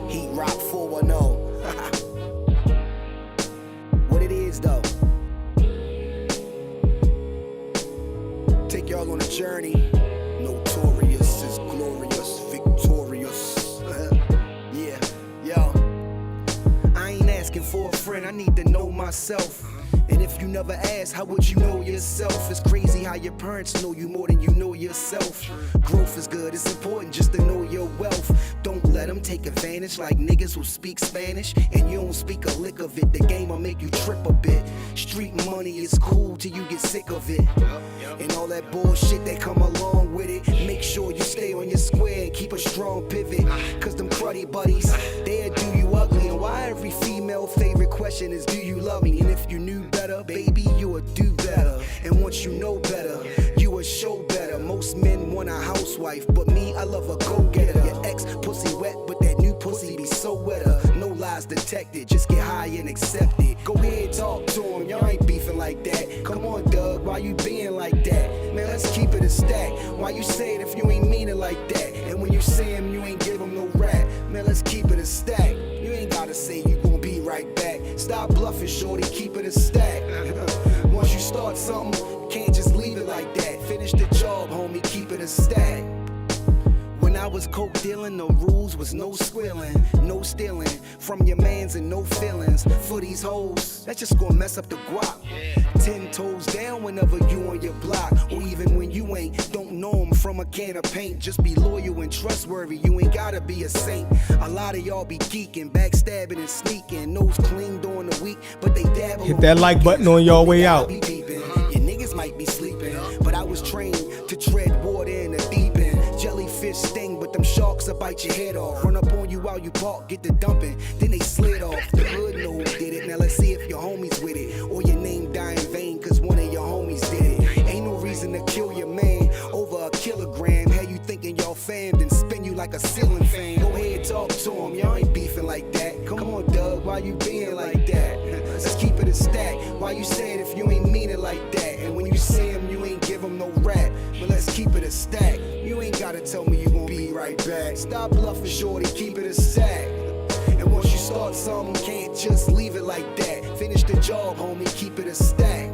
Heat Rock 410. What it is though. Take y'all on a journey. Notorious is glorious, victorious. Yeah, yo. I ain't asking for a friend, I need to know myself. And if you never ask, how would you know yourself? It's crazy how your parents know you more than you know yourself. Growth is good, it's important just to know your wealth. Don't let them take advantage like niggas who speak Spanish and you don't speak a lick of it. The game will make you trip a bit. Street money is cool till you get sick of it. And all that bullshit that come along with it. Make sure you stay on your square and keep a strong pivot. Cause them cruddy buddies, they'll do you ugly. And why every female favorite question is, do you love me? And if you knew better, baby, you would do better. And once you know better, you would show better. Most men want a housewife, but me, I love a go-getter. Your ex pussy wet, but that new pussy be so wetter. No lies detected, just get high and accept it. Go ahead, talk to him, y'all ain't beefing like that. Come on, Doug, why you being like that? Man, let's keep it a stack. Why you say it if you ain't mean it like that? And when you say him, you ain't give him no rap. Man, let's keep it a stack. You ain't gotta say you gon' be right back. Stop bluffing, shorty, keep it a stack. Once you start something, you can't just leave it like that. Finish the job, homie, keep it a stack. When I was coke dealing, the rules was no squealing, no stealing from your mans and no feelings. For these hoes, that's just gonna mess up the guap. 10 toes down whenever you on your block, or even when you ain't. Don't know them from a can of paint. Just be loyal and trustworthy. You ain't gotta be a saint. A lot of y'all be geeking, backstabbing and sneaking. Nose clean during the week, but they dabble. Hit that like button on y'all way out. Your niggas might be sleeping, but I was trained to tread water in the deep end. Jellyfish sting, but them sharks will bite your head off. Run up on you while you park, get the dumping, then they slid off. The hood know who did it. Now let's see if your homies with it, or your name die in vain cause one of your homies did it. Ain't no reason to kill your man over a kilogram. How you thinking y'all fam, then spin you like a ceiling fan. Go ahead, talk to him, y'all ain't beefing like that. Come on, Doug, why you being like that? Let's keep it a stack. Why you say it if you ain't mean it like that? And when you say him, you ain't give him no rap. But let's keep it a stack. You ain't gotta tell me you gon' be right back. Stop bluffing, shorty, keep it a stack. And once you start something, can't just leave it like that. Finish the job, homie, keep it a stack.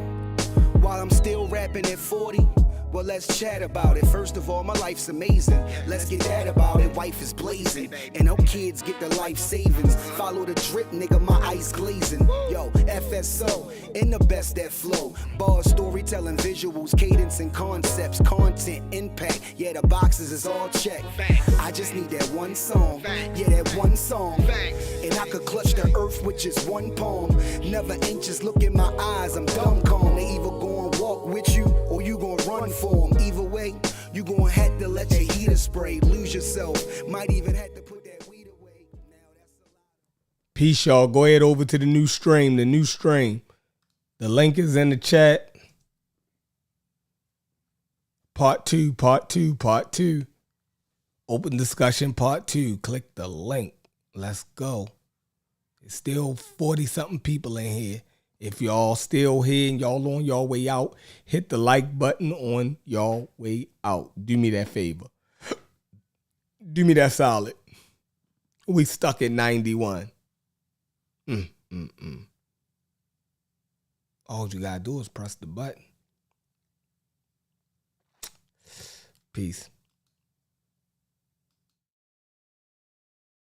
While I'm still rapping at 40, Well, let's chat about it. First of all, my life's amazing. Let's get that about it. Wife is blazing, and her kids get the life savings. Follow the drip, nigga, my ice glazing. Yo, FSO, in the best that flow. Bars, storytelling, visuals, cadence and concepts, content, impact. Yeah, the boxes is all checked. I just need that one song. Yeah, that one song. And I could clutch the earth with just one palm. Never inches, look in my eyes, I'm dumb calm. They either gon' walk with you or you gon' run for them. Either way, you gon' have to let your heater spray. Lose yourself, might even have to put that weed away. Peace, y'all. Go ahead over to the new stream. The link is in the chat. Part two. Open discussion, part 2. Click the link. Let's go. There's still 40-something people in here. If y'all still here and y'all on y'all way out, hit the like button on y'all way out. Do me that favor. Do me that solid. We stuck at 91. All you gotta do is press the button. Peace.